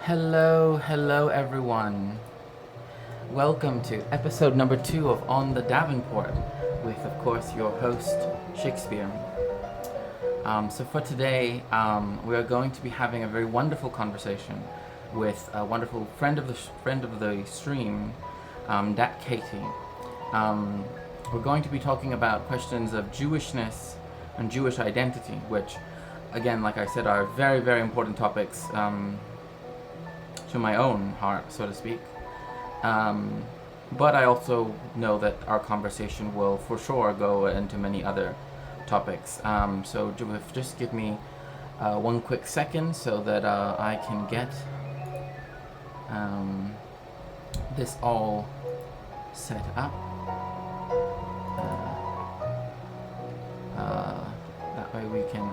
Hello everyone. Welcome to episode number 2 of On the Davenport with, of course, your host, Shakespeare. So for today, we are going to be having a very wonderful conversation with a wonderful friend of the stream, Katie. We're going to be talking about questions of Jewishness and Jewish identity, which, again, like I said, are very, very important topics to my own heart, so to speak. But I also know that our conversation will for sure go into many other topics. So just give me one quick second so that I can get this all set up. That way we can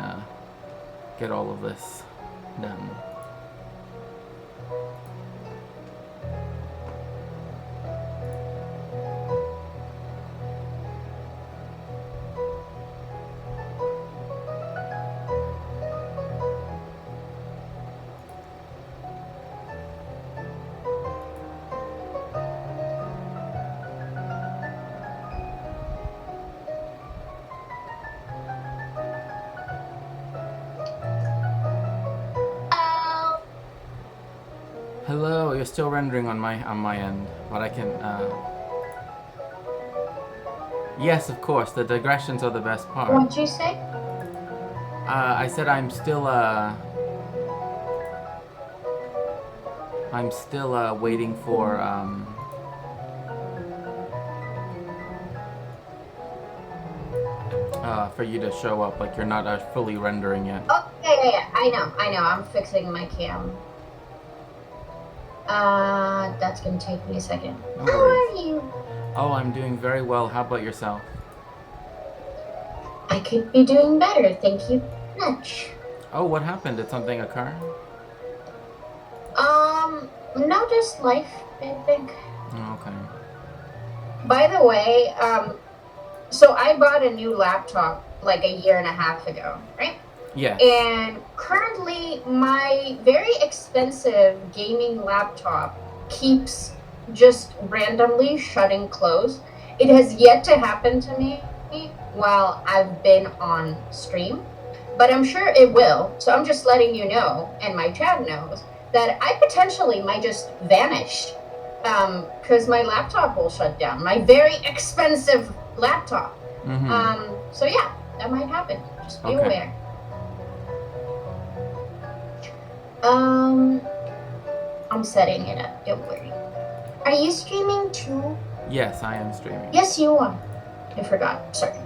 get all of this done. Hello, you're still rendering on my end, but I can. Yes, of course. The digressions are the best part. What'd you say? I said I'm still waiting for you to show up. Like you're not fully rendering yet. Oh, yeah. I know. I'm fixing my cam. That's gonna take me a second. No How worries. are you? Oh, I'm doing very well. How about yourself? I could be doing better, thank you very much. Oh, what happened? Did something occur? No, just life, I think. Okay. By the way, so I bought a new laptop like a year and a half ago, right? Yeah. And currently, my very expensive gaming laptop keeps just randomly shutting close. It has yet to happen to me while I've been on stream, but I'm sure it will. So I'm just letting you know, and my chat knows, that I potentially might just vanish because my laptop will shut down. My very expensive laptop. Mm-hmm. So yeah, that might happen. Just be aware. I'm setting it up, don't worry. Are you streaming too? Yes, I am streaming. Yes, you are. I forgot. Sorry.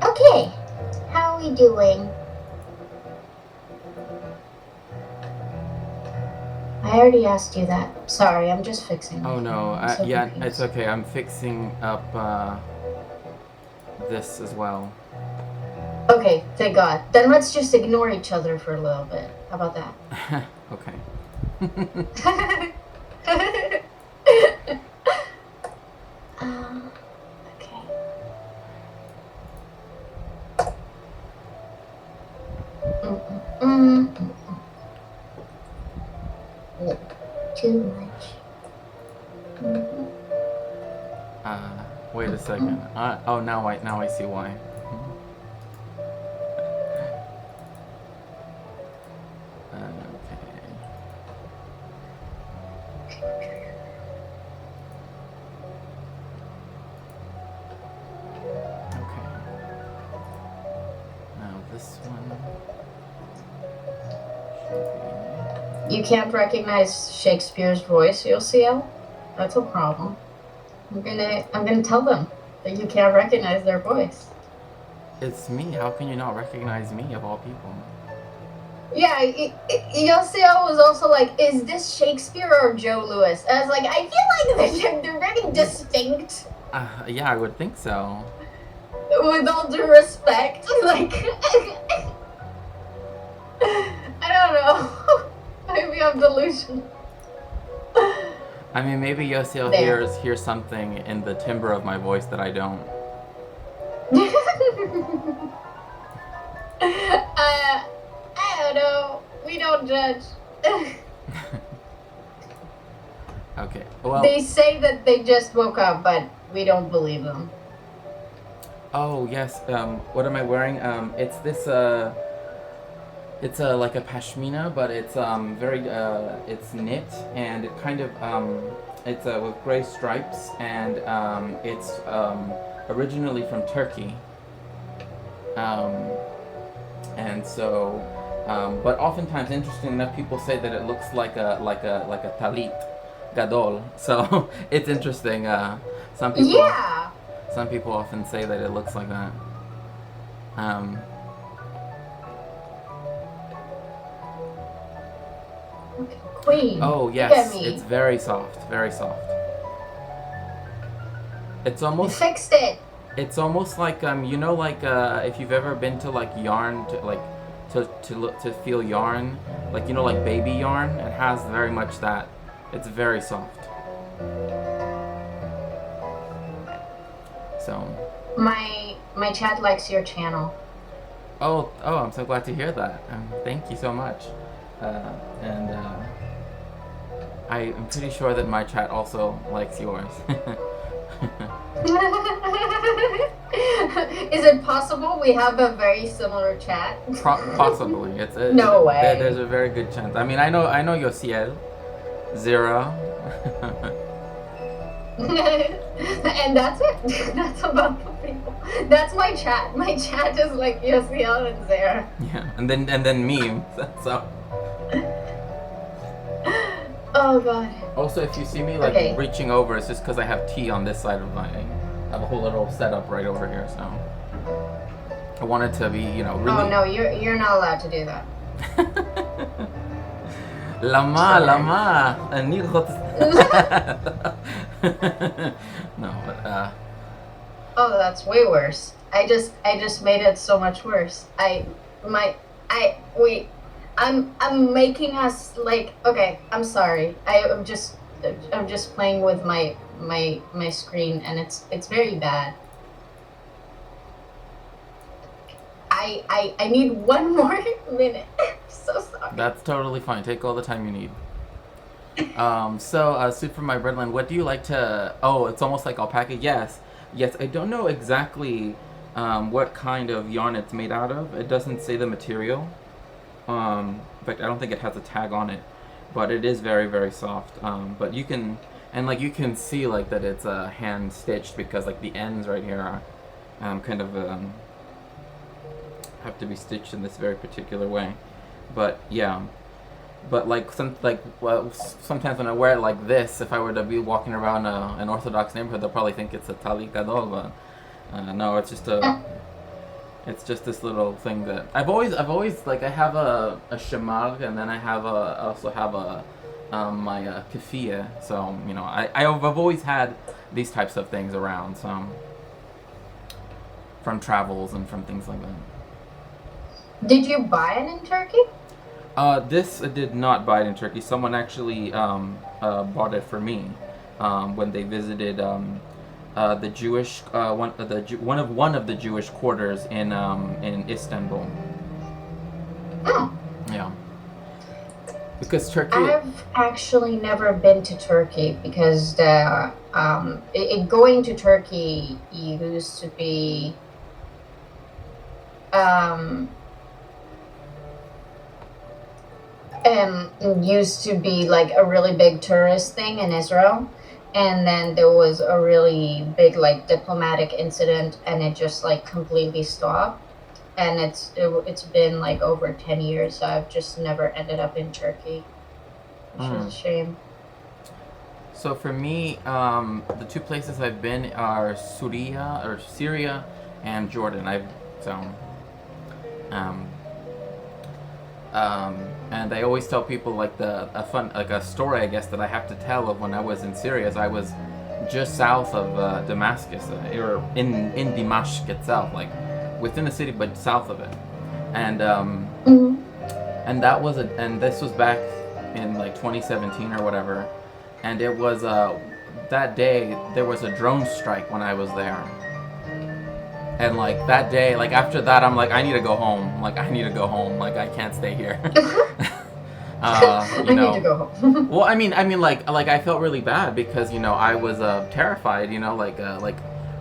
Okay. How are we doing? I already asked you that. Sorry, I'm just fixing. Oh no, yeah, it's okay. I'm fixing up this as well. Okay, thank God. Then let's just ignore each other for a little bit. How about that? Okay. Okay. Too much. Wait a second. Oh, now I see why. You can't recognize Shakespeare's voice, Yosiel? That's a problem. I'm gonna tell them that you can't recognize their voice. It's me. How can you not recognize me of all people? Yeah, Yosiel was also like, is this Shakespeare or Joe Louis? I was like, I feel like they're very distinct. Yeah, I would think so. With all due respect, like, I don't know. Maybe I'm delusional. I mean, maybe Yosiel hears something in the timbre of my voice that I don't. I don't know. We don't judge. Okay. Well. They say that they just woke up, but we don't believe them. Oh yes. What am I wearing? It's this. It's like a pashmina, but it's very. It's knit and it kind of it's with gray stripes and it's originally from Turkey. Um, and so, but oftentimes, interesting enough, people say that it looks like a talit gadol. So it's interesting. Some people. Yeah. Some people often say that it looks like that. Um, Queen. oh Look at yes, me. it's very soft, very soft. It's You almost fixed it. it's almost like like if you've ever been to like yarn to feel yarn, like like baby yarn, it has very much that. It's very soft. So. My chat likes your channel. Oh, I'm so glad to hear that. Thank you so much. And I am pretty sure that my chat also likes yours. Is it possible we have a very similar chat? Possibly. No way. There's a very good chance. I mean, I know Yosiel, Zira. And that's it. That's about the people. That's my chat. My chat is like Yosiel and Zara. Yeah, and then memes. So. Oh god. Also, if you see me reaching over, it's just because I have tea on this side of I have a whole little setup right over here. So I want it to be really. Oh no, you're not allowed to do that. Lama, no, but Oh, that's way worse. I just made it so much worse. Wait. I'm making us like okay. I'm sorry. I'm just playing with my screen and it's very bad. I need one more minute. I'm so sorry. That's totally fine. Take all the time you need. Soup from my breadland. What do you like to? Oh, it's almost like alpaca. Yes. I don't know exactly what kind of yarn it's made out of. It doesn't say the material. In fact, I don't think it has a tag on it, but it is very, very soft. But you can see like that it's hand stitched because like the ends right here are kind of have to be stitched in this very particular way. But yeah, but sometimes when I wear it like this, if I were to be walking around an Orthodox neighborhood, they'll probably think it's a tali gadol, but no, it's just this little thing that I've always like I have a shamag and then I also have my kefiyeh, so I've always had these types of things around, so from travels and from things like that. Did you buy it in Turkey? This did not buy it in Turkey. Someone actually bought it for me when they visited the Jewish one of the Jewish quarters in Istanbul. Oh. Yeah. Because Turkey. I've actually never been to Turkey because going to Turkey used to be like a really big tourist thing in Israel, and then there was a really big like diplomatic incident and it just like completely stopped, and it's been like over 10 years, so I've just never ended up in Turkey, which is a shame. So for me, the two places I've been are Syria and Jordan. And I always tell people like a story, I guess, that I have to tell of when I was in Syria. Is I was just south of Damascus, or in Dimashq itself, like within the city, but south of it. And and this was back in like 2017 or whatever. And it was that day there was a drone strike when I was there. And like that day, like after that, I'm like, I need to go home. Like I can't stay here. You I need to know, go home. well, like I felt really bad because I was terrified.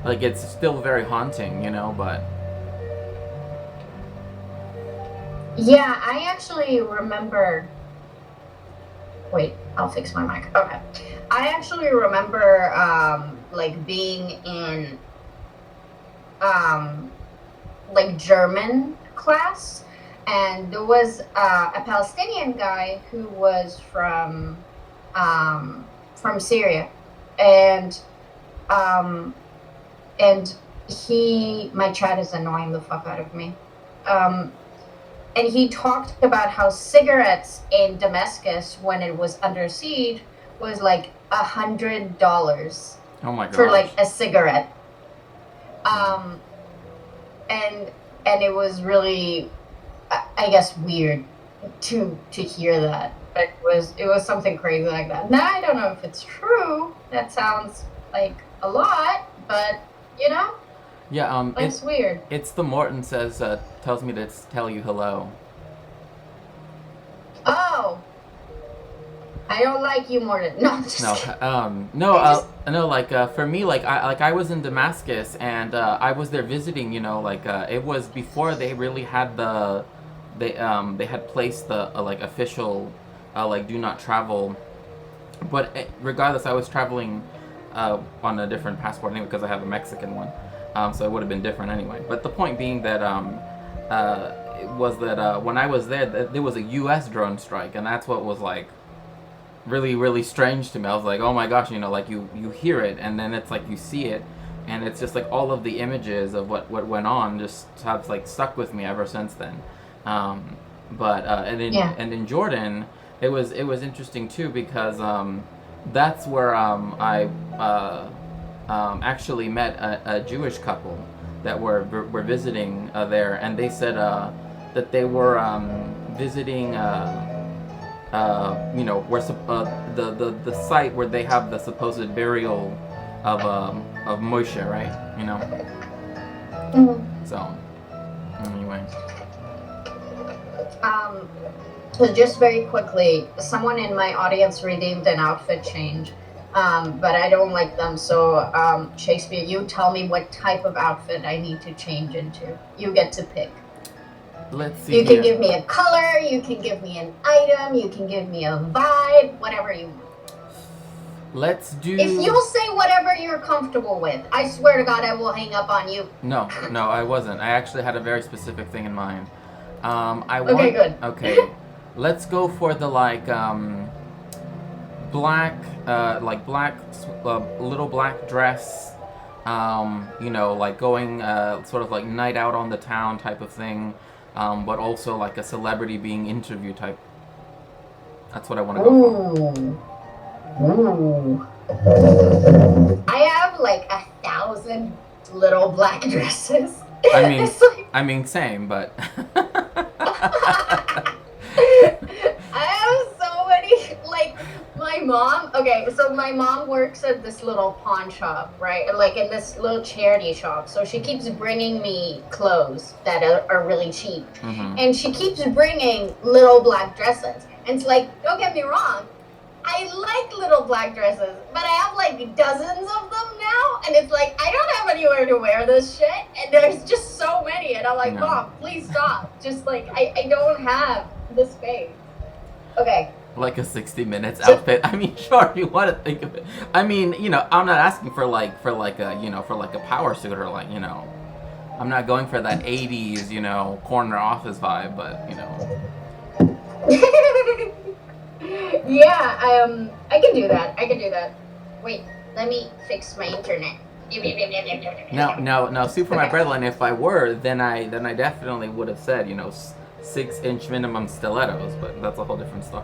Like it's still very haunting. But Yeah, I actually remember. Wait, I'll fix my mic. Okay. I actually remember like being in um like German class, and there was a Palestinian guy who was from Syria, and um and my chat is annoying the fuck out of me. Um, and he talked about how cigarettes in Damascus when it was under siege was like $100 oh my for gosh. like a cigarette. Um, and it was really, I guess, weird to hear that. But it was something crazy like that. Now I don't know if it's true. That sounds like a lot, but you know, Yeah, life's weird. it's the Morton says tells me to tell you hello. Oh, I don't like you more than no. I'm just No, kidding. no, I just no. Like for me, I was in Damascus and I was there visiting. Like it was before they really had they had placed the like official like do not travel. But regardless, I was traveling on a different passport anyway because I have a Mexican one, so it would have been different anyway. But the point being that it was that when I was there, there was a U.S. drone strike, and that's what was like really really strange to me. I was like, oh my gosh, like you hear it and then it's like you see it, and it's just like all of the images of what went on just have like stuck with me ever since then. But yeah. and in Jordan, it was interesting too because that's where I actually met a Jewish couple that were visiting there, and they said that they were visiting. Where the site where they have the supposed burial of Moshe, right? Mhm. So anyway, Um, so just very quickly, someone in my audience redeemed an outfit change, but I don't like them. So Shakespeare, you tell me what type of outfit I need to change into. You get to pick. let's see You can here. give me a color, you can give me an item, you can give me a vibe, whatever you want. Let's If do. you'll say whatever you're comfortable with, I swear to God, I will hang up on you. No, no, I wasn't. I actually had a very specific thing in mind. I Okay, want. good. Okay, let's go for the black, black, little black dress. Like going sort of like night out on the town type of thing, but also like a celebrity being interviewed type. That's what I want to go for. Ooh. Ooh. I have like 1,000 little black dresses. I mean, It's like same, but I have so many. Like my mom. Okay, so my mom works at this little pawn shop, right? Like in this little charity shop. So she keeps bringing me clothes that are really cheap, mm-hmm. and she keeps bringing little black dresses. And it's like, don't get me wrong, I like little black dresses, but I have like dozens of them now, and it's like I don't have anywhere to wear this shit, and there's just so many, and I'm like, No. Mom, please stop. Just like I don't have the space. Okay. Like a 60 minutes So outfit. I mean, sure, if you want to think of it. I mean, I'm not asking for like a power suit or I'm not going for that 80s, corner office vibe, but yeah, I can do that. I can do that. Wait, let me fix my internet. Now, Super My Okay. Breadline, if I were, then I definitely would have said, 6-inch minimum stilettos, but that's a whole different story.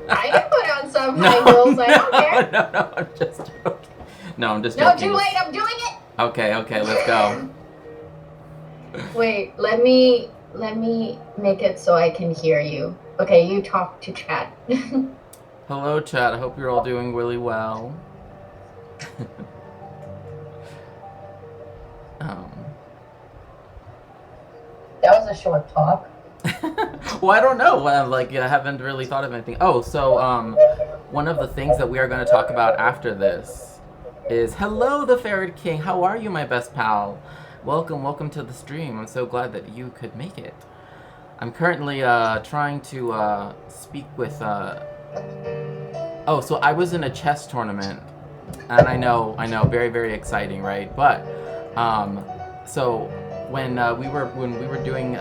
I can put on some No, high heels. I don't care. no, I'm just joking. No, I'm just No, joking. too late. I'm doing it. Okay, let's go. Wait, let me make it so I can hear you. Okay, you talk to chat. Hello, chat. I hope you're all doing really well. um, That was a short talk. Well, I don't know. Like, I haven't really thought of anything. Oh, so one of the things that we are going to talk about after this is hello, the Ferret King. How are you, my best pal? Welcome to the stream. I'm so glad that you could make it. I'm currently trying to speak with. Oh, so I was in a chess tournament, and I know, very very exciting, right? But so when we were doing.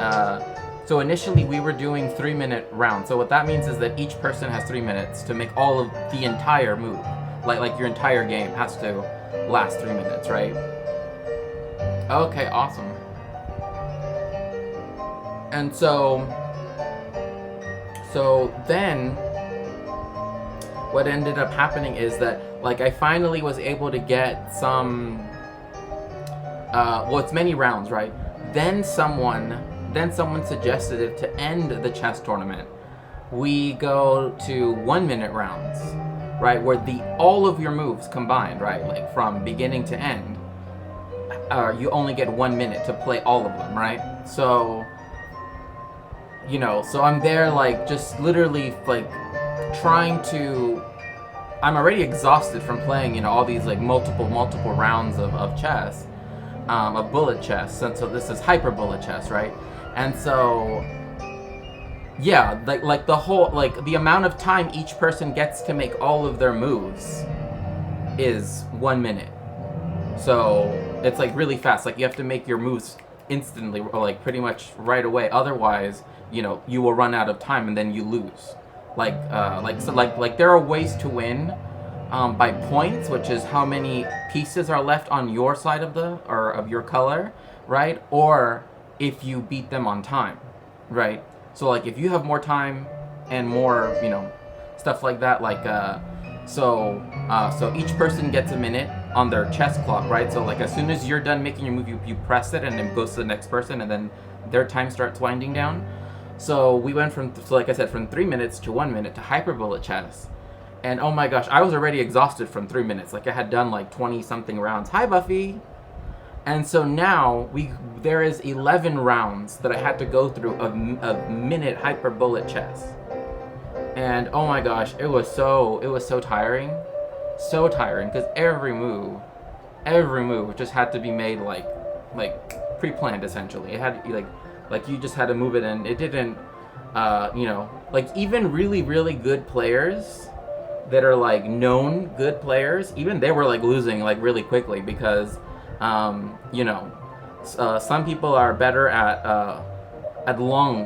So initially we were doing 3-minute rounds. So what that means is that each person has 3 minutes to make all of the entire move. Like your entire game has to last 3 minutes, right? Okay, awesome. And so then what ended up happening is that like I finally was able to get some well, it's many rounds, right? Then someone suggested it to end the chess tournament. We go to 1-minute rounds, right? Where all of your moves combined, right? Like from beginning to end, you only get 1 minute to play all of them, right? So, so I'm there like just literally like trying to. I'm already exhausted from playing, all these like multiple rounds of chess, of bullet chess, and so this is hyper bullet chess, right? And so, yeah, like the whole, like the amount of time each person gets to make all of their moves is 1 minute. So it's like really fast. Like you have to make your moves instantly, or like pretty much right away. Otherwise, you will run out of time and then you lose. Like there are ways to win by points, which is how many pieces are left on your side of your color, right? Or if you beat them on time, right? So like if you have more time and more, stuff like that, like so each person gets a minute on their chess clock, right? So like as soon as you're done making your move, you press it and it goes to the next person, and then their time starts winding down. So we went from, like I said, from 3 minutes to 1 minute to hyper bullet chess. And oh my gosh, I was already exhausted from 3 minutes. Like I had done like 20 something rounds. Hi Buffy. And so now there is 11 rounds that I had to go through of minute hyper bullet chess. And oh my gosh, it was so tiring. So tiring, because every move just had to be made like pre-planned essentially. It had like you just had to move it, and it didn't like even really really good players that are like known good players, even they were like losing like really quickly because some people are better at long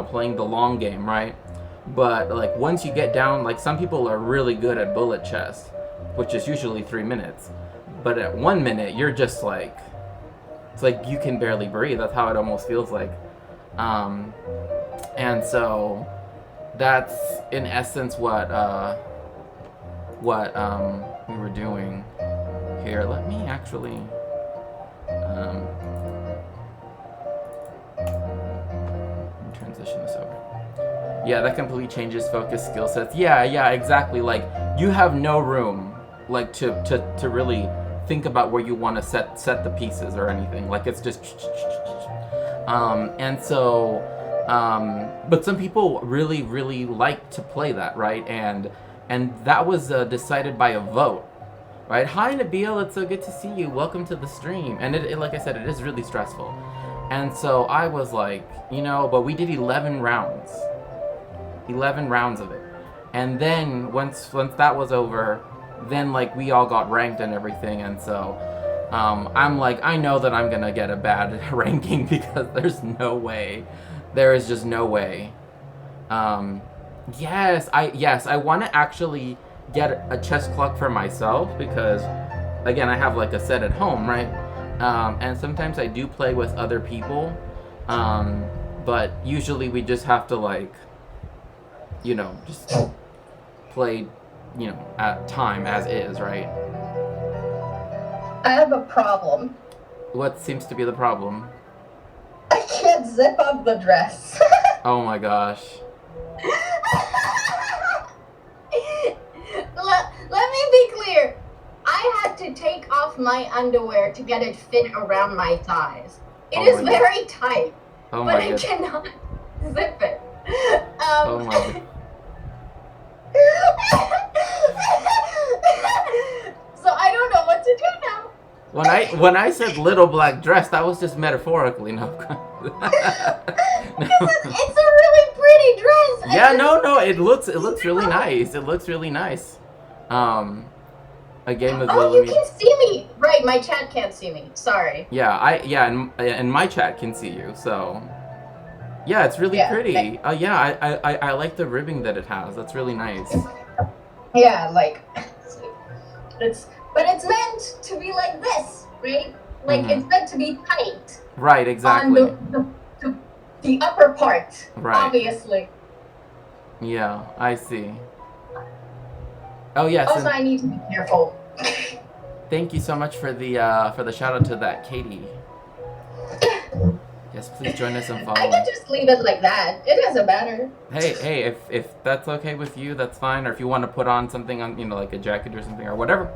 playing the long game, right? But like once you get down, like some people are really good at bullet chess, which is usually 3 minutes, but at 1 minute you're just like, it's like you can barely breathe. That's how it almost feels like. And so that's in essence what we were doing here. Let me actually transition this over. Yeah, that completely changes focus, skill sets. Yeah, exactly. Like you have no room like to really think about where you want to set the pieces or anything. Like it's just and so but some people really really like to play that, right? And that was decided by a vote, right? Hi Nabil, it's so good to see you. Welcome to the stream. And it like I said, it is really stressful. And so I was like, but we did 11 rounds of it. And then once that was over, then like we all got ranked and everything. And so I'm like, I know that I'm gonna get a bad ranking because there is just no way. Yes, I want to actually get a chess clock for myself because, again, I have like a set at home, right? And sometimes I do play with other people, but usually we just have to like, just play, at time as is, right? I have a problem. What seems to be the problem? I can't zip up the dress. Oh my gosh. Let me be clear. I had to take off my underwear to get it fit around my thighs. It is very tight. Oh but my I god. cannot zip it. Oh my god. So I don't know what to do now. When I said little black dress, that was just metaphorically, no. Because it's a really pretty dress. Yeah, no, it looks really nice. It looks really nice. A game with Oh, you Lily. can see me. Right, my chat can't see me. Sorry. Yeah, and my chat can see you, so yeah, it's really Yeah. pretty. Yeah, I like the ribbing that it has. That's really nice. Yeah, like but it's meant to be like this, right? Like it's meant to be tight Right, on exactly. the upper part, Right. obviously. Yeah, I see. Oh yes, Also, and I need to be careful. thank you so much for the shout out to that Katie. Yes, please join us and I follow. can just leave it like that. It doesn't matter. Hey, if that's okay with you, that's fine. Or if you want to put on something on, like a jacket or something or whatever.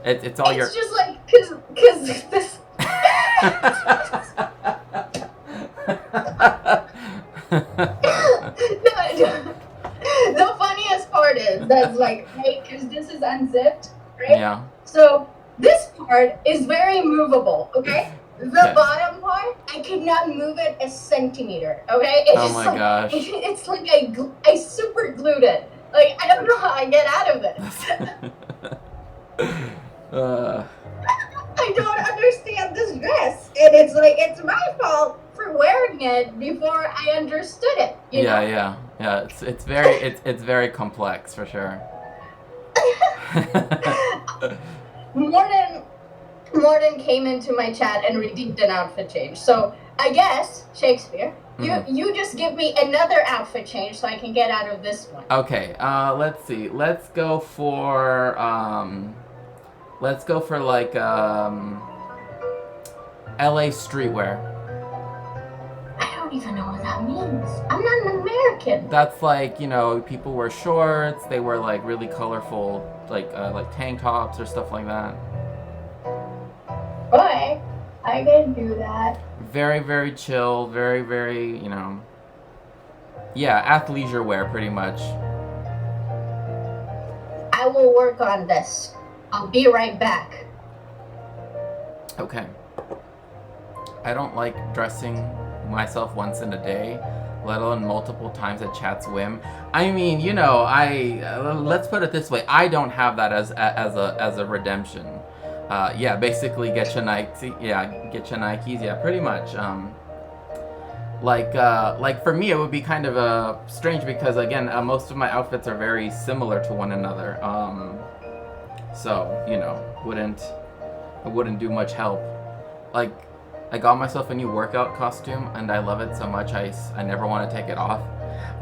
It's all your. It's just like cause this. The funniest part is that's like, right, because this is unzipped, right? Yeah. So this part is very movable, okay? The bottom part, I cannot move it a centimeter, okay? It's Oh just my like, gosh. It's like I super glued it. Like, I don't know how I get out of this. I don't understand this dress. And it's like, it's my fault for wearing it before I understood it. You know? Yeah. It's very complex for sure. Morden came into my chat and redeemed an outfit change. So I guess, Shakespeare, you just give me another outfit change so I can get out of this one. Okay, let's see. Let's go for like LA streetwear. I don't even know what that means. I'm not an American. That's like, people wear shorts, they wear like really colorful like tank tops or stuff like that. Okay, I can do that. Very, very chill, very, very, yeah, athleisure wear pretty much. I will work on this. I'll be right back. Okay. I don't like dressing myself once in a day, let alone multiple times at chat's whim. I mean, let's put it this way. I don't have that as a redemption. Yeah, basically get your Nikes. Yeah, get your Nikes. Yeah, pretty much. Like for me, it would be kind of strange because again, most of my outfits are very similar to one another. So it wouldn't do much help. Like, I got myself a new workout costume and I love it so much I never want to take it off.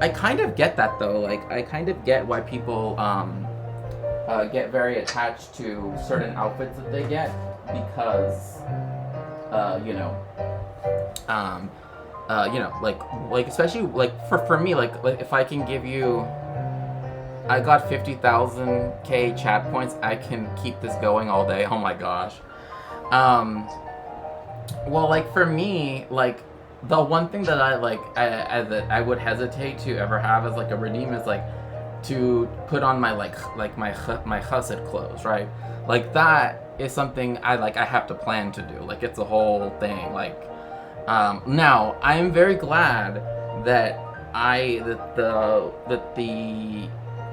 I kind of get that though. Like, I kind of get why people get very attached to certain outfits that they get because like especially like for me like if I can give you, I got 50,000 chat points, I can keep this going all day. Oh my gosh. Well, like for me, like the one thing that I like that I would hesitate to ever have as like a redeem is like to put on my my chassid clothes, right? Like that is something I have to plan to do. Like it's a whole thing. Like now I am very glad that the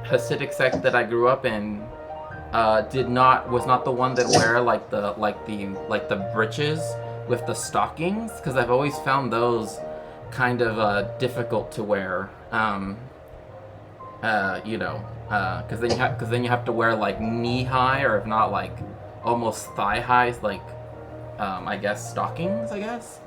Hasidic sect that I grew up in was not the one that wear like the breeches with the stockings, because I've always found those kind of difficult to wear. Because then you have to wear like knee high, or if not like almost thigh high, like I guess stockings. I guess.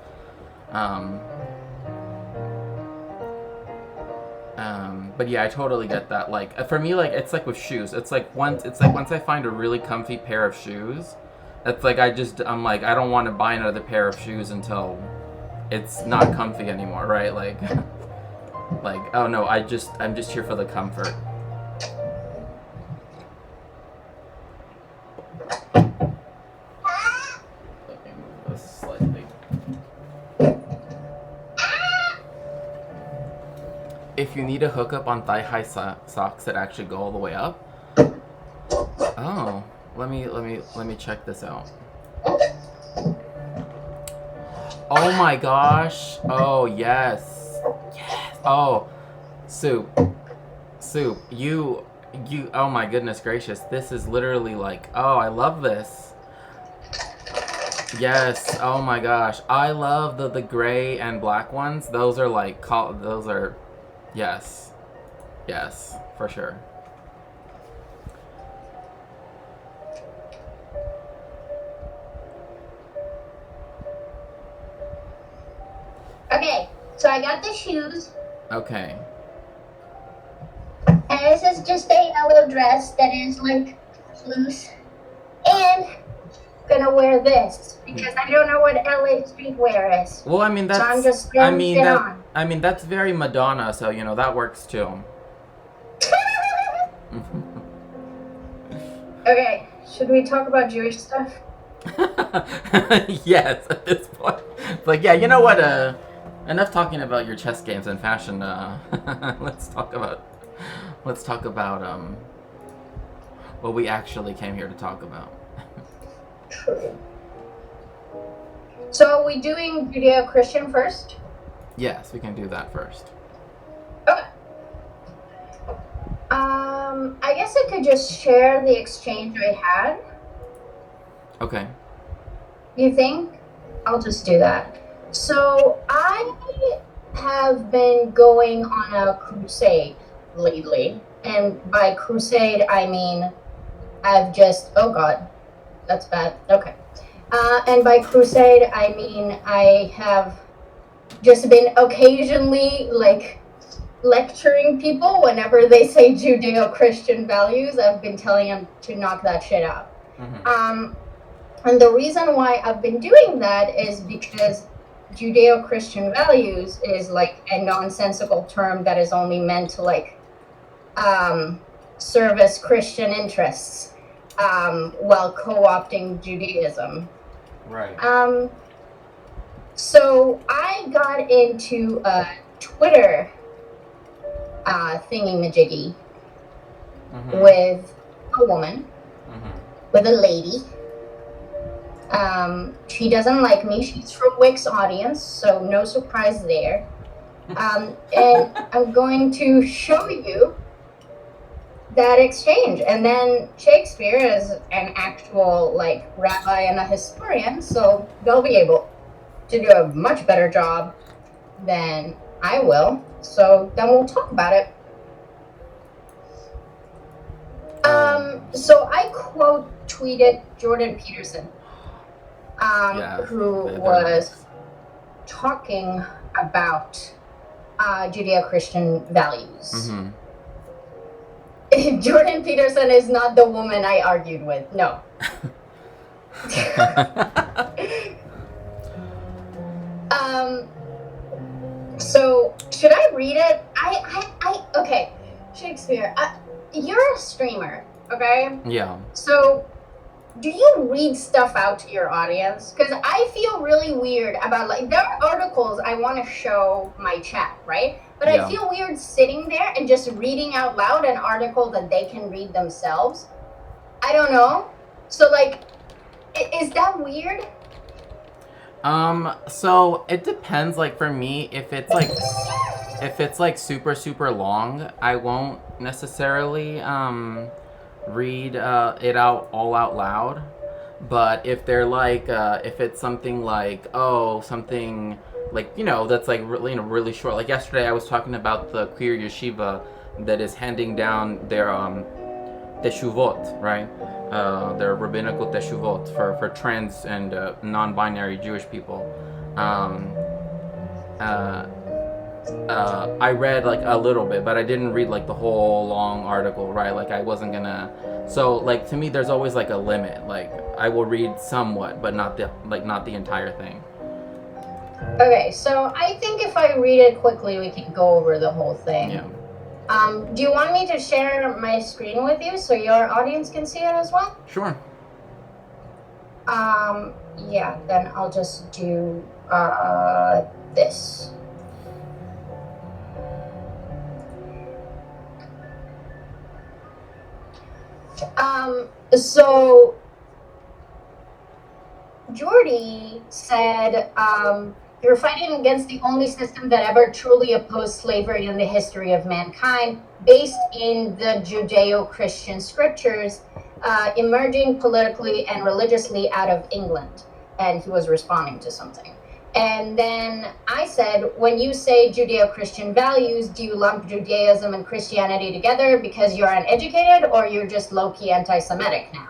But yeah, I totally get that. Like for me, like it's like with shoes. It's like once I find a really comfy pair of shoes, it's like I'm like I don't want to buy another pair of shoes until it's not comfy anymore, right? Like like oh no, I'm just here for the comfort. Let me move this slightly. if you need a hookup on thigh-high socks that actually go all the way up. Oh, let me check this out. Oh my gosh. Oh yes. Yes. Oh, Soup. You oh my goodness gracious. This is literally like, oh, I love this. Yes. Oh my gosh. I love the gray and black ones. Those are like those are yes. Yes, for sure. Okay, so I got the shoes. Okay. And this is just a yellow dress that is like loose. And gonna wear this because I don't know what LA streetwear is. Well, I mean that's So I'm just throwing it on. I mean that's very Madonna, so you know that works too. Okay, should we talk about Jewish stuff? Yes, at this point. It's like, yeah, you know what? Enough talking about your chess games and fashion. Let's talk about what we actually came here to talk about. True. So are we doing Judeo-Christian first? Yes, we can do that first. Okay. I guess I could just share the exchange I had. Okay. You think? I'll just do that. So I have been going on a crusade lately. And by crusade, I mean I've just, oh God, that's bad. Okay. And by crusade, I mean I have just been occasionally like lecturing people whenever they say Judeo-Christian values. I've been telling them to knock that shit out. Mm-hmm. And the reason why I've been doing that is because Judeo-Christian values is like a nonsensical term that is only meant to like service Christian interests while co-opting Judaism. Right. So I got into a Twitter thingy-majiggy with a woman, with a lady. She doesn't like me. She's from Wick's audience, so no surprise there. And I'm going to show you that exchange. And then Shakespeare is an actual like rabbi and a historian, so they'll be able to do a much better job than I will. So then we'll talk about it. So I quote tweeted Jordan Peterson, who was talking about Judeo-Christian values. Jordan Peterson is not the woman I argued with. No. So should I read it? Okay, Shakespeare. You're a streamer, okay? Yeah. So, do you read stuff out to your audience? Because I feel really weird about, like, there are articles I want to show my chat, right? But Yeah. I feel weird sitting there and just reading out loud an article that they can read themselves. I don't know. So, like, is that weird? So it depends. Like for me, if it's like super super long, I won't necessarily read it out loud. But if they're like if it's something like something like that's like really really short. Like yesterday, I was talking about the queer yeshiva that is handing down their teshuvot, right? Their rabbinical teshuvot for trans and non-binary Jewish people. I read like a little bit, but I didn't read like the whole long article, right? Like I wasn't gonna. So like to me, there's always like a limit. Like I will read somewhat, but not the entire thing. Okay, so I think if I read it quickly, we can go over the whole thing. Yeah. Do you want me to share my screen with you so your audience can see it as well? Sure. Yeah, then I'll just do this. So Jordy said, you're fighting against the only system that ever truly opposed slavery in the history of mankind, based in the Judeo-Christian scriptures, emerging politically and religiously out of England. And he was responding to something. And then I said, when you say Judeo-Christian values, do you lump Judaism and Christianity together because you're uneducated, or you're just low-key anti-Semitic now?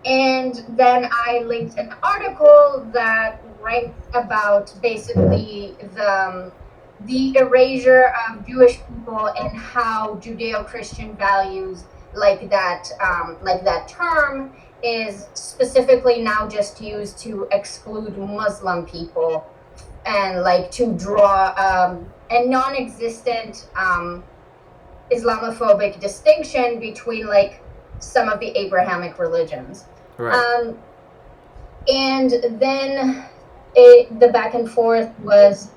And then I linked an article that writes about basically the erasure of Jewish people and how Judeo-Christian values, like that term, is specifically now just used to exclude Muslim people, and like to draw a non-existent Islamophobic distinction between like some of the Abrahamic religions. Right. And then the back and forth was,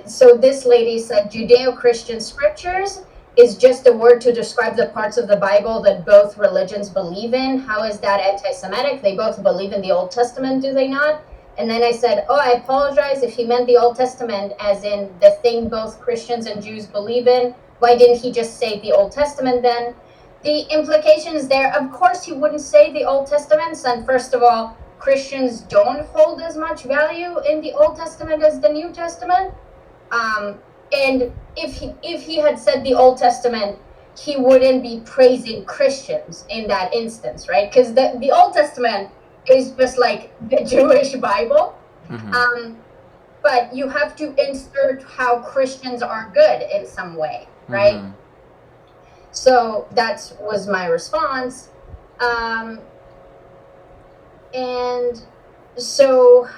so this lady said Judeo-Christian scriptures is just a word to describe the parts of the Bible that both religions believe in. How is that anti-Semitic? They both believe in the Old Testament, do they not? And then I said, oh, I apologize if he meant the Old Testament as in the thing both Christians and Jews believe in. Why didn't he just say the Old Testament then? The implications there, of course, he wouldn't say the Old Testament. And first of all, Christians don't hold as much value in the Old Testament as the New Testament. And if he had said the Old Testament, he wouldn't be praising Christians in that instance, right? Because the Old Testament is just like the Jewish Bible. Mm-hmm. But you have to insert how Christians are good in some way, right? Mm-hmm. So that was my response. And so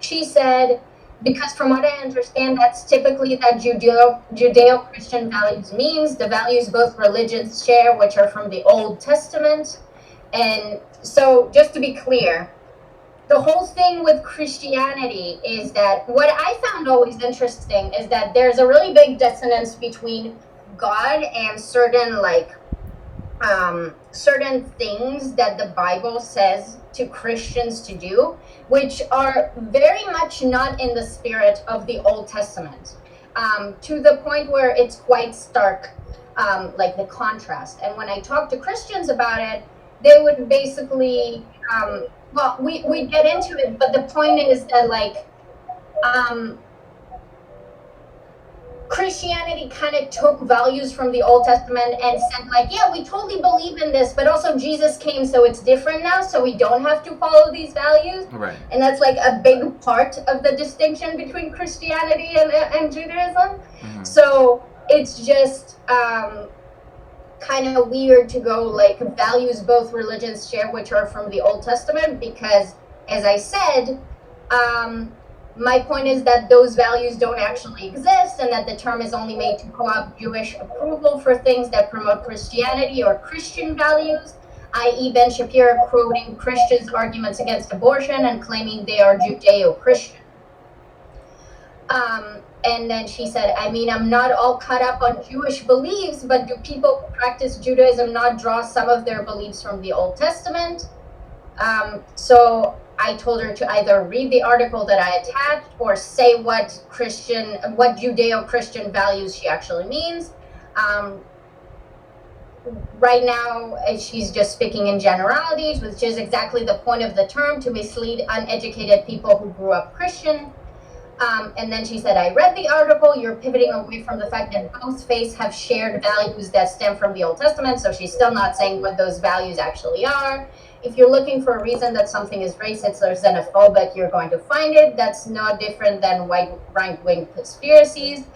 she said, because from what I understand, that's typically that Judeo-Christian values means, the values both religions share, which are from the Old Testament. And so just to be clear, the whole thing with Christianity is that what I found always interesting is that there's a really big dissonance between God and certain certain things that the Bible says to Christians to do, which are very much not in the spirit of the Old Testament, to the point where it's quite stark, like the contrast. And when I talk to Christians about it, they would basically, well, we get into it, but the point is that like, Christianity kind of took values from the Old Testament and said like, yeah, we totally believe in this, but also Jesus came, so it's different now, so we don't have to follow these values. Right. And that's like a big part of the distinction between Christianity and Judaism. Mm-hmm. So it's just kind of weird to go like values both religions share, which are from the Old Testament, because as I said, my point is that those values don't actually exist, and that the term is only made to co-opt Jewish approval for things that promote Christianity or Christian values, i.e. Ben Shapiro quoting Christians' arguments against abortion and claiming they are Judeo-Christian. And then she said, I mean, I'm not all caught up on Jewish beliefs, but do people who practice Judaism not draw some of their beliefs from the Old Testament? So I told her to either read the article that I attached or say what Judeo-Christian values she actually means. Right now, she's just speaking in generalities, which is exactly the point of the term, to mislead uneducated people who grew up Christian. And then she said, I read the article, you're pivoting away from the fact that both faiths have shared values that stem from the Old Testament, so she's still not saying what those values actually are. If you're looking for a reason that something is racist or xenophobic, you're going to find it. That's no different than white right-wing conspiracies.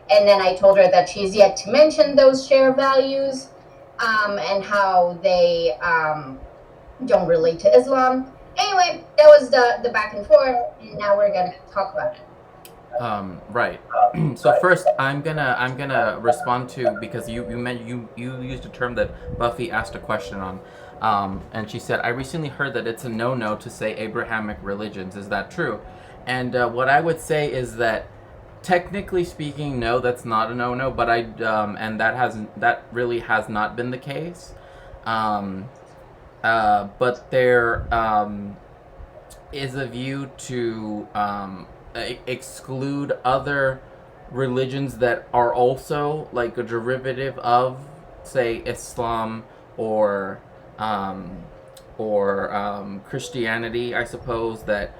And then I told her that she's yet to mention those shared values, and how they don't relate to Islam. Anyway, that was the back and forth, and now we're going to talk about it. Right. So first, I'm gonna respond to, because you used a term that Buffy asked a question on, and she said, I recently heard that it's a no-no to say Abrahamic religions. Is that true? And what I would say is that technically speaking, no, that's not a no-no. But and that really has not been the case. Um, but there is a view to exclude other religions that are also like a derivative of, say, Islam or um, Christianity, I suppose, that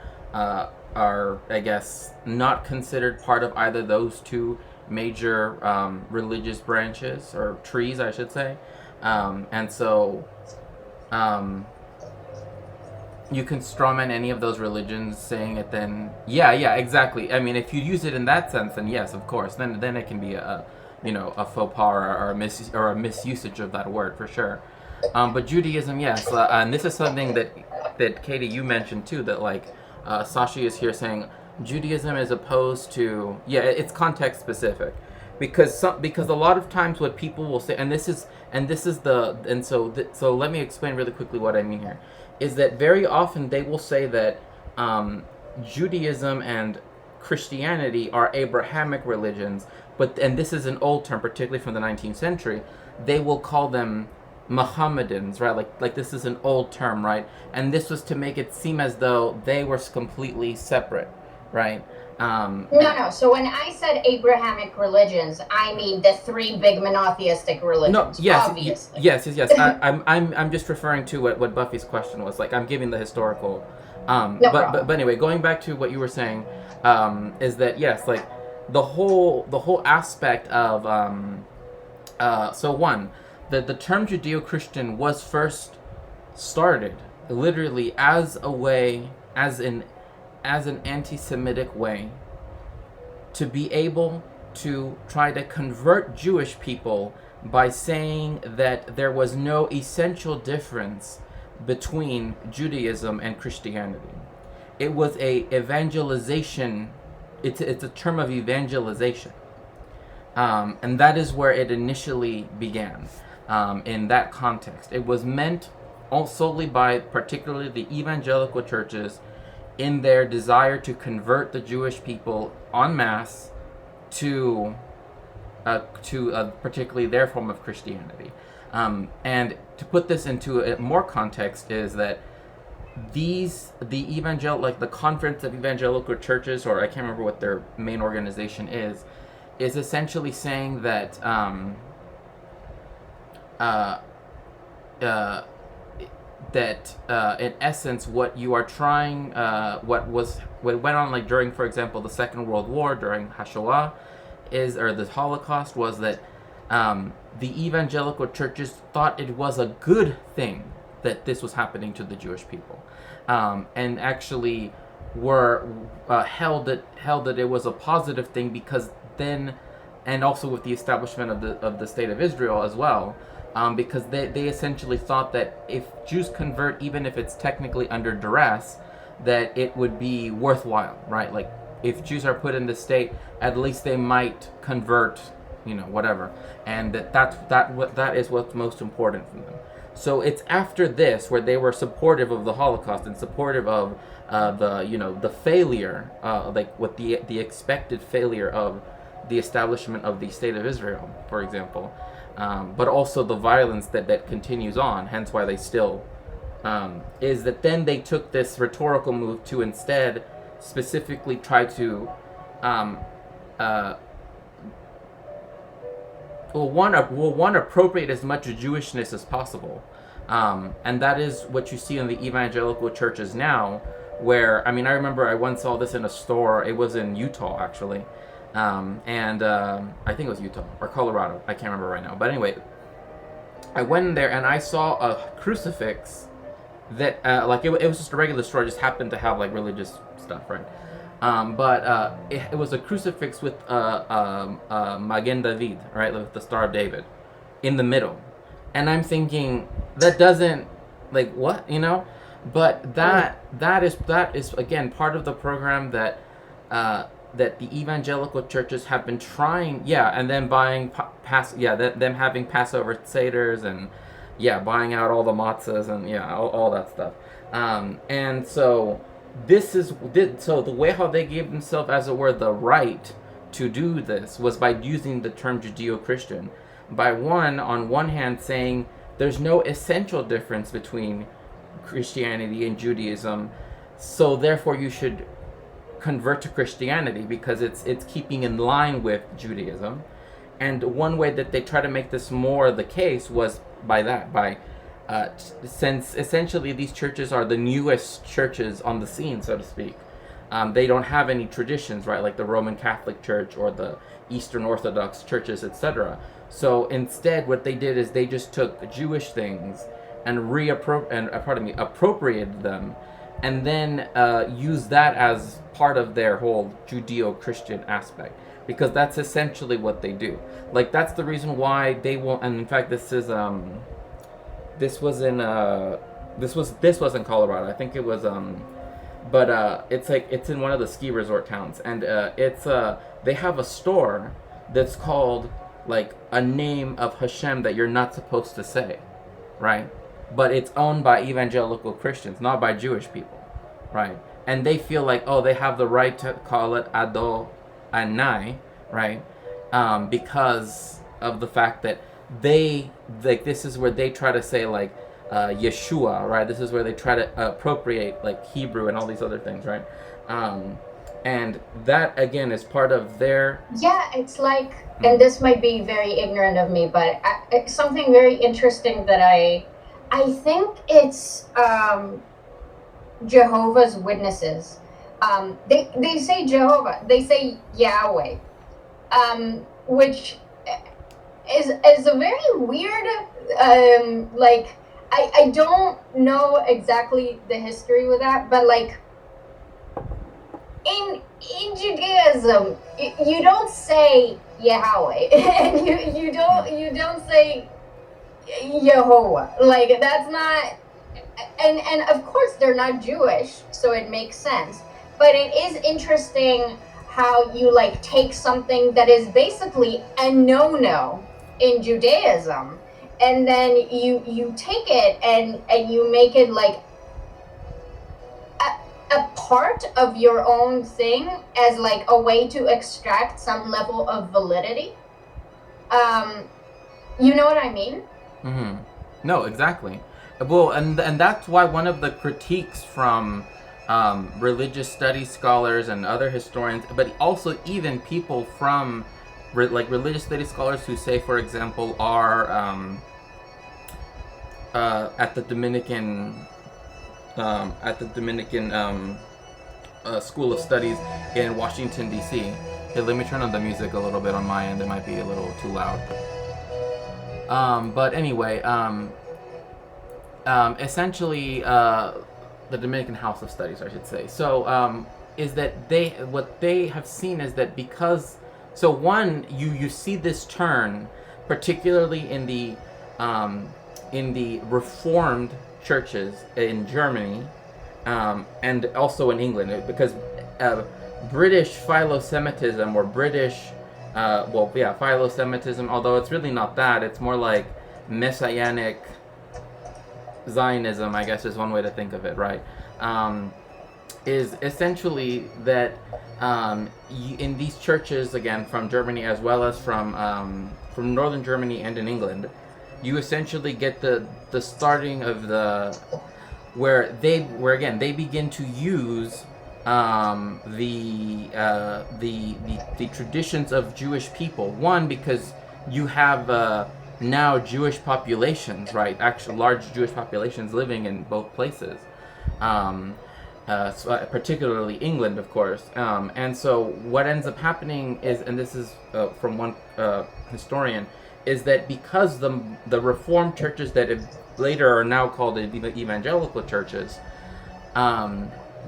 are, I guess, not considered part of either those two major religious branches or trees, I should say. And so um, you can strawman any of those religions saying it, then yeah, exactly. I mean, if you use it in that sense, then yes, of course, then it can be a faux pas or a misusage of that word for sure. But Judaism, yes, and this is something that Katie, you mentioned too, that like Sashi is here saying Judaism is opposed to, yeah, it's context specific, because a lot of times what people will say, and this is the and so so let me explain really quickly what I mean here, is that very often they will say that Judaism and Christianity are Abrahamic religions, and this is an old term, particularly from the 19th century. They will call them Mohammedans, right? Like this is an old term, right? And this was to make it seem as though they were completely separate, right? No. So when I said Abrahamic religions, I mean the three big monotheistic religions. No, yes, obviously. yes. I'm just referring to what Buffy's question was. Like I'm giving the historical. No problem. But anyway, going back to what you were saying, is that yes, like the whole aspect of so one, the term Judeo-Christian was first started literally as a way, as an anti-Semitic way to be able to try to convert Jewish people by saying that there was no essential difference between Judaism and Christianity. It was a evangelization. It's a term of evangelization, and that is where it initially began. In that context, it was meant solely by particularly the evangelical churches in their desire to convert the Jewish people en masse to particularly their form of Christianity. And to put this into a more context is that the Conference of Evangelical Churches, or I can't remember what their main organization is essentially saying that in essence what you are trying, what went on like during, for example, the Second World War, during Hashoah, or the Holocaust, was that the evangelical churches thought it was a good thing that this was happening to the Jewish people, and actually were held that it was a positive thing, because then, and also with the establishment of the state of Israel as well, because they essentially thought that if Jews convert, even if it's technically under duress, that it would be worthwhile, right? Like if Jews are put in the state, at least they might convert, whatever, and that is what's most important for them. So it's after this where they were supportive of the Holocaust and supportive of the failure, like what the expected failure of the establishment of the state of Israel, for example, but also the violence that continues on. Hence why they still is that then they took this rhetorical move to instead specifically try to one appropriate as much Jewishness as possible, and that is what you see in the evangelical churches now. Where I remember I once saw this in a store. It was in Utah actually, and I think it was Utah or Colorado. I can't remember right now. But anyway, I went in there and I saw a crucifix that it was just a regular store. Just happened to have like religious stuff, right? But it was a crucifix with Magen David, right, with the Star of David, in the middle, and I'm thinking that doesn't, like, what, but that is again part of the program that that the evangelical churches have been trying, and then buying them having Passover seders and buying out all the matzahs and all that stuff, and so. So the way how they gave themselves, as it were, the right to do this was by using the term Judeo-Christian. On one hand, saying there's no essential difference between Christianity and Judaism, so therefore you should convert to Christianity because it's keeping in line with Judaism. And one way that they try to make this more the case was by since essentially these churches are the newest churches on the scene, so to speak. They don't have any traditions, right, like the Roman Catholic Church or the Eastern Orthodox churches, etc. So instead, what they did is they just took Jewish things and appropriated them, and then used that as part of their whole Judeo-Christian aspect, because that's essentially what they do. Like, that's the reason why they won't. And in fact, this was in Colorado. I think it was but it's in one of the ski resort towns, and they have a store that's called like a name of Hashem that you're not supposed to say, right? But it's owned by evangelical Christians, not by Jewish people, right? And they feel like, oh, they have the right to call it Ado Anai, right? Because of the fact that this is where they try to say like Yeshua, right? This is where they try to appropriate like Hebrew and all these other things, right? And that again is part of their. Yeah, it's like, and this might be very ignorant of me, but it's something very interesting that I think it's Jehovah's Witnesses. They say Jehovah, they say Yahweh, which is a very weird, like, I don't know exactly the history with that, but like in Judaism, you don't say Yahweh, and you don't say Yehovah. Like, that's not, and of course they're not Jewish, so it makes sense. But it is interesting how you like take something that is basically a no-no in Judaism, and then you take it and you make it like a part of your own thing, as like a way to extract some level of validity. You know what I mean? Mm-hmm. No, exactly. Well, and that's why one of the critiques from religious studies scholars and other historians, but also even people from like religious studies scholars who say, for example, are at the Dominican School of Studies in Washington, D.C. Hey, let me turn on the music a little bit on my end. It might be a little too loud. But anyway, essentially, the Dominican House of Studies, I should say. So, is that what they have seen is that because, so one, you see this turn, particularly in the Reformed churches in Germany, and also in England, because British philo-Semitism or British, philo-Semitism, although it's really not that, it's more like Messianic Zionism, I guess is one way to think of it, right? Is essentially that in these churches, again, from Germany as well as from northern Germany and in England, you essentially get the starting of where they begin to use the traditions of Jewish people. One, because you have now Jewish populations, right? Actually, large Jewish populations living in both places, particularly England, of course. And so what ends up happening is, and this is from one historian, is that because the Reformed churches that later are now called evangelical churches,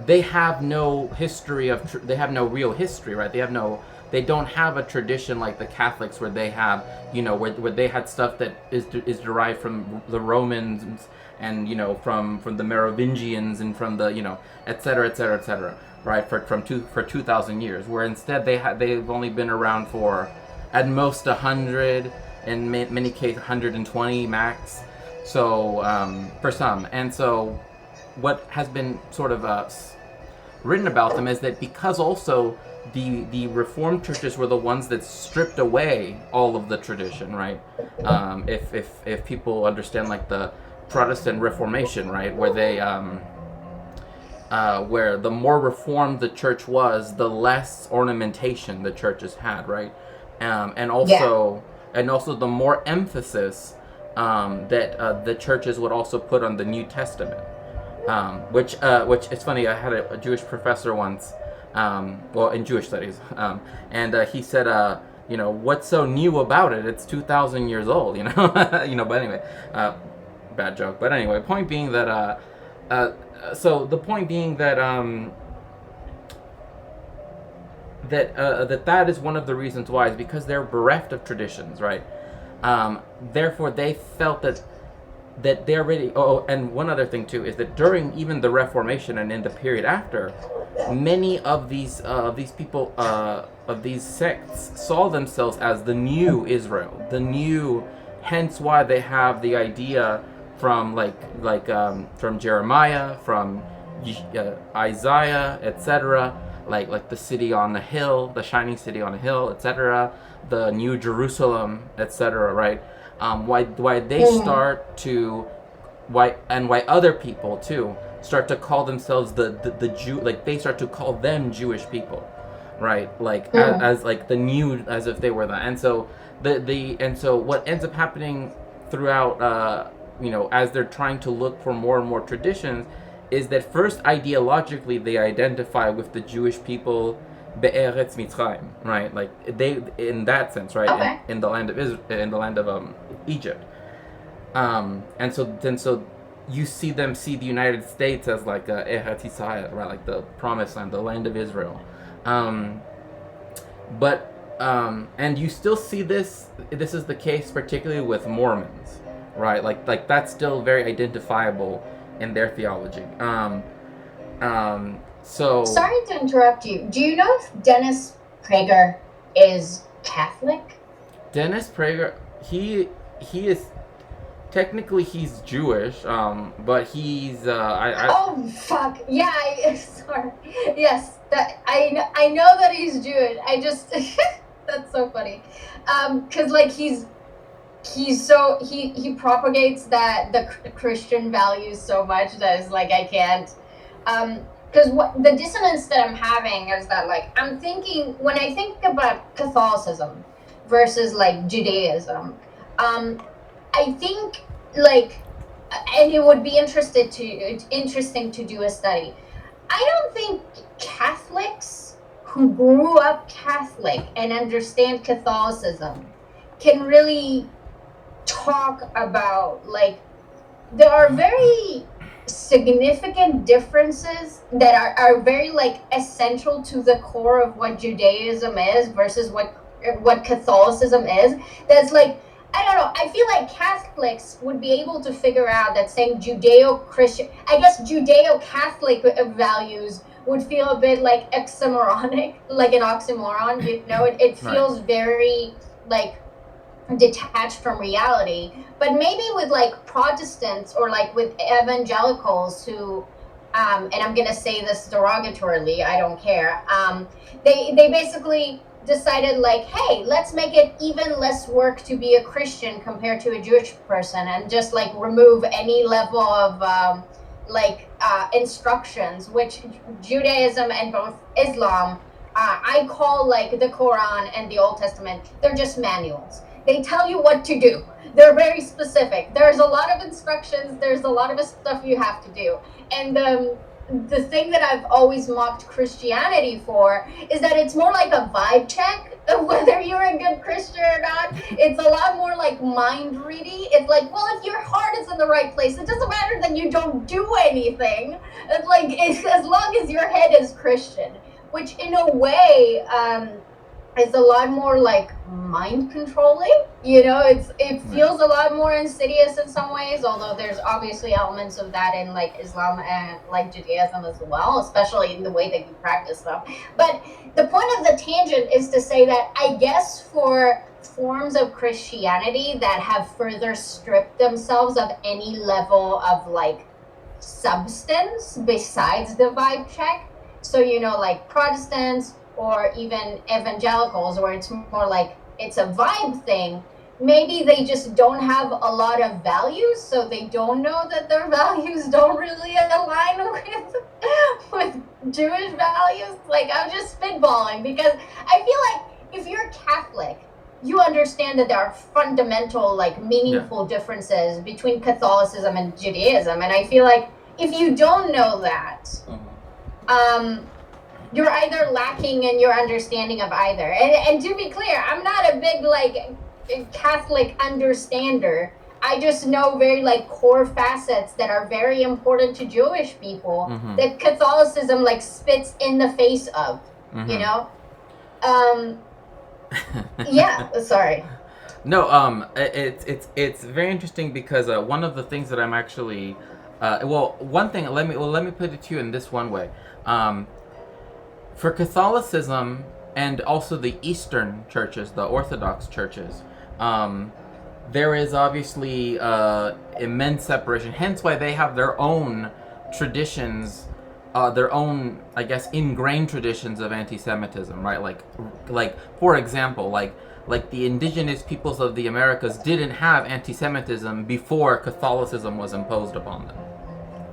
they have no history of they have no real history, right? They don't have a tradition like the Catholics, where they have, where they had stuff that is derived from the Romans and from the Merovingians and from the et cetera, et cetera, et cetera, right? For 2,000 years, where instead they've only been around for at most 100, in many cases 120 max. So for some, and so what has been sort of written about them is that because also the Reformed churches were the ones that stripped away all of the tradition, right? If people understand like the Protestant Reformation, right, where they where the more reformed the church was, the less ornamentation the churches had, right? And also the more emphasis that the churches would also put on the New Testament, which it's funny. I had a Jewish professor once, well, in Jewish studies, and he said, what's so new about it? It's 2,000 years old, But anyway, bad joke. But anyway, point being that so the point being that that is one of the reasons why is because they're bereft of traditions, right? Therefore, they felt that they're really. Oh, and one other thing too is that during even the Reformation and in the period after, many of these people of these sects saw themselves as the new Israel, the new. Hence, why they have the idea from from Jeremiah, from Isaiah, etc. Like the city on the hill, the shining city on a hill, etc. The New Jerusalem, etc. Right? Why they start to why other people too start to call themselves the Jew, like they start to call them Jewish people, right? Like as like the new, as if they were that. And so so what ends up happening throughout as they're trying to look for more and more traditions, is that first ideologically they identify with the Jewish people be'eretz Mitzrayim, right? Like they, in that sense, right? Okay. In the land of Israel, in the land of Egypt, and so you see the United States as like Eretz Yisrael, right? Like the promised land, the land of Israel, but and you still see this. This is the case particularly with Mormons, right? Like that's still very identifiable in their theology. So sorry to interrupt you. Do you know if Dennis Prager is Catholic? Dennis Prager, he is technically he's Jewish, but he's Oh fuck yeah! Sorry. Yes, that I know that he's Jewish. I just that's so funny, because like he propagates the Christian values so much that it's like I can't, because what the dissonance that I'm having is that like I'm thinking when I think about Catholicism versus like Judaism, I think like, and it would be interesting to do a study. I don't think Catholics who grew up Catholic and understand Catholicism can really talk about like there are very significant differences that are very like essential to the core of what Judaism is versus what Catholicism is. That's like, I don't know, I feel like Catholics would be able to figure out that saying Judeo-Christian, I guess Judeo-Catholic values would feel a bit like oxymoronic, like an oxymoron, it feels right. very like detached from reality. But maybe with like Protestants or like with evangelicals who and I'm gonna say this derogatorily, I don't care, they basically decided like, hey, let's make it even less work to be a Christian compared to a Jewish person and just like remove any level of instructions, which Judaism and both Islam, I call like the Quran and the Old Testament, they're just manuals. They tell you what to do. They're very specific. There's a lot of instructions. There's a lot of stuff you have to do. And the thing that I've always mocked Christianity for is that it's more like a vibe check of whether you're a good Christian or not. It's a lot more like mind ready. It's like, well, if your heart is in the right place, it doesn't matter that you don't do anything. It's like, as long as your head is Christian, which in a way, is a lot more like mind controlling. It feels a lot more insidious in some ways, although there's obviously elements of that in like Islam and like Judaism as well, especially in the way that you practice them. But the point of the tangent is to say that I guess for forms of Christianity that have further stripped themselves of any level of like substance besides the vibe check, So, like Protestants or even evangelicals, where it's more like it's a vibe thing, maybe they just don't have a lot of values, so they don't know that their values don't really align with Jewish values. Like, I'm just spitballing because I feel like if you're Catholic, you understand that there are fundamental, like, Yeah. meaningful differences between Catholicism and Judaism. And I feel like if you don't know that, um, you're either lacking in your understanding of either. And to be clear, I'm not a big, like, Catholic understander. I just know very, like, core facets that are very important to Jewish people that Catholicism, like, spits in the face of, you know? Um, yeah, sorry. No, it's very interesting because one of the things that I'm actually, well, one thing. Let me put it to you in this one way. For Catholicism and also the Eastern churches, the Orthodox churches, there is obviously immense separation. Hence, why they have their own traditions, their own, I guess, ingrained traditions of anti-Semitism, right? Like for example, like the indigenous peoples of the Americas didn't have anti-Semitism before Catholicism was imposed upon them.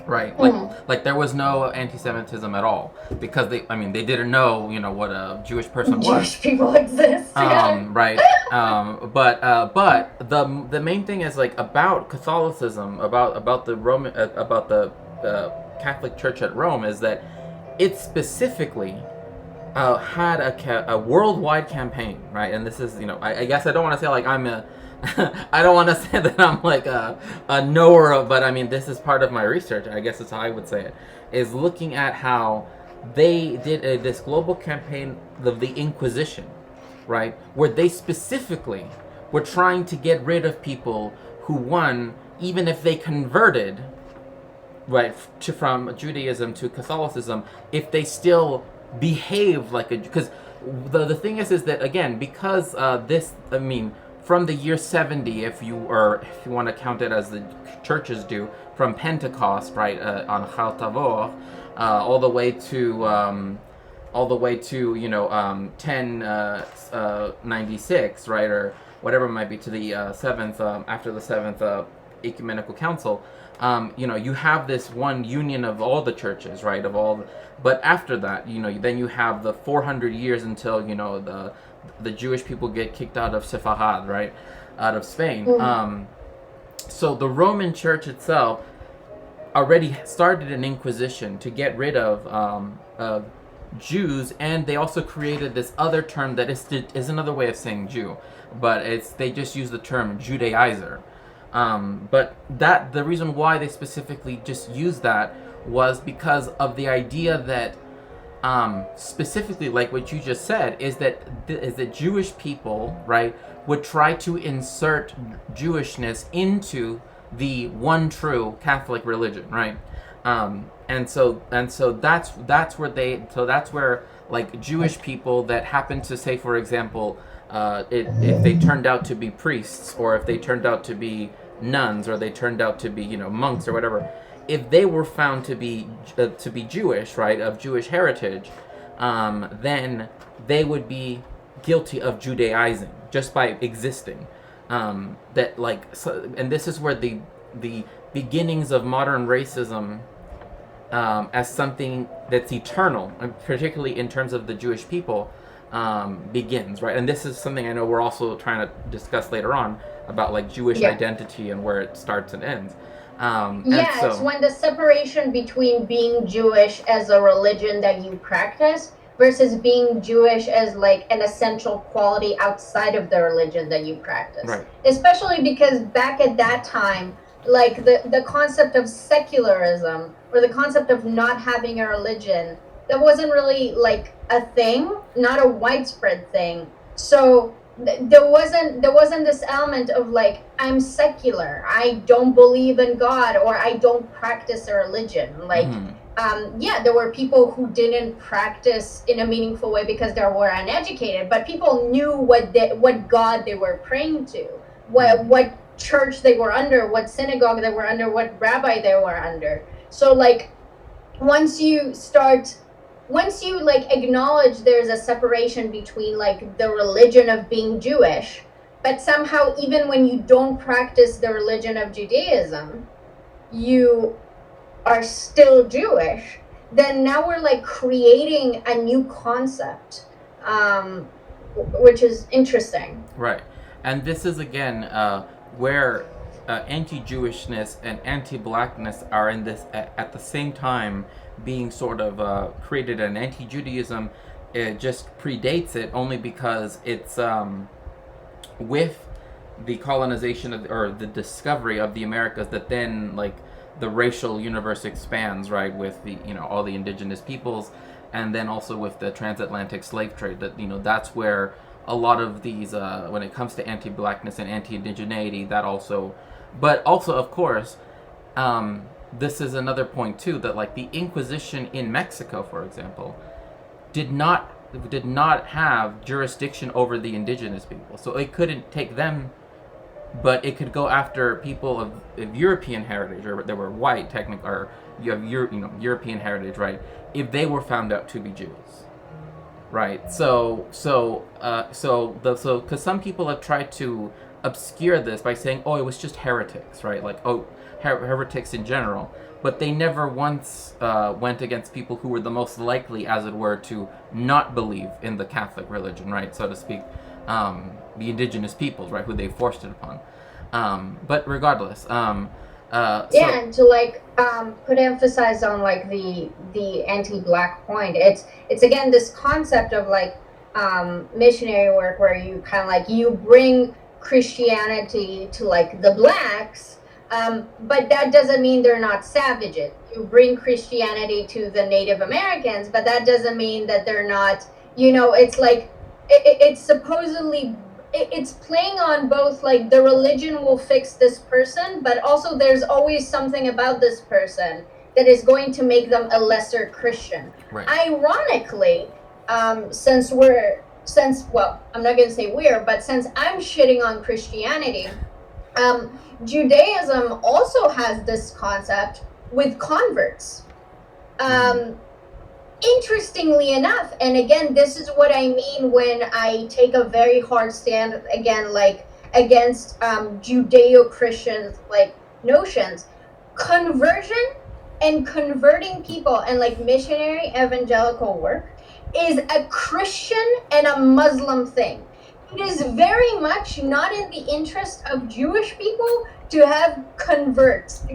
Right, like there was no anti-Semitism at all because they didn't know what a Jewish person was. Jewish people exist. Right. But the main thing is like about Catholicism, about the Roman, about the Catholic Church at Rome is that it specifically had a worldwide campaign, right? And this is, I guess I don't want to say like I'm a, I don't want to say that I'm like a knower of, but I mean, this is part of my research, I guess is how I would say it, is looking at how they did this global campaign of the Inquisition, right? Where they specifically were trying to get rid of people who, one, even if they converted, right, from Judaism to Catholicism, if they still behave like a, because the thing is that again, because from the year 70, if you want to count it as the churches do, from Pentecost, right, on Chal Tavor, all the way to 1096, right, or whatever it might be, to the seventh, after the seventh ecumenical council. You have this one union of all the churches, right? But after that, then you have the 400 years until the Jewish people get kicked out of Sepharad, right, out of Spain. So the Roman Church itself already started an inquisition to get rid of Jews, and they also created this other term that is another way of saying Jew, but they just use the term Judaizer. But the reason why they specifically just used that was because of the idea that, specifically, like what you just said, is that Jewish people, right, would try to insert Jewishness into the one true Catholic religion, right? And so that's where like Jewish people that happen to say, for example, if they turned out to be priests, or if they turned out to be nuns, or they turned out to be monks or whatever, if they were found to be Jewish, right, of Jewish heritage, then they would be guilty of Judaizing just by existing. And this is where the beginnings of modern racism, as something that's eternal, and particularly in terms of the Jewish people, begins, right? And this is something I know we're also trying to discuss later on about like Jewish identity and where it starts and ends. It's when the separation between being Jewish as a religion that you practice versus being Jewish as like an essential quality outside of the religion that you practice. Right. Especially because back at that time, like the concept of secularism, or the concept of not having a religion, that wasn't really like a thing, not a widespread thing. So there wasn't this element of like, I'm secular, I don't believe in God, or I don't practice a religion. Like, there were people who didn't practice in a meaningful way because they were uneducated, but people knew what God they were praying to, what church they were under, what synagogue they were under, what rabbi they were under. So like, once you start once you like acknowledge there's a separation between like the religion of being Jewish, but somehow even when you don't practice the religion of Judaism, you are still Jewish, then now we're like creating a new concept, which is interesting. Right. And this is again where anti-Jewishness and anti-blackness are in this at the same time being sort of created. And anti-Judaism it just predates it only because it's with the colonization of, or the discovery of the Americas, that then like the racial universe expands, right, with the all the indigenous peoples, and then also with the transatlantic slave trade. That that's where a lot of these when it comes to anti-blackness and anti-indigeneity, that also, but also of course this is another point too, that like the Inquisition in Mexico, for example, did not have jurisdiction over the indigenous people, so it couldn't take them, but it could go after people of European heritage, or that were white, technically, or you have European heritage, right? If they were found out to be Jews, right? So because some people have tried to obscure this by saying, oh, it was just heretics, right? Like, oh, heretics in general, but they never once went against people who were the most likely, as it were, to not believe in the Catholic religion, right, so to speak, the indigenous peoples, right, who they forced it upon. But regardless, yeah, and to like put emphasis on like the anti-black point, it's again this concept of like missionary work where you kind of like you bring Christianity to like the blacks, but that doesn't mean they're not savages. You bring Christianity to the Native Americans, but that doesn't mean that they're not, it's like it's supposedly it's playing on both like the religion will fix this person, but also there's always something about this person that is going to make them a lesser Christian. Right. Ironically, since well, I'm not going to say we're, but since I'm shitting on Christianity, Judaism also has this concept with converts. Interestingly enough, and again, this is what I mean when I take a very hard stand again, like against Judeo-Christian like notions, conversion and converting people and like missionary evangelical work is a Christian and a Muslim thing. It is very much not in the interest of Jewish people to have converts,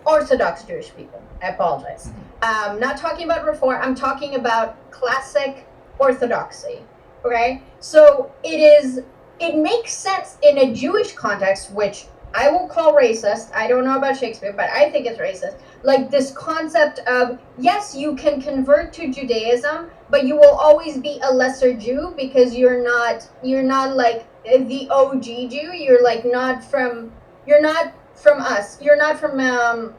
Orthodox Jewish people. I apologize. Not talking about Reform, I'm talking about classic Orthodoxy. Okay? So it makes sense in a Jewish context, which I will call racist. I don't know about Shakespeare, but I think it's racist. Like this concept of, yes, you can convert to Judaism, but you will always be a lesser Jew because you're not like the OG Jew. You're like you're not from us. You're not from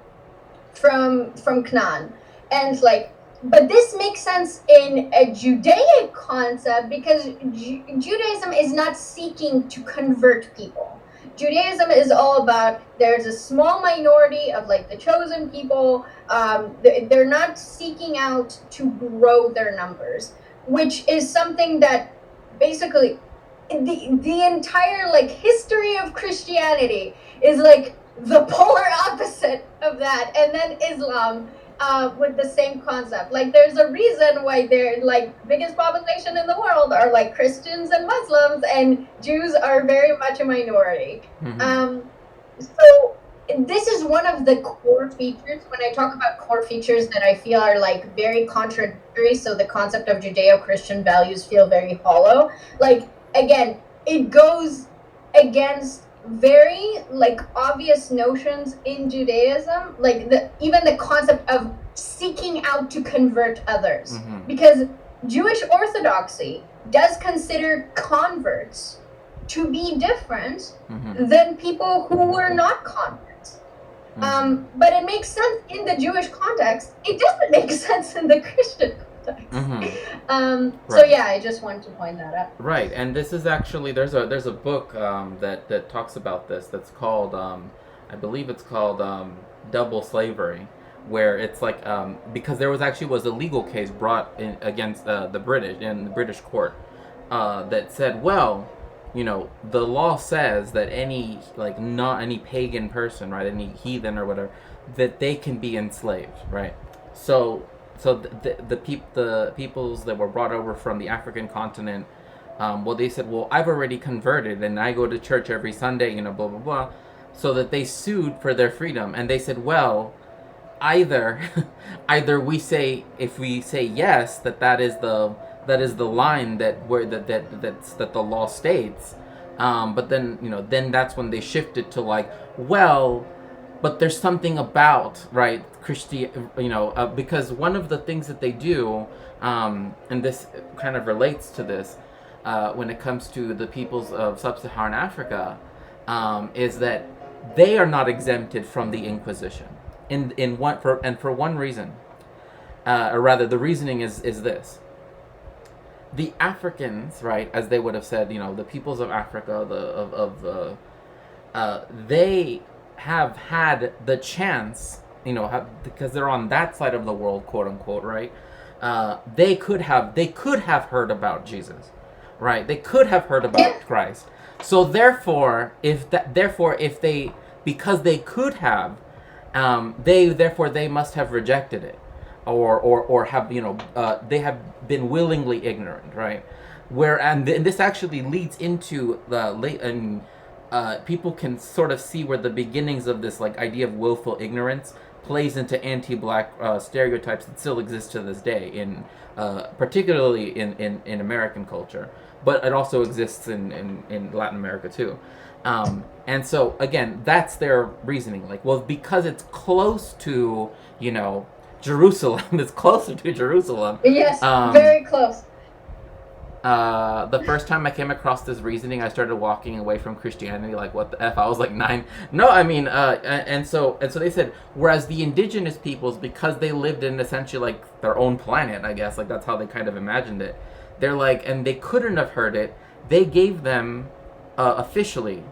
Canaan. And like, but this makes sense in a Judaic concept because Judaism is not seeking to convert people. Judaism is all about, there's a small minority of like the chosen people. They're not seeking out to grow their numbers, which is something that basically the entire like history of Christianity is like the polar opposite of that. And then Islam with the same concept. Like there's a reason why they're like biggest population in the world are like Christians and Muslims, and Jews are very much a minority. So this is one of the core features. When I talk about core features that I feel are like very contradictory, so the concept of Judeo-Christian values feel very hollow. Like again, it goes against very like obvious notions in Judaism, like even the concept of seeking out to convert others, because Jewish Orthodoxy does consider converts to be different than people who were not converts. But it makes sense in the Jewish context. It doesn't make sense in the Christian context. So yeah, I just wanted to point that out. Right, and this is actually there's a book that talks about this. That's called I believe it's called Double Slavery, where it's like because there was a legal case brought in against the British in the British court that said, well, the law says that any like not any pagan person, right, any heathen or whatever, that they can be enslaved, right? So the peoples that were brought over from the African continent, well, they said, well, I've already converted and I go to church every Sunday, blah blah blah, so that they sued for their freedom, and they said, well, either either if we say yes, that is the line that the law states, but then that's when they shifted to like, well, but there's something about, right, because one of the things that they do, and this kind of relates to this, when it comes to the peoples of sub-Saharan Africa, is that they are not exempted from the Inquisition, for one reason, or rather, the reasoning is this: the Africans, right, as they would have said, the peoples of Africa, they have had the chance, because they're on that side of the world, quote unquote, right? They could have heard about Jesus, right? They could have heard about Christ. So therefore, because they could have, they must have rejected it, or have they have been willingly ignorant, right? And this actually leads into the late, and people can sort of see where the beginnings of this like idea of willful ignorance plays into anti-black stereotypes that still exist to this day, in particularly in American culture, but it also exists in Latin America too. And so again, that's their reasoning. Like, well, because it's close to Jerusalem, it's closer to Jerusalem. Yes, very close. The first time I came across this reasoning, I started walking away from Christianity. Like, what the F? I was like 9. No, I mean, and so they said, whereas the indigenous peoples, because they lived in essentially like their own planet, I guess, like that's how they kind of imagined it. They're like, and they couldn't have heard it. They gave them officially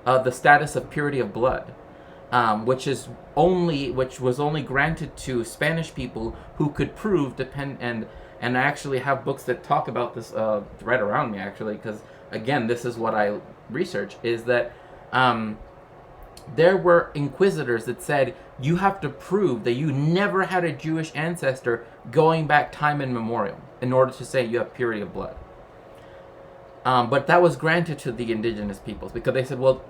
the status of purity of blood, which was only granted to Spanish people who could prove and I actually have books that talk about this right around me, actually, because, again, this is what I research, is that there were inquisitors that said, you have to prove that you never had a Jewish ancestor going back time immemorial in order to say you have purity of blood. But that was granted to the indigenous peoples, because they said, well,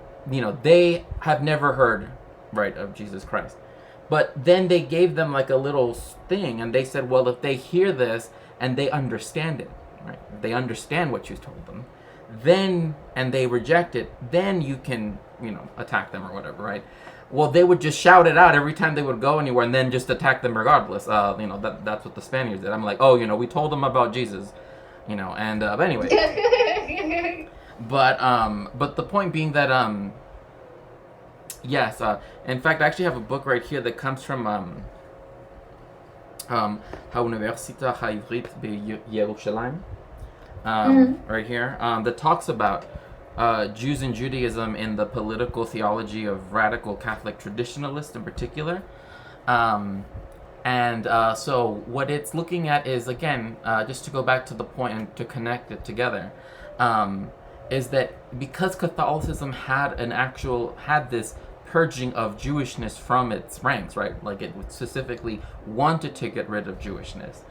they have never heard, right, of Jesus Christ. But then they gave them like a little thing, and they said, well, if they hear this and they understand it, right, if they understand what you told them, then, and they reject it, then you can, attack them or whatever, right? Well, they would just shout it out every time they would go anywhere, and then just attack them regardless. That's what the Spaniards did. I'm like, oh, we told them about Jesus, and but anyway. But the point being that yes, in fact, I actually have a book right here that comes from Hauniversità Haivrit Yerushalayim, right here, that talks about Jews and Judaism in the political theology of radical Catholic traditionalists in particular. So what it's looking at is, again, just to go back to the point and to connect it together, is that because Catholicism had this purging of Jewishness from its ranks, right? Like, it specifically wanted to get rid of Jewishness.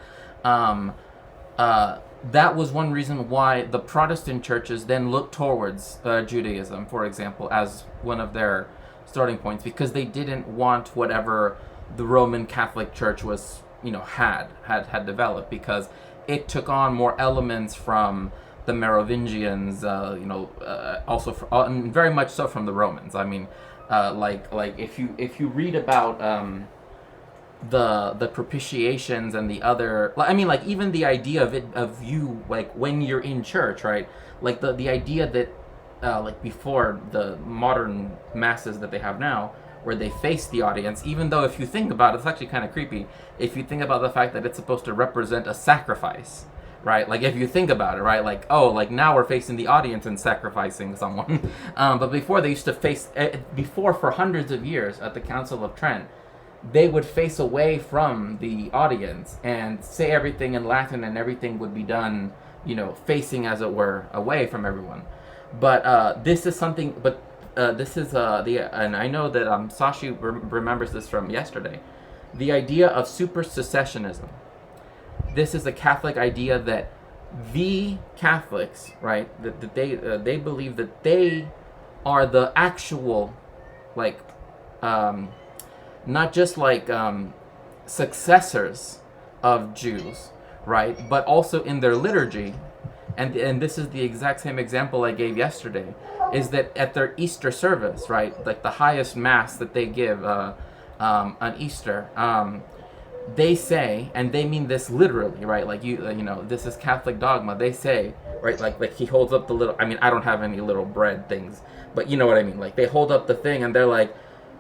That was one reason why the Protestant churches then looked towards Judaism, for example, as one of their starting points, because they didn't want whatever the Roman Catholic Church was, had developed, because it took on more elements from the Merovingians, also and very much so from the Romans. I mean, like if you read about the propitiations and the other, I mean, like, even the idea of you, like, when you're in church, right? Like the idea that like before the modern masses that they have now, where they face the audience, even though if you think about it, it's actually kind of creepy if you think about the fact that it's supposed to represent a sacrifice, right? Like, if you think about it, right? Like, oh, like, now we're facing the audience and sacrificing someone. But before, they used to face, for hundreds of years at the Council of Trent, they would face away from the audience and say everything in Latin, and everything would be done, facing, as it were, away from everyone. But this is something. But this is and I know that Sashi remembers this from yesterday. The idea of supersessionism. This is a Catholic idea that the Catholics, right, that they believe that they are the actual, like, not just like successors of Jews, right, but also in their liturgy. And this is the exact same example I gave yesterday, is that at their Easter service, right, like the highest mass that they give on Easter, they say, and they mean this literally, right? Like this is Catholic dogma. They say, right, like he holds up the little. I mean, I don't have any little bread things, but you know what I mean. Like they hold up the thing, and they're like,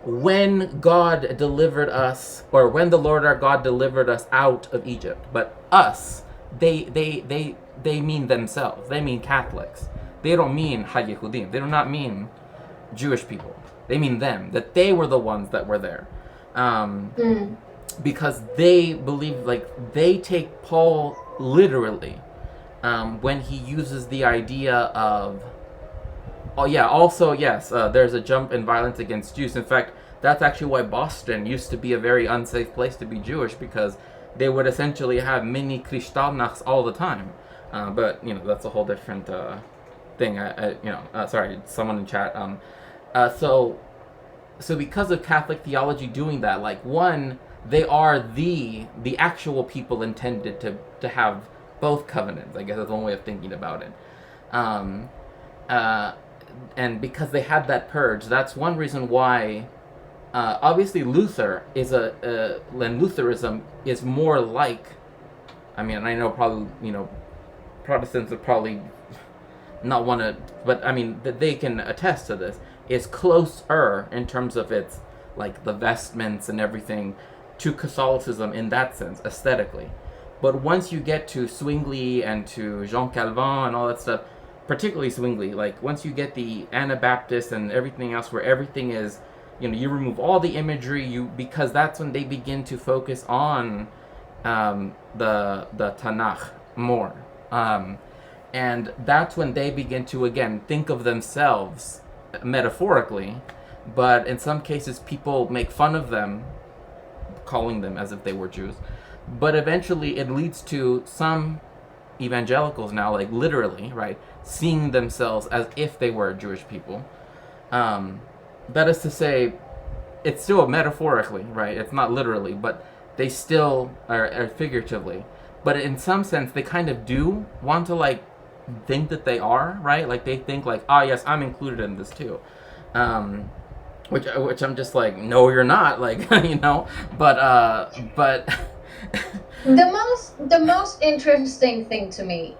when God delivered us, or when the Lord our God delivered us out of Egypt. But us, they mean themselves. They mean Catholics. They don't mean HaYehudim. They do not mean Jewish people. They mean them. That they were the ones that were there. Because they believe, like, they take Paul literally when he uses the idea of, there's a jump in violence against Jews. In fact, that's actually why Boston used to be a very unsafe place to be Jewish, because they would essentially have mini Kristallnachts all the time. But that's a whole different thing. Sorry, someone in chat. So because of Catholic theology doing that, like, one, they are the actual people intended to have both covenants. I guess that's one way of thinking about it. And because they had that purge, that's one reason why. Obviously, Luther is and Lutheranism is more like. I mean, I know probably Protestants would probably not want to, but I mean that they can attest to this. Is closer in terms of its, like, the vestments and everything, to Catholicism in that sense, aesthetically. But once you get to Zwingli and to Jean Calvin and all that stuff, particularly Zwingli, like, once you get the Anabaptists and everything else, where everything is, you remove all the imagery, because that's when they begin to focus on the Tanakh more. And that's when they begin to, again, think of themselves metaphorically, but in some cases people make fun of them, calling them as if they were Jews. But eventually it leads to some evangelicals now, like, literally, right, seeing themselves as if they were Jewish people. That is to say, it's still metaphorically, right? It's not literally, but they still are figuratively. But in some sense, they kind of do want to, like, think that they are, right? Like, they think, like, yes, I'm included in this too. Which I'm just like, no, you're not, like, but The most interesting thing to me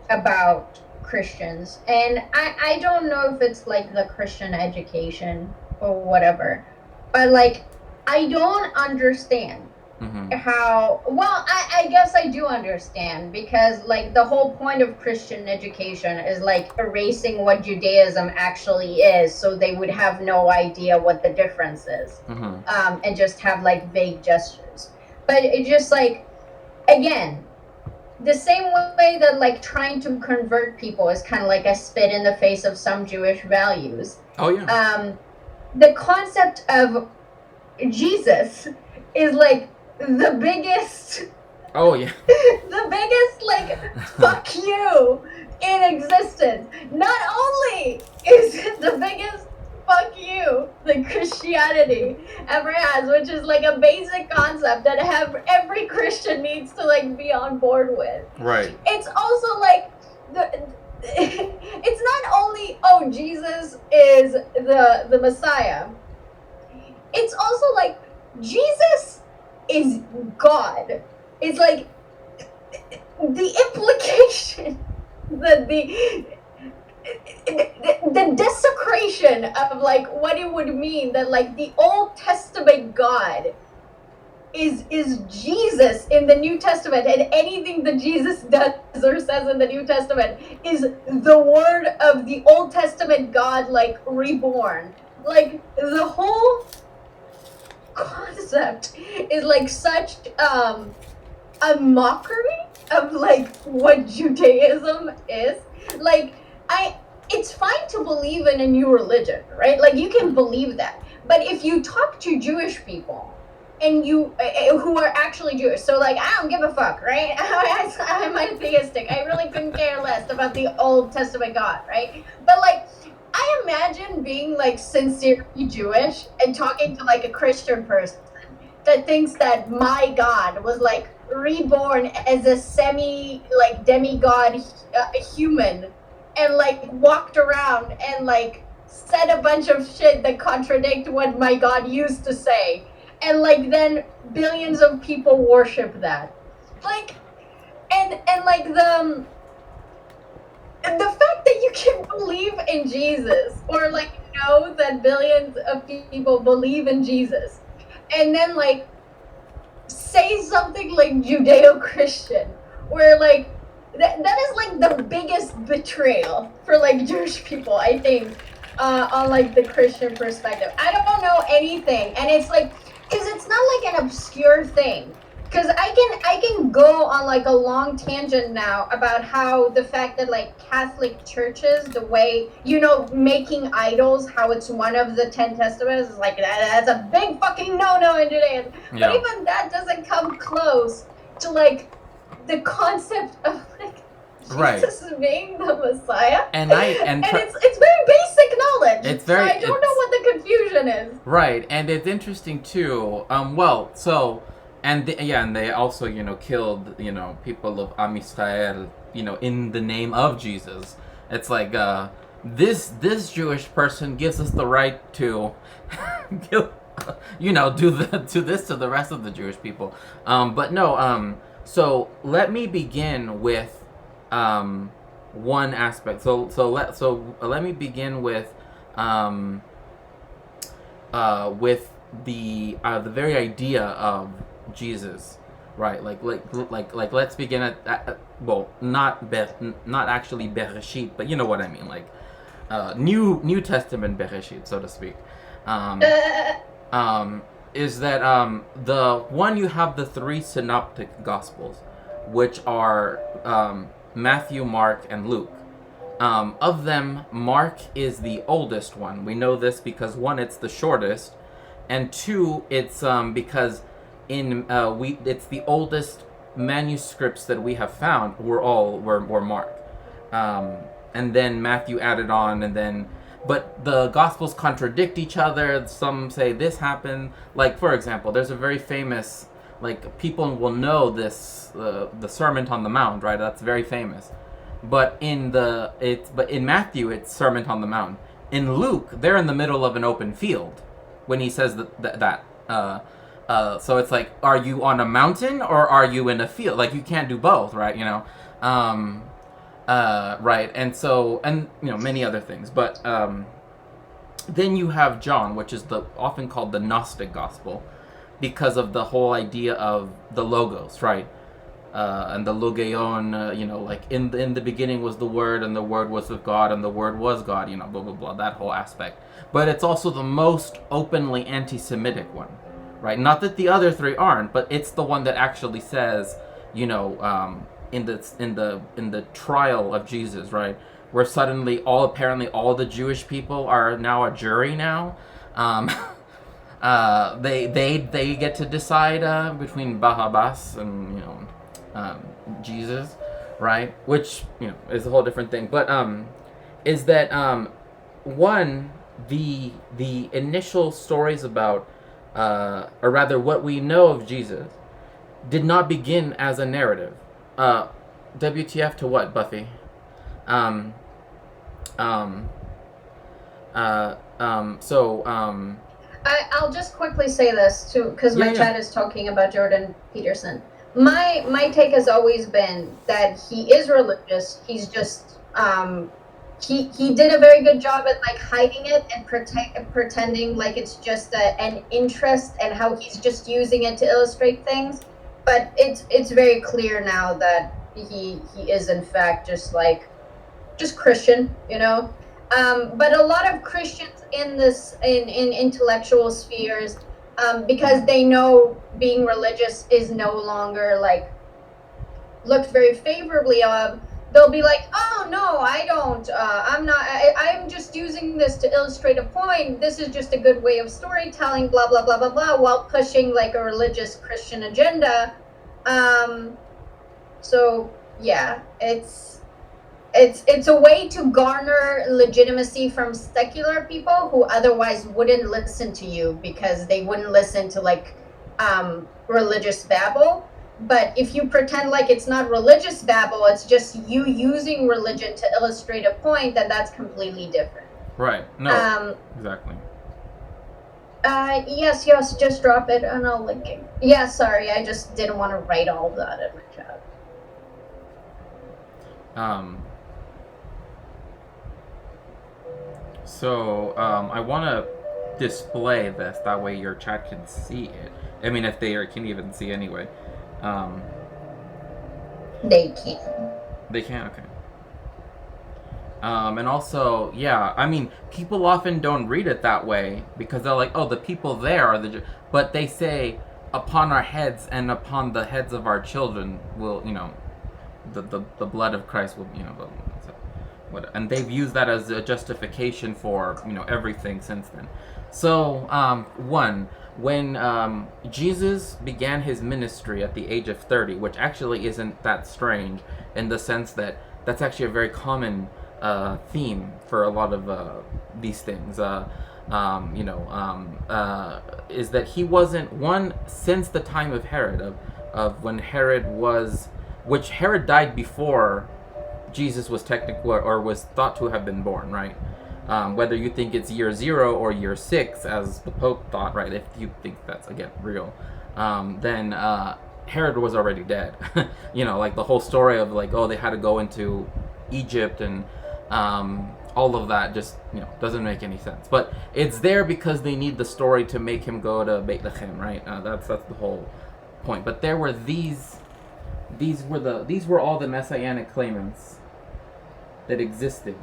about Christians, and I don't know if it's like the Christian education or whatever, but, like, I don't understand how, well, I guess I do understand, because, like, the whole point of Christian education is, like, erasing what Judaism actually is, so they would have no idea what the difference is, and just have, like, vague gestures. But it just, like, again, the same way that, like, trying to convert people is kind of like a spit in the face of some Jewish values. Oh yeah. The concept of Jesus is, like, the biggest. Oh yeah. The biggest, like, fuck you in existence. Not only is it the biggest fuck you that Christianity ever has, which is, like, a basic concept that every Christian needs to, like, be on board with. Right. It's also, like, it's not only, Jesus is the Messiah. It's also, like, Jesus is God. It's, like, the implication that the desecration of, like, what it would mean that, like, the Old Testament God is Jesus in the New Testament, and anything that Jesus does or says in the New Testament is the word of the Old Testament God, like, reborn. Like, the whole concept is like such a mockery of like what Judaism is. Like it's fine to believe in a new religion, right? Like you can believe that. But if you talk to Jewish people and you who are actually Jewish, so like I don't give a fuck, right? I'm atheistic. I really couldn't care less about the Old Testament God, right? But like I imagine being like sincerely Jewish and talking to like a Christian person that thinks that my God was like reborn as a semi like demigod human and like walked around and like said a bunch of shit that contradict what my God used to say, and like then billions of people worship that, like and like the fact that you can believe in Jesus, or like know that billions of people believe in Jesus, and then like say something like Judeo-Christian, where like that is like the biggest betrayal for like Jewish people, I think, on like the Christian perspective. I don't know anything, and it's like, because it's not like an obscure thing. Because I can go on like a long tangent now about how the fact that like Catholic churches, the way, you know, making idols, how it's one of the 10 testaments, is like that's a big fucking no in Judaism. Yeah. But even that doesn't come close to like the concept of like Jesus being the Messiah. And it's very basic knowledge. It's very. So I don't know what the confusion is. Right, and it's interesting too. And they also, you know, killed, you know, people of Am Yisrael, you know, in the name of Jesus. It's like this Jewish person gives us the right to, you know, do this to the rest of the Jewish people. But no. So let me begin with one aspect. So let me begin with the very idea of Jesus, right? Like let's begin at well, not actually Bereshit, but you know what I mean, like New Testament Bereshit, so to speak. Is that the one, you have the three synoptic gospels, which are Matthew, Mark, and Luke. Of them, Mark is the oldest one. We know this because one, it's the shortest, and two, it's because it's the oldest manuscripts that we have found were Mark, and then Matthew added on, and then, but the Gospels contradict each other. Some say this happened. Like, for example, there's a very famous, like, people will know this, the Sermon on the Mount, right? That's very famous. But in Matthew, it's Sermon on the Mount. In Luke, they're in the middle of an open field when he says that. So it's like, are you on a mountain or are you in a field? Like, you can't do both, right? You know, right. And so, and you know, many other things. But then you have John, which is often called the Gnostic Gospel, because of the whole idea of the logos, right? And the logeon, you know, like in the beginning was the Word, and the Word was with God, and the Word was God, you know, blah blah blah, that whole aspect. But it's also the most openly anti-Semitic one, right? Not that the other three aren't, but it's the one that actually says, you know, in the trial of Jesus, right, where suddenly apparently all the Jewish people are now a jury now. They get to decide between Barabbas and, you know, Jesus, right? Which, you know, is a whole different thing. But is that one, the initial stories about, or rather what we know of Jesus, did not begin as a narrative. WTF to what, Buffy? I'll just quickly say this too, because my chat is talking about Jordan Peterson. My take has always been that he is religious. He's just he did a very good job at like hiding it and pretending like it's just an interest, and how he's just using it to illustrate things. But it's very clear now that he is in fact just Christian, you know. But a lot of Christians in intellectual spheres because they know being religious is no longer like looked very favorably of. They'll be like, oh no, I don't, I'm just using this to illustrate a point. This is just a good way of storytelling, blah, blah, blah, blah, blah, while pushing like a religious Christian agenda. So yeah, it's a way to garner legitimacy from secular people who otherwise wouldn't listen to you because they wouldn't listen to like religious babble. But if you pretend like it's not religious babble, it's just you using religion to illustrate a point, then that's completely different. Right. No. Exactly. Yes, just drop it and I'll link it. Yeah, sorry, I just didn't want to write all of that in my chat. So, I want to display this, that way your chat can see it. I mean, if they can even see anyway. They can. They can? Okay. And also, yeah, I mean, people often don't read it that way because they're like, oh, the people there are the... But they say, upon our heads and upon the heads of our children will, the blood of Christ will, and they've used that as a justification for, everything since then. So, when Jesus began his ministry at the age of 30, which actually isn't that strange in the sense that that's actually a very common theme for a lot of these things, is that he wasn't, since the time of Herod, of when Herod was, which Herod died before Jesus was technically, or was thought to have been born, right? Whether you think it's year 0 or year 6, as the Pope thought, right? If you think that's, again, real, then Herod was already dead. Like the whole story of like, oh, they had to go into Egypt and all of that just, doesn't make any sense. But it's there because they need the story to make him go to Bethlehem, right? That's the whole point. But there were these were all the messianic claimants that existed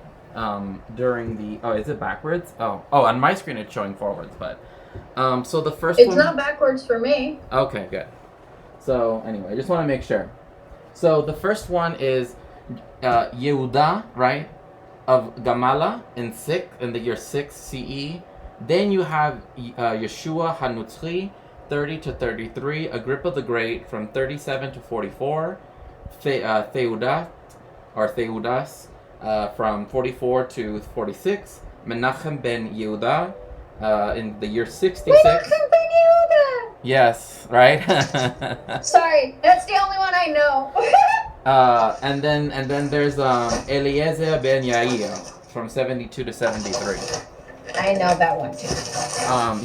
during the... Oh, is it backwards? Oh, on my screen it's showing forwards, but... So the first one... It's not backwards for me. Okay, good. So, anyway, I just want to make sure. So, the first one is Yehuda, right, of Gamala in the year 6 CE. Then you have Yeshua HaNutzri, 30 to 33, Agrippa the Great from 37 to 44, Theudas, from 44 to 46, Menachem ben Yehuda in the year 66. Menachem ben Yehuda! Yes, right? Sorry, that's the only one I know. And then there's Eliezer ben Yair from 72 to 73. I know that one too.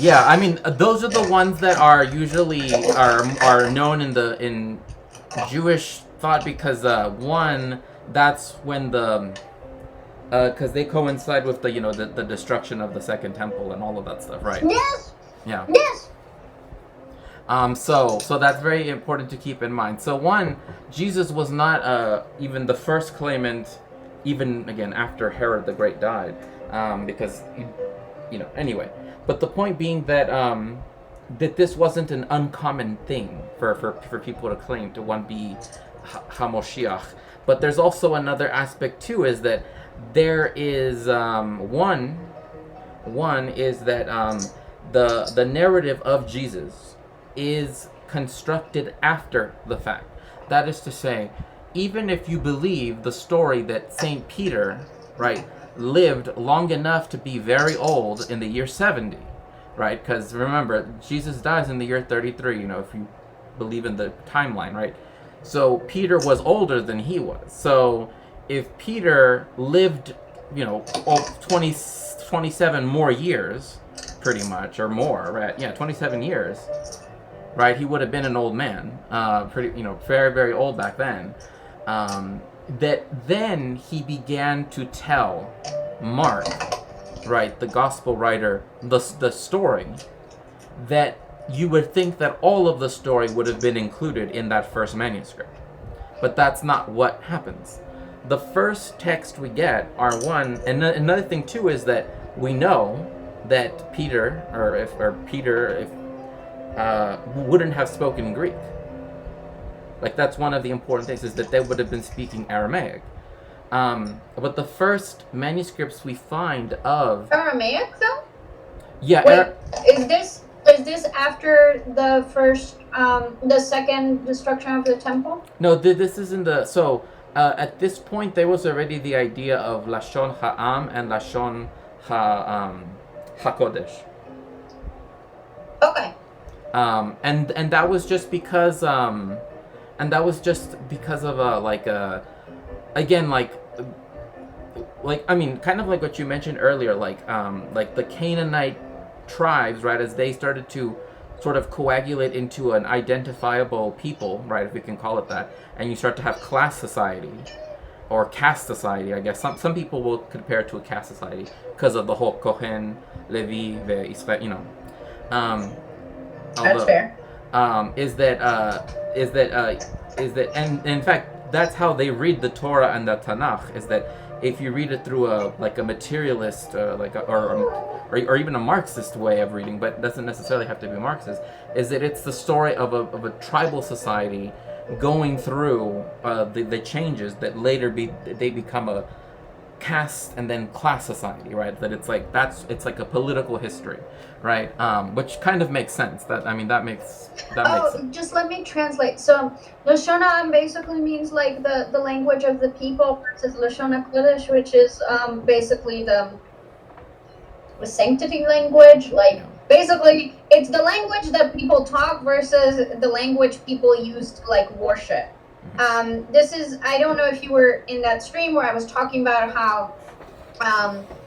Yeah, I mean those are the ones that are usually are known in Jewish thought because that's when because they coincide with the destruction of the Second Temple and all of that stuff, right? Yes. Yeah. Yes. So that's very important to keep in mind. So Jesus was not even the first claimant, even again after Herod the Great died, because anyway. But the point being that that this wasn't an uncommon thing for people to claim to be HaMoshiach. But there's also another aspect too, is that there is one is that the narrative of Jesus is constructed after the fact. That is to say, even if you believe the story that Saint Peter, right, lived long enough to be very old in the year 70, right? Because remember, Jesus dies in the year 33, if you believe in the timeline, right? So Peter was older than he was. So if Peter lived, 27 more years, pretty much, or more, right? Yeah, 27 years, right? He would have been an old man, very, very old back then. That then he began to tell Mark, right, the gospel writer, the story, that you would think that all of the story would have been included in that first manuscript. But that's not what happens. The first text we get are and another thing too is that we know that Peter, wouldn't have spoken Greek. Like, that's one of the important things, is that they would have been speaking Aramaic. But the first manuscripts we find of Aramaic, though? yeah, Wait, is this after the first, the second destruction of the temple? no, this isn't the so. At this point, there was already the idea of Lashon Ha'am and Lashon HaKodesh. Okay. And that was just because of again, like I mean, kind of like what you mentioned earlier, like the Canaanite tribes, right, as they started to sort of coagulate into an identifiable people, right, if we can call it that, and you start to have class society or caste society, I guess. Some people will compare it to a caste society because of the whole Kohen, Levi, Israel, Um, That's fair. And in fact, that's how they read the Torah and the Tanakh, is that if you read it through a materialist, or even a Marxist way of reading, but it doesn't necessarily have to be Marxist, is that it's the story of a tribal society going through the changes that later they become a caste and then class society, right? That it's like a political history, right? Which kind of makes sense. That makes sense. Just let me translate. So, Lashon basically means like the language of the people versus Lashon Kodesh, which is basically the sanctity language. Like, basically, it's the language that people talk versus the language people use to like worship. This is, I don't know if you were in that stream where I was talking about how,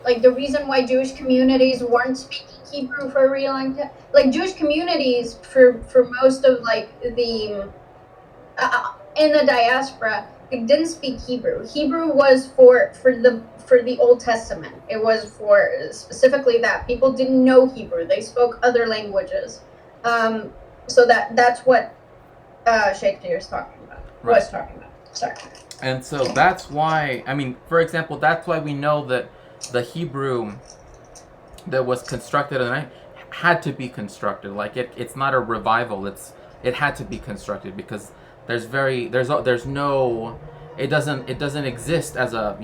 like, the reason why Jewish communities weren't speaking Hebrew for a really long time, like Jewish communities for most of like the in the diaspora, they didn't speak Hebrew. Hebrew was for the Old Testament. It was for specifically that people didn't know Hebrew. They spoke other languages. So that's what Shakespeare's talking about. Right. Was talking about. Sorry. And so that's why, I mean, for example, that's why we know that the Hebrew that was constructed and had to be constructed. Like it's not a revival. It had to be constructed because there's no, it doesn't exist as a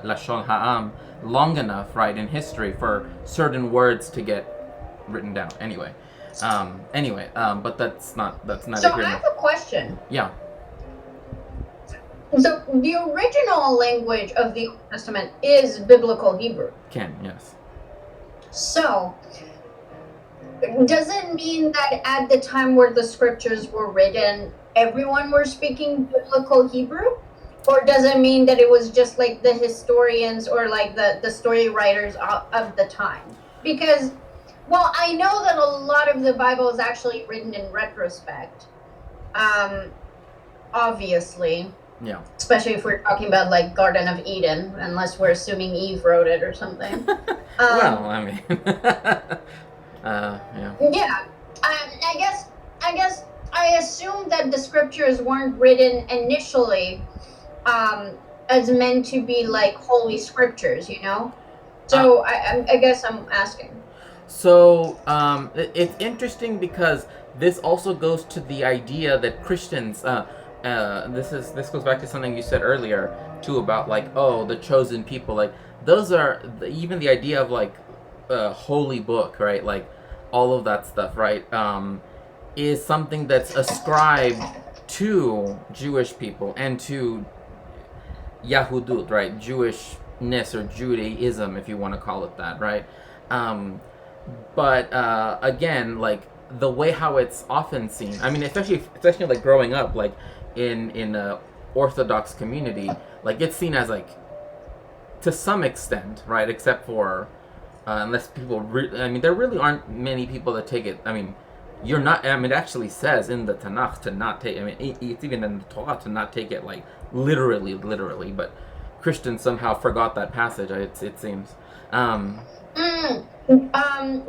Lashon Ha'am long enough, right, in history for certain words to get written down. Anyway, but that's not So I have a question. Yeah. So the original language of the Old Testament is Biblical Hebrew. Yes. So does it mean that at the time where the scriptures were written, everyone were speaking Biblical Hebrew? Or does it mean that it was just like the historians or like the story writers of the time? Because, well, I know that a lot of the Bible is actually written in retrospect. Obviously. Yeah. Especially if we're talking about like Garden of Eden, unless we're assuming Eve wrote it or something. Well, I mean, yeah. Yeah. I guess I assume that the scriptures weren't written initially as meant to be like holy scriptures, you know? So I guess I'm asking. So it's interesting because this also goes to the idea that Christians, this goes back to something you said earlier too about like, oh, the chosen people, like those are even the idea of like holy book, right? Like all of that stuff, right? Is something that's ascribed to Jewish people and to Yahudut, right? Jewishness or Judaism, if you want to call it that, right? But again, like the way how it's often seen, I mean, especially like growing up, like in a Orthodox community, like it's seen as like to some extent, right? Except for unless people, I mean, there really aren't many people that take it. I mean, you're not. I mean, it actually says in the Tanakh to not take. I mean, it's even in the Torah to not take it like literally. But Christians somehow forgot that passage. It seems.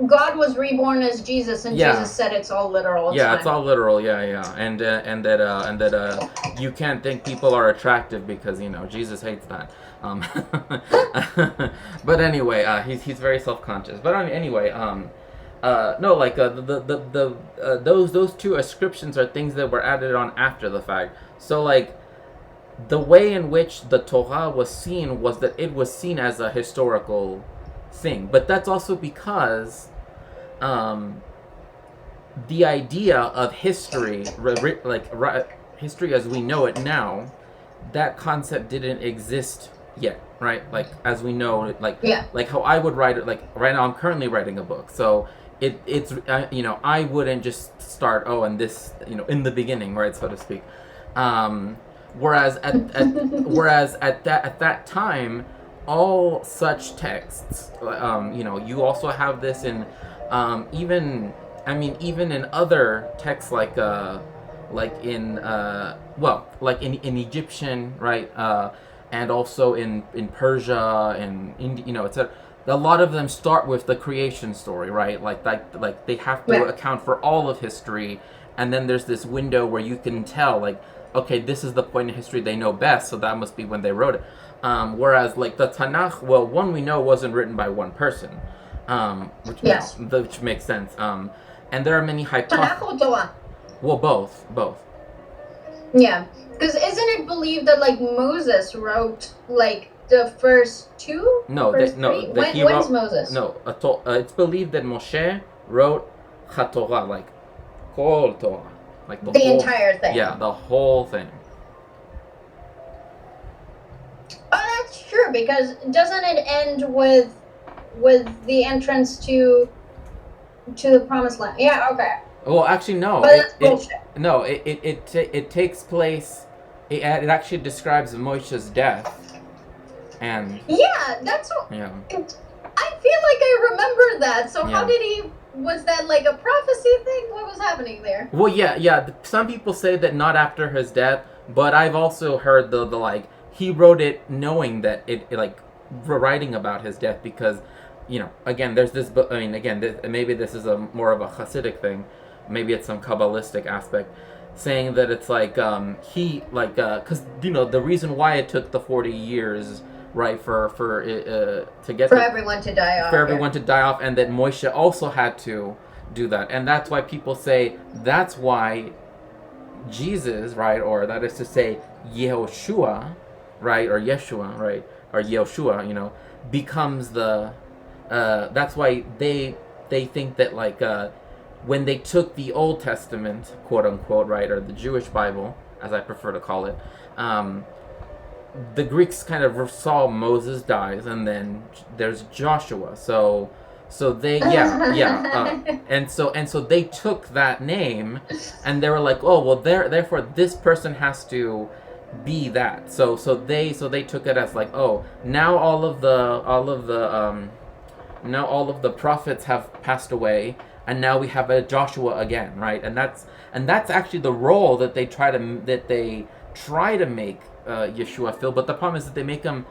God was reborn as Jesus, and Jesus said it's all literal. It's all literal. Yeah, and that you can't think people are attractive because Jesus hates that. But anyway, he's very self-conscious. But anyway, no, like those two ascriptions are things that were added on after the fact. So like the way in which the Torah was seen was that it was seen as a historical thing, but that's also because the idea of history, history as we know it now, that concept didn't exist yet, right? Like as we know it, Yeah. like how I would write it. Like right now, I'm currently writing a book, so it's I wouldn't just start and this in the beginning, right, so to speak. Whereas at that time, all such texts, you also have this in even in other texts in Egyptian, right, and also in Persia and etc. A lot of them start with the creation story, right? Like they have to account for all of history, and then there's this window where you can tell, like, okay, this is the point in history they know best, so that must be when they wrote it. Whereas like the Tanakh, well, one we know wasn't written by one person, which makes sense. And there are many hypotheses. Well, both. Yeah, because isn't it believed that like Moses wrote like the first two? When's Moses? No, it's believed that Moshe wrote HaTorah, like Kol Torah, like the whole, entire thing. Yeah, the whole thing. Oh, that's true, because doesn't it end with the entrance to the promised land? Yeah, okay. Well, actually, no. But that's bullshit. It takes place. It actually describes Moshe's death, and yeah, that's what. Yeah. I feel like I remember that. So how did he? Was that like a prophecy thing? What was happening there? Well, yeah. Some people say that not after his death, but I've also heard the like he wrote it knowing that it like writing about his death because, again, there's this. I mean, again, maybe this is a more of a Hasidic thing. Maybe it's some Kabbalistic aspect, saying that it's like he like because the reason why it took the 40 years, right, for to get everyone to die off. For everyone to die off, and that Moshe also had to do that, and that's why people say that's why Jesus, right, or that is to say Yehoshua, right, or Yeshua, right, or Yehoshua, becomes the. That's why they think that like. When they took the Old Testament, quote unquote, right, or the Jewish Bible, as I prefer to call it, the Greeks kind of saw Moses dies, and then there's Joshua. So they, and so they took that name, and they were like, oh well, therefore this person has to be that. So they took it as like, oh, now all of the prophets have passed away. And now we have a Joshua again, right? And that's actually the role that they try to make Yeshua fill. But the problem is that they make him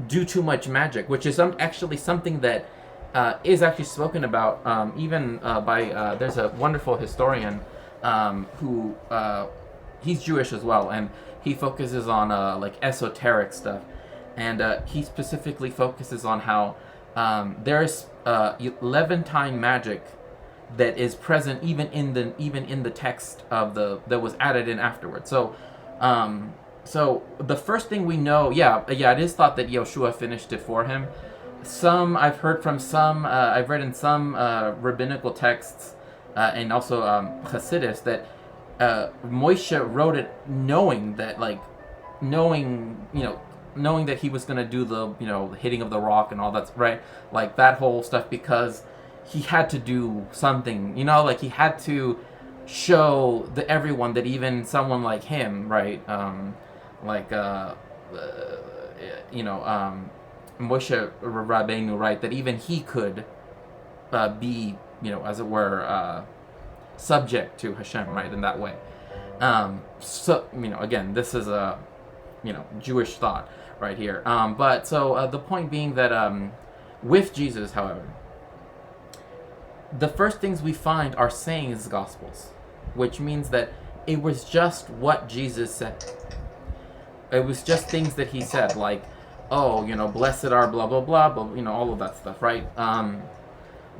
do too much magic, which is actually something that is actually spoken about even by there's a wonderful historian who he's Jewish as well, and he focuses on like esoteric stuff, and he specifically focuses on how there's Levantine magic that is present even in the text of that was added in afterwards. So the first thing we know, it is thought that Yoshua finished it for him. I've heard from some, I've read in some rabbinical texts and also Hasidus that Moshe wrote it knowing that he was going to do the hitting of the rock and all that, right? Like that whole stuff, because he had to do something, like he had to show everyone that even someone like him, right, Moshe Rabbeinu, right, that even he could be, as it were, subject to Hashem, right, in that way. So, again, this is a, Jewish thought right here. But so the point being that with Jesus, however, the first things we find are sayings Gospels, which means that it was just what Jesus said. It was just things that he said, like, oh, blessed are blah, blah, blah, but, all of that stuff, right?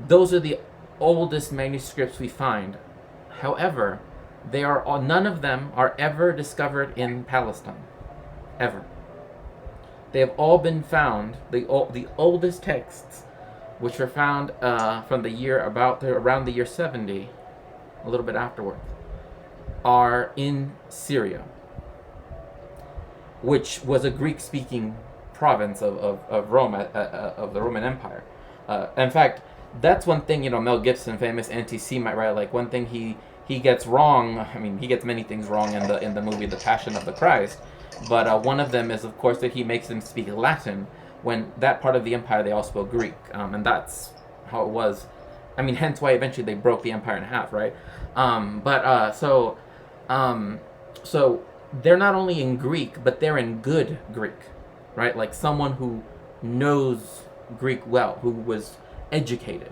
Those are the oldest manuscripts we find. However, none of them are ever discovered in Palestine, ever. They have all been found. The oldest texts, which were found from the year around the year 70, a little bit afterwards, are in Syria, which was a Greek-speaking province of Rome, of the Roman Empire. In fact, that's one thing, Mel Gibson, famous anti-Semite, right? Like, one thing he gets wrong. I mean, he gets many things wrong in the movie The Passion of the Christ, but one of them is, of course, that he makes them speak Latin when that part of the empire they all spoke Greek, and that's how it was. I mean, hence why eventually they broke the empire in half, right? So they're not only in Greek, but they're in good Greek, right? Like someone who knows Greek well, who was educated.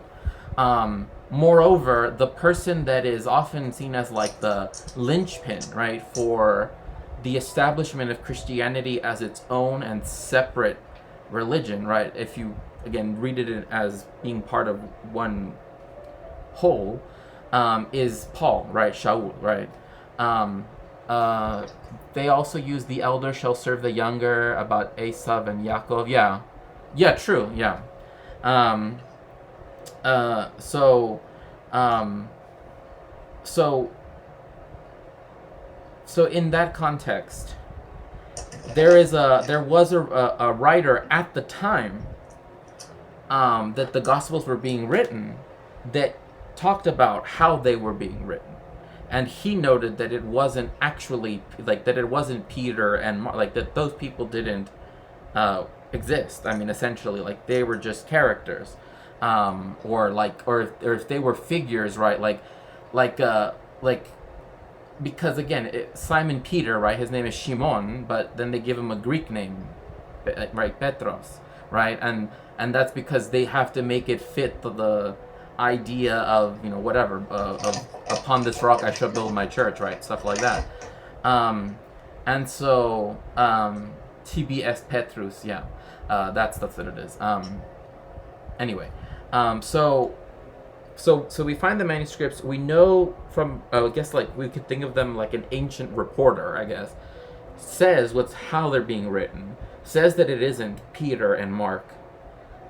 Moreover, the person that is often seen as like the linchpin, right, for the establishment of Christianity as its own and separate religion, right? If you, again, read it as being part of one whole, is Paul, right? Shaul, right? They also use the elder shall serve the younger about Esav and Yaakov. Yeah, true. Yeah. So in that context, there was a writer at the time that the Gospels were being written that talked about how they were being written. And he noted that it wasn't actually, like, that it wasn't Peter and like, that those people didn't exist. I mean, essentially, like, they were just characters, or if they were figures, right? Like because again, Simon Peter, right? His name is Shimon, but then they give him a Greek name, right? Petros, right? And that's because they have to make it fit the idea of, whatever, of upon this rock I shall build my church, right? Stuff like that. And so TBS Petrus, yeah, that's what it is. Anyway, so we find the manuscripts. We know from, I guess, like, we could think of them like an ancient reporter, I guess, says how they're being written, says that it isn't Peter and Mark,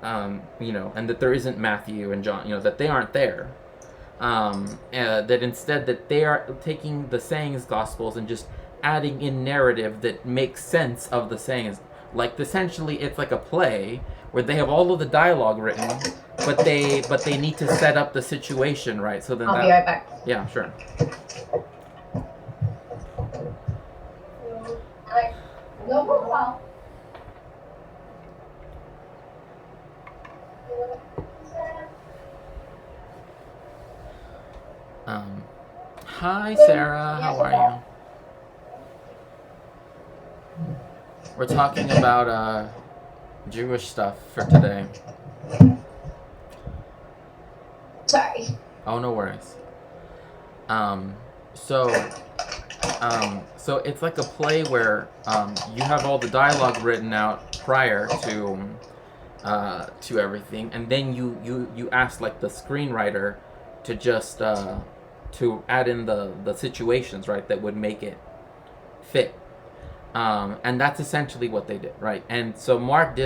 and that there isn't Matthew and John, that they aren't there. That instead that they are taking the sayings Gospels and just adding in narrative that makes sense of the sayings. Like, essentially, it's like a play where they have all of the dialogue written, but they need to set up the situation, right? So then I'll be right back. Yeah, sure. No problem. Hi Sarah, how are you? We're talking about Jewish stuff for today. Sorry. Oh, no worries. So it's like a play where you have all the dialogue written out prior to everything, and then you ask, like, the screenwriter to just to add in the situations, right, that would make it fit. And that's essentially what they did, right? And so Mark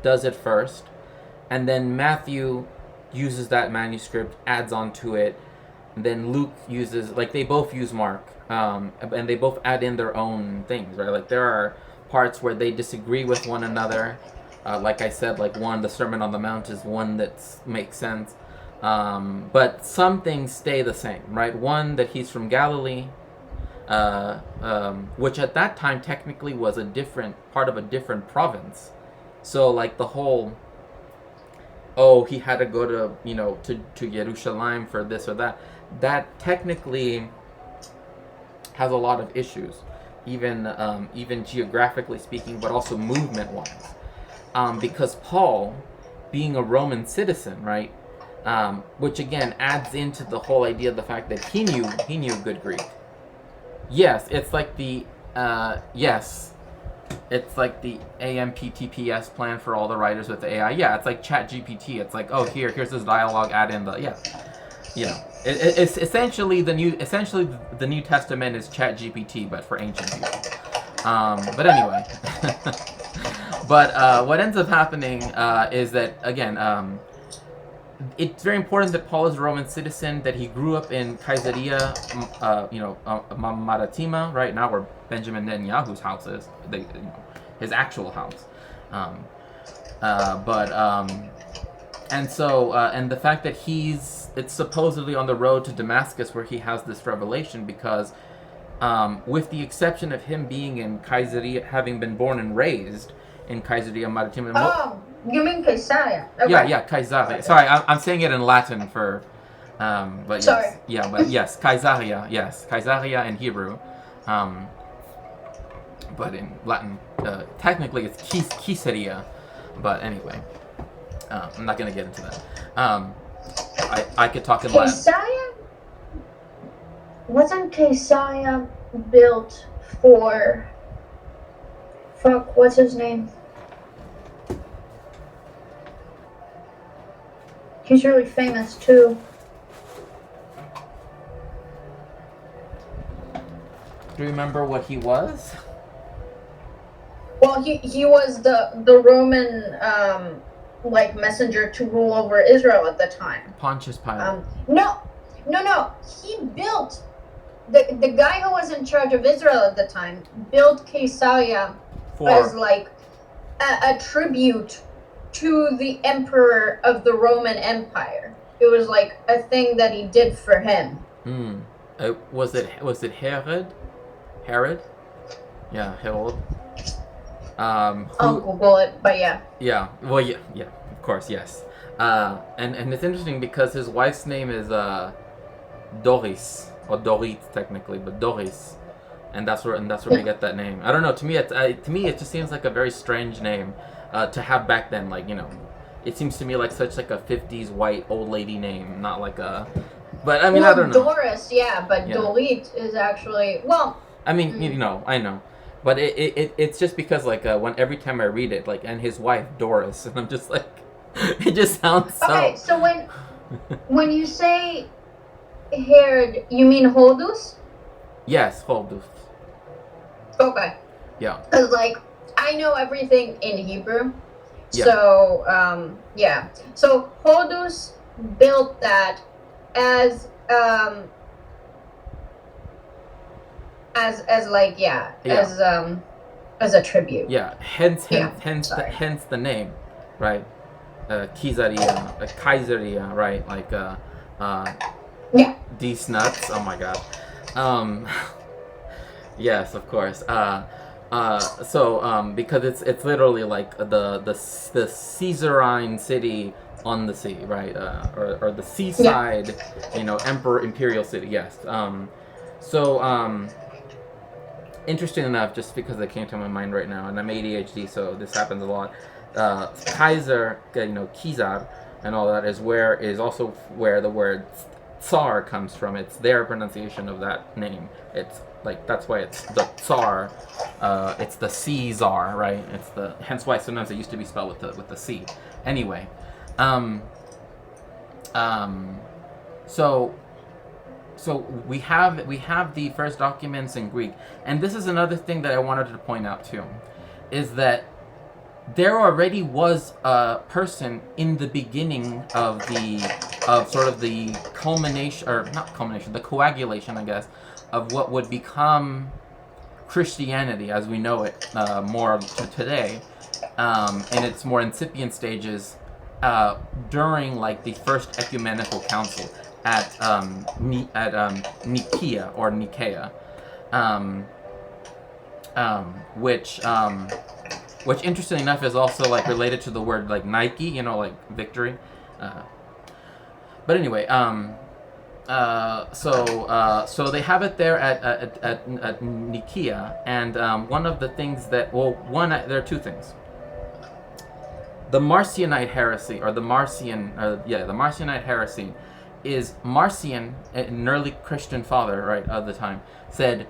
does it first, and then Matthew uses that manuscript, adds onto it, and then Luke uses, like, they both use Mark, and they both add in their own things, right? Like, there are parts where they disagree with one another. Like I said, like, the Sermon on the Mount is one that makes sense. But some things stay the same, right? One, that he's from Galilee, which at that time technically was a different part of a different province. So, like, the whole, he had to go to Jerusalem for this or that technically has a lot of issues, even geographically speaking, but also movement wise, because Paul, being a Roman citizen, right, which again adds into the whole idea of the fact that he knew good Greek. Yes, it's like the it's like the AMPTPS plan for all the writers with the AI. Yeah, it's like Chat GPT. It's like, here's this dialogue, add in the It's essentially the New Testament is ChatGPT, but for ancient people. But anyway, but what ends up happening is that again, it's very important that Paul is a Roman citizen, that he grew up in Caesarea, Maritima, right now where Benjamin Netanyahu's house is, his actual house. And the fact that it's supposedly on the road to Damascus where he has this revelation, because with the exception of him being in Caesarea, having been born and raised in Caesarea Maritima. Oh, you mean Caesarea? Okay. Yeah, Caesarea. Okay. Sorry, I'm saying it in Latin for, but Sorry. Yes, yeah, but yes, Caesarea, in Hebrew, but in Latin, technically it's Caesarea, but anyway, I'm not gonna get into that. I could talk in Latin. Caesarea? Wasn't Caesarea built for... Fuck, what's his name? He's really famous too. Do you remember what he was? Well, he was the Roman messenger to rule over Israel at the time. Pontius Pilate. No. He built the guy who was in charge of Israel at the time built Caesarea as like a tribute to the emperor of the Roman Empire. It was like a thing that he did for him. Was it Herod? Herod? Yeah, Herod. I'll Google it, but yeah. Yeah. Well, yeah, of course, yes. And it's interesting because his wife's name is Doris, or Dorit technically, but Doris, and that's where we get that name. I don't know. To me, it just seems like a very strange name to have back then. Like, it seems to me like such like a 50s white old lady name, not like a. But I mean, I don't know. Doris, yeah, but Dorit is actually I mean, I know. But it's just because like every time I read it, like, and his wife Doris, and I'm just like, it just sounds so. Okay, so when you say Herod, you mean Holdus? Yes, Holdus. Okay. Yeah. Because like I know everything in Hebrew, yeah. So yeah. So Holdus built that as a tribute. Yeah. Hence the name, right? Kaiseria, right? Like yeah. These nuts. Oh my god. Yes, of course. Because it's literally like the Caesarine city on the sea, right? Or the seaside, emperor imperial city. Yes. Interesting enough, just because it came to my mind right now, and I'm ADHD, so this happens a lot. Kaiser, Kizar, and all that is also where the word Tsar comes from. It's their pronunciation of that name. It's like that's why it's the Tsar. It's the Caesar, right? Hence why sometimes it used to be spelled with the C. Anyway, So we have the first documents in Greek, and this is another thing that I wanted to point out too, is that there already was a person in the beginning of the culmination, or not culmination, the coagulation, I guess, of what would become Christianity as we know it more today, in its more incipient stages, during like the first ecumenical council at Nicaea or Nicaea, which interestingly enough is also like related to the word like Nike, like victory. But anyway, so they have it there at Nicaea, and one of the things that there are two things. The Marcionite heresy, or the Marcionite heresy, is Marcion, an early Christian father, right, of the time, said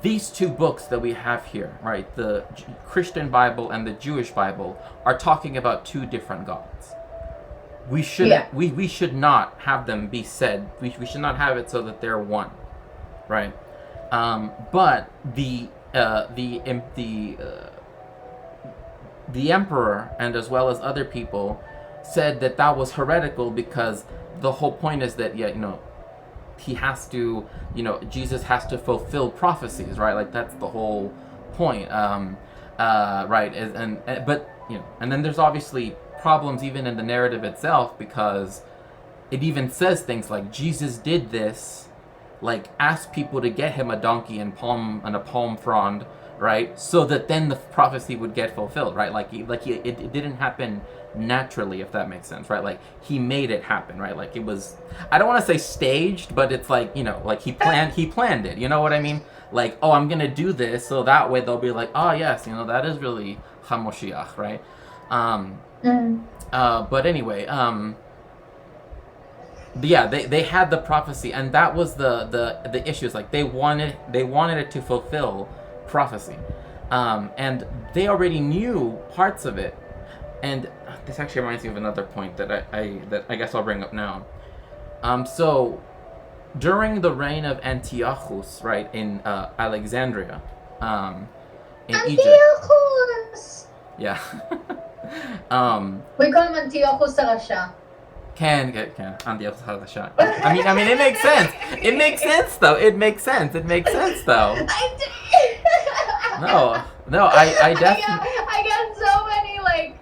these two books that we have here, right, the Christian Bible and the Jewish Bible, are talking about two different gods. we shouldn't. We should not have them be said. We should not have it so that they're one, right? But the emperor, and as well as other people, said that that was heretical, because the whole point is that, he has to, Jesus has to fulfill prophecies, right? Like, that's the whole point, right? But and then there's obviously problems even in the narrative itself, because it even says things like Jesus did this, like asked people to get him a donkey and a palm frond, right? So that then the prophecy would get fulfilled, right? It didn't happen naturally, if that makes sense, right? Like, he made it happen, right? Like, it was, I don't want to say staged, but it's like, like he planned it, you know what I mean? Like, oh, I'm gonna do this so that way they'll be like, oh yes, that is really Hamoshiach, right? But anyway, yeah, they had the prophecy, and that was the issue. Is like they wanted it to fulfill prophecy, and they already knew parts of it. And this actually reminds me of another point that I guess I'll bring up now. So during the reign of Antiochus, right, in Alexandria, in Egypt. Antiochus! Yeah. We call him Antiochus Sarasha. Can Antiochus Sarasha. I mean, it makes sense. It makes sense, though. It makes sense, though. No, I definitely. I got so many, like,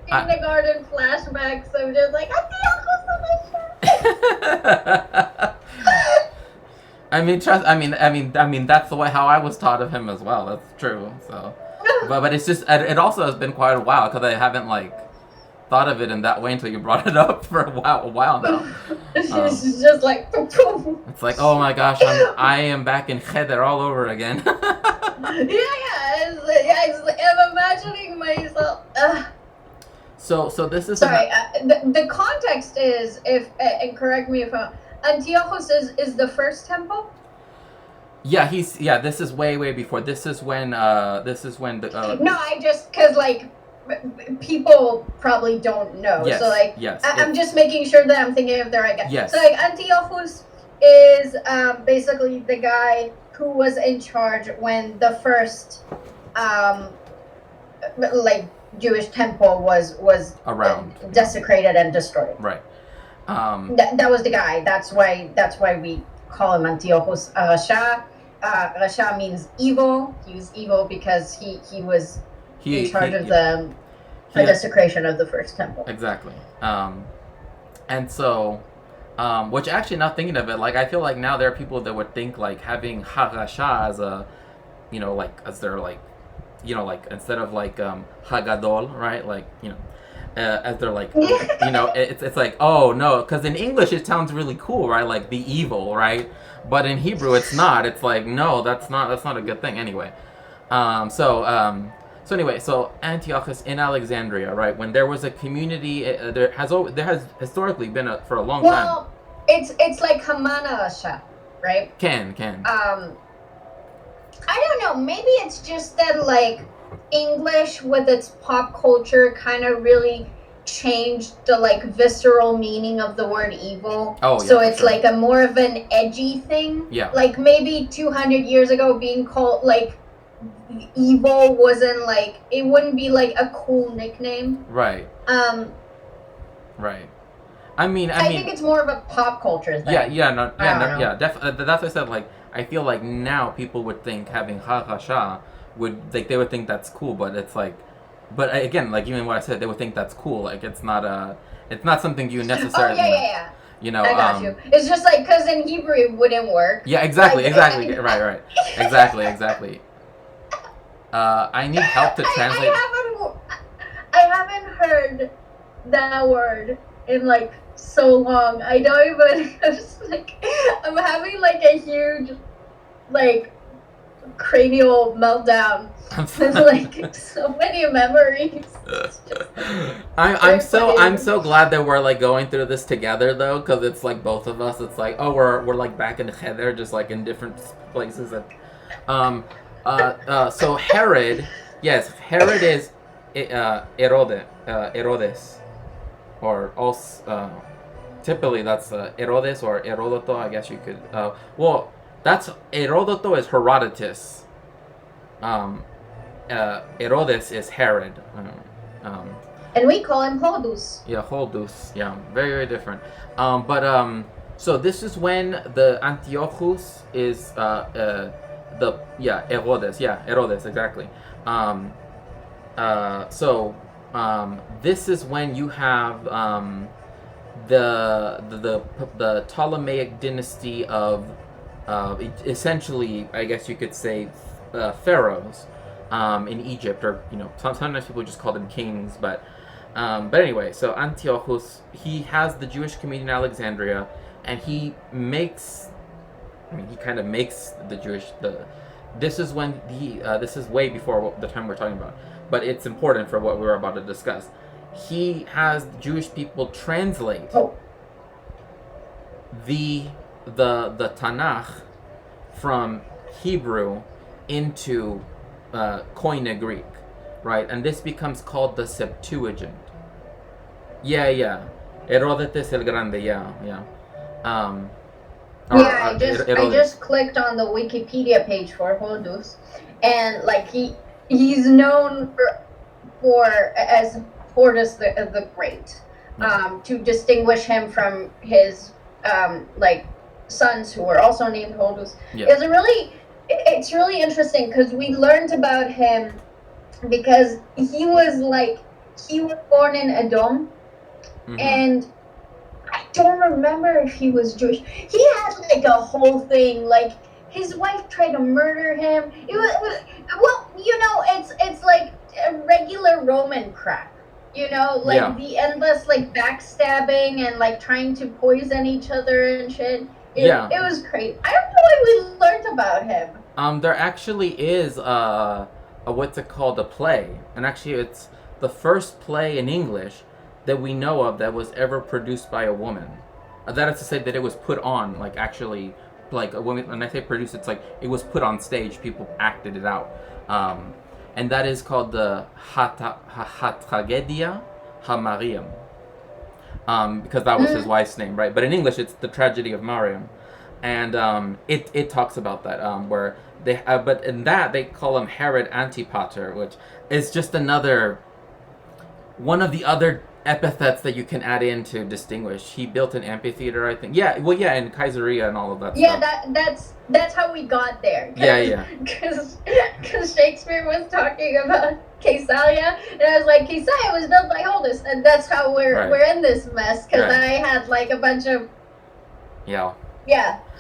kindergarten flashbacks of just like I mean that's the way how I was taught of him as well. That's true. So, but it's just, it also has been quite a while, because I haven't thought of it in that way until you brought it up for a while now. It's just like it's like, oh my gosh, I am back in Cheder all over again. I'm imagining myself. So this is sorry. The context is, if and correct me if Antiochus is the first temple. Yeah, this is way before. This is when the. No, I just because people probably don't know. Yes, so yes, I'm just making sure that I'm thinking of the right guy. Yes. So Antiochus is basically the guy who was in charge when the first Jewish temple was around, desecrated and destroyed. Right. That was the guy. That's why we call him Antiochus Rasha. Rasha means evil. He was evil because he was in charge of the desecration of the first temple. Exactly. And so, which actually, now thinking of it, I feel like now there are people that would think having Harasha as a, as their instead of Hagadol, right? As they're it's like, oh no, because in English it sounds really cool, right? Like the evil, right? But in Hebrew it's not. It's like, no, that's not a good thing anyway. So Antiochus in Alexandria, right? When there was a community, there has historically been for a long time. Well, it's like Hamana Rasha, right? Can. I don't know. Maybe it's just that English with its pop culture kind of really changed the visceral meaning of the word evil. Oh, yeah. So it's sure. a more of an edgy thing. Yeah. Maybe 200 years ago, being called evil wasn't it wouldn't be a cool nickname. Right. Right. I think it's more of a pop culture thing. Yeah. Definitely. That's what I said. I feel like now people would think having Harasha they would think that's cool, but it's but again, even what I said, they would think that's cool. It's not something you necessarily. Oh yeah. I got you. It's just because in Hebrew it wouldn't work. Yeah, exactly. Right. Exactly. I need help to translate. I haven't heard that word in so long. I don't even. I'm having a huge cranial meltdown. So many memories. I'm so glad that we're herring through this together though, because it's both of us. It's we're back in Cheder, just in different places. So Herod, yes, Herod is Herodes. or also typically that's Herodes or Herodoto. I guess you could. Well, that's Herodoto is Herodotus. Um, Herodes is Herod. And we call him Hodus. Yeah, Holdus. Yeah, very very different. So this is when the Antiochus is Herodes. Yeah, Herodes exactly. This is when you have the Ptolemaic dynasty of essentially, I guess you could say, pharaohs in Egypt, or sometimes people just call them kings, but anyway, so Antiochus, he has the Jewish community in Alexandria, and he kind of makes the Jewish this is when this is way before the time we're talking about, but it's important for what we're about to discuss. He has Jewish people translate the Tanakh from Hebrew into Koine Greek, right? And this becomes called the Septuagint. Yeah. Herodotus el Grande, yeah. I just clicked on the Wikipedia page for Hodus, and like he's known for as Hortus the Great, to distinguish him from his like sons who were also named Hodus. Yeah. It's really interesting because we learned about him because he was born in Edom. Mm-hmm. And I don't remember if he was Jewish. He had like a whole thing, like his wife tried to murder him. It was it's like a regular Roman crap, the endless like backstabbing and like trying to poison each other and shit. It was crazy. I don't know why we learned about him. There actually is what's it called, a play, and actually it's the first play in English that we know of that was ever produced by a woman. That is to say that it was put on, like actually, like a woman. When I say produced, it's like it was put on stage. People acted it out, and that is called the Tragedia HaMariam, because that was his wife's name, right? But in English, it's the Tragedy of Mariam, and it talks about that where they but in that they call him Herod Antipater, which is just another one of the other epithets that you can add in to distinguish. He built an amphitheater, I think. Yeah, in Caesarea and all of that stuff. Yeah, that's how we got there. Because Shakespeare was talking about Caesarea, and I was like, Caesarea was built by Hodus, and that's how we're in this mess. Because I had like a bunch of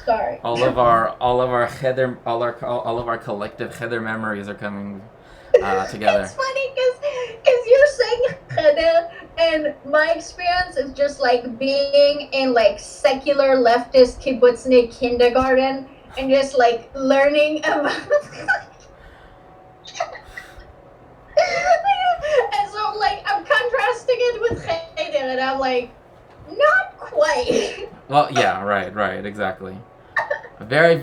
sorry. All of our collective cheder memories are coming together. It's funny because you're saying cheder, and my experience is just like being in like secular leftist kibbutznik kindergarten and just like learning about and so like I'm contrasting it with cheder, and I'm like, not quite. Well, yeah, right, exactly. A very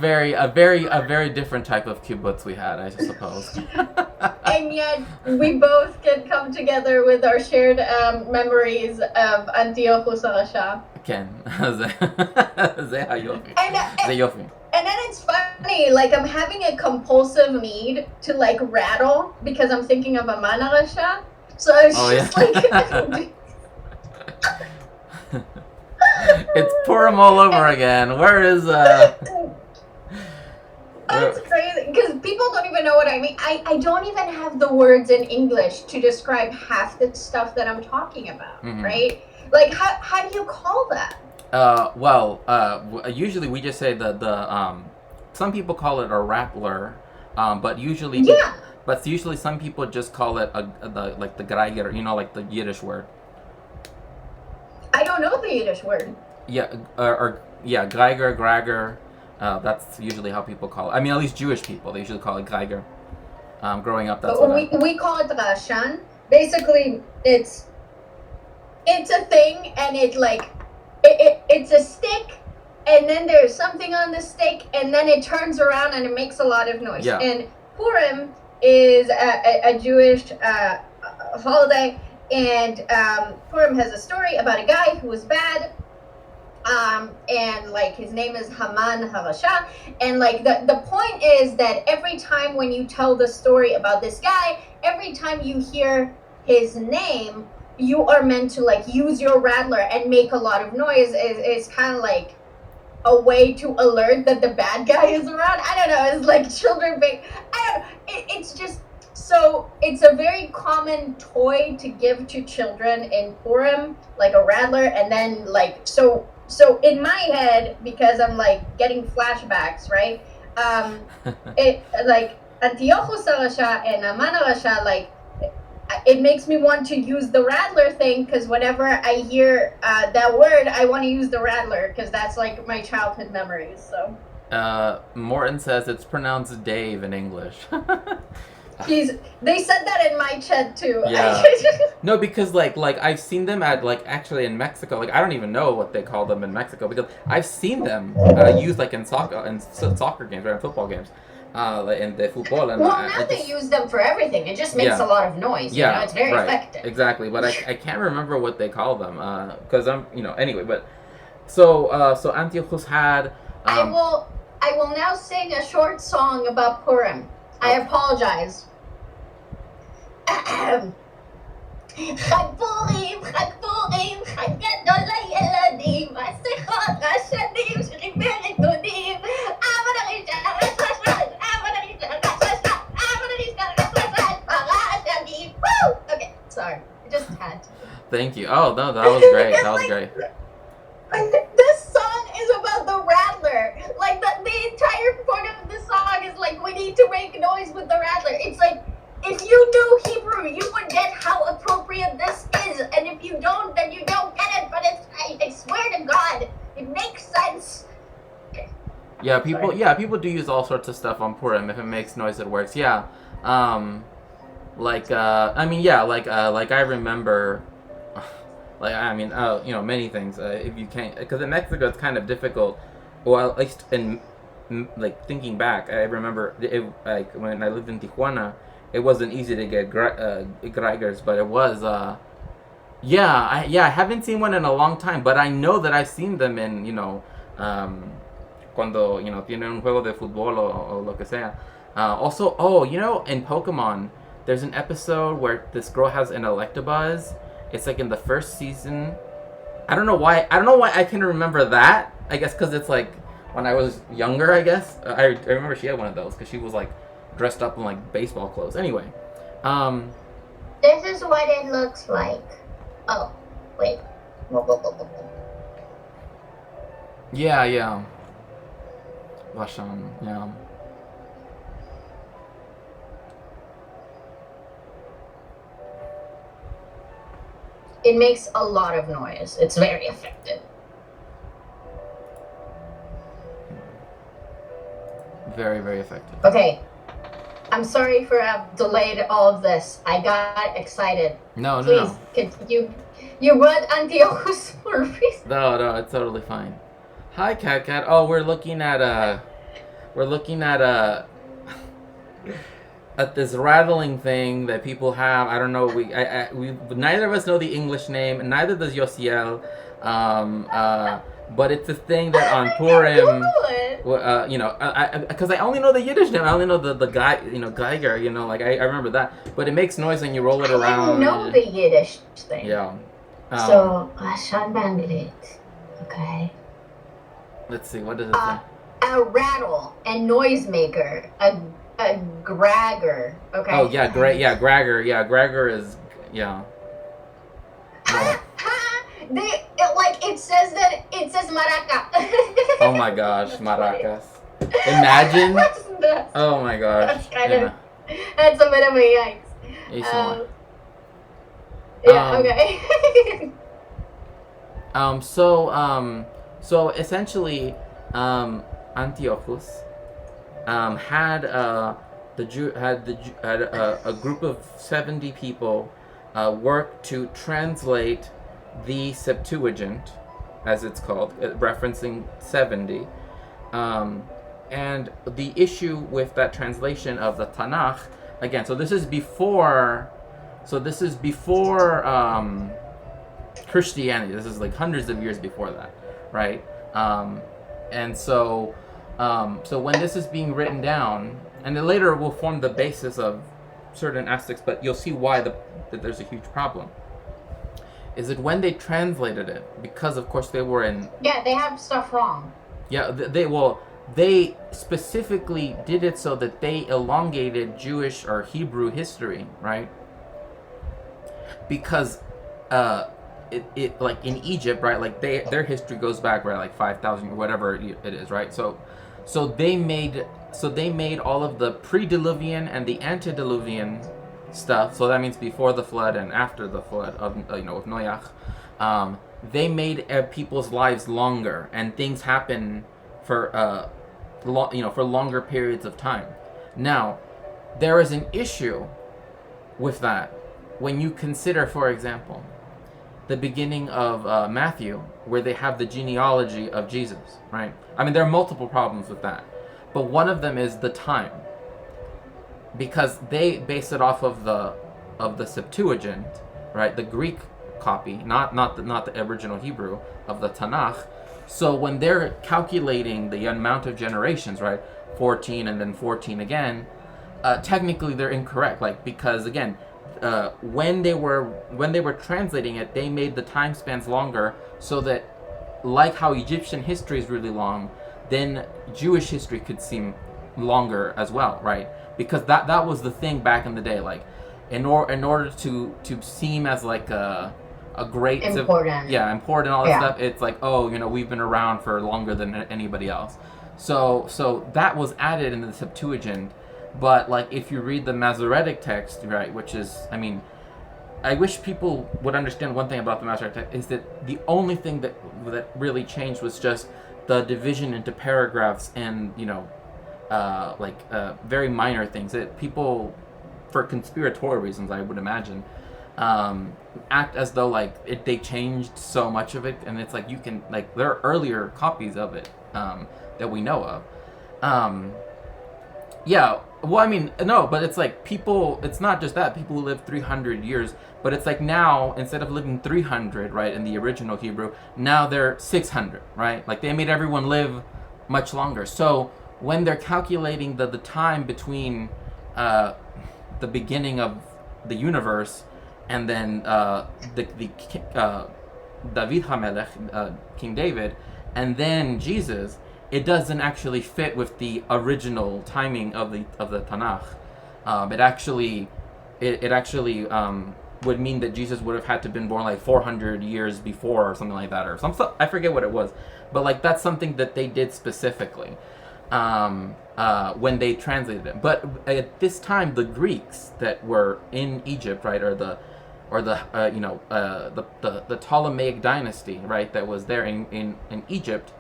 different type of kibbutz we had, I suppose. And yet, we both can come together with our shared memories of Antiochus HaRasha. Ken. And then it's funny, like I'm having a compulsive need to like rattle because I'm thinking of Aman HaRasha. So it's like... It's Purim all over again. Where is That's crazy, because people don't even know what I mean. I don't even have the words in English to describe half the stuff that I'm talking about, right? Like, how do you call that? Usually we just say the some people call it a rappler, but usually some people just call it the Greiger, like the Yiddish word. I don't know the Yiddish word. Greiger. That's usually how people call it. I mean, at least Jewish people, they usually call it Geiger. Growing up, that's we call it Rashan. Basically, it's a thing, and it's a stick, and then there's something on the stick, and then it turns around and it makes a lot of noise. Yeah. And Purim is a Jewish holiday, And Purim has a story about a guy who was bad, and like his name is Haman Harasha, and like the point is that every time when you tell the story about this guy, every time you hear his name, you are meant to like use your rattler and make a lot of noise. It's kind of like a way to alert that the bad guy is around. I don't know. It's like children make. I don't. It's just so. It's a very common toy to give to children in Purim, like a rattler, and then like so. So in my head, because I'm like getting flashbacks, right? It like Antiochus Rasha and Amana Rasha, like it makes me want to use the rattler thing, because whenever I hear that word, I want to use the rattler, because that's like my childhood memories. So Morton says it's pronounced Dave in English. They said that in my chat too. Yeah. No, because like I've seen them at like actually in Mexico. Like I don't even know what they call them in Mexico, because I've seen them used like in soccer games or in football games. In the football. And well, now they use them for everything. It just makes a lot of noise. Yeah, you know? It's very effective. Exactly, but I can't remember what they call them because I'm anyway. But so Antiochus had. I will now sing a short song about Purim. I apologize. חג פורים, חג פורים, חג גדול לילדים, מסכות רשנים, שריבי ריקודים, אבא נרישה רשרש, אבא נרישה רשרש, אבא נרישה רשרש, פרשנים. Woo! Okay, sorry. I just had to. Thank you. Oh, no, that was great. That was great. This song is about the rattler. Like, the entire point of the song is like, we need to make noise with the rattler. It's like, if you knew Hebrew, you would get how appropriate this is. And if you don't, then you don't get it. But I swear to God, it makes sense. Okay. Yeah, people do use all sorts of stuff on Purim. If it makes noise, it works. Yeah. Like I remember, many things. If you can't, because in Mexico it's kind of difficult. Well, at least in like thinking back, I remember like when I lived in Tijuana, it wasn't easy to get Greigers, but it was. I haven't seen one in a long time, but I know that I've seen them in cuando tienen un juego de fútbol o lo que sea. Also, in Pokemon, there's an episode where this girl has an Electabuzz. It's like in the first season. I don't know why I can remember that. I guess because it's like when I was younger. I guess I remember she had one of those because she was like dressed up in like baseball clothes. Anyway, this is what it looks like. Oh, wait. Yeah. Vashan, yeah. It makes a lot of noise. It's very effective. Very, very effective. Okay. I'm sorry for delayed all of this. I got excited. No. Please, you brought Antiochus for a reason. No, it's totally fine. Hi, Cat. Oh, we're looking at at this rattling thing that people have. I don't know. We neither of us know the English name, and neither does Yosiel. But it's a thing that on Purim, because I only know the Yiddish name. I only know the guy, Geiger. Like I remember that. But it makes noise when you roll it around. I know the Yiddish thing. Yeah. So Rashan Banglit. Okay. Let's see. What does it say? A rattle and noisemaker. A gragger. Okay. Oh yeah, great. Yeah, gragger. Yeah, gragger is No. It says maraca. Oh my gosh, maracas. Imagine. Oh my gosh. That's a bit of a yikes. Okay. So essentially, Antiochus had a group of 70 people work to translate the Septuagint, as it's called, referencing 70. And the issue with that translation of the Tanakh, again, so this is before So this is before Christianity. This is like hundreds of years before that, right? And so, so when this is being written down, and then later will form the basis of certain aspects, but you'll see why that there's a huge problem. Is that when they translated it, because of course they were in, Yeah, they have stuff wrong. yeah, they specifically did it so that they elongated Jewish or Hebrew history, right? Because it like in Egypt, right? Like their history goes back, right, like 5,000 or whatever it is, right? So they made all of the pre-diluvian and the antediluvian stuff. So that means before the flood and after the flood of of Noach. They made people's lives longer, and things happen for for longer periods of time. Now, there is an issue with that when you consider, for example, the beginning of Matthew, where they have the genealogy of Jesus, right? I mean, there are multiple problems with that, but one of them is the time, because they base it off of the Septuagint, right? The Greek copy, not the original Hebrew of the Tanakh. So when they're calculating the amount of generations, right, 14 and then 14 again, technically they're incorrect, like, because again, when they were translating it, they made the time spans longer, so that, like how Egyptian history is really long, then Jewish history could seem longer as well, right? Because that was the thing back in the day, like in order to seem as like a great Important. important, all that Yeah. stuff. It's like, oh, we've been around for longer than anybody else. So that was added in the Septuagint. But like if you read the Masoretic text, right, which is, I mean, I wish people would understand one thing about the Masoretic text, is that the only thing that really changed was just the division into paragraphs and very minor things that people, for conspiratorial reasons, I would imagine, act as though like they changed so much of it, and it's like you can, like, there are earlier copies of it that we know of. Yeah, well, I mean, no, but it's like people, it's not just that, people who live 300 years, but it's like now, instead of living 300, right, in the original Hebrew, now they're 600, right? Like they made everyone live much longer. So when they're calculating the time between the beginning of the universe and then the David HaMelech, King David, and then Jesus, it doesn't actually fit with the original timing of the Tanakh. It actually would mean that Jesus would have had to been born like 400 years before or something like that, or some stuff. I forget what it was, but like that's something that they did specifically when they translated it. But at this time, the Greeks that were in Egypt, right, or the Ptolemaic dynasty, right, that was there in Egypt.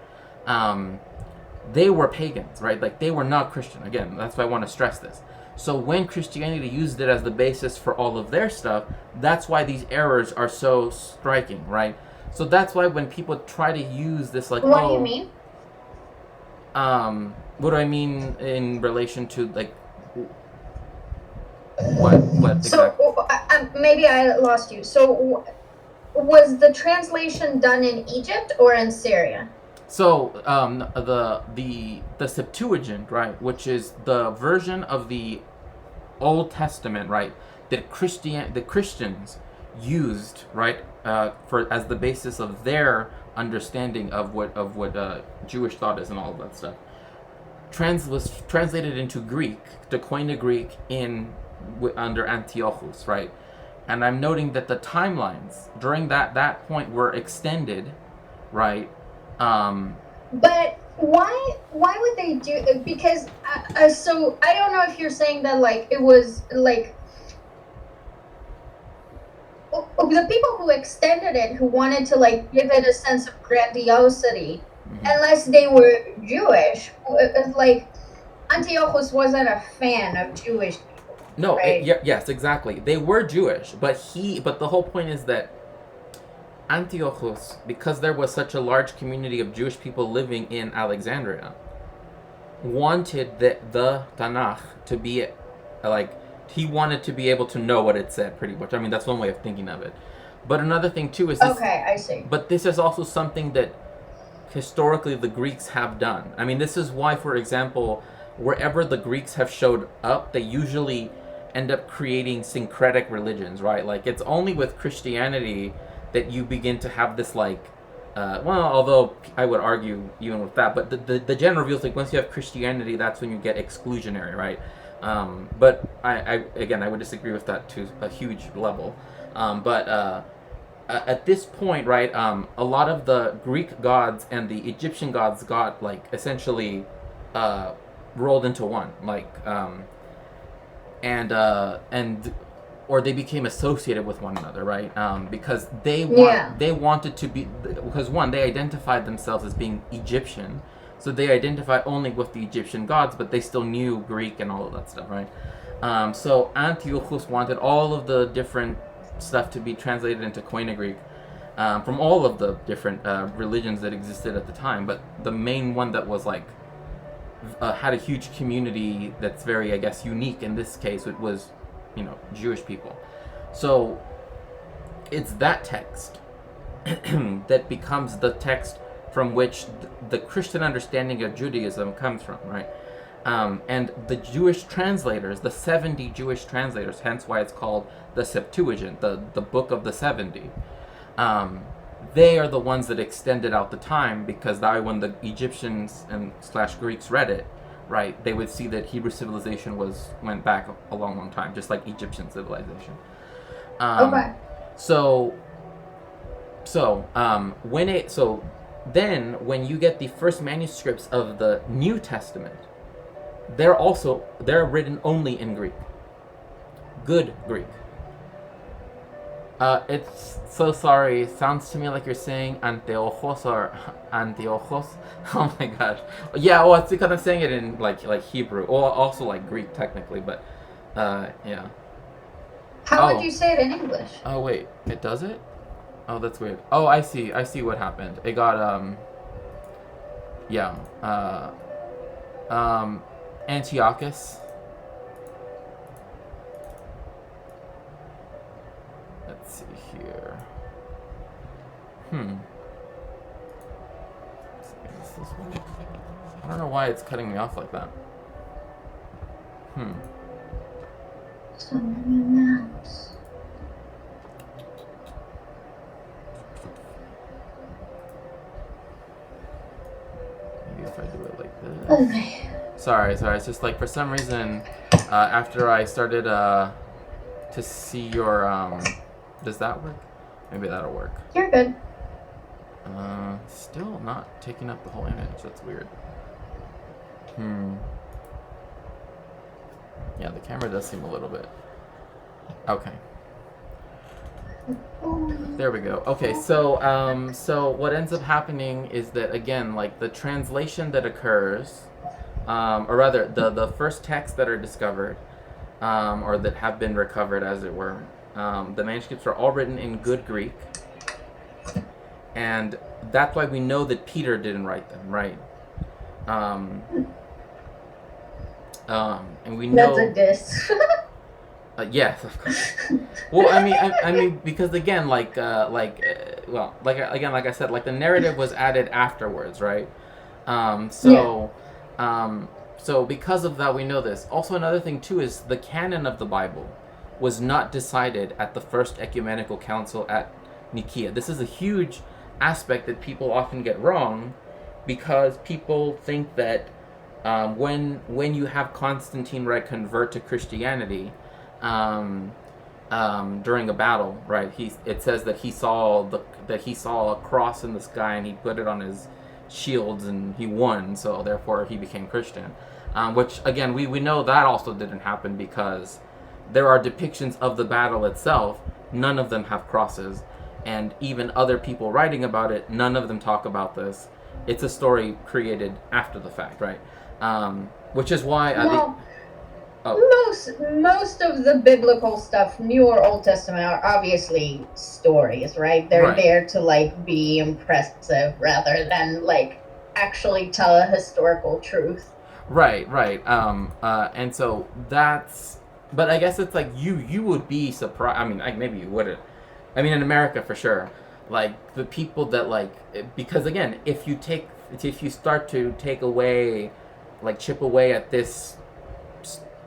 They were pagans, right? Like they were not Christian. Again, that's why I want to stress this. So when Christianity used it as the basis for all of their stuff, that's why these errors are so striking, right? So that's why when people try to use this, like, What do you mean? What do I mean in relation to like what exactly? So maybe I lost you. So was the translation done in Egypt or in Syria? So the Septuagint, right, which is the version of the Old Testament, right, that the Christians used, right, for as the basis of their understanding of what Jewish thought is and all of that stuff, was translated into Greek, to Koine Greek under Antiochus, right, and I'm noting that the timelines during that point were extended, right. But why would they do it? Because so I don't know if you're saying that like it was like the people who extended it, who wanted to like give it a sense of grandiosity, unless they were Jewish, like Antiochus wasn't a fan of Jewish people. No, right? yes, exactly. They were Jewish, but the whole point is that Antiochus, because there was such a large community of Jewish people living in Alexandria, wanted the Tanakh to be like he wanted to be able to know what it said, pretty much. I mean, that's one way of thinking of it. But another thing too is this. Okay, I see. But this is also something that historically the Greeks have done. I mean, this is why, for example, wherever the Greeks have showed up, they usually end up creating syncretic religions, right? Like, it's only with Christianity that you begin to have this, like, well, although I would argue even with that, but the general view is like once you have Christianity, that's when you get exclusionary, right? But I would disagree with that to a huge level. But at this point, right, a lot of the Greek gods and the Egyptian gods got like essentially rolled into one, like and or they became associated with one another, right? Because they wanted to be, because one, they identified themselves as being Egyptian, so they identify only with the Egyptian gods, but they still knew Greek and all of that stuff, right? So Antiochus wanted all of the different stuff to be translated into Koine Greek from all of the different religions that existed at the time, but the main one that was like had a huge community that's very, I guess, unique in this case, it was, you know, Jewish people. So it's that text that becomes the text from which the Christian understanding of Judaism comes from, right? And the Jewish translators, the 70 Jewish translators, hence why it's called the Septuagint, the book of the 70, they are the ones that extended out the time, because that way when the Egyptians and / Greeks read it, right, they would see that Hebrew civilization went back a long, long time, just like Egyptian civilization. Okay. So then when you get the first manuscripts of the New Testament, they're written only in Greek, good Greek. It's so sorry. It sounds to me like you're saying anteojos or anteojos. Oh my god. Yeah, well, it's because I'm saying it in like Hebrew, or also like Greek technically, but yeah. How would you say it in English? Oh wait, it does it? Oh, that's weird. Oh, I see what happened. It got yeah. Antiochus. Let's see here. Is this one? I don't know why it's cutting me off like that. Maybe if I do it like this. Okay. Sorry. It's just like for some reason, after I started to see your does that work? Maybe that'll work. You're good. Still not taking up the whole image. That's weird. Yeah, the camera does seem a little bit. Okay. There we go. Okay, so what ends up happening is that, again, like the translation that occurs, or rather the first texts that are discovered, or that have been recovered, as it were, the manuscripts are all written in good Greek, and that's why we know that Peter didn't write them, right? And we know that's a diss. yes, of course. Well, I mean, because again, like I said, like the narrative was added afterwards, right? So because of that, we know this. Also, another thing too is the canon of the Bible was not decided at the First Ecumenical Council at Nicaea. This is a huge aspect that people often get wrong, because people think that when you have Constantine, right, convert to Christianity during a battle, right, it says that he saw a cross in the sky and he put it on his shields and he won, so therefore he became Christian. Which again, we know that also didn't happen, because there are depictions of the battle itself. None of them have crosses, and even other people writing about it, none of them talk about this. It's a story created after the fact, right? Which is why most of the biblical stuff, New or Old Testament, are obviously stories, right? They're there to like be impressive rather than like actually tell a historical truth. Right. And so that's But I guess it's like you would be surprised. I mean, maybe you wouldn't. I mean, in America for sure. Like the people that like, because again, if you start to take away, like chip away at this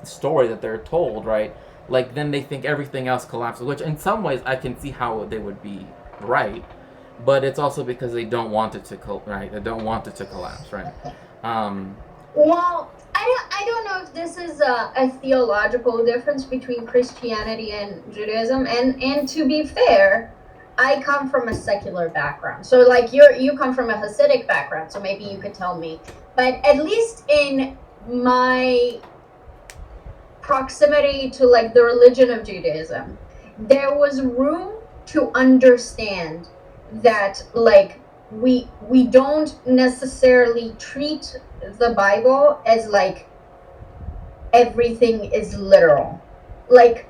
story that they're told, right? Like then they think everything else collapses. Which in some ways I can see how they would be right, but it's also because they don't want it to right. They don't want it to collapse, right? Um, Well, I don't know if this is a theological difference between Christianity and Judaism. And to be fair, I come from a secular background. So like you come from a Hasidic background, so maybe you could tell me. But at least in my proximity to like the religion of Judaism, there was room to understand that like we don't necessarily treat the Bible as like everything is literal. Like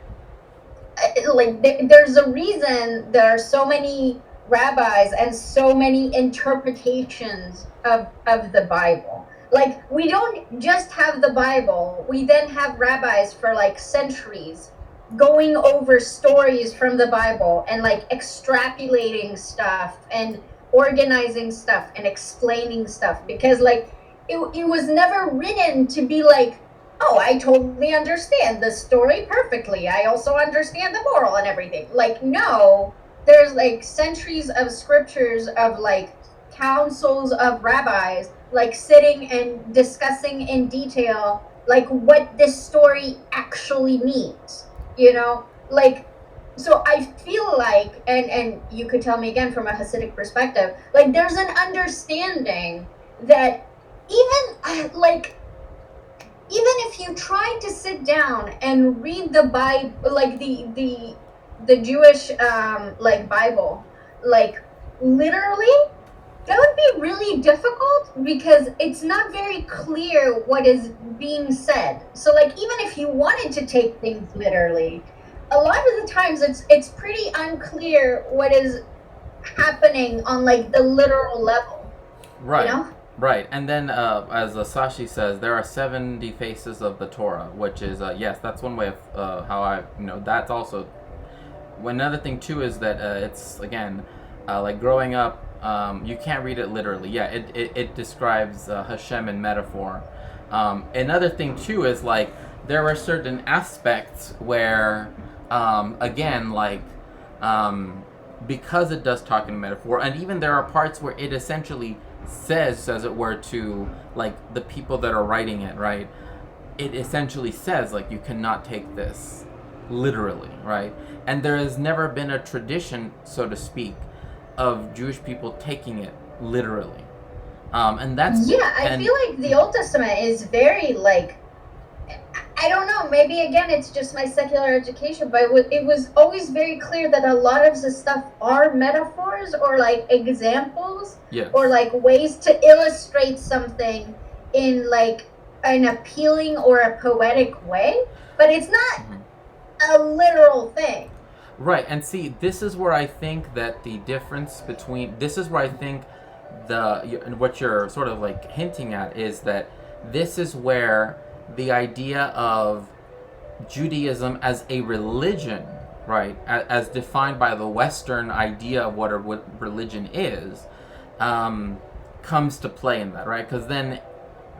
there's a reason there are so many rabbis and so many interpretations of the Bible. Like we don't just have the Bible, we then have rabbis for like centuries going over stories from the Bible and like extrapolating stuff and organizing stuff and explaining stuff, because like it was never written to be like, oh, I totally understand the story perfectly, I also understand the moral and everything. Like, no, there's like centuries of scriptures of like councils of rabbis like sitting and discussing in detail like what this story actually means, you know? Like, so I feel like, and you could tell me again from a Hasidic perspective, like there's an understanding that even like even if you try to sit down and read the Bible, like the Jewish like Bible, like literally, that would be really difficult because it's not very clear what is being said. So like even if you wanted to take things literally, a lot of the times it's pretty unclear what is happening on like the literal level, you right, know? right. And then, as Sashi says, there are 70 faces of the Torah, which is yes, that's one way of how I that's also. Another thing too is that it's again like growing up. You can't read it literally. Yeah, it describes Hashem in metaphor. Another thing too is like there are certain aspects where, again, like because it does talk in metaphor, and even there are parts where it essentially says, as it were, to like the people that are writing it, right? It essentially says like you cannot take this literally, right? And there has never been a tradition, so to speak, of Jewish people taking it literally. And that's Yeah, I feel like the Old Testament is very like, I don't know, maybe again it's just my secular education, but it was always very clear that a lot of the stuff are metaphors or like examples, yes. or like ways to illustrate something in like an appealing or a poetic way, but it's not a literal thing. Right, and see, this is where I think that the difference between this is where I think what you're sort of like hinting at is that this is where the idea of Judaism as a religion, right, as defined by the Western idea of what religion is, comes to play in that, right?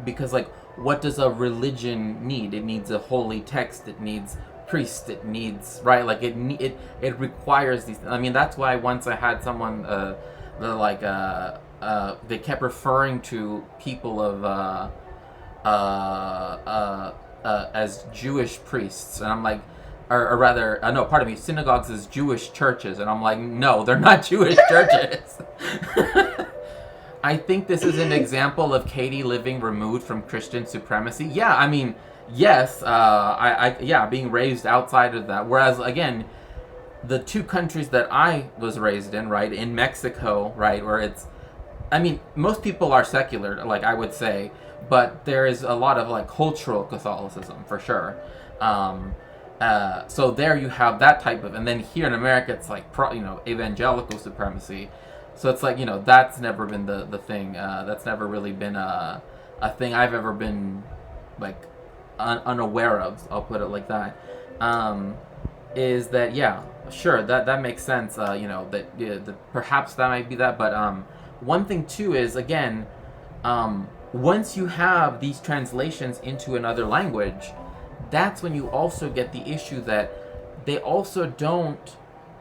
Because like, what does a religion need? It needs a holy text. It needs priest. It needs, right, like it requires these. I mean, that's why once I had someone they kept referring to people of as Jewish priests, and I'm like, or rather, no, pardon me, synagogues as Jewish churches, and I'm like, no, they're not Jewish churches. I think this is an example of Katie living removed from Christian supremacy. Yeah, I mean, yes, yeah, being raised outside of that. Whereas, again, the two countries that I was raised in, right, in Mexico, right, where it's, I mean, most people are secular, like I would say, but there is a lot of like cultural Catholicism for sure. So there you have that type of, and then here in America, it's like evangelical supremacy. So it's like, that's never been the thing. That's never really been a thing I've ever been like unaware of. I'll put it like that. um, is that yeah, sure, that makes sense. That perhaps that might be that, but one thing too is again, once you have these translations into another language, that's when you also get the issue that they also don't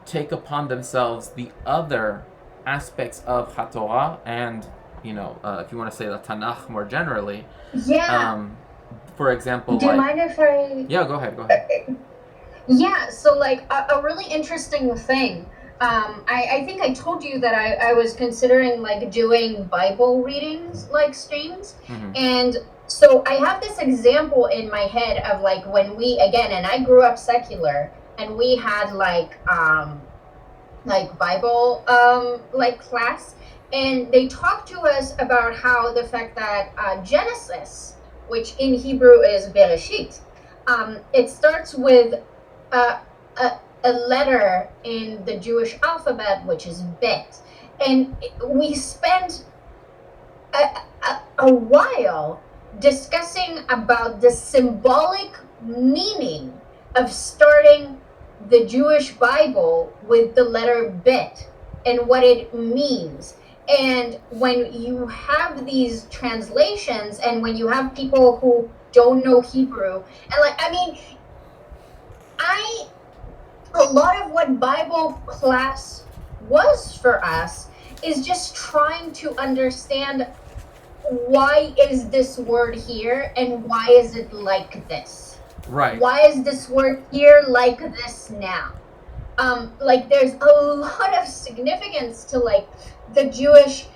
take upon themselves the other aspects of HaTorah and if you want to say the Tanakh more generally. Yeah. Um, for example, Do you like mind if I? yeah, go ahead, go ahead. Yeah, so like a really interesting thing. I think I told you that I was considering like doing Bible readings like streams. Mm-hmm. And so I have this example in my head of like when we again, and I grew up secular and we had like Bible like class, and they talked to us about how the fact that Genesis, which in Hebrew is Bereshit, it starts with a, a letter in the Jewish alphabet, which is Bet. And we spent a while discussing about the symbolic meaning of starting the Jewish Bible with the letter Bet and what it means. And when you have these translations and when you have people who don't know Hebrew, and like, I mean, a lot of what Bible class was for us is just trying to understand why is this word here and why is it like this? Right. Why is this word here like this now? Like there's a lot of significance to like the Jewish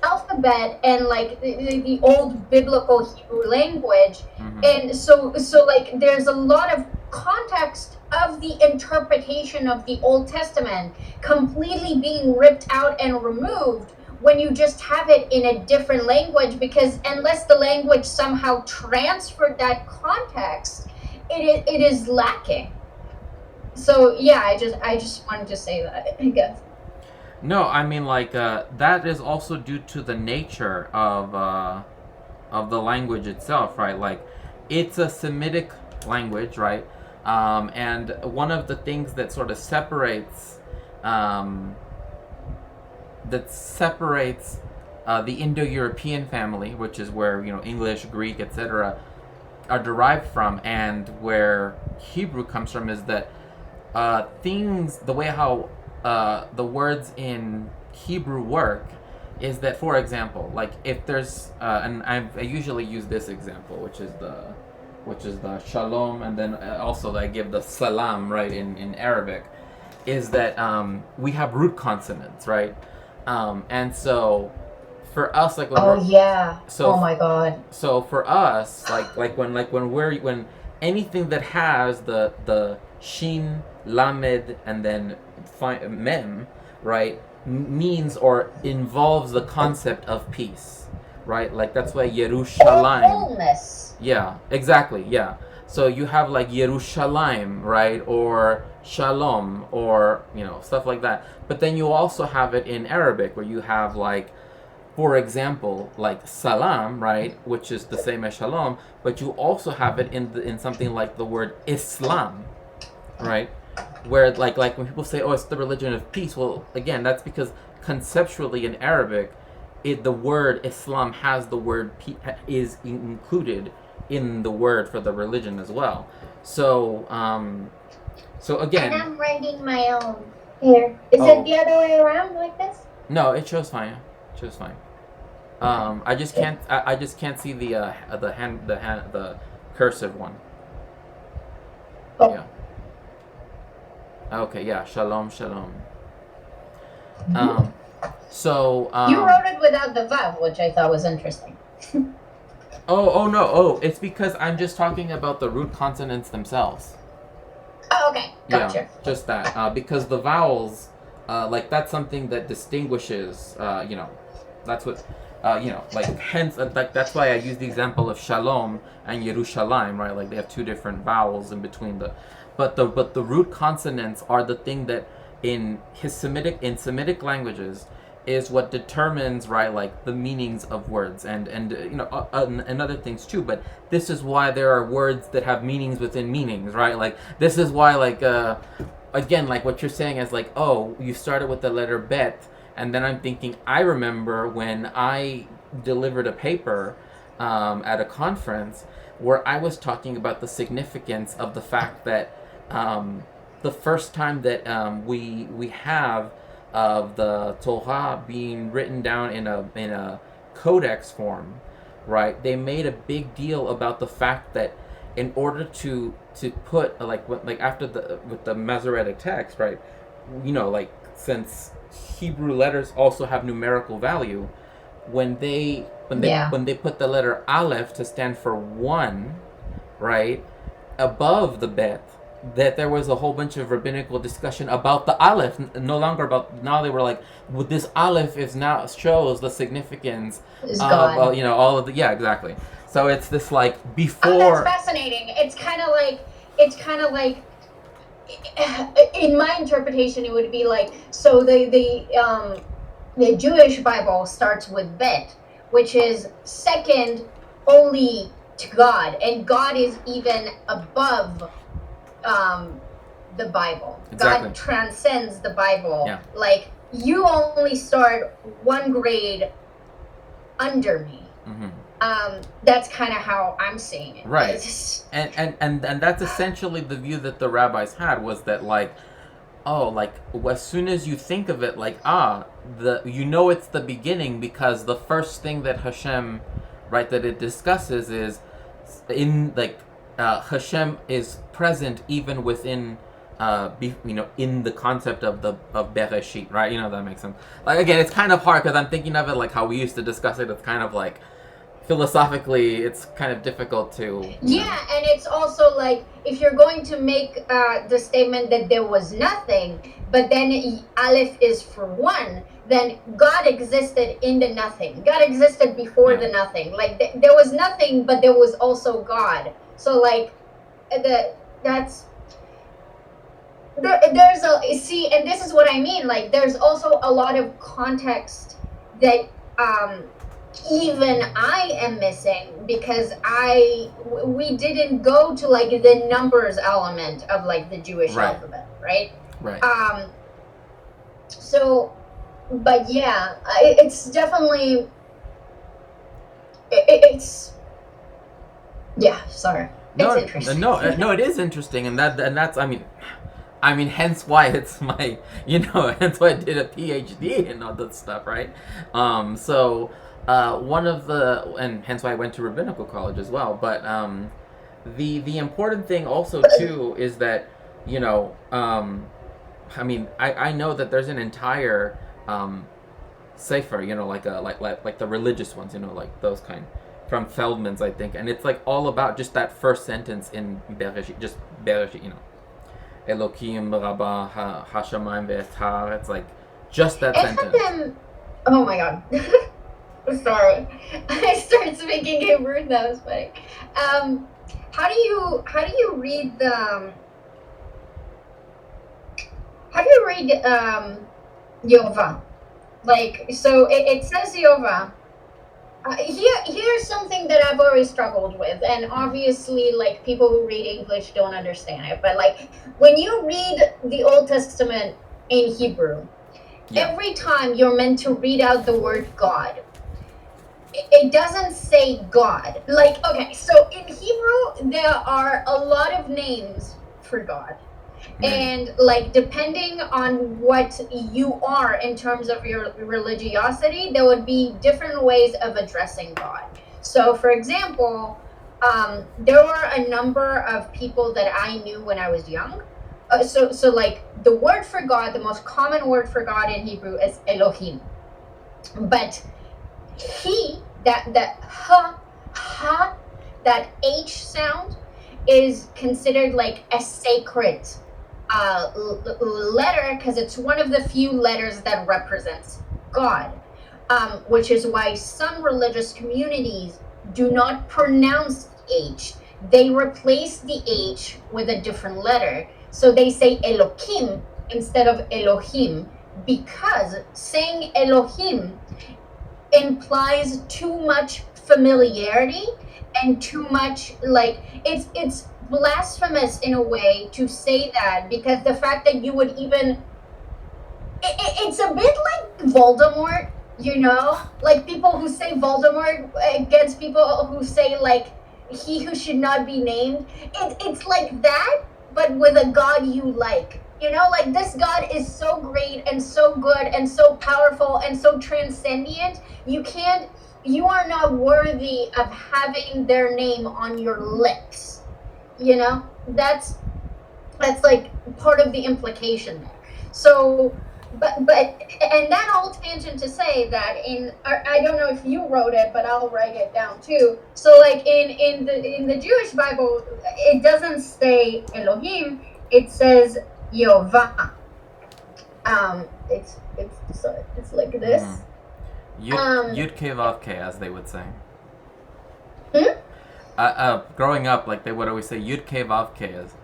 alphabet and like the old biblical Hebrew language. Mm-hmm. And so like there's a lot of context of the interpretation of the Old Testament completely being ripped out and removed when you just have it in a different language, because unless the language somehow transferred that context, it is lacking. So yeah, I just wanted to say that, I guess. No, I mean like that is also due to the nature of the language itself, right? Like it's a Semitic language, right? And one of the things that sort of um, separates the Indo-European family, which is where English, Greek, etc., are derived from, and where Hebrew comes from, is that things, the way how the words in Hebrew work, is that, for example, like if there's, and I usually use this example, which is the shalom, and then also I give the salam, right, in Arabic, is that we have root consonants, right, and so for us, like when Oh we're yeah. so Oh my god. so for us, when anything that has the shin, lamed, and then mem, right, means or involves the concept of peace, right? Like that's why Or Yerushalayim. wholeness. Yeah, exactly. Yeah. So you have like Yerushalayim, right, or Shalom, or stuff like that. But then you also have it in Arabic, where you have like, for example, like salam, right, which is the same as shalom, but you also have it in something like the word Islam, right, where like when people say, oh, it's the religion of peace, well, again, that's because conceptually in Arabic, the word Islam has the word is included in the word for the religion as well. So so And again, I'm writing my own. Here. Is it oh the other way around like this? no, it shows fine. It shows fine. I just can't. I just can't see the cursive one. Oh. Yeah. Okay. Yeah. Shalom. Shalom. So. You wrote it without the vav, which I thought was interesting. Oh no. Oh, it's because I'm just talking about the root consonants themselves. Oh, okay. Gotcha. Yeah. Just that. Because the vowels, like that's something that distinguishes. That's what. Like hence, like that's why I use the example of Shalom and Yerushalayim, right? Like they have two different vowels in between but the root consonants are the thing that in Semitic languages is what determines, right, like the meanings of words and and other things too. But this is why there are words that have meanings within meanings, right? Like this is why, like again, like what you're saying is like, oh, you started with the letter bet, and then I'm thinking, I remember when I delivered a paper at a conference where I was talking about the significance of the fact that the first time that we have of the Torah being written down in a codex form, right? They made a big deal about the fact that in order to put like after the with the Masoretic text, right? Like since Hebrew letters also have numerical value, when they Yeah. when they put the letter Aleph to stand for one, right, above the bet, that there was a whole bunch of rabbinical discussion about the Aleph, no longer about, now they were like, well, this Aleph is now shows the significance Is of God. all of the, yeah, exactly. So it's this like Oh, that's before. fascinating. It's kind of like in my interpretation it would be like, so the Jewish Bible starts with Bet, which is second only to God, and God is even above um, the Bible. Exactly. God transcends the Bible. Yeah. Like, you only start one grade under me. Mm-hmm. That's kind of how I'm seeing it. Right. It's just, And that's essentially the view that the rabbis had, was that like, oh, like as soon as you think of it, like, it's the beginning, because the first thing that Hashem, right, that it discusses is in like Hashem is present even within in the concept of Bereshit, right? That makes sense. Like again, it's kind of hard because I'm thinking of it like how we used to discuss it. It's kind of like philosophically, it's kind of difficult to. yeah, and it's also like, if you're going to make the statement that there was nothing, but then Aleph is for one, then God existed in the nothing. God existed before the nothing. Like there was nothing, but there was also God. So like that's there's a see, and this is what I mean. Like there's also a lot of context that even I am missing, because we didn't go to like the numbers element of like the Jewish alphabet, right? Right. So, but yeah, it's definitely it's yeah. Sorry, it's interesting. No, it is interesting, and that's I mean, hence why it's my, hence why I did a PhD and all that stuff, right? So one of the, and hence why I went to rabbinical college as well. But the important thing also too is that, I mean, I know that there's an entire sefer, like the religious ones, like those kind, from Feldman's, I think, and it's like all about just that first sentence in Bereshit, just Bereshit, Elokim Rabba Hashamayim Ve'etar. It's like just that sentence. Oh my god. Sorry. I started speaking Hebrew. That was funny. How do you read Yova? Like, so it says Yova. Here's something that I've always struggled with, and obviously, like, people who read English don't understand it, but like, when you read the Old Testament in Hebrew, every time you're meant to read out the word God, it doesn't say God. Like, okay, so in Hebrew, there are a lot of names for God. And like, depending on what you are in terms of your religiosity, there would be different ways of addressing God. So for example, there were a number of people that I knew when I was young. So like, the word for God, the most common word for God in Hebrew is Elohim. But that H sound is considered like a sacred letter, because it's one of the few letters that represents God, which is why some religious communities do not pronounce H. They replace the H with a different letter. So they say Elokim instead of Elohim, because saying Elohim implies too much familiarity and too much, like, it's blasphemous in a way to say that, because the fact that you would even it's a bit like Voldemort, like people who say Voldemort against people who say, like, he who should not be named. It's like that, but with a god you like. Like, this god is so great and so good and so powerful and so transcendent. You are not worthy of having their name on your lips. That's like part of the implication there. So, but and that whole tangent to say that I don't know if you wrote it, but I'll write it down too. So, like, in the Jewish Bible, it doesn't say Elohim; it says Yehovah. It's like this. Yud K Vav K, as they would say. Hmm? Growing up, like, they would always say Yud K Vav K is.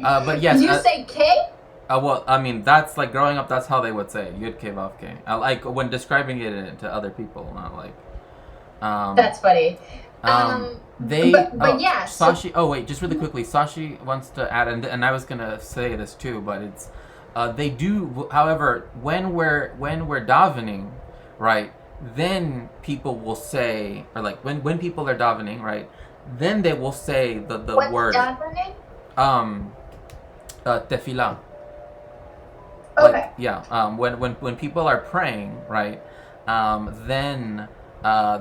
But yes. You say K? Well, I mean, that's like growing up. That's how they would say it, Yud K Vav K. Like when describing it to other people, not like. That's funny. But yeah. Sashi. Oh wait, just really quickly, Sashi wants to add, and I was gonna say this too, but it's, they do. However, when we're davening, right, then people will say, or like when people are davening, right, then they will say the What's word. davening? Tefillah. Okay. Like, yeah. When people are praying, right, then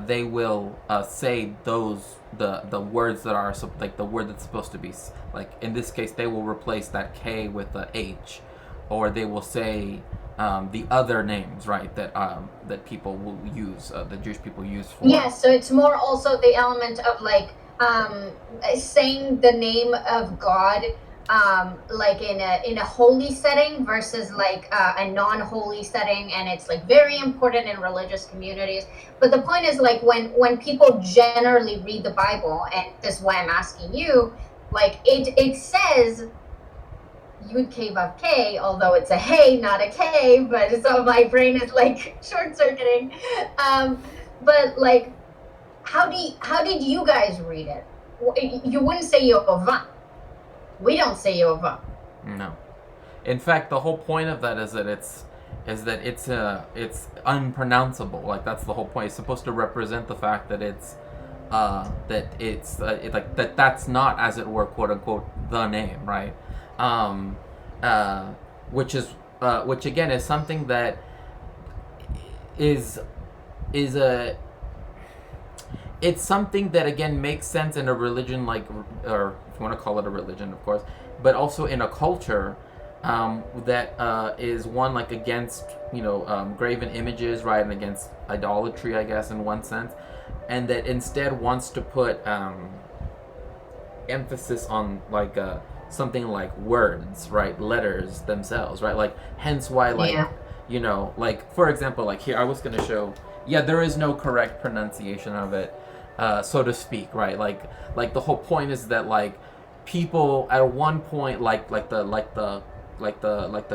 they will say the words that are like the word that's supposed to be, like in this case they will replace that K with the H, or they will say the other names, right, that people will use, the Jewish people use for. Yeah, so it's more also the element of, like, saying the name of God, like in a holy setting versus like a non-holy setting, and it's like very important in religious communities. But the point is, like, when people generally read the Bible, and this is why I'm asking you, like, it says Yud K Vav K, although it's a hey, not a K, but so my brain is like short circuiting. But like, how did you guys read it? You wouldn't say Yehovah. We don't say Yehovah. No. In fact, the whole point of that is that it's unpronounceable. Like, that's the whole point. It's supposed to represent the fact that that's not, as it were, quote unquote, the name, right? Which again is something that is it's something that again makes sense in a religion, like, or if you want to call it a religion, of course, but also in a culture that is one, like, against graven images, right, and against idolatry, I guess, in one sense, and that instead wants to put emphasis on, like, something like words, right, letters themselves, right, like, hence why, like, like, for example, like, here I was gonna show, there is no correct pronunciation of it, so to speak, right, like the whole point is that, like, people at one point, like the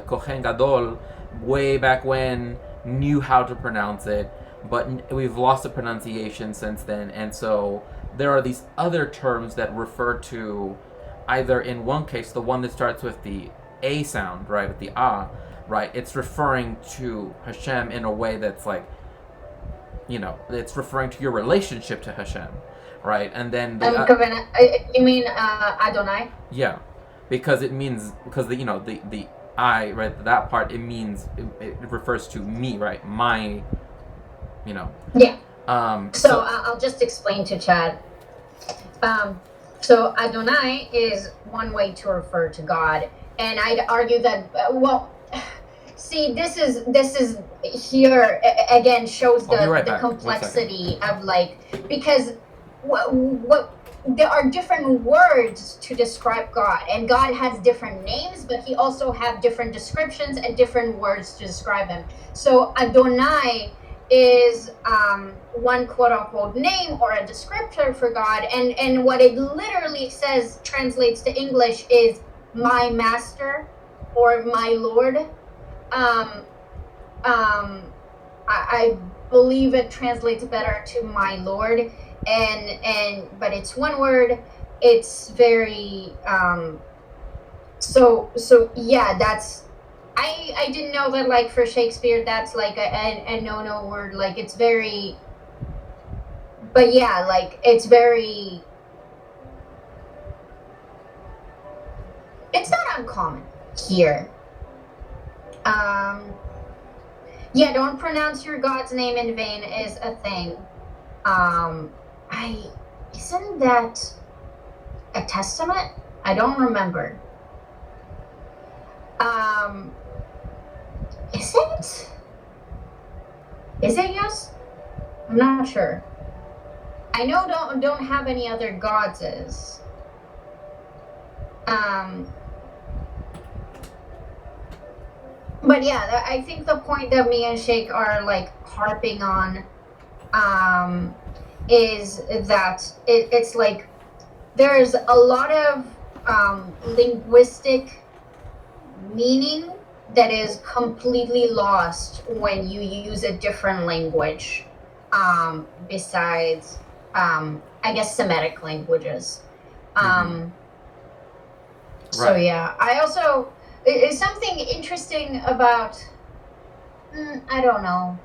Kohen Gadol way back when knew how to pronounce it, but we've lost the pronunciation since then, and so there are these other terms that refer to, either in one case, the one that starts with the A sound, right, with the ah, right, it's referring to Hashem in a way that's like, it's referring to your relationship to Hashem, right, and then you mean Adonai? Yeah, because the I, right, that part, it means, it refers to me, right, my, Yeah. So I'll just explain to Chad. So Adonai is one way to refer to God, and I'd argue that see, this is here again shows the complexity of, like, because what there are different words to describe God, and God has different names, but he also have different descriptions and different words to describe him. So Adonai is one quote unquote name or a descriptor for God, and what it literally says, translates to English, is my master, or my Lord. Um, um, I believe it translates better to my Lord, but it's one word. It's very so yeah. That's I didn't know that, like, for Shakespeare that's like a no word. Like, it's very, but yeah, like it's very. It's not uncommon here. Um, yeah, don't pronounce your God's name in vain is a thing. I Isn't that a testament? I don't remember. Um, is it? Is it yes? I'm not sure. I know don't have any other gods is. Um, but yeah, I think the point that me and Shake are like harping on, um, is that it's like there's a lot of linguistic meaning that is completely lost when you use a different language, besides, I guess, Semitic languages. Um, so Right. yeah, I also is something interesting about. I don't know.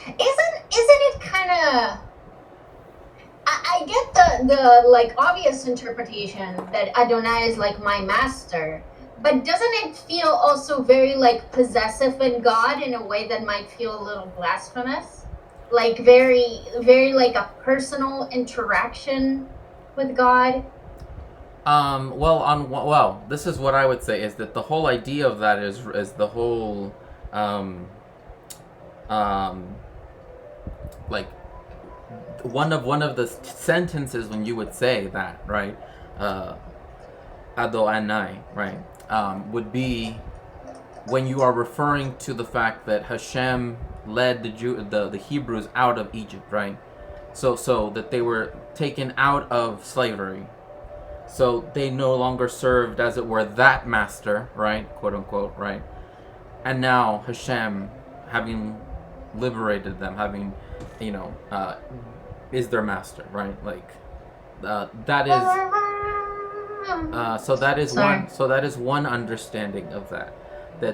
Isn't it kind of? I get the like obvious interpretation that Adonai is like my master, but doesn't it feel also very like possessive in God in a way that might feel a little blasphemous? Like very like a personal interaction with God. Well, this is what I would say is that the whole idea of that is the whole, um, um, like one of the sentences when you would say that, right, uh, Ado Anai, right, would be when you are referring to the fact that Hashem led the Hebrews out of Egypt, right? So that they were taken out of slavery. So they no longer served, as it were, that master, right, quote unquote, right? And now Hashem, having liberated them, having, is their master, right? Like, that is. So that is Sorry. one. So that is one understanding of that.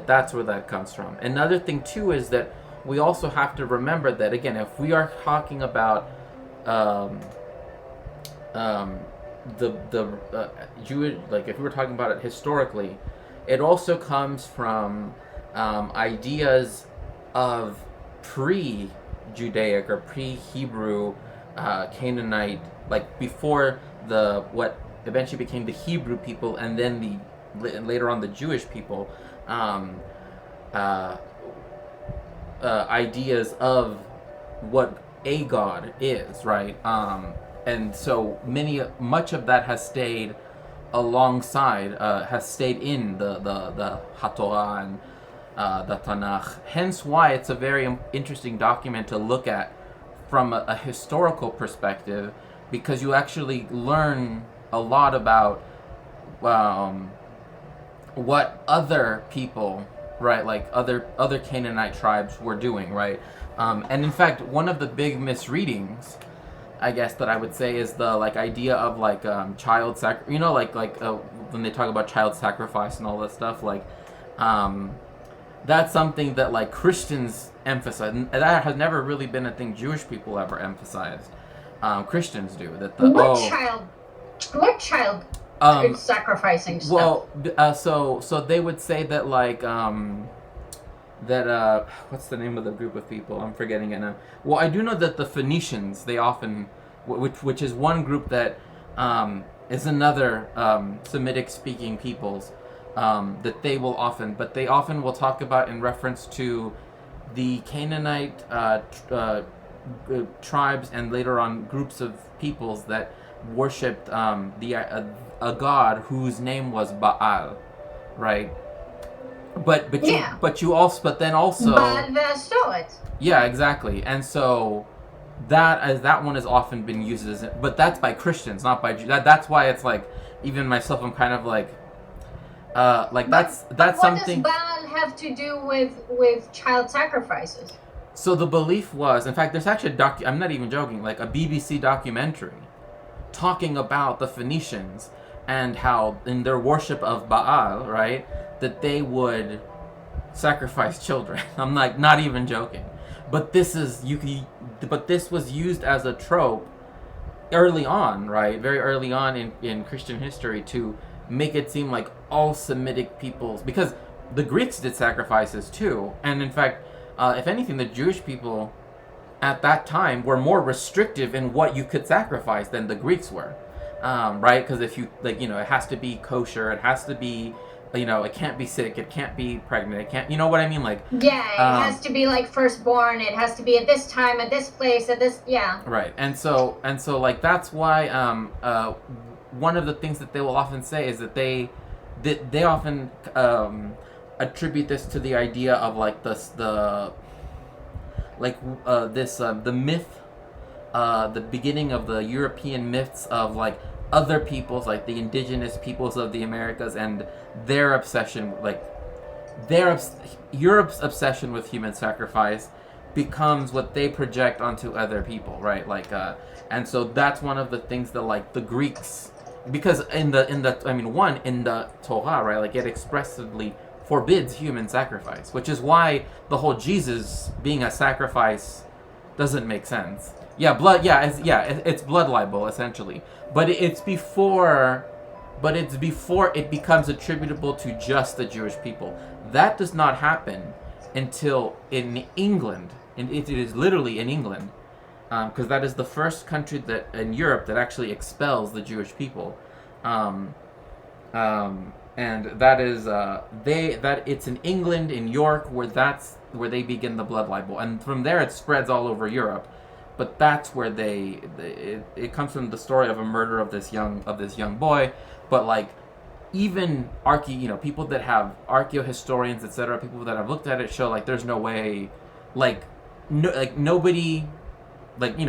That's where that comes from. Another thing too is that we also have to remember that, again, if we are talking about, um, um, the Jewish, like if we were talking about it historically, it also comes from, ideas of pre-Judaic or pre-Hebrew, Canaanite, like before the what eventually became the Hebrew people, and then later on the Jewish people, um, uh, ideas of what a god is, right? And so much of that has stayed alongside, has stayed in the HaTorah and, the Tanakh. Hence, why it's a very interesting document to look at from a historical perspective, because you actually learn a lot about, um, what other people, right, like other Canaanite tribes were doing, right? And in fact, one of the big misreadings, I guess, that I would say is the like idea of like, child when they talk about child sacrifice and all that stuff, like, um, that's something that like Christians emphasize, and that has never really been a thing Jewish people ever emphasized. Christians do that. What child Um, sacrificing stuff? well, so they would say that, like, that what's the name of the group of people? I'm forgetting it now. Well, I do know that the Phoenicians, they often, which is one group that, is another, Semitic speaking peoples, that they often will talk about in reference to the Canaanite, tribes, and later on groups of peoples that worshipped, a god whose name was Baal, right? Yeah, But then also, but show it. yeah, exactly. And so that one has often been used but that's by Christians, not by Jews. That's why it's like, even myself, I'm kind of like, Like But that's what does something. Baal have to do with child sacrifices? So the belief was, in fact, there's actually I'm not even joking, like a BBC documentary talking about the Phoenicians and how in their worship of Baal, right, that they would sacrifice children. I'm like not even joking. But this is but this was used as a trope early on, right? Very early on in Christian history to make it seem like all Semitic peoples, because the Greeks did sacrifices too, and in fact, if anything, the Jewish people at that time were more restrictive in what you could sacrifice than the Greeks were, right? Because if you it has to be kosher, it has to be, it can't be sick, it can't be pregnant, it can't, you know what I mean? Like, Yeah, it has to be like firstborn. It has to be at this time, at this place, at this. Yeah. right. And so like that's why one of the things that they will often say is that they often attribute this to the idea of like the like this the myth, the beginning of the European myths of like other peoples, like the indigenous peoples of the Americas, and their obsession, like their Europe's obsession with human sacrifice becomes what they project onto other people, right? Like, and so that's one of the things that like the Greeks, because in the I mean, one in the Torah, right? Like it expressly forbids human sacrifice, which is why the whole Jesus being a sacrifice doesn't make sense. Yeah, blood. Yeah, it's blood libel essentially, but it's before it becomes attributable to just the Jewish people. That does not happen until in England, and it is literally in England, because that is the first country that in Europe that actually expels the Jewish people, um, and that is it's in England, in York, that's where they begin the blood libel, and from there it spreads all over Europe. But that's where it comes from the story of a murder of this young boy. But like even people that have archaeohistorians, etc., people that have looked at it show like there's no way, like nobody, like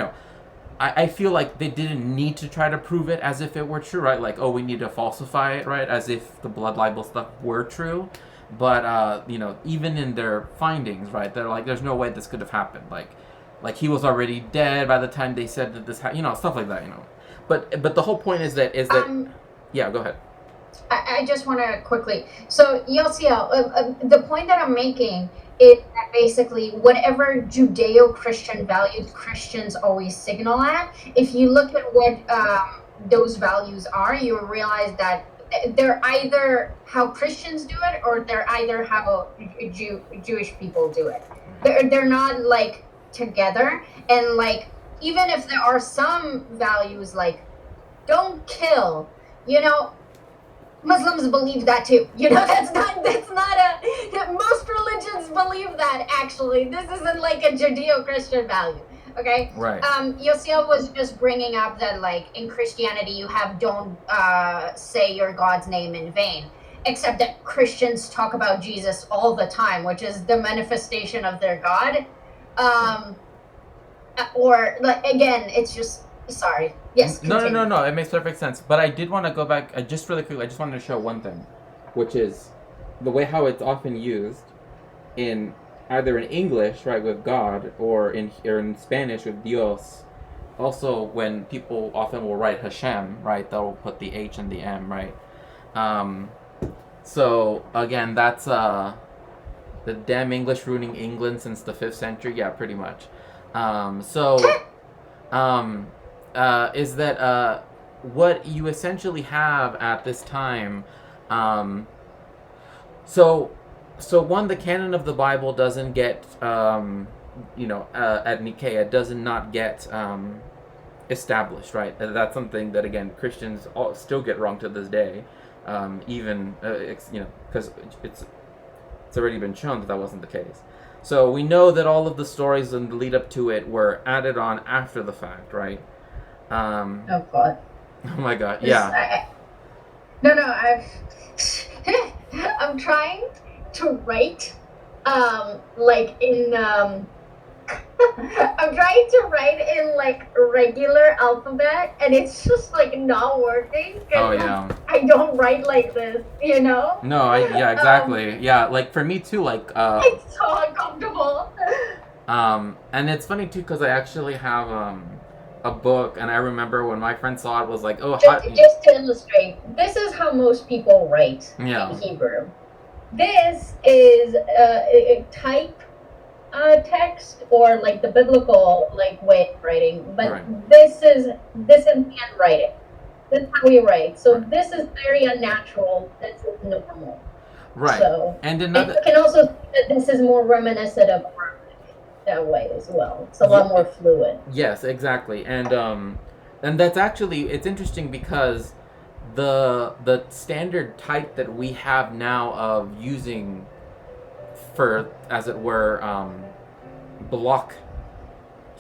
I feel like they didn't need to try to prove it as if it were true, right? Like, oh, we need to falsify it, right? As if the blood libel stuff were true. But even in their findings, right, they're like, there's no way this could have happened. Like he was already dead by the time they said that this stuff like that. But the whole point is that yeah, go ahead. I just want to quickly. So, Yosiel, the point that I'm making is that basically whatever Judeo-Christian values Christians always signal at, if you look at what those values are, you realize that they're either how Christians do it or they're either how Jewish people do it. They're not like together, and like even if there are some values like don't kill, Muslims believe that too. That's not most religions believe that actually. This isn't like a Judeo-Christian value. Okay. Right. Yosiel was just bringing up that like in Christianity you have don't say your God's name in vain. Except that Christians talk about Jesus all the time, which is the manifestation of their God. Or like again, it's just sorry. Yes. Continue. No. It makes perfect sense. But I did want to go back just really quickly. I just wanted to show one thing, which is the way how it's often used in either in English, right, with God, or in Spanish with Dios. Also, when people often will write Hashem, right, they'll put the H and the M, right. So again, that's the damn English ruining England since the 5th century. Yeah, pretty much. Is that what you essentially have at this time? So one, the canon of the Bible doesn't get at Nicaea does not get established, right? That's something that again Christians still get wrong to this day, even because it's already been shown that wasn't the case. So we know that all of the stories and the lead up to it were added on after the fact, right? Oh God. Oh my God. Yeah. No, I'm trying to write, like in I'm trying to write in like regular alphabet, and it's just like not working Oh because yeah. I don't write like this, you know. No, yeah, Um, exactly. Yeah, like for me too, like it's so uncomfortable. and it's funny too because I actually have a book, and I remember when my friend saw it was like, oh, Just, how? just to illustrate, this is how most people write in Yeah, Hebrew. This is a type text or like the biblical like way of writing, but right, this is handwriting. This is how we write. So right, this is very unnatural. This is normal. right. So, And and you another, can also see that this is more reminiscent of Arabic that way as well. It's a lot more fluid. yes, exactly. And that's actually it's interesting because the standard type that we have now of using for, as it were, block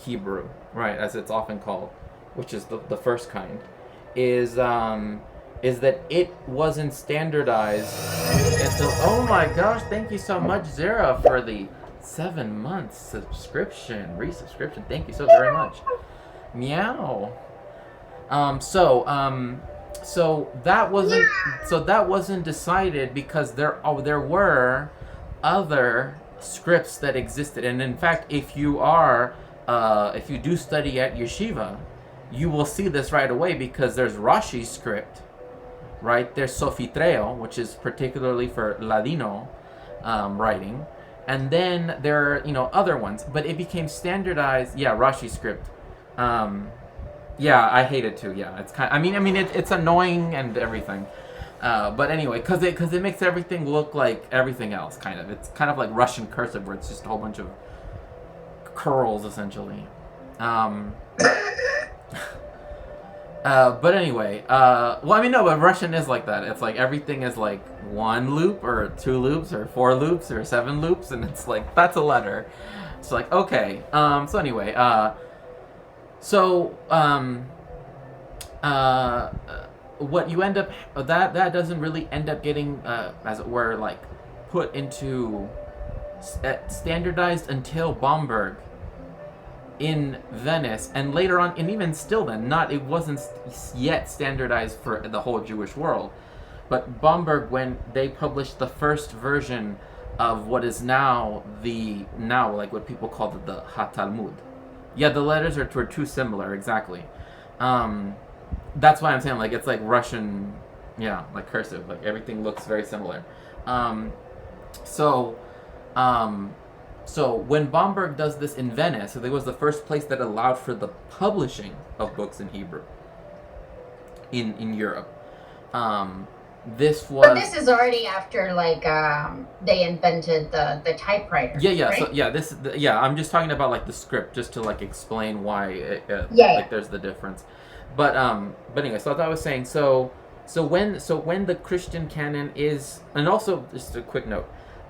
Hebrew, right, as it's often called, which is the first kind, is that it wasn't standardized until, oh my gosh, thank you so much, Zara, for the 7 months resubscription. Thank you so very much. Meow. So that wasn't decided because there were other scripts that existed, and in fact, if you do study at yeshiva, you will see this right away because there's Rashi's script, right? There's Sofitreo, which is particularly for Ladino writing, and then there are other ones, but it became standardized. Yeah, Rashi script. Yeah, I hate it too. Yeah, it's kind. It's annoying and everything. But anyway, because it makes everything look like everything else. Kind of. It's kind of like Russian cursive, where it's just a whole bunch of curls essentially. But anyway, no, but Russian is like that. It's like everything is like one loop or two loops or four loops or seven loops, and it's like that's a letter. It's like okay. So anyway, so what you end up that doesn't really end up getting as it were like put into standardized until Bamberg in Venice, and later on, and even still then, it wasn't yet standardized for the whole Jewish world. But Bamberg, when they published the first version of what is now like what people call the HaTalmud. Yeah, the letters were too similar, exactly. That's why I'm saying like it's like Russian, yeah, like cursive, like everything looks very similar. So, so when Bamberg does this in Venice, so it was the first place that allowed for the publishing of books in Hebrew in Europe. This was. But this is already after like they invented the typewriter. Yeah. Right? So I'm just talking about like the script, just to like explain why Yeah. there's the difference. But anyway, so I was saying, so when the Christian canon is, and also just a quick note,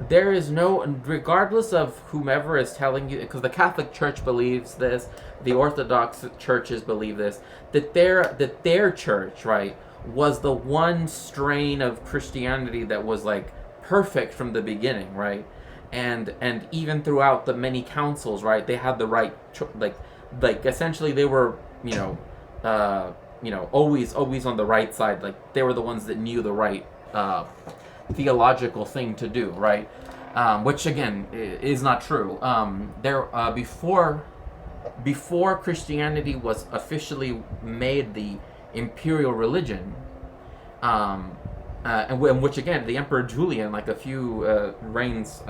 there is no, regardless of whomever is telling you, because the Catholic Church believes this, the Orthodox churches believe this, that their church, right, was the one strain of Christianity that was like perfect from the beginning, right, and even throughout the many councils, right, they had the right like essentially they were always on the right side, like they were the ones that knew the right theological thing to do, right? Which again is not true. Before Christianity was officially made the imperial religion, and which again the Emperor Julian, like a few reigns,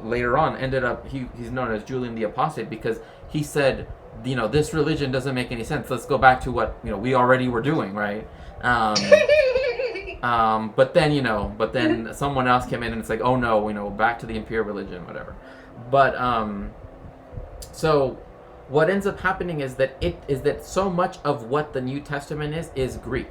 later on, ended up he's known as Julian the Apostate because he said, this religion doesn't make any sense. Let's go back to what we already were doing, right? But then someone else came in and it's like, oh no, back to the imperial religion, whatever. But so what ends up happening is that so much of what the New Testament is Greek.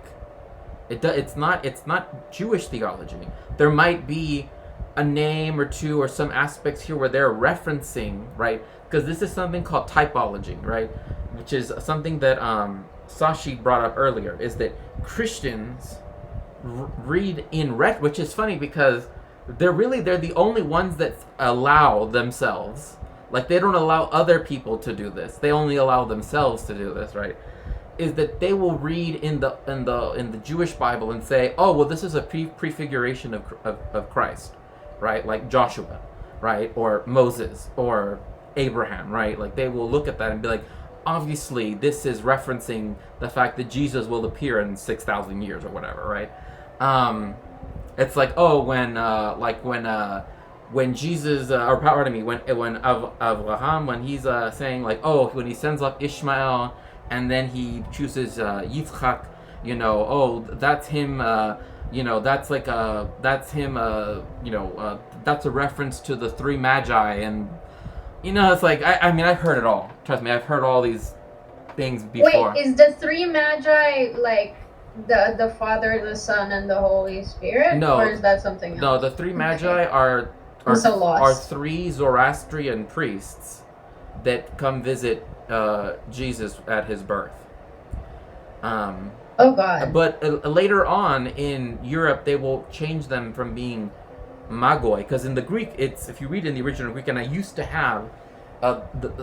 It's not Jewish theology. There might be a name or two or some aspects here where they're referencing, right? Because this is something called typology, right? Which is something that Sashi brought up earlier, is that Christians read in which is funny because they're the only ones that allow themselves like they don't allow other people to do this. They only allow themselves to do this, right? Is that they will read in the Jewish Bible and say, oh well, this is a prefiguration of Christ, right? Like Joshua, right? Or Moses or Abraham, right? Like they will look at that and be like, obviously this is referencing the fact that Jesus will appear in 6,000 years or whatever, right? It's like, oh, when Jesus, or pardon me, when Abraham, when he's saying like, oh, when he sends up Ishmael and then he chooses Yitzchak, oh, that's him. That's like that's him. That's a reference to the three magi, and it's like I mean, I've heard it all. Trust me, I've heard all these things before. Wait, is the three magi like the Father, the Son, and the Holy Spirit? No, or is that something else? No, the three magi are three Zoroastrian priests that come visit Jesus at his birth. Oh God! But later on in Europe, they will change them from being magoi, because in the Greek, it's, if you read in the original Greek, and I used to have,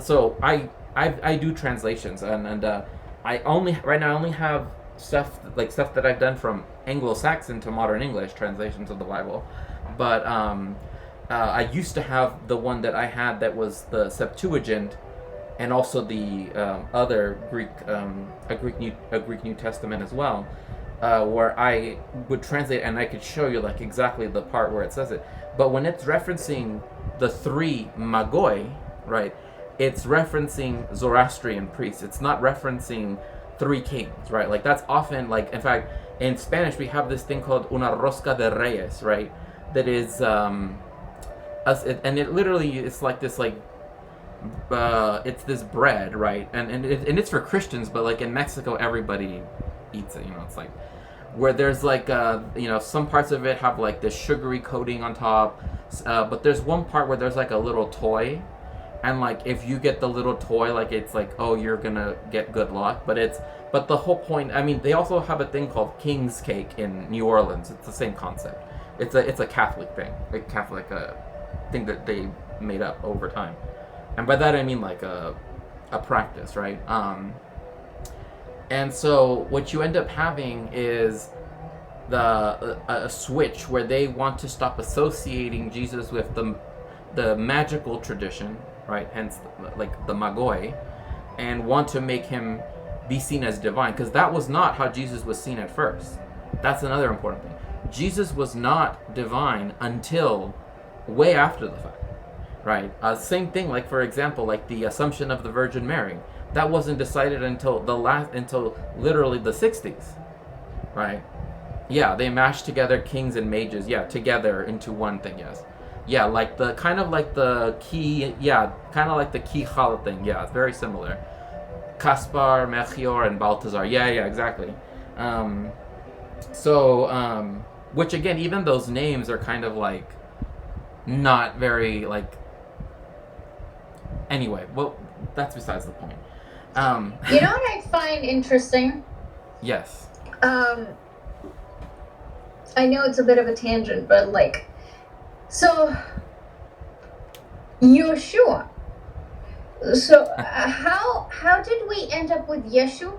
so I do translations, and I only have stuff that I've done from Anglo-Saxon to modern English translations of the Bible, but I used to have the one that I had that was the Septuagint, and also the other Greek, a Greek New Testament as well, where I would translate and I could show you like exactly the part where it says it. But when it's referencing the three magoi, right, it's referencing Zoroastrian priests. It's not referencing three kings, right? Like that's often, like, in fact, in Spanish we have this thing called una rosca de reyes, right? That is, and it literally is like this, like, it's this bread, right? And it's for Christians, but like in Mexico everybody eats it. It's like where there's like some parts of it have like this sugary coating on top, but there's one part where there's like a little toy, and like if you get the little toy, like it's like, oh, you're gonna get good luck. But the whole point, I mean, they also have a thing called King's Cake in New Orleans. It's the same concept. It's a Catholic thing, a Catholic thing that they made up over time. And by that I mean like a practice, right? And so what you end up having is a switch where they want to stop associating Jesus with the magical tradition, right? Hence, like the magoi, and want to make him be seen as divine, because that was not how Jesus was seen at first. That's another important thing. Jesus was not divine until way after the fact. Right. Same thing, like for example, like the Assumption of the Virgin Mary. That wasn't decided until literally the 60s. Right. Yeah, they mashed together kings and mages, together into one thing, yes. Yeah, like the kind of like the key chala thing. Yeah, it's very similar. Caspar, Melchior, and Balthazar. Yeah, exactly. Which again, even those names are kind of like not very like. Anyway, well, that's besides the point. You know what I find interesting? Yes. I know it's a bit of a tangent, but like, so Yeshua. So how did we end up with Yeshu,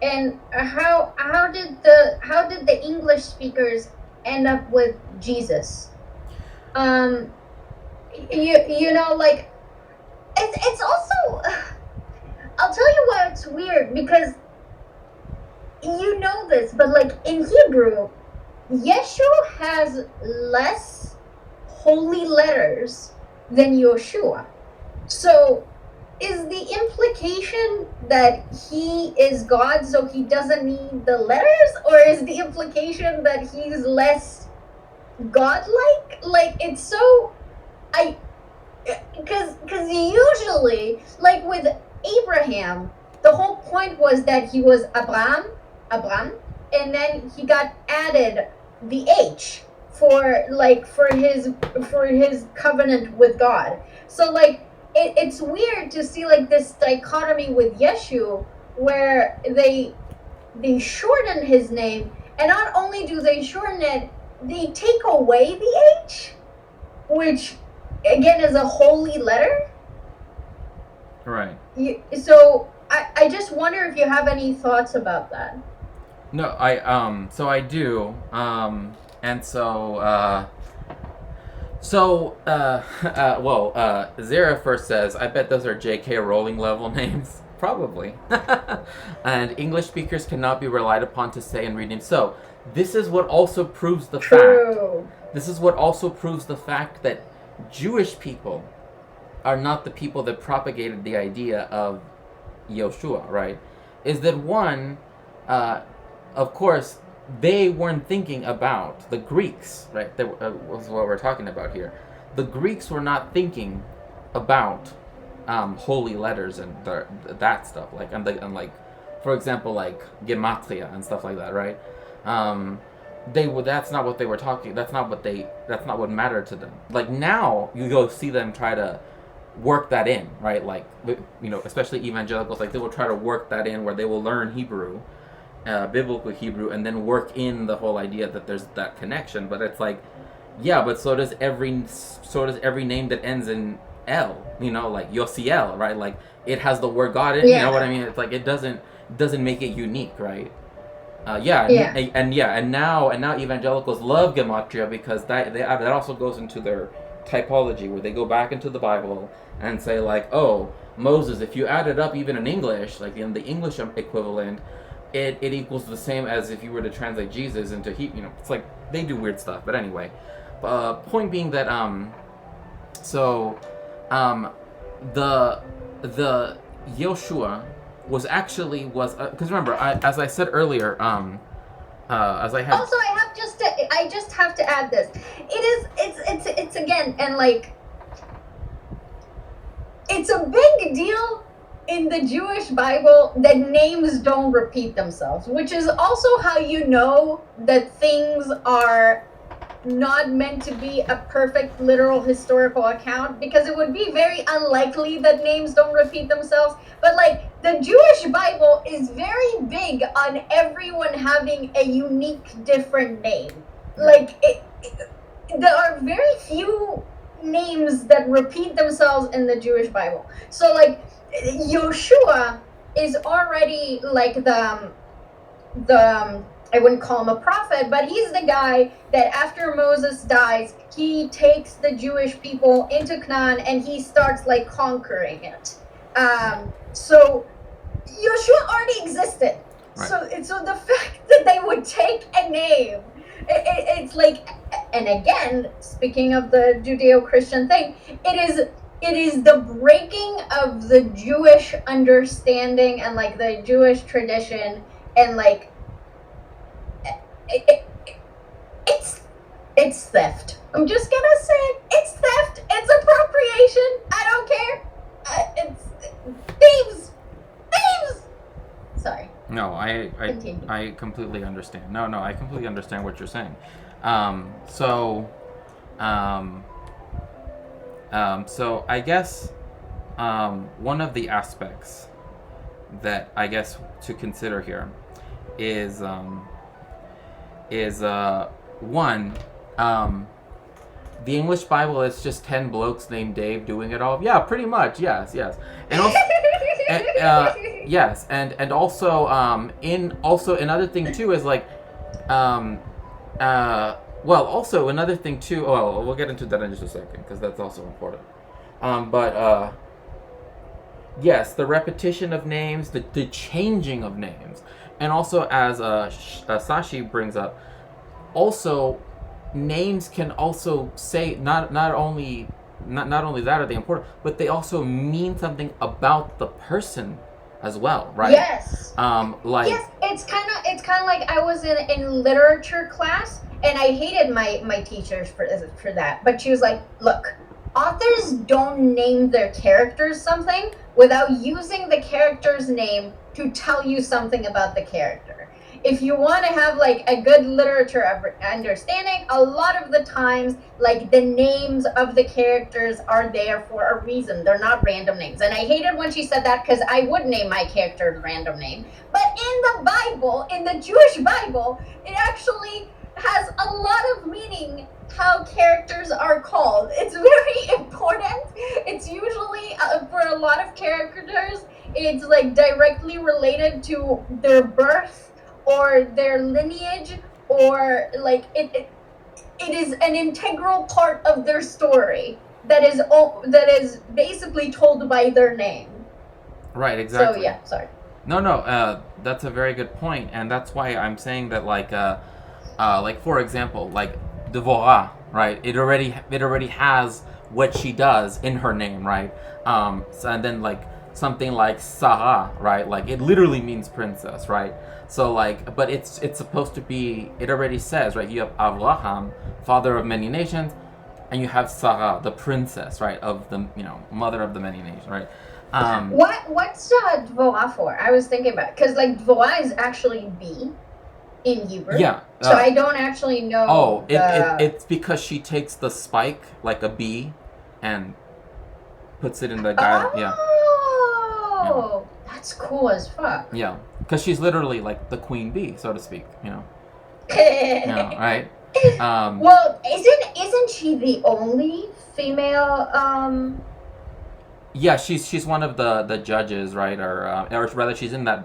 and how did the English speakers end up with Jesus? Like. It's also, I'll tell you why it's weird, because you know this, but like in Hebrew, Yeshua has less holy letters than Yoshua. So is the implication that he is God, so he doesn't need the letters, or is the implication that he's less godlike? Like, it's so, because usually, like with Abraham, the whole point was that he was Abram, and then he got added the H for his covenant with God. So like it's weird to see like this dichotomy with Yeshu, where they shorten his name, and not only do they shorten it, they take away the H, which again is a holy letter. Right. So I just wonder if you have any thoughts about that. No, so I do. And so Zara first says, I bet those are J.K. Rowling level names. Probably. And English speakers cannot be relied upon to say and read names. So, this is what also proves the fact. True. This is what also proves the fact that Jewish people are not the people that propagated the idea of Yoshua, right? Is that one, of course, they weren't thinking about the Greeks, right? That was what we're talking about here. The Greeks were not thinking about holy letters and that stuff, like and like, for example, like gematria and stuff like that, right? They would. That's not what they were talking. That's not what they. That's not what mattered to them. Like now, you go see them try to work that in, right? Like, especially evangelicals, like they will try to work that in where they will learn Hebrew, biblical Hebrew, and then work in the whole idea that there's that connection. But it's like, yeah, but so does every name that ends in L. Like Yosiel, right? Like it has the word God in. Yeah. You know what I mean? It's like it doesn't make it unique, right? Yeah. And now evangelicals love gematria because that also goes into their typology, where they go back into the Bible and say like, oh, Moses, if you add it up even in English, like in the English equivalent, it equals the same as if you were to translate Jesus into Hebrew. It's like they do weird stuff. But anyway, point being that the Yoshua was because remember, as I said earlier, as I had also, I just have to add this. It's again, and like, it's a big deal in the Jewish Bible that names don't repeat themselves, which is also how you know that things are not meant to be a perfect literal historical account, because it would be very unlikely that names don't repeat themselves. But like, the Jewish Bible is very big on everyone having a unique different name. Like there are very few names that repeat themselves in the Jewish Bible. So like Yoshua is already like the I wouldn't call him a prophet, but he's the guy that after Moses dies, he takes the Jewish people into Canaan and he starts like conquering it. So Yoshua already existed. Right. So the fact that they would take a name, it's like, and again, speaking of the Judeo-Christian thing, it is the breaking of the Jewish understanding and like the Jewish tradition, and like it's theft. I'm just gonna say it. It's theft. It's appropriation. I don't care. It's thieves. Sorry. No, I completely understand. No, I completely understand what you're saying. So I guess one of the aspects that I guess to consider here is one, the English Bible is just 10 blokes named Dave doing it all. Yeah, pretty much. Yes. And also, yes, and also another thing too is like, also another thing too. Oh, we'll get into that in just a second because that's also important. Yes, the repetition of names, the changing of names, and also as Sashi brings up, also names can also say not only that are they important, but they also mean something about the person as well, right? Yes. Yes, it's kind of like I was in literature class, and I hated my teachers for that. But she was like, "Look, authors don't name their characters something without using the character's name to tell you something about the character. If you want to have like a good literature understanding, a lot of the times like the names of the characters are there for a reason. They're not random names." And I hated when she said that, because I would name my character's random name. But in the Bible, in the Jewish Bible, it actually has a lot of meaning how characters are called. It's very important. It's usually for a lot of of characters, it's like directly related to their birth or their lineage, or like it is an integral part of their story that is basically told by their name. Right, exactly. So yeah, sorry. No, that's a very good point, and that's why I'm saying that, like for example, like Devora, right? It already has what she does in her name, right? So, and then like something like Sarah, right? Like it literally means princess, right? So like, but it's supposed to be. It already says, right? You have Abraham, father of many nations, and you have Sarah, the princess, right? Of the mother of the many nations, right? What's Dvorah for? I was thinking about, because like Dvorah is actually bee in Hebrew. Yeah. So I don't actually know. Oh, it's because she takes the spike like a bee, and puts it in the guy. Oh, yeah. That's cool as fuck. Yeah, because she's literally like the queen bee, so to speak. Right? Well, isn't she the only female? Yeah, she's one of the judges, right? Or rather, she's in that.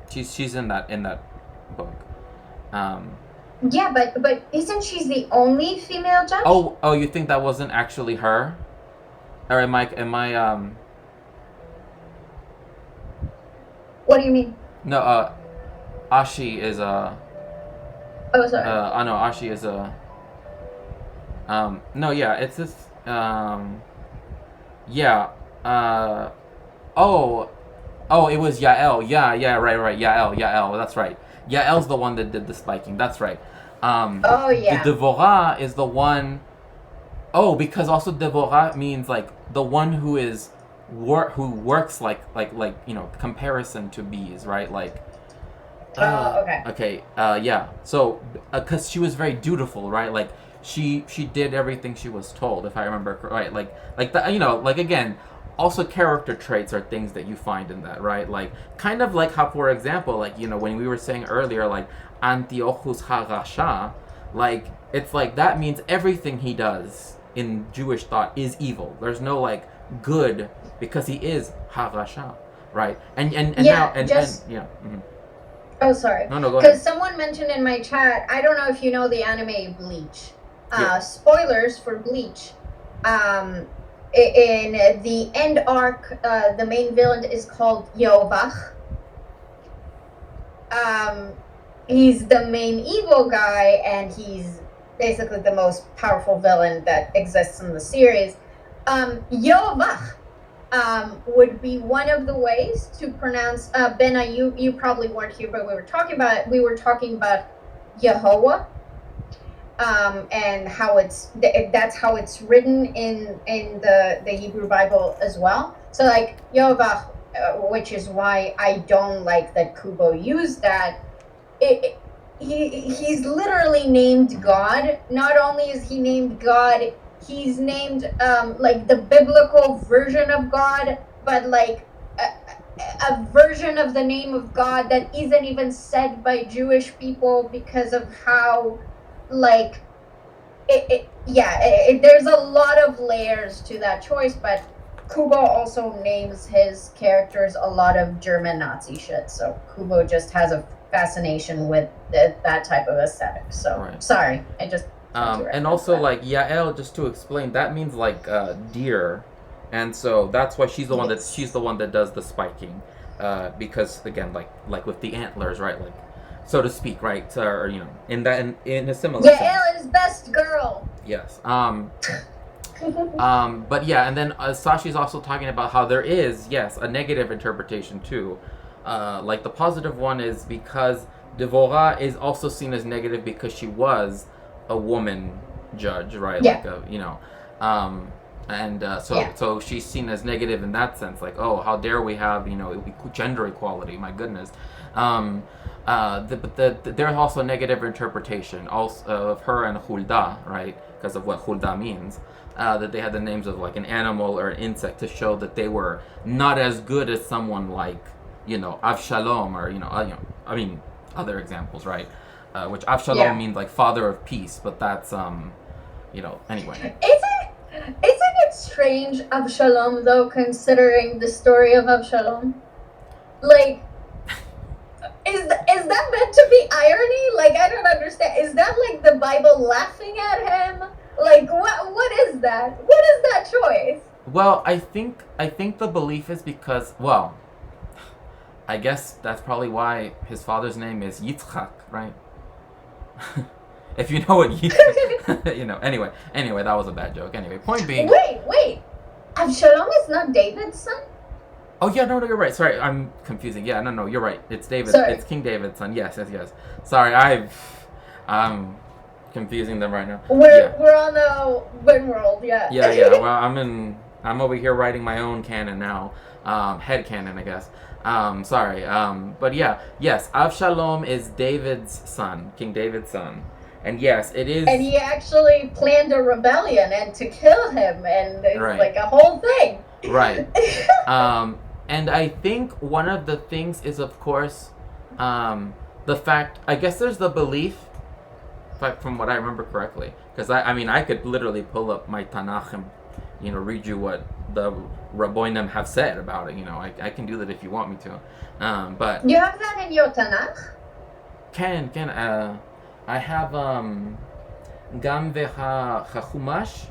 She's in that book. Yeah, but isn't she the only female judge? Oh, you think that wasn't actually her? Or am I What do you mean? No, Ashi is a. Oh, sorry. I know Ashi is a. No, yeah, it's this. Yeah. Oh, it was Yael. Yeah, right. Yael. That's right. Yael's the one that did the spiking. That's right. Oh yeah. The Devora is the one. Oh, because also Devora means like the one who is who works like comparison to bees, right? Like. Okay. Okay. Yeah. So, because she was very dutiful, right? Like she did everything she was told, if I remember right. Like that. Like again. Also, character traits are things that you find in that, right? Like, kind of like how, for example, like, when we were saying earlier, like, Antiochus HaRasha, like, it's like, that means everything he does in Jewish thought is evil. There's no, like, good, because he is HaRasha, right? And yeah, now, yeah. Mm-hmm. Oh, sorry. No, go ahead. Because someone mentioned in my chat, I don't know if you know the anime Bleach. Spoilers for Bleach. In the end arc, the main villain is called Yeovach. He's the main evil guy, and he's basically the most powerful villain that exists in the series. Yeovach would be one of the ways to pronounce. Benna, you probably weren't here, but we were talking about Yehovah. And how that's how it's written in the Hebrew Bible as well. So like Yehovah, which is why I don't like that Kubo used that. He's literally named God. Not only is he named God, he's named like the biblical version of God, but like a version of the name of God that isn't even said by Jewish people because of how. Like, there's a lot of layers to that choice, but Kubo also names his characters a lot of German Nazi shit, so Kubo just has a fascination with that type of aesthetic. So, right. Sorry, I just... and also, like, Yael, just to explain, that means, like, deer, and so that's why she's the one that does the spiking, because, again, like with the antlers, right, like, so to speak, right? Or in a similar. Yeah, Elle is best girl. Yes. But yeah, and then Sashi's also talking about how there is, yes, a negative interpretation too. Like the positive one is because Devora is also seen as negative because she was a woman judge, right? Yeah. Like so she's seen as negative in that sense, like, oh, how dare we have gender equality? My goodness. There's also negative interpretation also of her and Hulda, right? Because of what Hulda means. That they had the names of like an animal or an insect to show that they were not as good as someone like, Avshalom or, other examples, right? Which Avshalom means like father of peace, but that's, anyway. Is it? Isn't it strange, Avshalom, though, considering the story of Avshalom? Like, is that meant to be irony? Like, I don't understand. Is that like the Bible laughing at him? Like, what is that? What is that choice? Well, I think the belief is because, well, I guess that's probably why his father's name is Yitzchak, right? If you know what Yitzchak, Anyway, that was a bad joke. Anyway, point being. Wait. Avshalom is not David's son? Oh yeah, no, you're right. Sorry, I'm confusing. Yeah, no, you're right. It's David. Sorry. It's King David's son. Yes. Sorry, I'm confusing them right now. We're on the one world, yeah. Yeah. Well, I'm over here writing my own canon now. Head canon, I guess. Sorry. But yeah, yes, Avshalom is David's son, King David's son. And yes, it is. And he actually planned a rebellion and to kill him, and it's Right. like a whole thing. Right. And I think one of the things is, of course, the fact. I guess there's the belief, from what I remember correctly, because I could literally pull up my Tanakh and read you what the Rabbonim have said about it. I can do that if you want me to. But You have that in your Tanakh? I have Gam Veha Chumash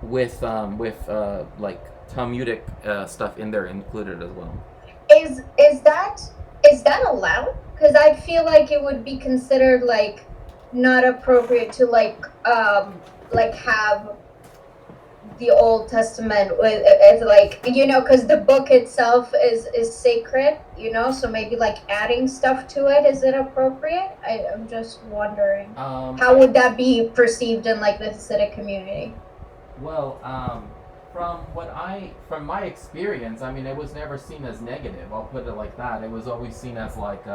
with like Talmudic stuff in there included as well. Is that allowed? Because I feel like it would be considered like not appropriate to like have the Old Testament as like because the book itself is sacred, so maybe like adding stuff to it, is it appropriate? I'm just wondering how would that be perceived in like the Hasidic community? Well, from my experience, it was never seen as negative. I'll put it like that. It was always seen as like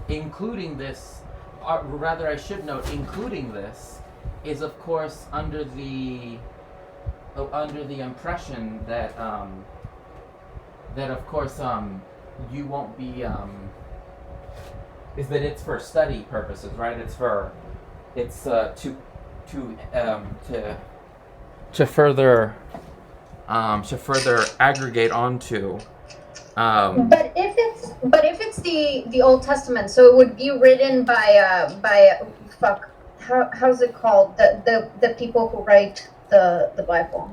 including this, or rather, I should note, including this is of course under the impression that of course you won't be is that it's for study purposes, right? It's to further aggregate onto. But if it's the Old Testament, so it would be written by how's it called, the people who write the Bible,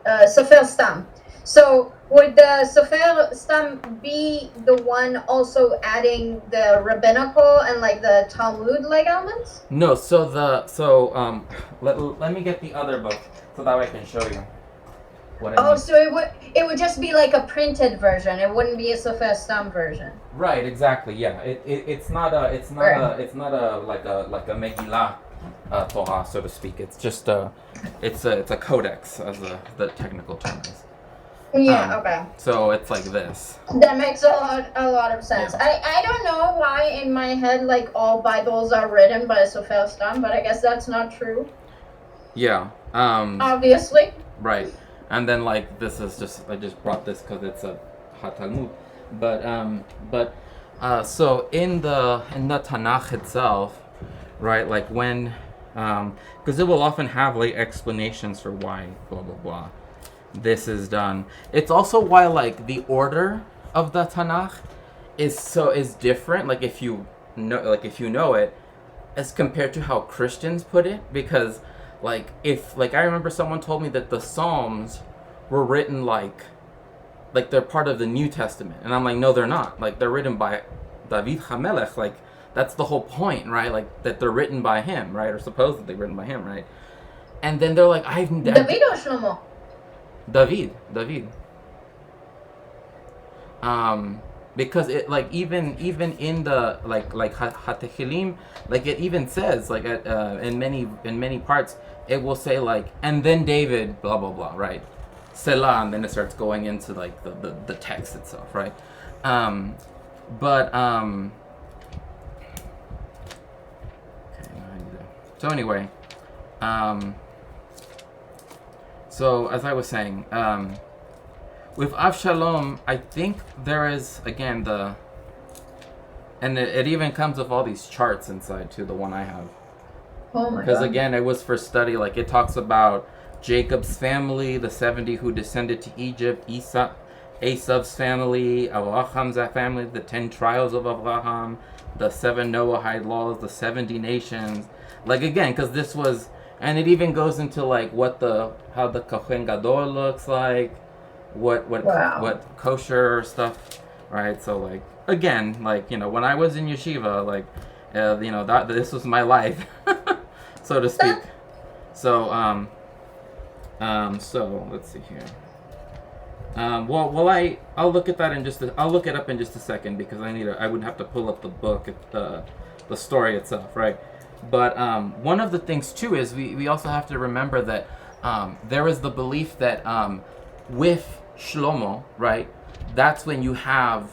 Sofer Stam. So would the Sofer Stam be the one also adding the rabbinical and like the Talmud like elements? No, let me get the other book so that way I can show you what I mean. So it would just be like a printed version. It wouldn't be a Sofer Stam version. Right, exactly. Yeah, it's not a like a Megillah Torah, so to speak. It's just it's a codex, as the technical term is. Yeah. Okay. So it's like this. That makes a lot of sense. Yeah. I don't know why in my head like all Bibles are written by Sofer Stam, but I guess that's not true. Yeah. Obviously. Right. And then like this is just, I just brought this because it's a Talmud, but so in the Tanakh itself, right? Like when, because it will often have like explanations for why blah blah blah this is done. It's also why like the order of the Tanakh is different. Like if you know it, as compared to how Christians put it, because like I remember someone told me that the Psalms were written like they're part of the New Testament, and I'm like, no, they're not. Like they're written by David HaMelech. Like that's the whole point, right? Like that they're written by him, right? Or supposedly written by him, right? And then they're like, David or Shlomo? David. Because it like even in the like Hatechilim, like it even says like in many parts it will say like, and then David blah blah blah, right? Selah, and then it starts going into like the text itself, right? So anyway, so as I was saying, with Avshalom, I think there is again and it even comes with all these charts inside too. The one I have, Oh my Because god. again, it was for study. Like it talks about Jacob's family, the 70 who descended to Egypt, Esau's family, Abraham's family, the 10 trials of Abraham, the 7 Noahide laws, the 70 nations. Like again, because this was, and it even goes into like how the Kohen Gadol looks like, Wow. what kosher stuff, right? So like again, like when I was in yeshiva, like that this was my life, so to speak. So so let's see here. Well, I'll look at that I'll look it up in just a second because I would have to pull up the book, the story itself, right? But one of the things too is we also have to remember that there is the belief that with Shlomo, right? That's when you have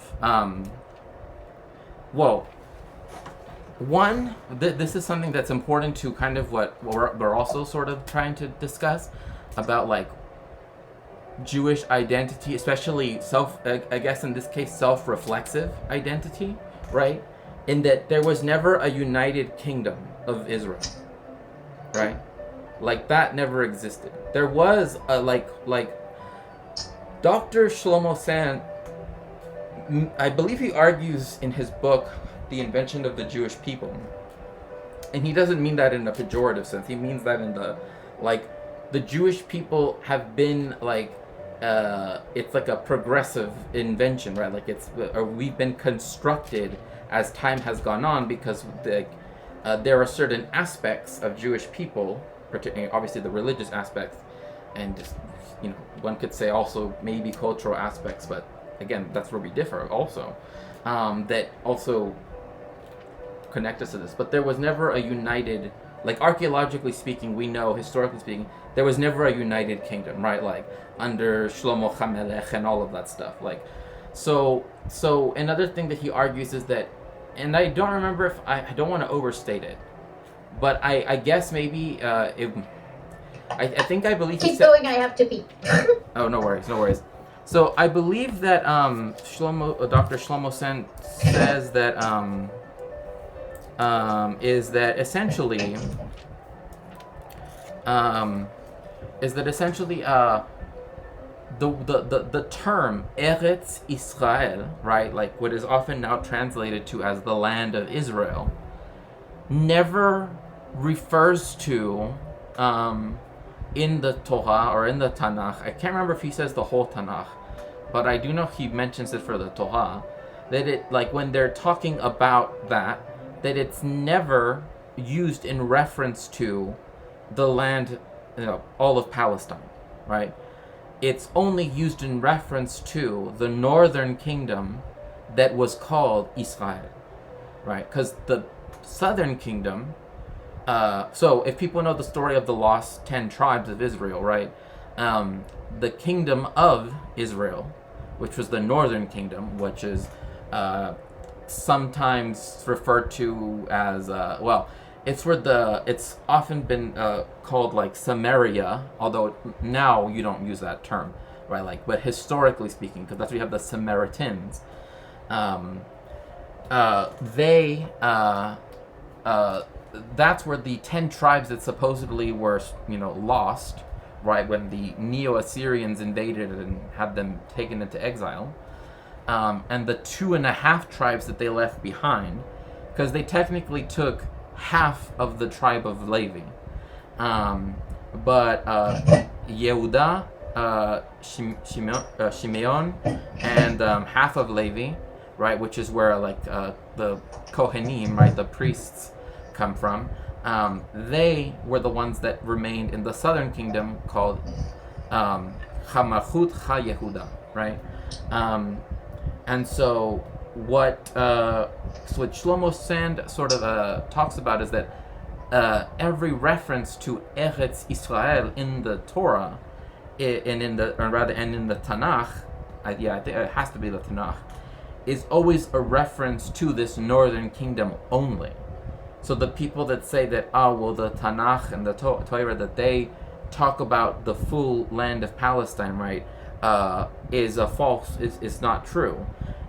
well, this is something that's important to kind of what we're also sort of trying to discuss about like Jewish identity, especially I guess in this case, self-reflexive identity, right? In that there was never a united kingdom of Israel, right? Like that never existed. There was a like Dr. Shlomo Sand, I believe he argues in his book, The Invention of the Jewish People, and he doesn't mean that in a pejorative sense. He means that in the Jewish people have been it's like a progressive invention, right? Like we've been constructed as time has gone on because there are certain aspects of Jewish people, particularly obviously the religious aspects, and just one could say also maybe cultural aspects, but again that's where we differ also, that also connect us to this. But there was never a united, like archaeologically speaking, we know historically speaking, there was never a united kingdom, right? Like under Shlomo HaMelech and all of that stuff. Like, so another thing that he argues is that, and I don't remember if I don't want to overstate it, but I guess maybe I think I believe Keep going, I have to pee. Oh, no worries. So I believe that Dr. Shlomo Sen says that is that essentially the term Eretz Israel, right, like what is often now translated to as the land of Israel, never refers to in the Torah or in the Tanakh. I can't remember if he says the whole Tanakh, but I do know he mentions it for the Torah, that it, like when they're talking about that it's never used in reference to the land, all of Palestine, right? It's only used in reference to the northern kingdom that was called Israel, right? Because the southern kingdom, so if people know the story of the lost 10 tribes of Israel, right? The kingdom of Israel, which was the northern kingdom, which is sometimes referred to as, it's often been called like Samaria, although now you don't use that term, right? Like, but historically speaking, because that's where you have the Samaritans. That's where the 10 tribes that supposedly were, lost, right, when the Neo-Assyrians invaded and had them taken into exile, and the 2.5 tribes that they left behind, because they technically took half of the tribe of Levi, but Yehuda, Shimeon, and half of Levi, right, which is where the Kohanim, right, the priests, come from. They were the ones that remained in the southern kingdom called Hamachut HaYehuda, right? And so what Shlomo Sand sort of talks about is that every reference to Eretz Israel in the Torah and in the Tanakh, I think it has to be the Tanakh, is always a reference to this northern kingdom only. So the people that say that, the Tanakh and the Torah, that they talk about the full land of Palestine, right, is not true.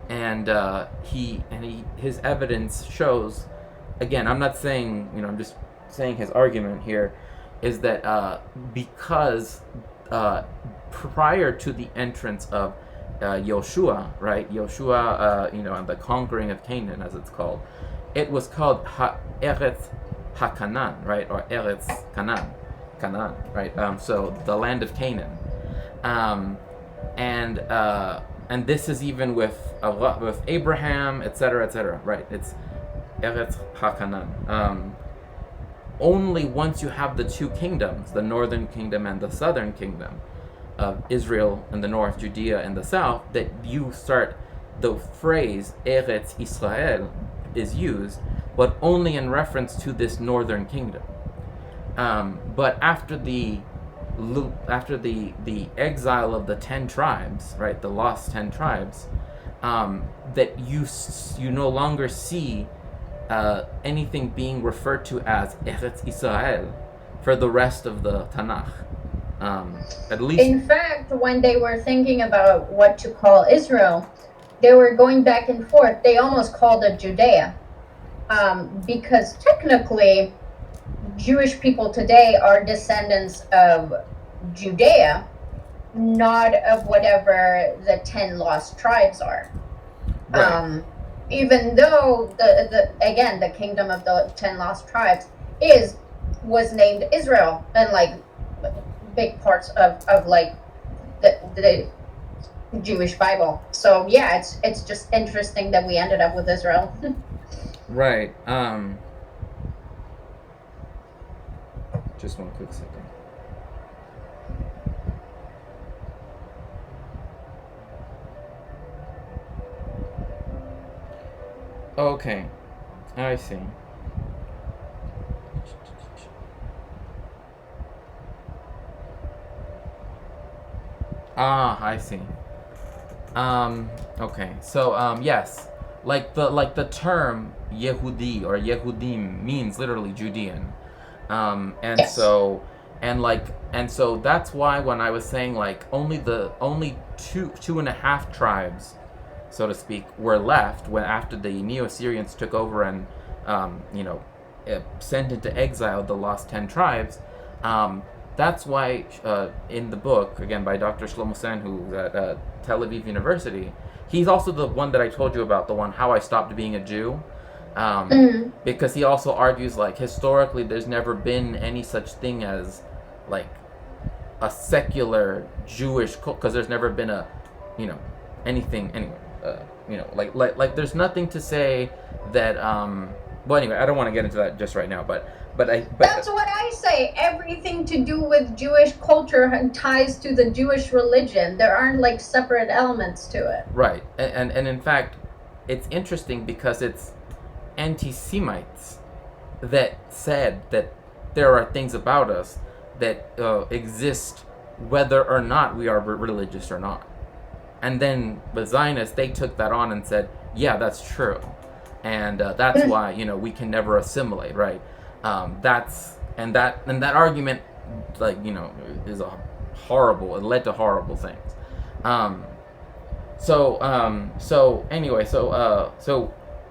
And his evidence shows, again, I'm not saying, I'm just saying his argument here is that because prior to the entrance of Yoshua, right? Yoshua, and the conquering of Canaan, as it's called, it was called Eretz HaKanan, right? Or Eretz Canaan, right? So the land of Canaan, and this is even with Abraham, etc., right? It's Eretz HaKanan. Only once you have the two kingdoms, the northern kingdom and the southern kingdom of Israel in the north, Judea in the south, that you start the phrase Eretz Israel is used, but only in reference to this northern kingdom. But after the exile of the 10 tribes, right, the lost 10 tribes, that you no longer see anything being referred to as Eretz Israel for the rest of the Tanakh. At least, in fact, when they were thinking about what to call Israel, they were going back and forth. They almost called it Judea, because technically Jewish people today are descendants of Judea, not of whatever the 10 lost tribes are. right. Even though the kingdom of the 10 lost tribes was named Israel, and like big parts of like the Jewish Bible. So yeah, it's just interesting that we ended up with Israel. Right. Just one quick second. Okay, I see. Ah, I see. Okay. So, yes, like the term Yehudi or Yehudim means literally Judean. And Yes. so and so that's why when I was saying like only two and a half tribes, so to speak, were left when after the Neo-Assyrians took over and sent into exile the lost 10 tribes. That's why in the book, again by Dr. Shlomo Sanhu at Tel Aviv University, he's also the one that I told you about, the one How I Stopped Being a Jew. Because he also argues like historically there's never been any such thing as like a secular Jewish cult, because there's never been a anything anyway. Like there's nothing to say that well anyway, I don't want to get into that just right now, but That's what I say. Everything to do with Jewish culture ties to the Jewish religion. There aren't like separate elements to it. right. And in fact it's interesting because it's anti-Semites that said that there are things about us that exist whether or not we are religious or not. And then the Zionists, they took that on and said, yeah, that's true. And that's why, we can never assimilate, right? That argument, like, is a horrible, it led to horrible things. So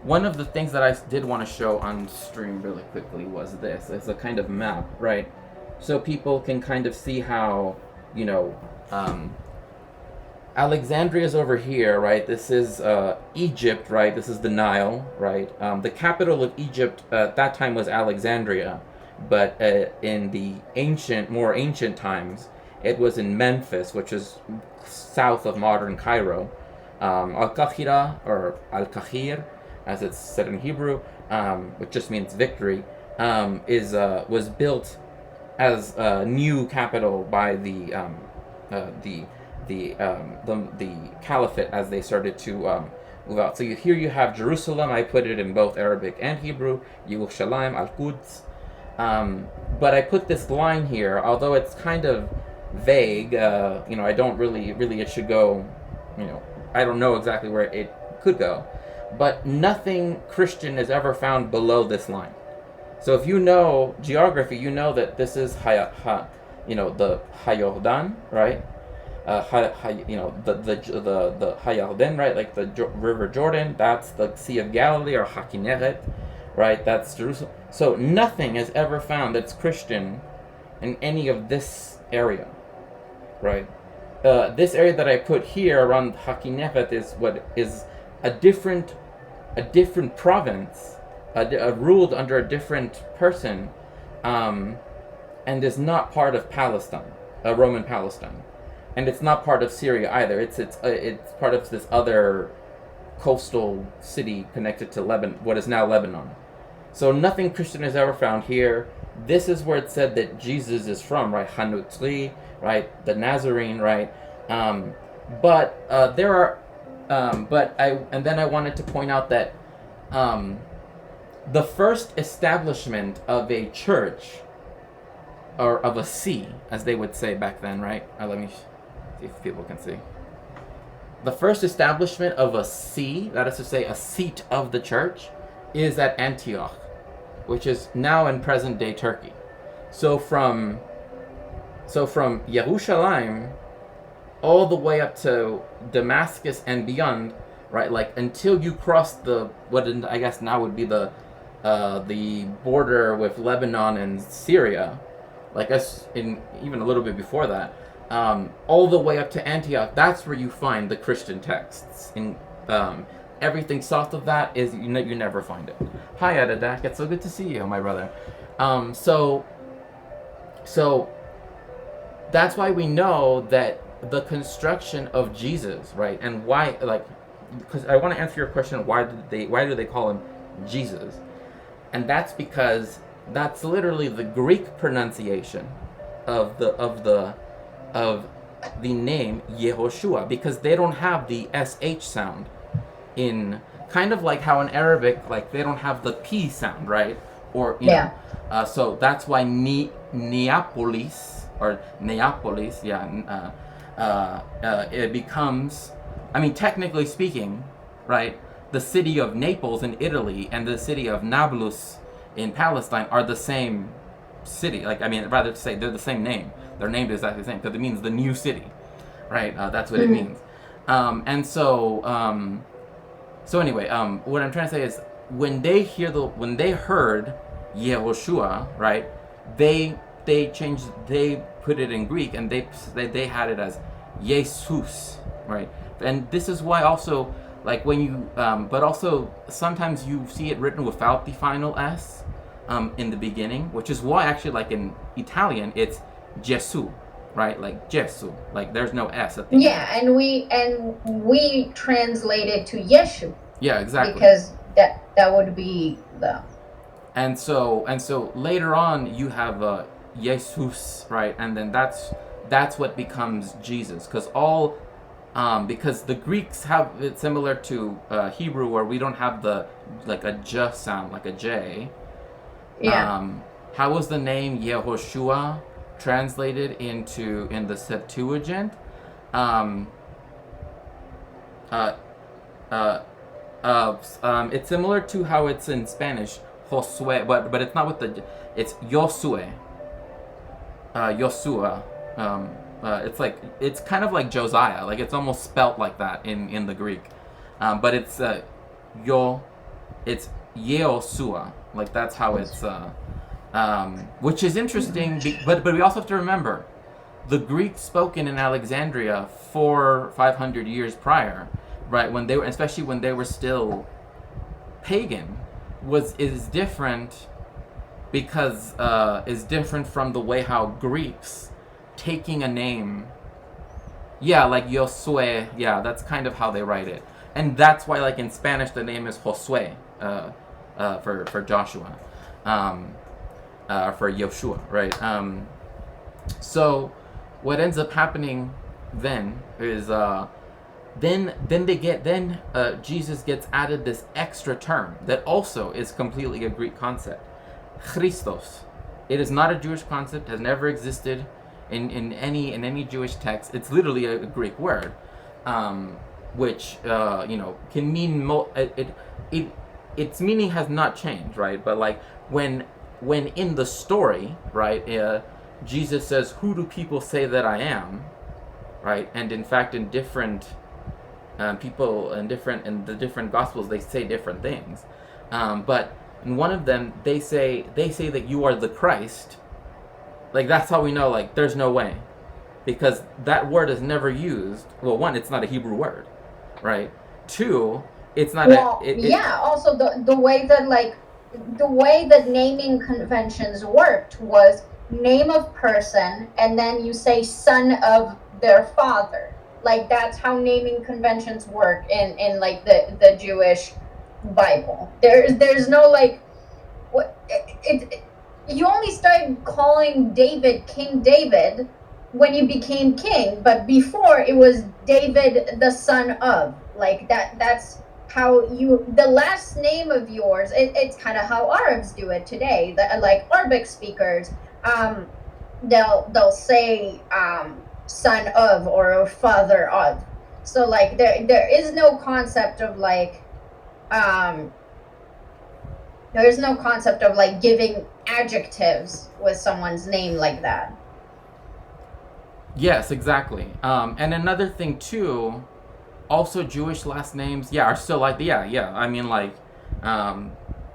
one of the things that I did want to show on stream really quickly was this. It's a kind of map, right? So people can kind of see how, Alexandria is over here, right? This is Egypt, right? This is the Nile, right? The capital of Egypt at that time was Alexandria, but in the more ancient times, it was in Memphis, which is south of modern Cairo. Al-Qahira, or Al-Kahir, as it's said in Hebrew, which just means victory, was built as a new capital by the caliphate as they started to move out. So here you have Jerusalem. I put it in both Arabic and Hebrew. Yerushalayim, Al-Quds. But I put this line here, although it's kind of vague. I don't really it should go. I don't know exactly where it could go. But nothing Christian is ever found below this line. So if you know geography, you know that this is the Hayordan, right? The Hayarden, right? Like the River Jordan. That's the Sea of Galilee, or Hakineret, right? That's Jerusalem. So nothing is ever found that's Christian in any of this area, right? This area that I put here around Hakinefet is what is a different province, ruled under a different person, and is not part of Palestine, Roman Palestine, and it's not part of Syria either. It's part of this other coastal city connected to Lebanon, what is now Lebanon. So nothing Christian is ever found here. This is where it said that Jesus is from, right? Hanutri, right? The Nazarene, right? But there are, and then I wanted to point out that the first establishment of a church, or of a see, as they would say back then, right? Let me see if people can see. The first establishment of a see, that is to say, a seat of the church, is at Antioch, which is now in present-day Turkey. So from Yerushalayim all the way up to Damascus and beyond, right? Like until you cross what I guess now would be the border with Lebanon and Syria, like us in even a little bit before that, all the way up to Antioch. That's where you find the Christian texts. In everything south of that is you never find it. Hi, Adadak. It's so good to see you, my brother. So that's why we know that the construction of Jesus, right, and why, like, because I want to answer your question, why do they call him Jesus? And that's because that's literally the Greek pronunciation of the name Yehoshua, because they don't have the sh sound, in kind of like how in Arabic, like they don't have the p sound, right? Or you know, so that's why Neapolis, it becomes, I mean, technically speaking, right, the city of Naples in Italy and the city of Nablus in Palestine are the same city. Like, I mean, rather to say, they're the same name. They're named exactly the same because it means the new city, right? That's what it means. And so anyway, what I'm trying to say is, when they heard Yehoshua, right, they put it in Greek, and they had it as Jesus, right? And this is why also, like, when you but also sometimes you see it written without the final s in the beginning, which is why actually, like in Italian, it's Gesù, right? Like Gesù, like there's no s at the end. And we translate it to Yeshu. Yeah, exactly. Because that would be the. And so later on you have Jesus, right? And then that's what becomes Jesus, because the Greeks have it similar to Hebrew, where we don't have the like a j sound, like a j. Yeah. How was the name Yehoshua translated in the Septuagint? It's similar to how it's in Spanish, Josue, but it's not with it's Yosue. Yosua. It's kind of like Josiah, like it's almost spelt like that in the Greek, but it's it's Yeosua, like that's how it's which is interesting. But we also have to remember, the Greek spoken in Alexandria 400-500 years prior, right, especially when they were still pagan, is different, because is different from the way how Greeks taking a name, like Josue, that's kind of how they write it, and that's why, like in Spanish, the name is Josue for Joshua, for Yoshua, right? So what ends up happening then is Jesus gets added this extra term that also is completely a Greek concept, Christos. It is not a Jewish concept, has never existed in any Jewish text. It's literally a Greek word, which can mean its meaning has not changed, right? But like when in the story, right, Jesus says, "Who do people say that I am?" Right, and in fact, in different people in the different gospels, they say different things, but and one of them they say that you are the Christ. Like that's how we know like there's no way, because that word is never used. Well, one, it's not a Hebrew word, right? Two, it's not a Well, it yeah. Also, the way that naming conventions worked was name of person, and then you say son of their father. Like that's how naming conventions work in like the Jewish Bible. There's no like what it you only started calling David King David when you became king, but before it was David the son of. Like that's how you the last name of yours. It's kind of how Arabs do it today. Like Arabic speakers, they'll say son of or father of. So like there is no concept of like um there is no concept of like giving adjectives with someone's name like that. Yes, exactly. And another thing too, also Jewish last names, yeah, are still like yeah. I mean um,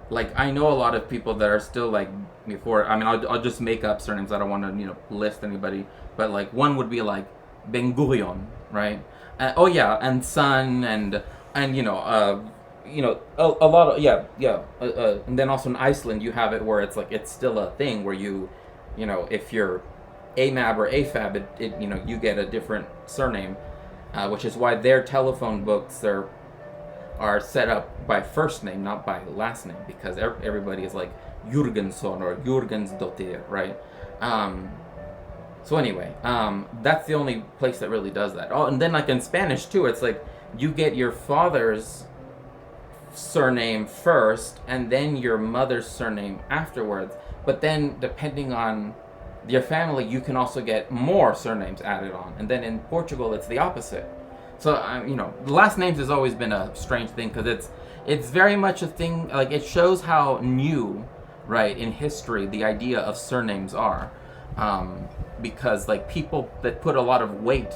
like I know a lot of people that are still like before. I mean, I'll just make up surnames. I don't want to list anybody, but like one would be like Ben Gurion, right? Oh yeah, and son and a lot of and then also in Iceland you have it where it's like it's still a thing where if you're AMAB or AFAB, you get a different surname, which is why their telephone books are set up by first name, not by last name, because everybody is like Jurgensson or Jurgensdottir, right? So anyway, that's the only place that really does that. Oh, and then like in Spanish too, it's like you get your father's surname first and then your mother's surname afterwards. But then depending on your family, you can also get more surnames added on. And then in Portugal, it's the opposite. So last names has always been a strange thing because it's very much a thing. Like it shows how new, right, in history the idea of surnames are, because like people that put a lot of weight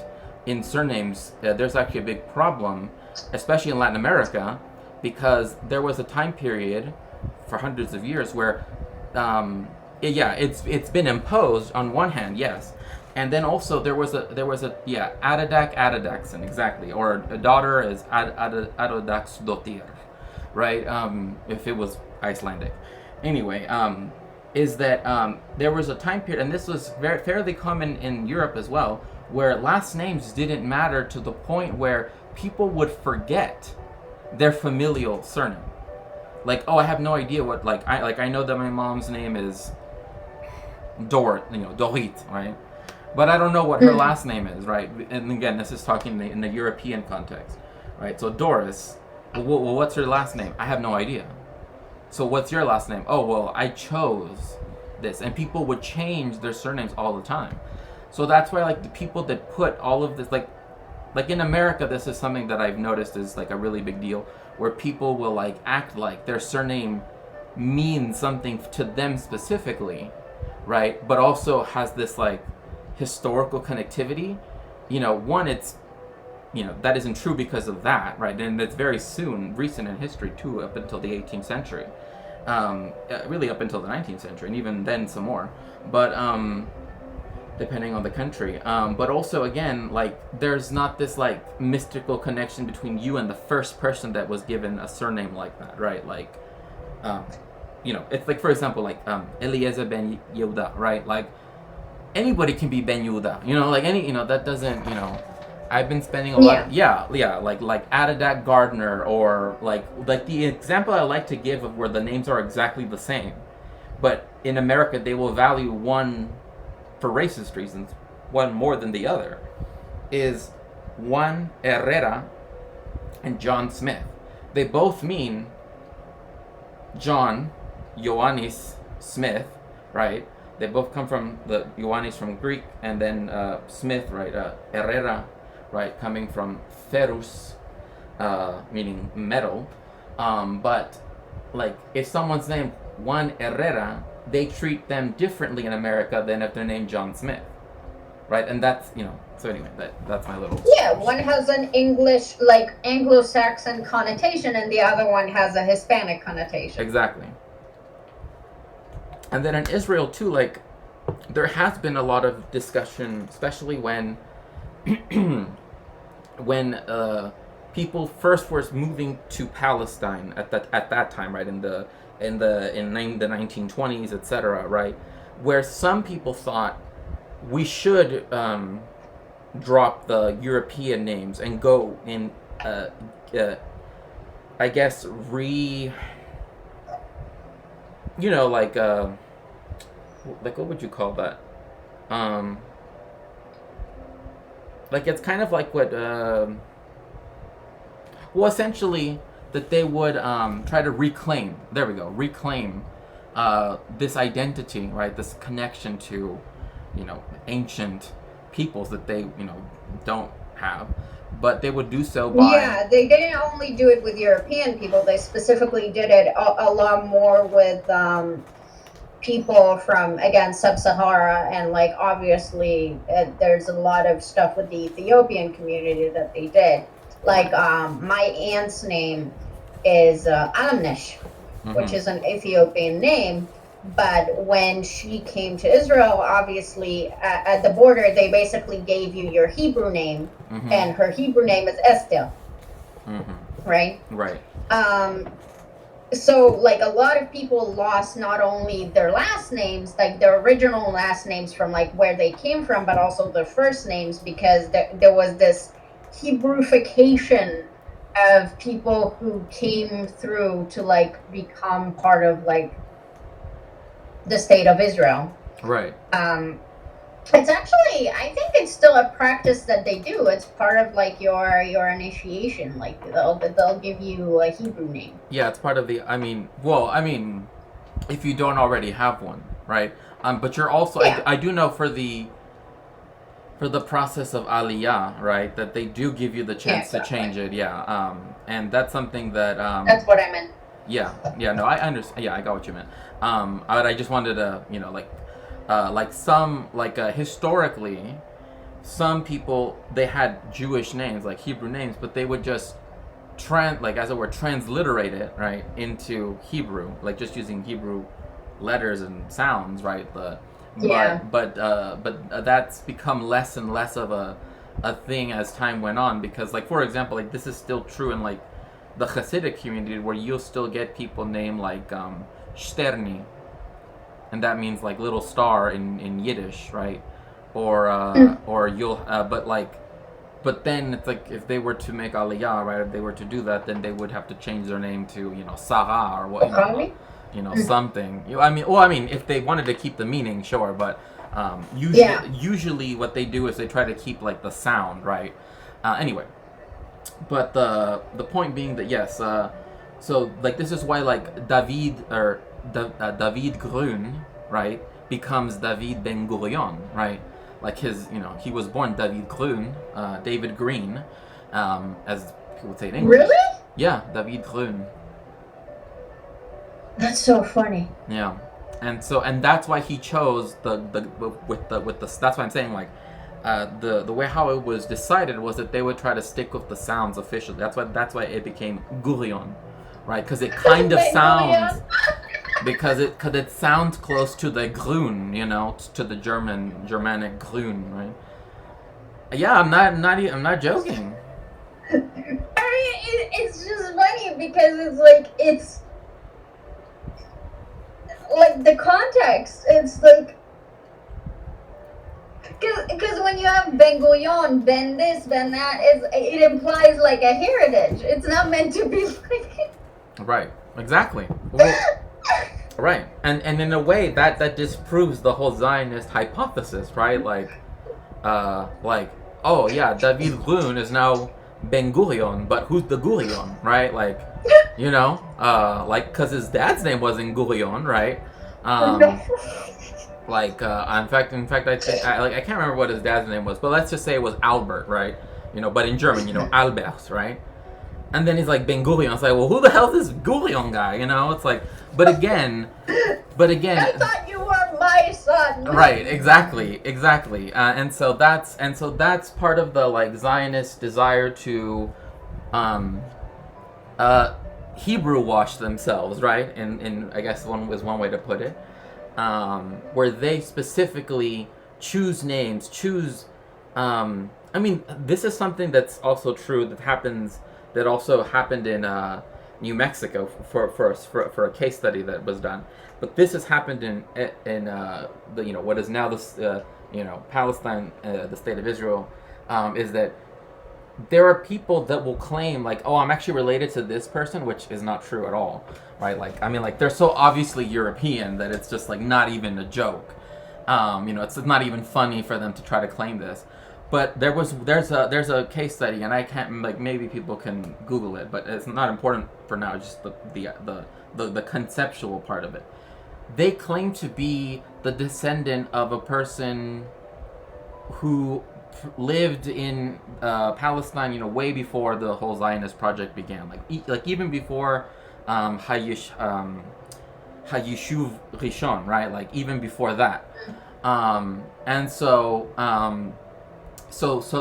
in surnames, there's actually a big problem, especially in Latin America, because there was a time period for hundreds of years where it's been imposed on one hand, yes, and then also there was a Adadak Adadaxon, exactly, or a daughter is Adadaxdottir, right? If it was Icelandic, anyway, is that there was a time period, and this was fairly common in Europe as well, where last names didn't matter to the point where people would forget their familial surname. Like, oh, I have no idea what, I know that my mom's name is Dorit, right? But I don't know what her last name is, right? And again, this is talking in the European context, right? So Doris, well, what's her last name? I have no idea. So what's your last name? Oh, well, I chose this. And people would change their surnames all the time. So that's why, like, the people that put all of this, like in America, this is something that I've noticed is like a really big deal, where people will like act like their surname means something to them specifically, right? But also has this like historical connectivity. One, it's that isn't true because of that, right? And it's very recent in history too, up until the 18th century, really up until the 19th century, and even then some more. But depending on the country. But also, again, like, there's not this, like, mystical connection between you and the first person that was given a surname like that, right? Like, it's like, for example, like, Eliezer Ben Yehuda, right? Like, anybody can be Ben Yehuda, like, that doesn't, I've been spending a lot of, like Adadak Gardner, or, like the example I like to give of where the names are exactly the same, but in America, they will value one, for racist reasons, one more than the other, is Juan Herrera and John Smith. They both mean John Ioannis Smith, right? They both come from the Ioannis from Greek, and then Smith, right? Herrera, right? Coming from ferrus, meaning metal. But like if someone's named Juan Herrera, they treat them differently in America than if they're named John Smith, right? And that's so anyway, that's my little. Yeah, one has an English, like Anglo-Saxon connotation, and the other one has a Hispanic connotation. Exactly. And then in Israel too, like there has been a lot of discussion, especially when when people first were moving to Palestine at that time, right, in the 1920s, etc., right, where some people thought we should drop the European names and go in, uh, I guess, like what would you call that? Um, like it's kind of like what, well, essentially that they would try to reclaim. There we go, reclaim this identity, right? This connection to, ancient peoples that they, don't have, but they would do so by. Yeah, they didn't only do it with European people. They specifically did it a lot more with people from, again, sub-Sahara, and like obviously there's a lot of stuff with the Ethiopian community that they did. Like my aunt's name is Alamnesh, which is an Ethiopian name. But when she came to Israel, obviously at the border, they basically gave you your Hebrew name, and her Hebrew name is Esther, right? Right. So like a lot of people lost not only their last names, like their original last names from like where they came from, but also their first names, because there was this Hebrewification of people who came through to like become part of like the state of Israel. Right. It's actually, I think it's still a practice that they do. It's part of like your initiation. Like they'll give you a Hebrew name. Yeah, it's part of the. If you don't already have one, right? But you're also. Yeah. I do know for the process of Aliyah, right? That they do give you the chance to change it. Yeah. And that's something that. That's what I meant. Yeah. Yeah. No, I understand. Yeah, I got what you meant. But I just wanted to, historically, some people, they had Jewish names, like Hebrew names, but they would just as it were, transliterate it, right, into Hebrew, like just using Hebrew letters and sounds, right? But that's become less and less of a thing as time went on, because, like, for example, like this is still true in like the Hasidic community, where you'll still get people named like Shterni, and that means like little star in Yiddish, right? Or you'll but then it's like if they were to make Aliyah, right? If they were to do that, then they would have to change their name to Sarah or what something. If they wanted to keep the meaning, sure, but usually what they do is they try to keep like the sound, right? Anyway, but the point being that yes, so like this is why like David David Grün, right, becomes David Ben Gurion, right? Like he was born David Grün, David Green, as people would say in English. Really? Yeah, David Grün. That's so funny. Yeah, and that's why he chose with the that's why I'm saying like the way how it was decided was that they would try to stick with the sounds officially. That's why it became Gurion, right? Because it kind of sounds. Because it sounds close to the Grün, to the Germanic Grün, right? Yeah, I'm not joking. I mean, it's just funny because it's like the context. It's like because when you have Ben Gurion, Ben this, Ben that, it implies like a heritage. It's not meant to be like. Right. Exactly. Well, right, and in a way that disproves the whole Zionist hypothesis, right? Like, oh yeah, David Grün is now Ben Gurion, but who's the Gurion, right? Like, because his dad's name wasn't Gurion, right? In fact, I can't remember what his dad's name was, but let's just say it was Albert, right? But in German, Albert, right? And then he's like Ben Gurion. It's like, well, who the hell is this Gurion guy? It's like, but again. I thought you were my son. Right, exactly, and so that's part of the like Zionist desire to, Hebrew wash themselves, right? In I guess one way to put it, where they specifically choose names, I mean, this is something that's also true that also happened in New Mexico for a case study that was done. But this has happened in what is now the Palestine, the state of Israel, is that there are people that will claim like, oh, I'm actually related to this person, which is not true at all, right? Like, I mean, like they're so obviously European that it's just like not even a joke. It's not even funny for them to try to claim this. But there's a case study, and I can't, like, maybe people can Google it, but it's not important for now. Just the conceptual part of it. They claim to be the descendant of a person who lived in Palestine, way before the whole Zionist project began. Like even before Hayishuv Rishon, right? Like even before that. And so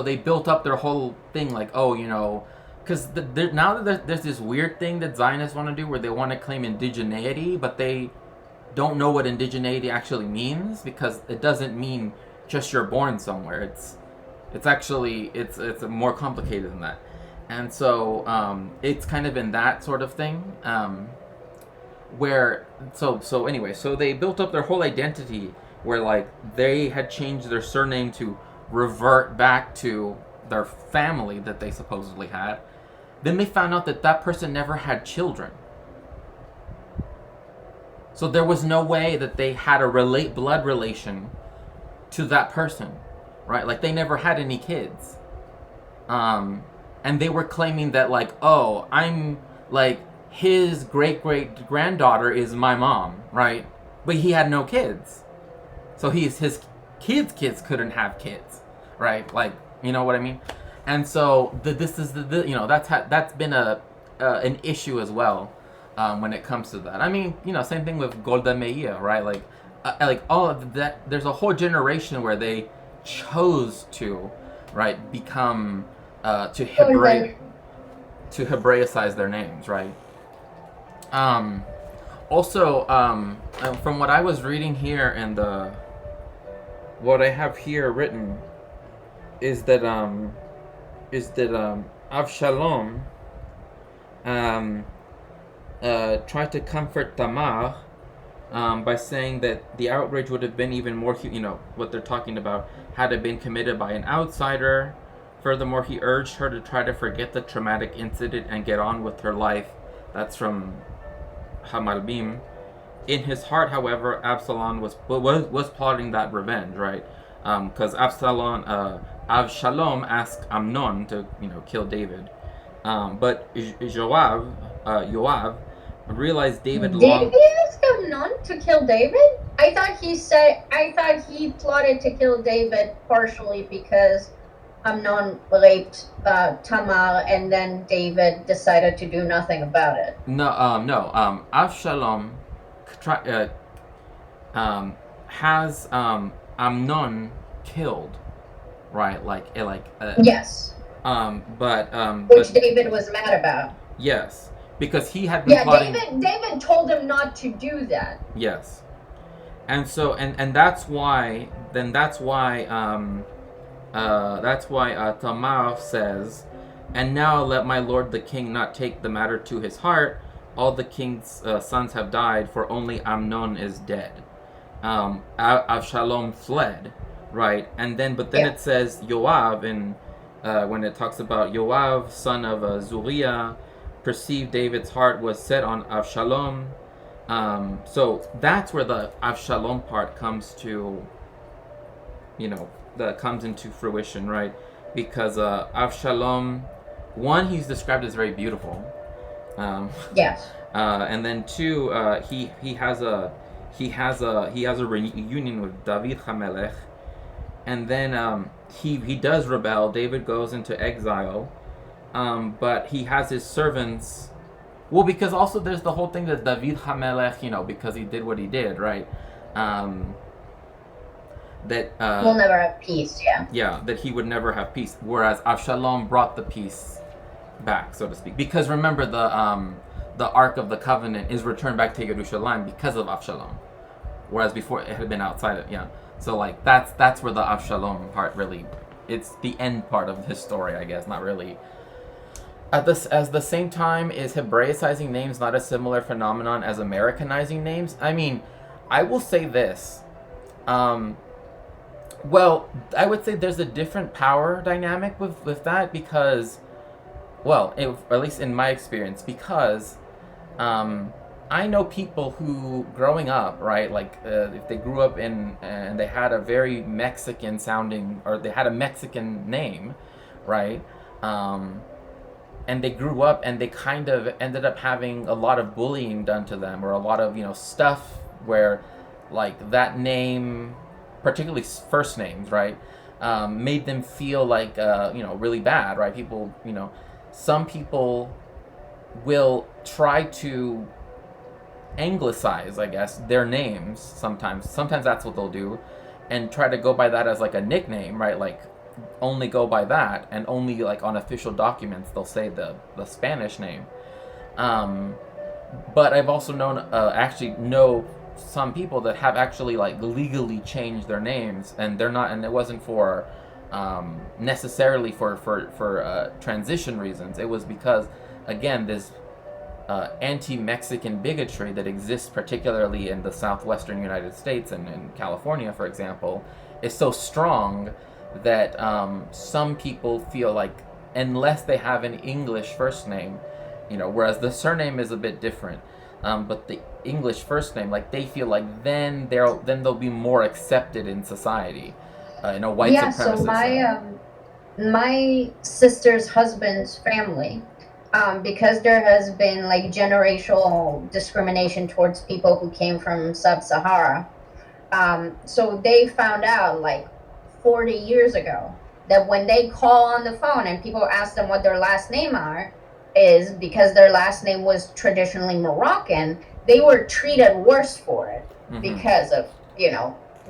they built up their whole thing like, because now that there's this weird thing that Zionists want to do where they want to claim indigeneity, but they don't know what indigeneity actually means, because it doesn't mean just you're born somewhere. It's actually it's more complicated than that. And so it's kind of in that sort of thing where so they built up their whole identity where like they had changed their surname to revert back to their family that they supposedly had. Then they found out that person never had children. So there was no way that they had a blood relation to that person, right? Like they never had any kids. And they were claiming that like, oh, I'm like his great granddaughter is my mom, right? But he had no kids. So his kids couldn't have kids, right? Like, you know what I mean? And so this is that's been an issue as well when it comes to that. I mean, same thing with Golda Meir, right? Like all of that. There's a whole generation where they chose to, right, become to Hebraicize their names, right? Also, from what I was reading here and what I have here written is that Avshalom tried to comfort Tamar by saying that the outrage would have been even more, what they're talking about, had it been committed by an outsider. Furthermore, he urged her to try to forget the traumatic incident and get on with her life. That's from Hamalbim. In his heart, however, Absalom was plotting that revenge, right? Because Avshalom asked Amnon to, kill David. But Yoav realized David Did he ask Amnon to kill David? I thought he plotted to kill David partially because Amnon raped Tamar, and then David decided to do nothing about it. No. Avshalom has Amnon killed, right? Yes. But David was mad about. Yes, because he had been plotting. David told him not to do that. Yes, and so and that's why Tamar says, and now let my lord the king not take the matter to his heart. All the king's sons have died, for only Amnon is dead. Avshalom fled, right? And then, it says Yoav, and when it talks about Yoav, son of Zuriah, perceived David's heart was set on Avshalom. So that's where the Avshalom part comes to, that comes into fruition, right? Because Avshalom, one, he's described as very beautiful. Yes. And then two, he has a reunion with David HaMelech, and then he does rebel. David goes into exile, but he has his servants. Well, because also there's the whole thing that David HaMelech, because he did what he did, right? That we'll never have peace. Yeah. Yeah, that he would never have peace. Whereas Avshalom brought the peace back, so to speak. Because remember, the Ark of the Covenant is returned back to Yerushalayim because of Avshalom, whereas before it had been outside of, yeah. So like that's where the Avshalom part really, it's the end part of his story, I guess. Not really. As the same time, is Hebraicizing names not a similar phenomenon as Americanizing names? I mean, I will say this. Um, well, I would say there's a different power dynamic with that because, well, at least in my experience, because um, I know people who, growing up, right, like if they grew up in and they had a very Mexican sounding, or they had a Mexican name, right, um, and they grew up and they kind of ended up having a lot of bullying done to them, or a lot of, stuff where, like, that name, particularly first names, right, made them feel like, really bad, right? People, some people will try to anglicize, I guess, their names sometimes. Sometimes that's what they'll do, and try to go by that as like a nickname, right? Like only go by that, and only like on official documents they'll say the Spanish name. Um, but I've also known, actually know some people that have actually like legally changed their names, and they're not, and it wasn't for necessarily for transition reasons. It was because, again, this anti-Mexican bigotry that exists particularly in the southwestern United States and in California, for example, is so strong that some people feel like unless they have an English first name, whereas the surname is a bit different, but the English first name, like they feel like then they'll be more accepted in society, in a white Yeah, so supremacist my sense. my sister's husband's family, because there has been like generational discrimination towards people who came from sub-Sahara. So they found out like 40 years ago that when they call on the phone and people ask them what their last name is, because their last name was traditionally Moroccan, they were treated worse for it Mm-hmm. because of,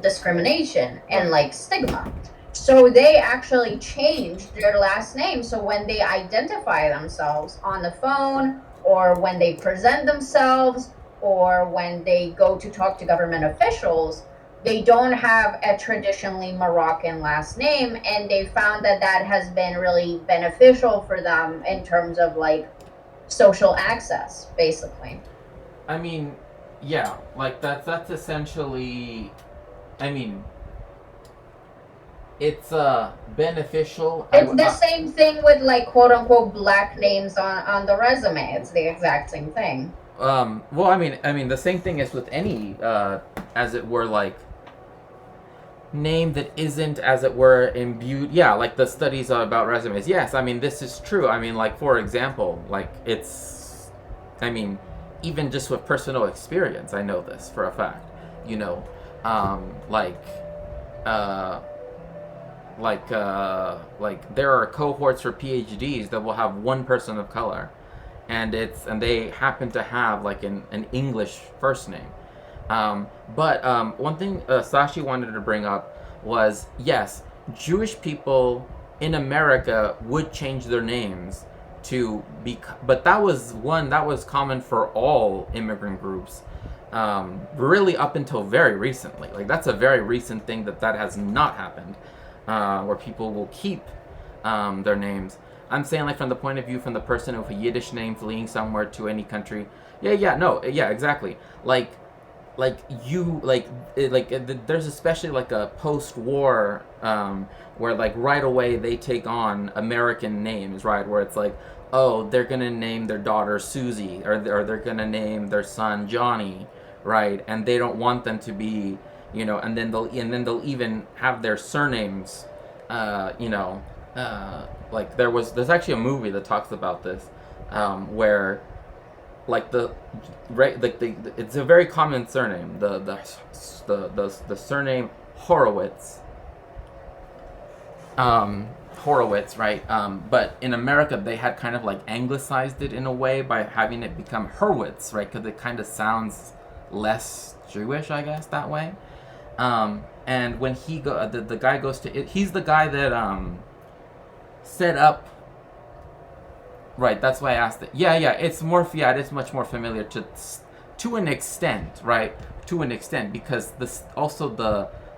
discrimination and Right. like stigma. So they actually changed their last name. So when they identify themselves on the phone, or when they present themselves, or when they go to talk to government officials, they don't have a traditionally Moroccan last name. And they found that that has been really beneficial for them in terms of like social access, basically. I mean, yeah, like that's essentially. I mean, it's beneficial. It's the same thing with like quote unquote black names on the resume. It's the exact same thing. Well, I mean, the same thing is with any, as it were, like name that isn't, as it were, imbued. Yeah, like the studies about resumes. Yes, I mean this is true. I mean, like for example, like it's, I mean, even just with personal experience, I know this for a fact. You know, like, uh, like there are cohorts for PhDs that will have one person of color, and they happen to have like an English first name. But one thing Sashi wanted to bring up was, yes, Jewish people in America would change their names to be, but that was common for all immigrant groups. Really up until very recently, like that's a very recent thing that has not happened, where people will keep their names. I'm saying, like, from the point of view from the person with a Yiddish name fleeing somewhere to any country. Yeah, yeah, no, yeah, exactly. Like you like there's especially like a post-war, where like right away they take on American names, right, where it's like, oh, they're gonna name their daughter Susie, or they're gonna name their son Johnny, right, and they don't want them to be, and then they'll even have their surnames, uh you know like there's actually a movie that talks about this, where like it's a very common surname, the surname Horowitz, Horowitz, right? But in America they had kind of like anglicized it in a way by having it become Hurwitz, right, because it kind of sounds less Jewish, I guess, that way. And when the guy goes to it, he's the guy that set up. Right, that's why I asked it. Yeah, yeah, it's more, yeah, it is much more familiar to an extent, right? to an extent, because this also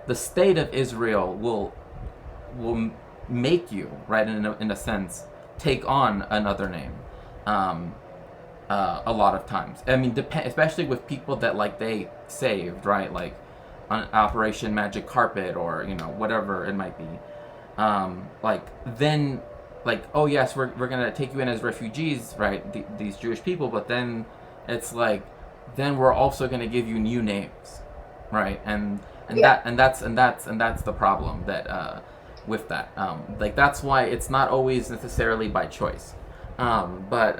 the state of Israel will make you, right, in a sense, take on another name. Um, a lot of times. I mean, especially with people that like they saved, right? Like on Operation Magic Carpet, or whatever it might be. Like then, like, oh yes, we're gonna take you in as refugees, right? These Jewish people, but then it's like, then we're also gonna give you new names, right? And Yeah. that's the problem that with that. Like that's why it's not always necessarily by choice. But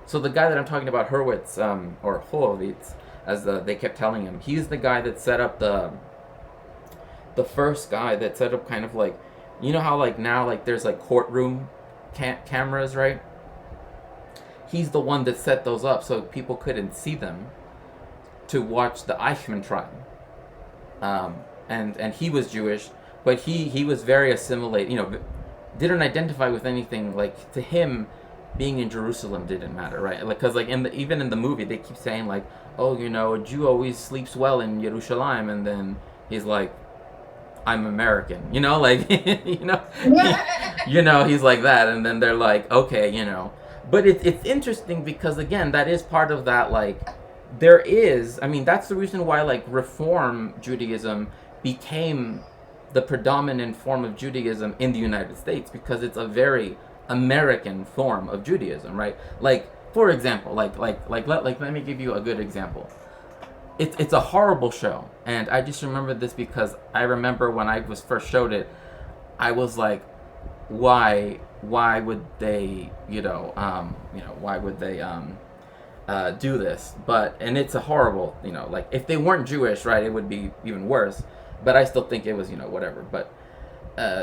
so the guy that I'm talking about, Hurwitz, or Horowitz, as they kept telling him, he's the guy that set up the first guy that set up kind of like, how like now like there's like courtroom cameras, right? He's the one that set those up so people couldn't see them to watch the Eichmann trial. And he was Jewish, but he was very assimilated. Didn't identify with anything. Like to him, being in Jerusalem didn't matter, right? Like because like even in the movie they keep saying like, oh, a Jew always sleeps well in Jerusalem, and then he's like, I'm American, like he's like that, and then they're like, okay. But it's interesting because again, that is part of that, like there is, I mean, that's the reason why like Reform Judaism became the predominant form of Judaism in the United States, because it's a very American form of Judaism, right? Like for example, let me give you a good example. It's a horrible show, and I just remember this because I remember when I was first showed it, I was like, why would they why would they do this? And it's a horrible, like if they weren't Jewish, right, it would be even worse. But I still think it was whatever. But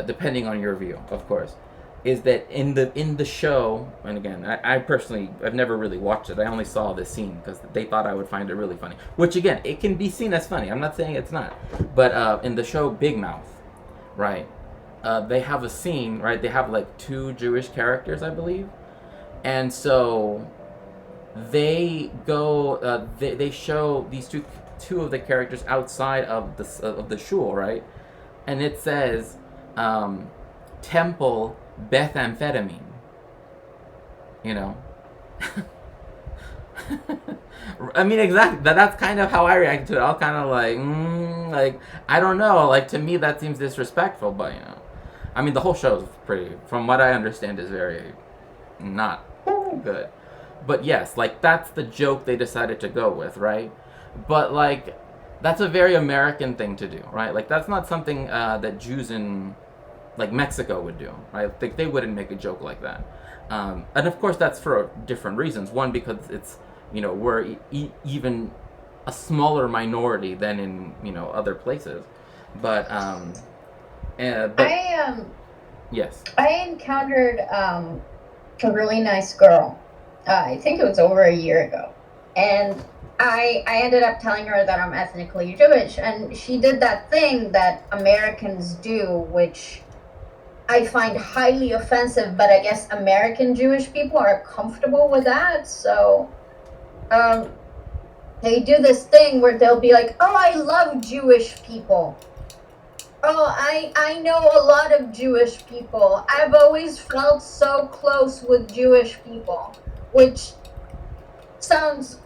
depending on your view, of course, is that in the show, and again, I personally, I've never really watched it. I only saw this scene because they thought I would find it really funny. Which again, it can be seen as funny. I'm not saying it's not. But in the show Big Mouth, right, they have a scene, right? They have like two Jewish characters, I believe, and so they go. They show these two of the characters outside of the shul, right, and it says Temple Bethamphetamine. I mean, exactly. That's kind of how I reacted to it. I was kind of like I don't know. Like to me, that seems disrespectful. But I mean, the whole show is pretty, from what I understand, is very not good. But yes, like that's the joke they decided to go with, right? But like, that's a very American thing to do, right? Like that's not something that Jews in like Mexico would do, right? Like they wouldn't make a joke like that. And of course, that's for different reasons. One, because it's we're even a smaller minority than in other places. But I yes. I encountered a really nice girl. I think it was over a year ago, and I ended up telling her that I'm ethnically Jewish, and she did that thing that Americans do, which I find highly offensive. But I guess American Jewish people are comfortable with that, so they do this thing where they'll be like, "Oh, I love Jewish people. Oh, I know a lot of Jewish people. I've always felt so close with Jewish people," which sounds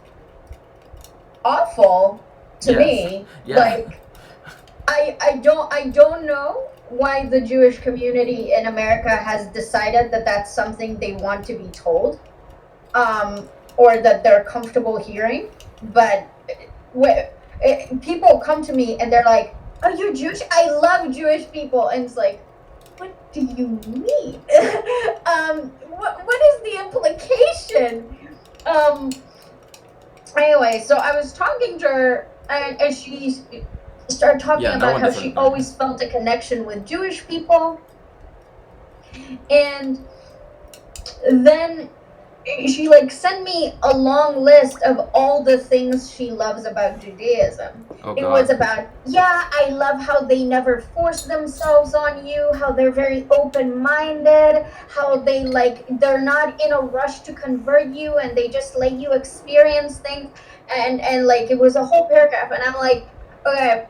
awful to Yes. me. Yeah. Like I don't know why the Jewish community in America has decided that that's something they want to be told, or that they're comfortable hearing. But people come to me and they're like, "Are you Jewish? I love Jewish people," and it's like, what do you mean? What is the implication? Anyway, so I was talking to her, and she started talking about how she always felt a connection with Jewish people, and then she like sent me a long list of all the things she loves about Judaism. It was about, yeah, I love how they never force themselves on you, how they're very open-minded, how they're not in a rush to convert you, and they just let you experience things. and like it was a whole paragraph, and I'm like, okay,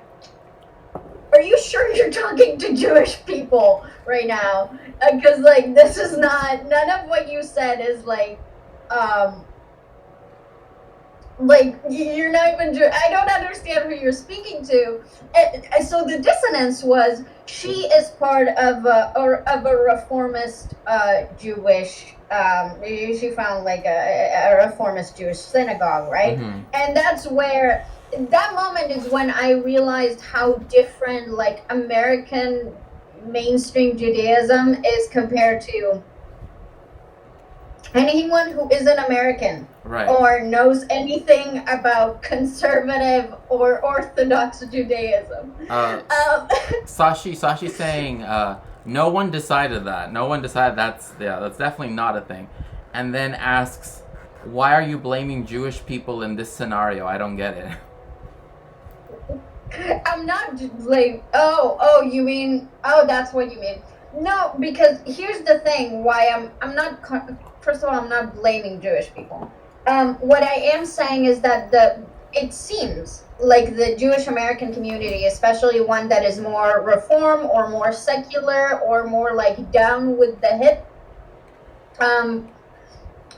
are you sure you're talking to Jewish people right now? Because like this is not, none of what you said is um like you're not even I don't understand who you're speaking to. And so the dissonance was she is part of a reformist Jewish, she found like a reformist Jewish synagogue, right? Mm-hmm. And that's where, that moment is when I realized how different like American mainstream Judaism is compared to anyone who isn't American Right. or knows anything about conservative or Orthodox Judaism. Sashi saying, no one decided that. No one decided that's definitely not a thing. And then asks, why are you blaming Jewish people in this scenario? I don't get it. I'm not like, oh, you mean, oh, that's what you mean. No, because here's the thing why I'm not, first of all, I'm not blaming Jewish people. What I am saying is that it seems like the Jewish American community, especially one that is more reform or more secular or more like down with the hip,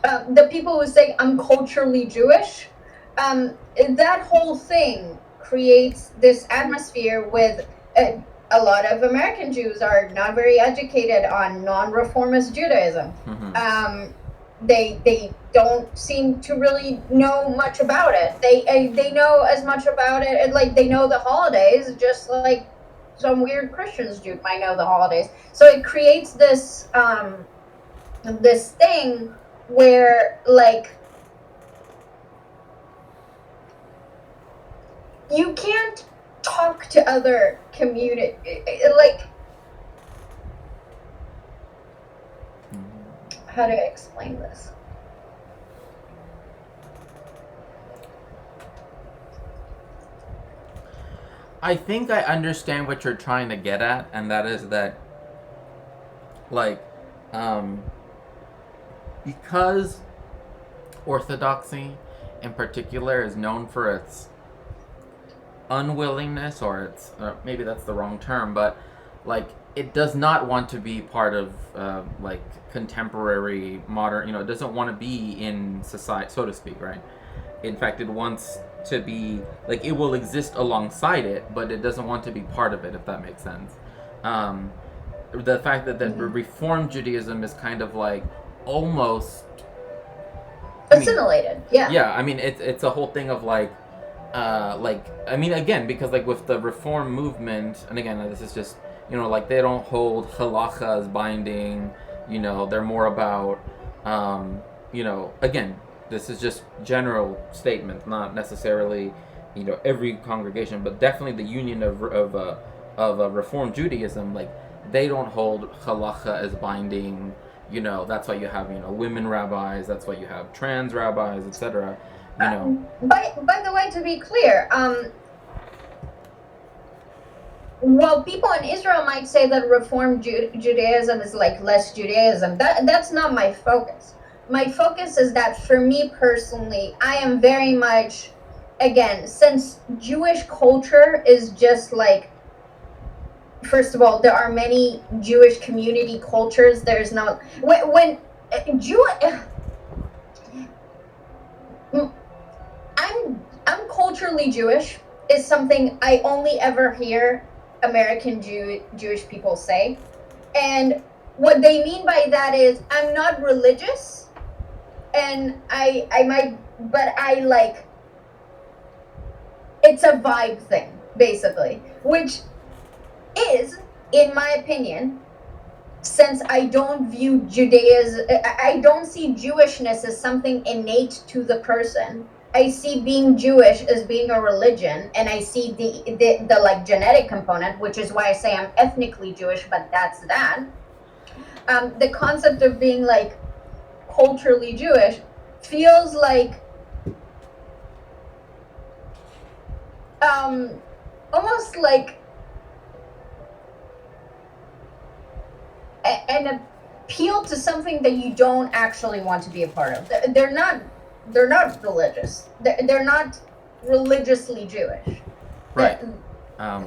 the people who say I'm culturally Jewish, that whole thing creates this atmosphere with a lot of American Jews are not very educated on non-reformist Judaism. Mm-hmm. They don't seem to really know much about it. They know as much about it, like they know the holidays, just like some weird Christians do might know the holidays. So it creates this thing where like you can't talk to other community, like, how do I explain this? I think I understand what you're trying to get at, and that is that, like, because Orthodoxy in particular is known for its unwillingness, or maybe that's the wrong term, but like it does not want to be part of like contemporary modern, it doesn't want to be in society, so to speak, right? In fact, it wants to be like, it will exist alongside it, but it doesn't want to be part of it, if that makes sense. The fact that Reform Judaism is kind of like almost assimilated. Yeah, I mean it's a whole thing of like I mean, again, because like with the Reform movement, and again, this is just, like they don't hold halacha as binding. They're more about again, this is just general statements, not necessarily every congregation, but definitely the union of Reform Judaism. Like they don't hold halacha as binding. That's why you have women rabbis. That's why you have trans rabbis, etc. By the way, to be clear, while people in Israel might say that Reform Judaism is like less Judaism, that's not my focus. My focus is that for me personally, I am very much, again, since Jewish culture is just like, first of all, there are many Jewish community cultures. There's no, when I'm culturally Jewish is something I only ever hear American Jewish people say. And what they mean by that is I'm not religious, and I might, but I like, it's a vibe thing, basically, which is, in my opinion, since I don't view Judaism, I don't see Jewishness as something innate to the person. I see being Jewish as being a religion, and I see the like genetic component, which is why I say I'm ethnically Jewish, but that's that. The concept of being like culturally Jewish feels like almost like an appeal to something that you don't actually want to be a part of. They're not they're not religious. They're not religiously Jewish. Right.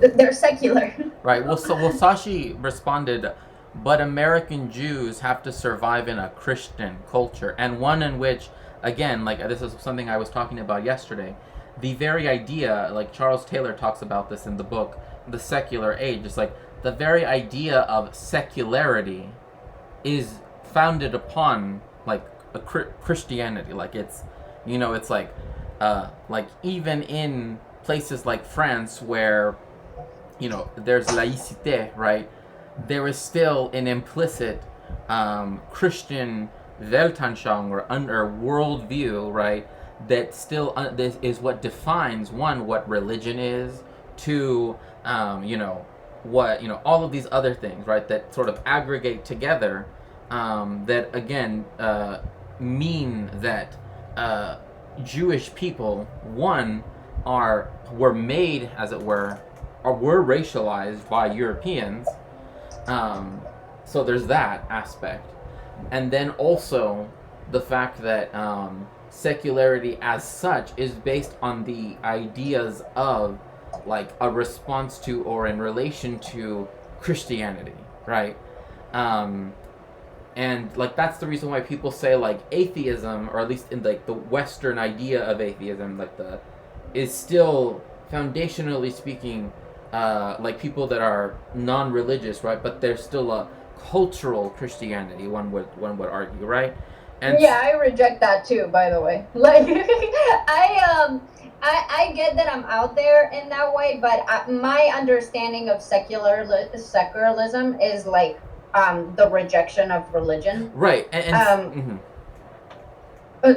They're secular. Right. Well, Sashi responded, but American Jews have to survive in a Christian culture, and one in which, again, like this is something I was talking about yesterday. The very idea, like Charles Taylor talks about this in the book, The Secular Age, is like the very idea of secularity is founded upon like a Christianity. Like it's, it's like even in places like France where there's laïcité, right? There is still an implicit Christian Weltanschauung or worldview, right? That still this is what defines one what religion is, two, what all of these other things, right? That sort of aggregate together, that again mean that Jewish people, one, were made, as it were, or were racialized by Europeans. So there's that aspect, and then also the fact that secularity as such is based on the ideas of like a response to or in relation to Christianity, right? And like that's the reason why people say like atheism, or at least in like the Western idea of atheism, like is still foundationally speaking like people that are non-religious, right? But there's still a cultural Christianity, one would argue, right? And yeah, I reject that too, by the way. Like I get that I'm out there in that way, but my understanding of secularism is like the rejection of religion. Right.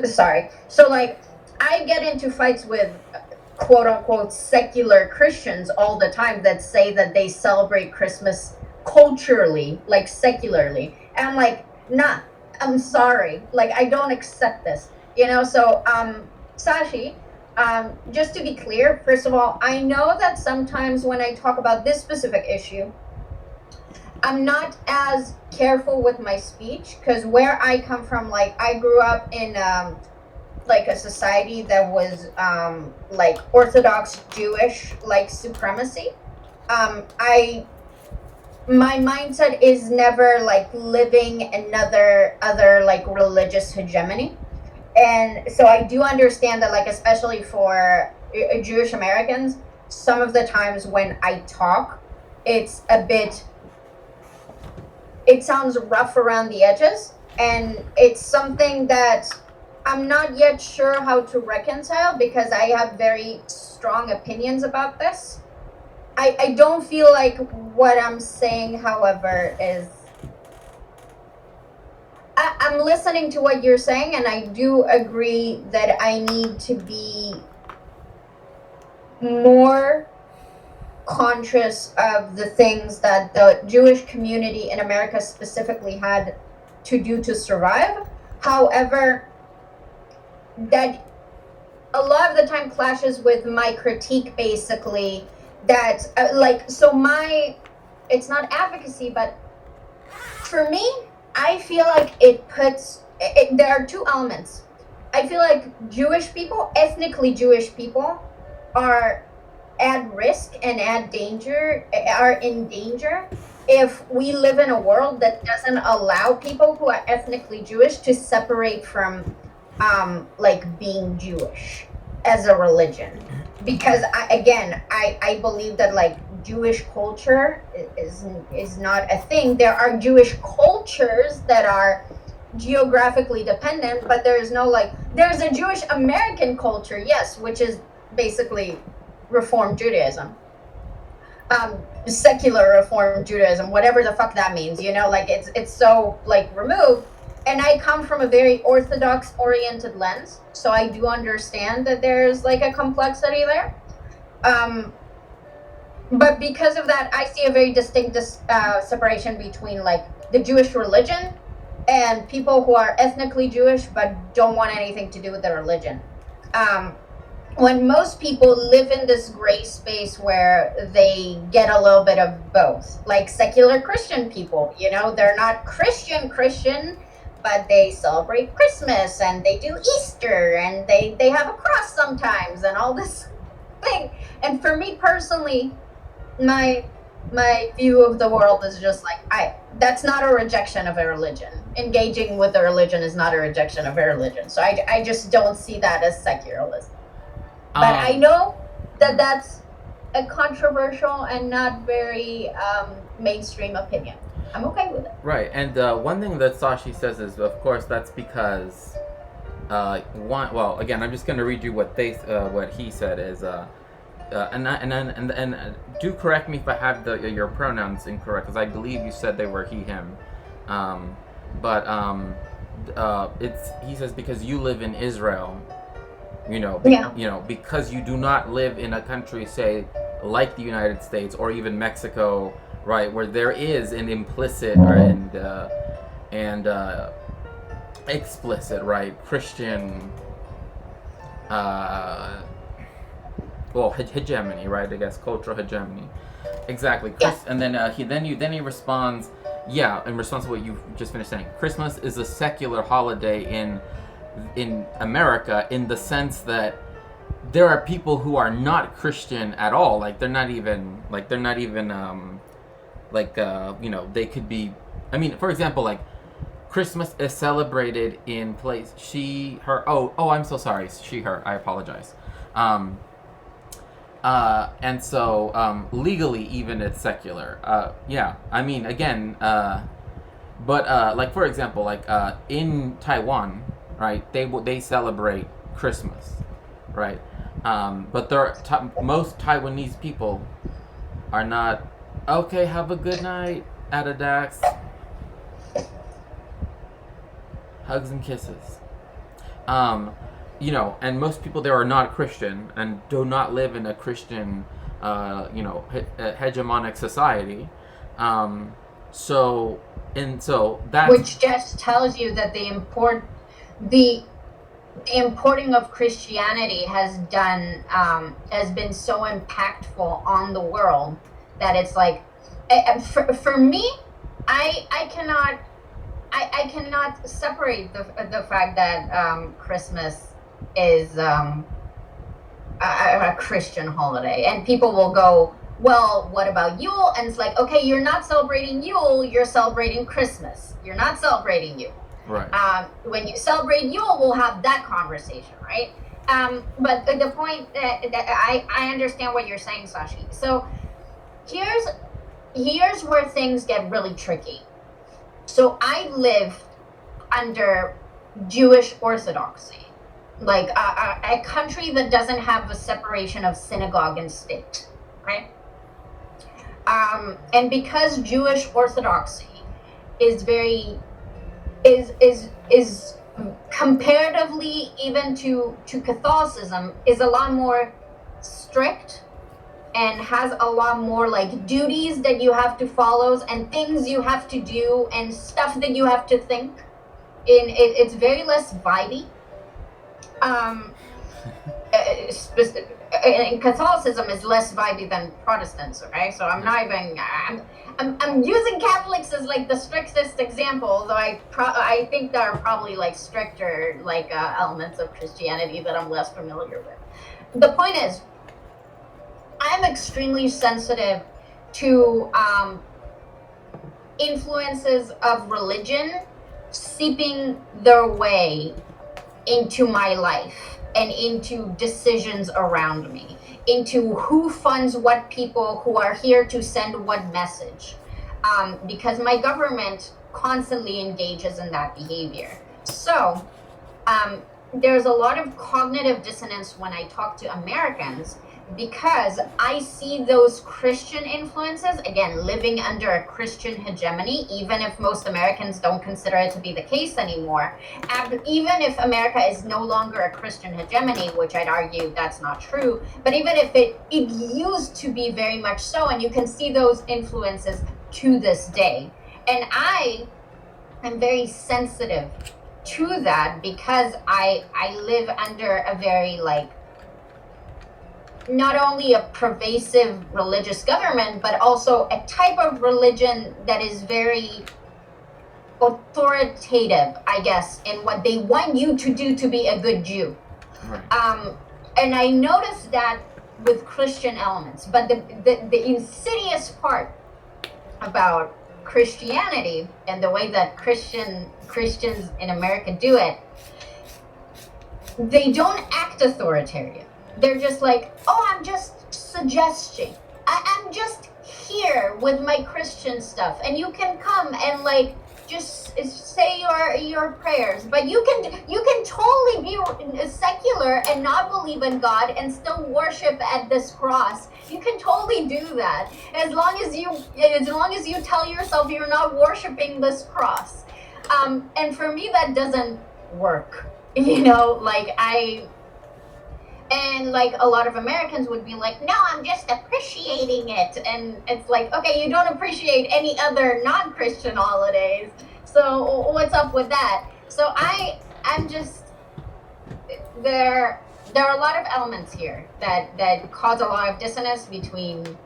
Sorry. So like I get into fights with quote unquote secular Christians all the time that say that they celebrate Christmas culturally, like secularly. And I'm like, nah, I'm sorry. Like I don't accept this. So Sashi, just to be clear, first of all, I know that sometimes when I talk about this specific issue, I'm not as careful with my speech because where I come from, like I grew up in like a society that was like Orthodox Jewish like supremacy. My mindset is never like living other like religious hegemony. And so I do understand that, like, especially for Jewish Americans, some of the times when I talk, it sounds rough around the edges, and it's something that I'm not yet sure how to reconcile because I have very strong opinions about this. I don't feel like what I'm saying, however, is... I'm listening to what you're saying, and I do agree that I need to be more conscious of the things that the Jewish community in America specifically had to do to survive. However, that a lot of the time clashes with my critique, basically, that it's not advocacy, but for me, I feel like there are two elements. I feel like Jewish people, ethnically Jewish people, are at risk and are in danger if we live in a world that doesn't allow people who are ethnically Jewish to separate from like being Jewish as a religion. Because I believe that like Jewish culture is not a thing. There are Jewish cultures that are geographically dependent, but there's a Jewish American culture, yes, which is basically Reform Judaism, secular Reform Judaism, whatever the fuck that means, like it's so like removed. And I come from a very Orthodox oriented lens, so I do understand that there's like a complexity there. But because of that, I see a very distinct separation between like the Jewish religion and people who are ethnically Jewish but don't want anything to do with their religion. When most people live in this gray space where they get a little bit of both, like secular Christian people, they're not Christian, but they celebrate Christmas and they do Easter and they have a cross sometimes and all this thing. And for me personally, my view of the world is just like that's not a rejection of a religion. Engaging with a religion is not a rejection of a religion. So I just don't see that as secularism. But I know that that's a controversial and not very mainstream opinion. I'm okay with it. Right, and one thing that Sashi says is, of course, that's because well, again, I'm just going to read you what he said is, and do correct me if I have your pronouns incorrect, because I believe you said they were he him, but he says because you live in Israel, because you do not live in a country, say, like the United States or even Mexico, right, where there is an implicit and explicit, right, Christian, hegemony, right? I guess cultural hegemony. Exactly. And then he responds, in response to what you just finished saying. Christmas is a secular holiday in America, in the sense that there are people who are not Christian at all. Like they're not even they could be. I mean, for example, like Christmas is celebrated in place. She, her. Oh, I'm so sorry. She, her. I apologize. And so legally, even it's secular. I mean, again, but like for example, like in Taiwan, right? They celebrate Christmas, right? But most Taiwanese people are not. Okay, have a good night, Adadax. Hugs and kisses. And most people there are not Christian and do not live in a Christian, hegemonic society. So that's, which just tells you that the importing of Christianity has been so impactful on the world that it's like, for me, I cannot separate the fact that Christmas is a Christian holiday, and people will go, well, what about Yule? And it's like, okay, you're not celebrating Yule, you're celebrating Christmas. You're not celebrating Yule. Right. When you celebrate Yule, we'll have that conversation, right? But the point that I understand what you're saying, Sashi. So here's where things get really tricky. So I lived under Jewish orthodoxy, like a country that doesn't have a separation of synagogue and state, right? And because Jewish orthodoxy is comparatively, even to Catholicism, is a lot more strict and has a lot more like duties that you have to follow and things you have to do and stuff that you have to think. It's very less vibey. And Catholicism is less vibey than Protestants, okay? So I'm not even. I'm using Catholics as like the strictest example, although I think there are probably like stricter like elements of Christianity that I'm less familiar with. The point is, I'm extremely sensitive to influences of religion seeping their way into my life and into decisions around me, into who funds what people, who are here to send what message, because my government constantly engages in that behavior. So there's a lot of cognitive dissonance when I talk to Americans, because I see those Christian influences, again, living under a Christian hegemony, even if most Americans don't consider it to be the case anymore. And even if America is no longer a Christian hegemony, which I'd argue that's not true, but even if it used to be very much so, and you can see those influences to this day. And I am very sensitive to that, because I live under a very like, not only a pervasive religious government, but also a type of religion that is very authoritative, I guess, in what they want you to do to be a good Jew. Right. And I noticed that with Christian elements, but the insidious part about Christianity and the way that Christians in America do it, they don't act authoritarian. They're just like, oh, I'm just suggesting. I'm just here with my Christian stuff, and you can come and like just say your prayers. But you can totally be secular and not believe in God and still worship at this cross. You can totally do that as long as you tell yourself you're not worshiping this cross. And for me, that doesn't work. And like a lot of Americans would be like, no, I'm just appreciating it. And it's like, okay, you don't appreciate any other non-Christian holidays. So what's up with that? So I'm just, there are a lot of elements here that cause a lot of dissonance between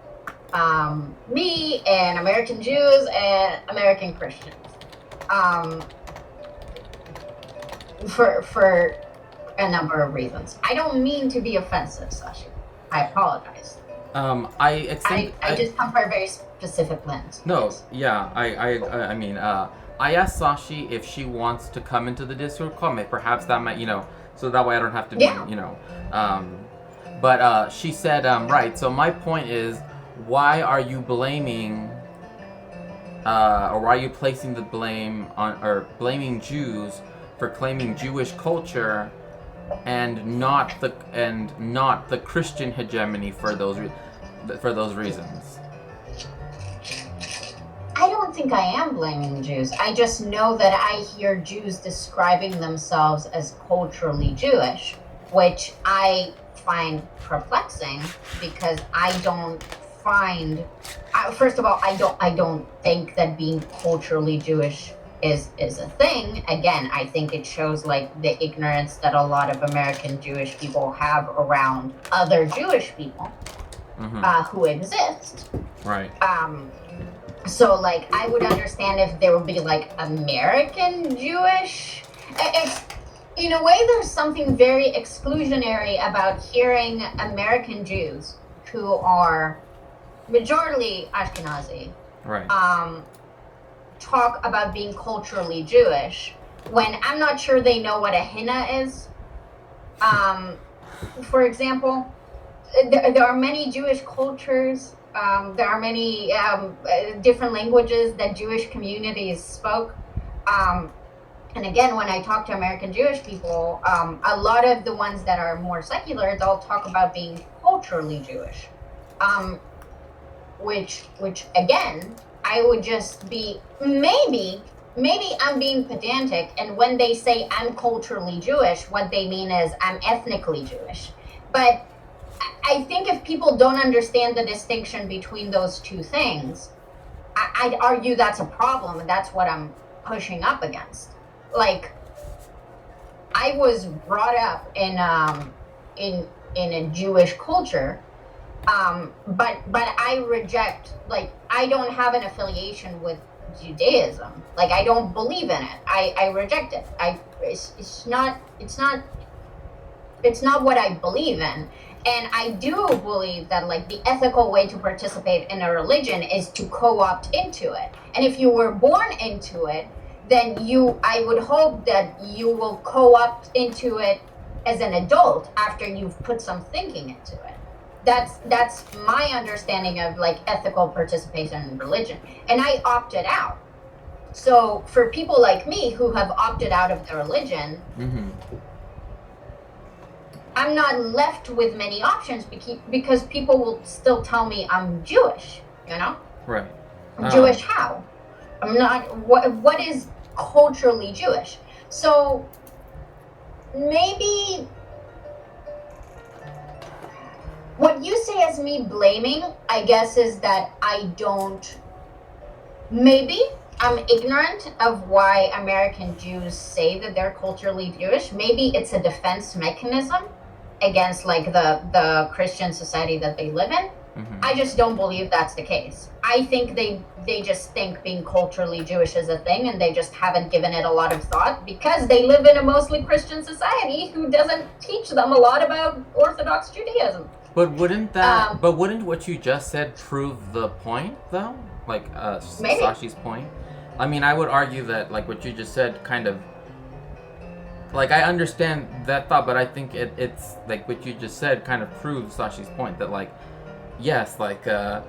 me and American Jews and American Christians. For a number of reasons. I don't mean to be offensive, Sashi. I apologize. I just come from a very specific lens. No, Yes. yeah, I mean, I asked Sashi if she wants to come into the Discord call. Perhaps that might, so that way I don't have to be, but she said, right. So my point is, why are you blaming, or why are you placing the blame on, or blaming Jews for claiming Jewish culture? And not the Christian hegemony for those reasons. I don't think I am blaming Jews. I just know that I hear Jews describing themselves as culturally Jewish, which I find perplexing because I don't find. First of all, I don't think that being culturally Jewish is a thing. Again, I think it shows like the ignorance that a lot of American Jewish people have around other Jewish people who exist. Right. So like I would understand if there would be like American Jewish. It's in a way there's something very exclusionary about hearing American Jews who are majority Ashkenazi. Right. Talk about being culturally Jewish when I'm not sure they know what a henna is. For example, there are many Jewish cultures. There are many different languages that Jewish communities spoke. And again, when I talk to American Jewish people, a lot of the ones that are more secular, they'll talk about being culturally Jewish. Which again, I would just be, maybe I'm being pedantic, and when they say I'm culturally Jewish, what they mean is I'm ethnically Jewish. But I think if people don't understand the distinction between those two things, I'd argue that's a problem, and that's what I'm pushing up against. Like, I was brought up in a Jewish culture, but I reject, like, I don't have an affiliation with Judaism. Like, I don't believe in it. I reject it. It's not what I believe in. And I do believe that, like, the ethical way to participate in a religion is to co-opt into it. And if you were born into it, then I would hope that you will co-opt into it as an adult after you've put some thinking into it. That's my understanding of, like, ethical participation in religion. And I opted out. So for people like me who have opted out of the religion, I'm not left with many options because people will still tell me I'm Jewish, you know? Right. Jewish how? I'm not, what is culturally Jewish? So maybe what you say as me blaming, I guess, is that maybe I'm ignorant of why American Jews say that they're culturally Jewish. Maybe it's a defense mechanism against, like, the Christian society that they live in. I just don't believe that's the case. I think they just think being culturally Jewish is a thing, and they just haven't given it a lot of thought because they live in a mostly Christian society who doesn't teach them a lot about Orthodox Judaism. But wouldn't what you just said prove the point, though? Like, Maybe. Sashi's point? I mean, I would argue that, like, what you just said kind of... Like, I understand that thought, but I think it's, like, what you just said kind of proves Sashi's point that, like, yes, now...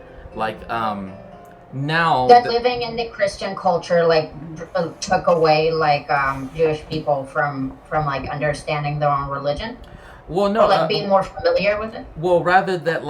That living in the Christian culture, like, took away, like, Jewish people from like, understanding their own religion? Well, no, or like being more familiar with it. Well, rather that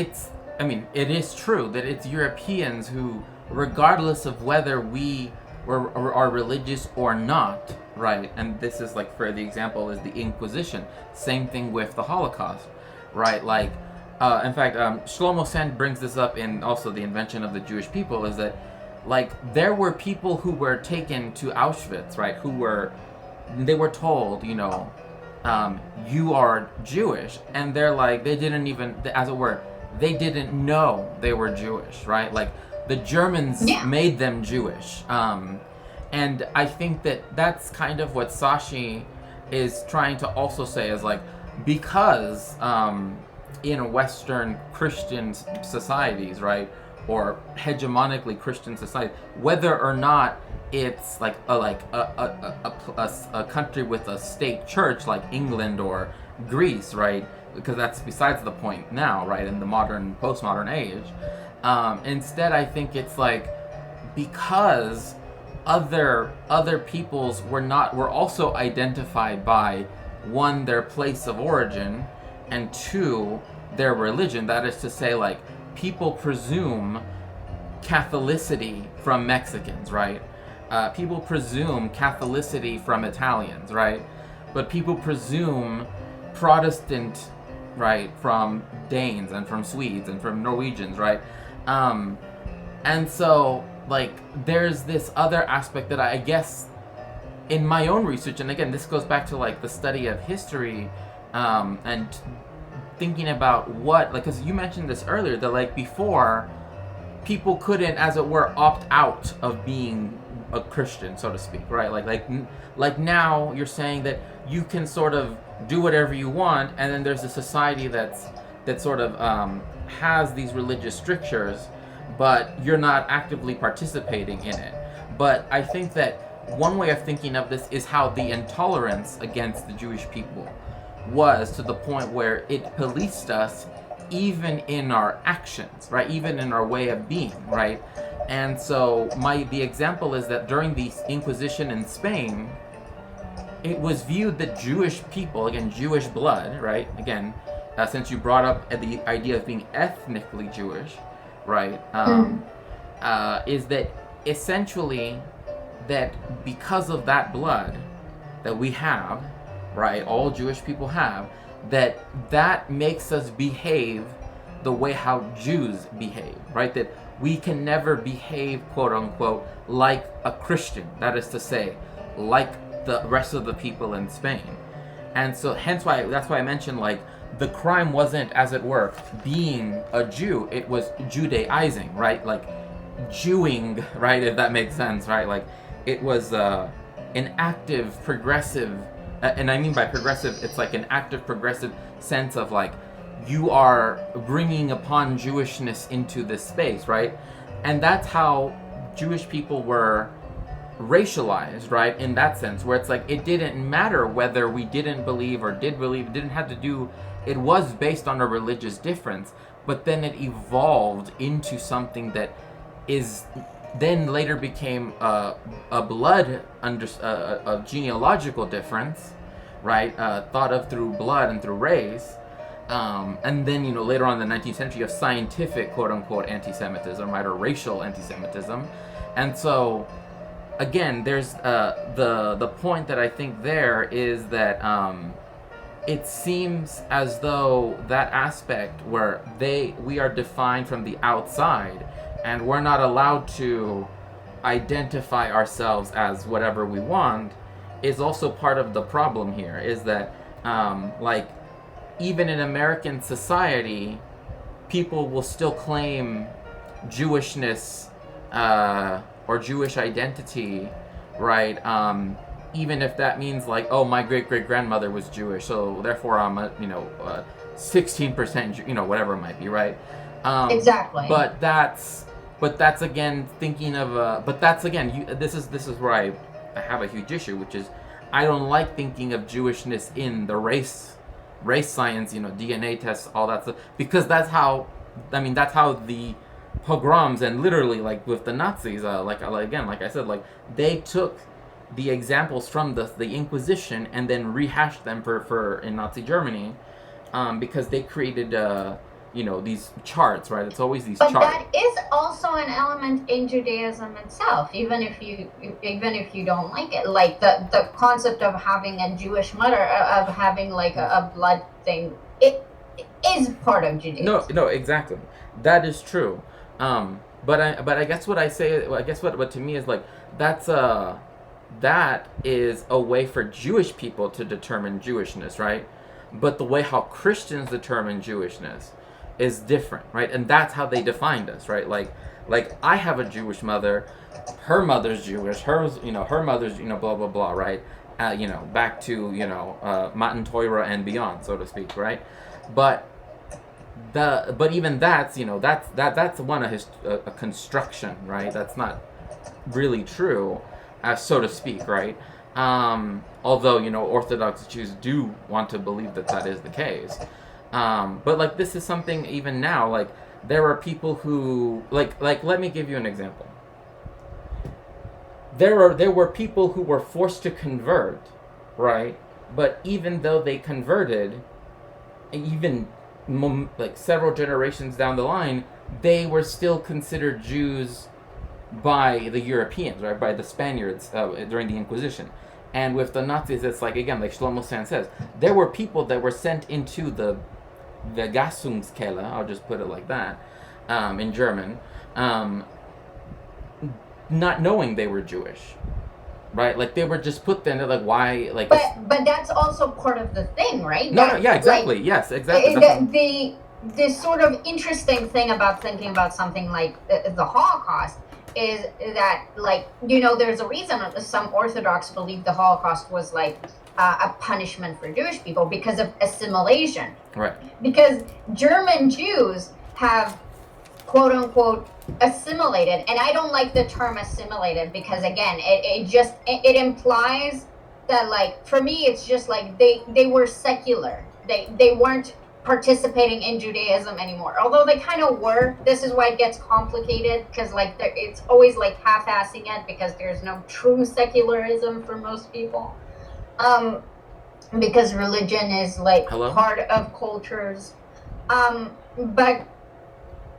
it's. I mean, it is true that it's Europeans who, regardless of whether we are religious or not, right? And this is like, for the example, is the Inquisition. Same thing with the Holocaust, right? Like, in fact, Shlomo Sand brings this up in also the invention of the Jewish people. Is that like there were people who were taken to Auschwitz, right? They were told, you know, you are Jewish, and they're like, they didn't even, as it were, they didn't know they were Jewish, right? Like the Germans made them Jewish, and I think that that's kind of what Sashi is trying to also say is like, because in Western Christian societies, right? Or hegemonically Christian society, whether or not it's like a country with a state church like England or Greece, right? Because that's besides the point now, right? In the modern, postmodern age. Instead, I think it's like because other peoples were also identified by one, their place of origin, and two, their religion. That is to say, like, people presume Catholicity from Mexicans, right? People presume Catholicity from Italians, right? But people presume Protestant, right, from Danes and from Swedes and from Norwegians, right? And so, like, there's this other aspect that I guess in my own research, and again, this goes back to, like, the study of history, and thinking about what, like, because you mentioned this earlier, that, like, before, people couldn't, as it were, opt out of being a Christian, so to speak, right? Like now, you're saying that you can sort of do whatever you want, and then there's a society that sort of has these religious strictures, but you're not actively participating in it. But I think that one way of thinking of this is how the intolerance against the Jewish people was to the point where it policed us even in our actions, right? Even in our way of being, right? And so the example is that during the Inquisition in Spain, it was viewed that Jewish people, again, Jewish blood, right? Again, since you brought up the idea of being ethnically Jewish, right? Is that essentially that because of that blood that we have, right, all Jewish people have, that makes us behave the way how Jews behave, right? That we can never behave, quote unquote, like a Christian. That is to say, like the rest of the people in Spain. And so that's why I mentioned, like, the crime wasn't, as it were, being a Jew, it was Judaizing, right? Like Jewing, right? If that makes sense, right? Like it was an active, progressive, and I mean by progressive, it's like an active, progressive sense of like, you are bringing upon Jewishness into this space, right? And that's how Jewish people were racialized, right? In that sense, where it's like, it didn't matter whether we didn't believe or did believe, it didn't have to do, it was based on a religious difference, but then it evolved into something that is then later became a blood, a genealogical difference, right? Thought of through blood and through race. And then, you know, later on in the 19th century, you have scientific, quote-unquote, anti-Semitism, right, or racial anti-Semitism. And so, again, there's the point that I think there is that it seems as though that aspect where we are defined from the outside, and we're not allowed to identify ourselves as whatever we want, is also part of the problem here. Is that like even in American society, people will still claim Jewishness or Jewish identity, right? Even if that means like, oh, my great great grandmother was Jewish, so therefore I'm a 16%, whatever it might be, right? Exactly. But that's again thinking of but that's again this is where I have a huge issue, which is I don't like thinking of Jewishness in the race science, DNA tests, all that stuff, because that's how the pogroms and literally like with the Nazis, again, like I said, like they took the examples from the Inquisition and then rehashed them for in Nazi Germany, because they created these charts, right? It's always these But charts. that is also an element in Judaism itself, even if you don't like it. Like the concept of having a Jewish mother, of having like a blood thing, it is part of Judaism. No, exactly. That is true. But I guess what I say, I guess what to me is like that is a way for Jewish people to determine Jewishness, right? But the way how Christians determine Jewishness is different, right? And that's how they defined us, right? Like I have a Jewish mother, her mother's Jewish, her mother's blah blah blah, right? Back to Matan Torah and beyond, so to speak, right? But even that's that's one of his a construction, right? That's not really true, so to speak, right? Although Orthodox Jews do want to believe that is the case, but like this is something even now, like there are people who like let me give you an example. There were people who were forced to convert, right? But even though they converted, even like several generations down the line, they were still considered Jews by the Europeans, right? By the Spaniards during the Inquisition. And with the Nazis, it's like, again, like Shlomo Sand says, there were people that were sent into the Vergassungskeller, I'll just put it like that, in German, not knowing they were Jewish, right? Like they were just put there, and they're like, why? Like, but that's also part of the thing, right? No, yeah, exactly. Like, yes, exactly. The sort of interesting thing about thinking about something like the Holocaust is that, like, there's a reason some Orthodox believe the Holocaust was like a punishment for Jewish people because of assimilation. Right. Because German Jews have, quote unquote, assimilated, and I don't like the term assimilated because, again, it implies that, like, for me, it's just like they were secular. They weren't participating in Judaism anymore, although they kind of were. This is why it gets complicated, because like it's always like half-assing it, because there's no true secularism for most people, because religion is like part of cultures, but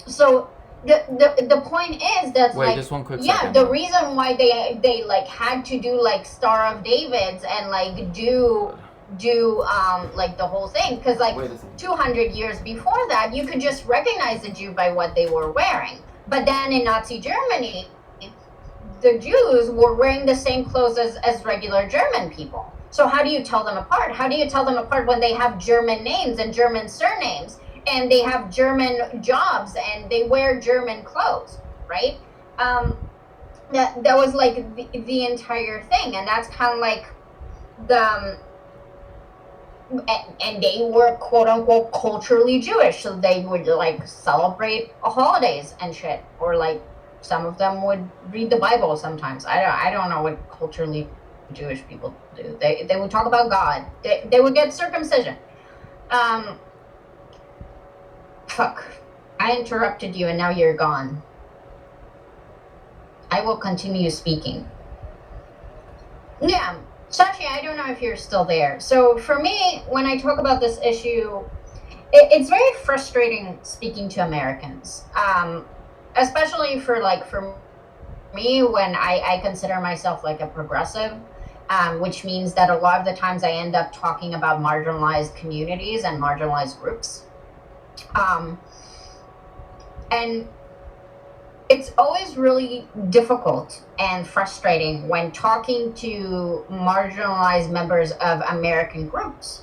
so the point is that just one quick second. The reason why they like had to do like Star of Davids and like do like the whole thing, because like 200 years before that you could just recognize the Jew by what they were wearing, but then in Nazi Germany the Jews were wearing the same clothes as regular German people. So how do you tell them apart? How do you tell them apart when they have German names and German surnames and they have German jobs and they wear German clothes, right? That was like the entire thing, and that's kind of like and they were, quote unquote, culturally Jewish, so they would like celebrate holidays and shit, or like some of them would read the Bible sometimes. I don't know what culturally Jewish people do. They would talk about God. They would get circumcision. Fuck. I interrupted you and now you're gone. I will continue speaking. Yeah. Sashi, I don't know if you're still there. So for me, when I talk about this issue, it's very frustrating speaking to Americans, especially for me, when I consider myself like a progressive, which means that a lot of the times I end up talking about marginalized communities and marginalized groups. And it's always really difficult and frustrating when talking to marginalized members of American groups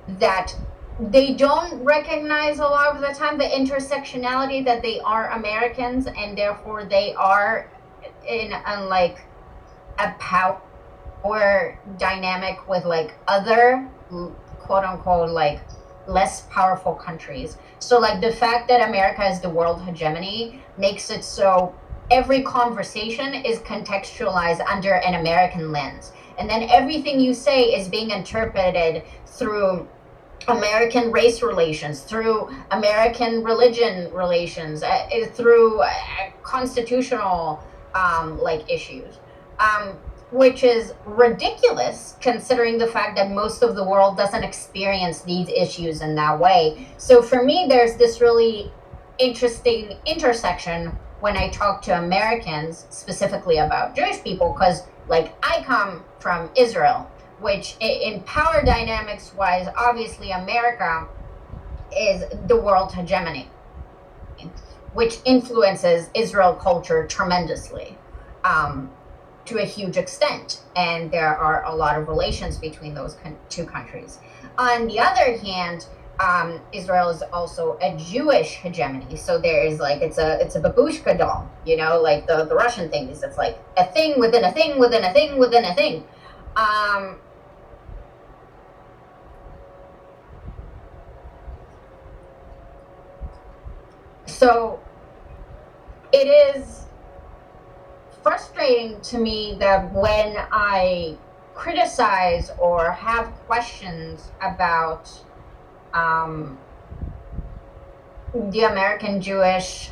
that they don't recognize a lot of the time the intersectionality that they are Americans and therefore they are in like a power dynamic with like other quote unquote like less powerful countries. So like the fact that America is the world hegemony makes it so every conversation is contextualized under an American lens. And then everything you say is being interpreted through American race relations, through American religion relations, through constitutional like issues, which is ridiculous considering the fact that most of the world doesn't experience these issues in that way. So for me, there's this really interesting intersection when I talk to Americans specifically about Jewish people, because like I come from Israel, which in power dynamics wise, obviously America is the world hegemony, which influences Israel culture tremendously, to a huge extent. And there are a lot of relations between those two countries. On the other hand, Israel is also a Jewish hegemony. So there is like, it's a babushka doll, you know, like the Russian thing is, it's like a thing within a thing within a thing within a thing. So it is frustrating to me that when I criticize or have questions about the American Jewish,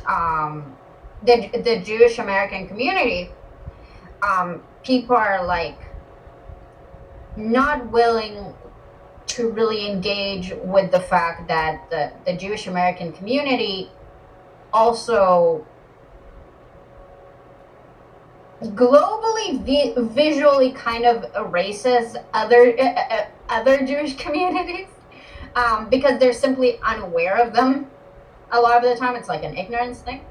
the Jewish American community, people are like not willing to really engage with the fact that the Jewish American community also globally visually kind of erases other Jewish communities, because they're simply unaware of them. A lot of the time it's like an ignorance thing,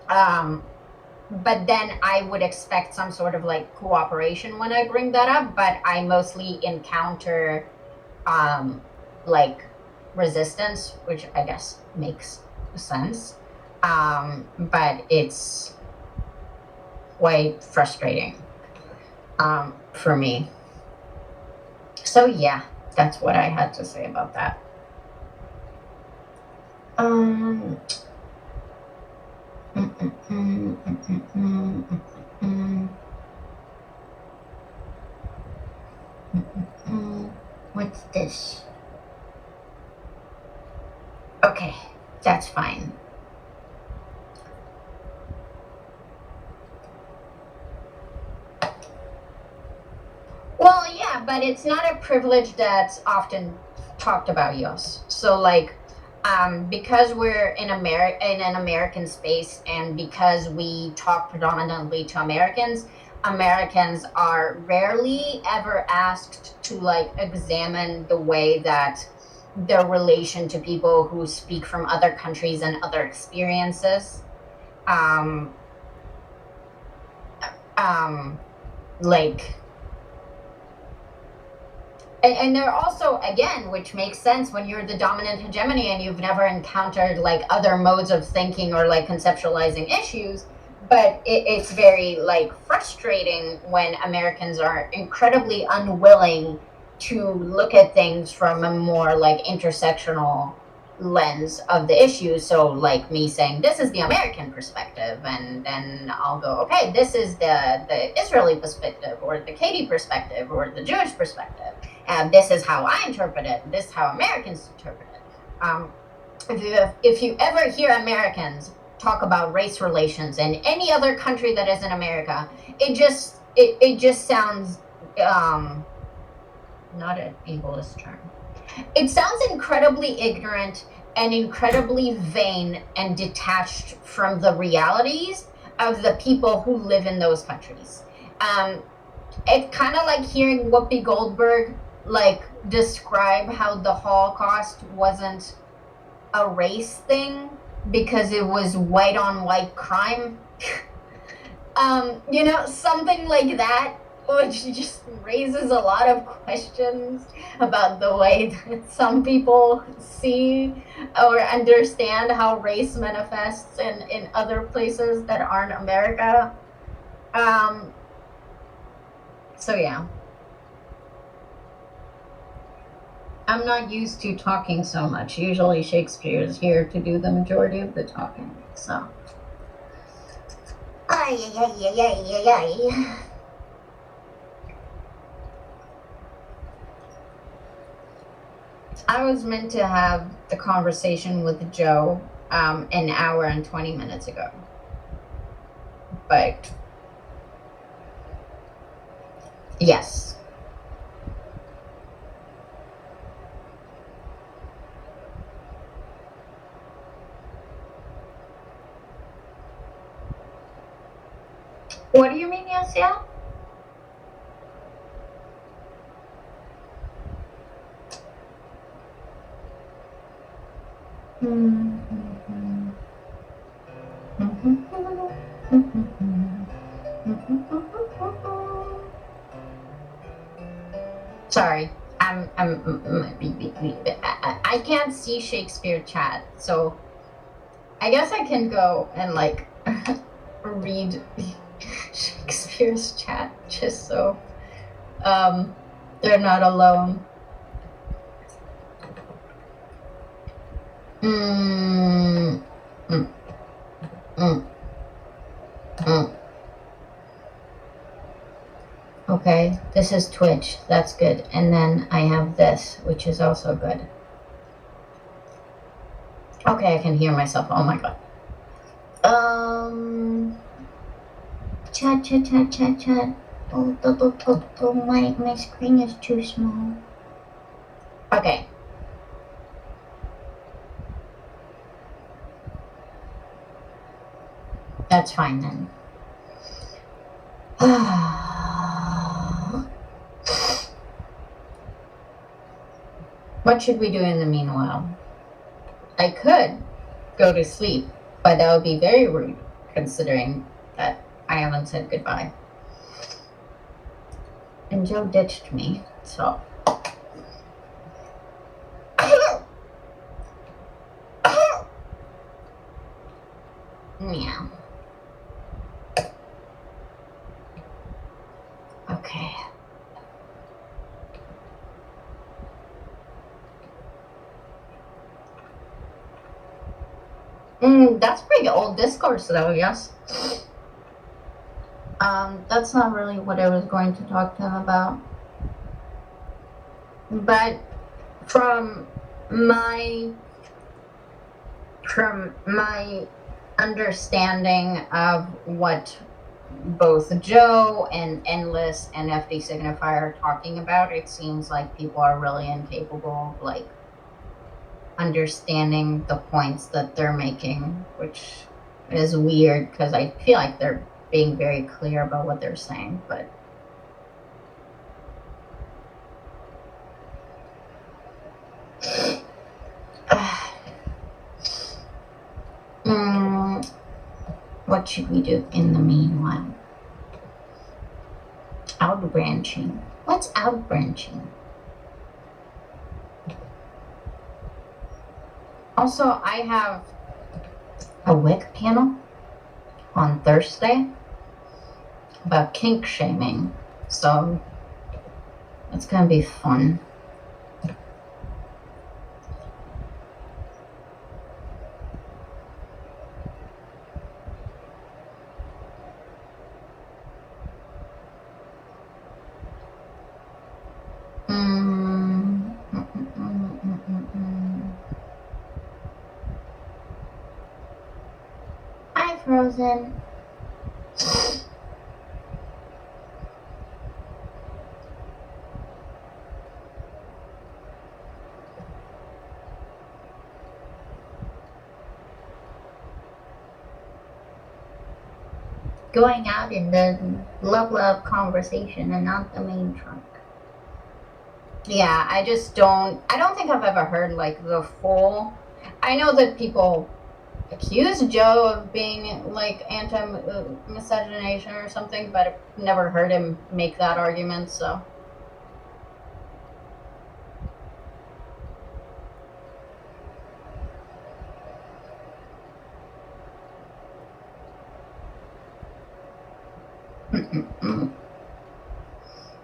but then I would expect some sort of like cooperation when I bring that up, but I mostly encounter like resistance, which I guess makes sense, but it's quite frustrating for me. So yeah, that's what I had to say about that. What's this? Okay, that's fine. Well, yeah, but it's not a privilege that's often talked about, yes. So, like, because we're in an American space, and because we talk predominantly to Americans, Americans are rarely ever asked to like examine the way that their relation to people who speak from other countries and other experiences, um, like and they're also, again, which makes sense when you're the dominant hegemony and you've never encountered like other modes of thinking or like conceptualizing issues, but it's very like frustrating when Americans are incredibly unwilling to look at things from a more like intersectional lens of the issue. So like me saying this is the American perspective, and then I'll go, okay, this is the Israeli perspective, or the Katie perspective, or the Jewish perspective, and this is how I interpret it, this is how Americans interpret it. If you ever hear Americans talk about race relations in any other country that isn't America, it just sounds not an ableist term. It sounds incredibly ignorant and incredibly vain and detached from the realities of the people who live in those countries. It's kind of like hearing Whoopi Goldberg like describe how the Holocaust wasn't a race thing, because it was white on white crime. Something like that, which just raises a lot of questions about the way that some people see or understand how race manifests in other places that aren't America. So yeah. I'm not used to talking so much. Usually Shakespeare is here to do the majority of the talking, so. Ay, ay, ay, ay, ay, ay. I was meant to have the conversation with Joe an hour and 20 minutes ago. But yes. What do you mean, yes, yeah? Sorry, I can't see Shakespeare chat, so I guess I can go and like read Shakespeare's chat just so they're not alone. Okay, this is Twitch. That's good. And then I have this, which is also good. Okay, I can hear myself. Oh my god. Chat. Oh, my screen is too small. Okay. That's fine then. What should we do in the meanwhile? I could go to sleep, but that would be very rude, considering that I haven't said goodbye. And Joe ditched me, so. Meow. Okay. That's pretty old discourse, though, yes. That's not really what I was going to talk to him about. But from my understanding of what both Joe and Endless and FD Signifier are talking about, it seems like people are really incapable of like understanding the points that they're making, which is weird because I feel like they're being very clear about what they're saying, but what should we do in the meanwhile? Outbranching. What's outbranching? Also, I have a WIC panel on Thursday about kink shaming, so it's gonna be fun. Hi, Frozen. Going out in the love conversation and not the main trunk. Yeah, I don't think I've ever heard like the full. I know that people accused Joe of being like anti-miscegenation or something, but I've never heard him make that argument, so.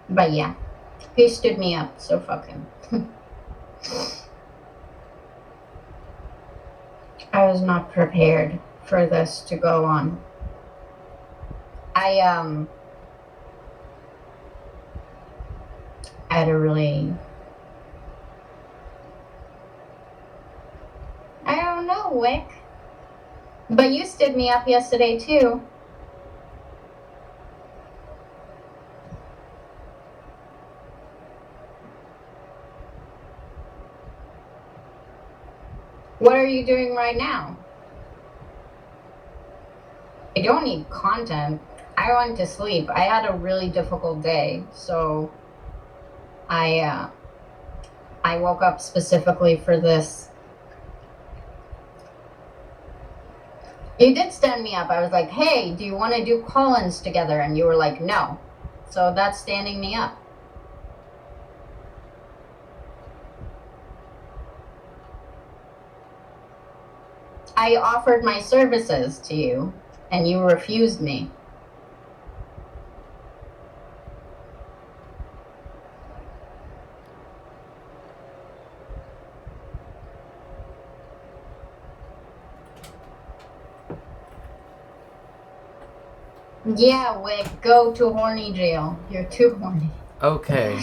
But yeah, he stood me up, so fuck him. I was not prepared for this to go on. I had a really, I don't know, Wick. But you stood me up yesterday too. What are you doing right now? I don't need content. I went to sleep. I had a really difficult day, so I woke up specifically for this. You did stand me up. I was like, hey, do you want to do call-ins together? And you were like, no. So that's standing me up. I offered my services to you, and you refused me. Yeah, Wick, go to horny jail. You're too horny. Okay.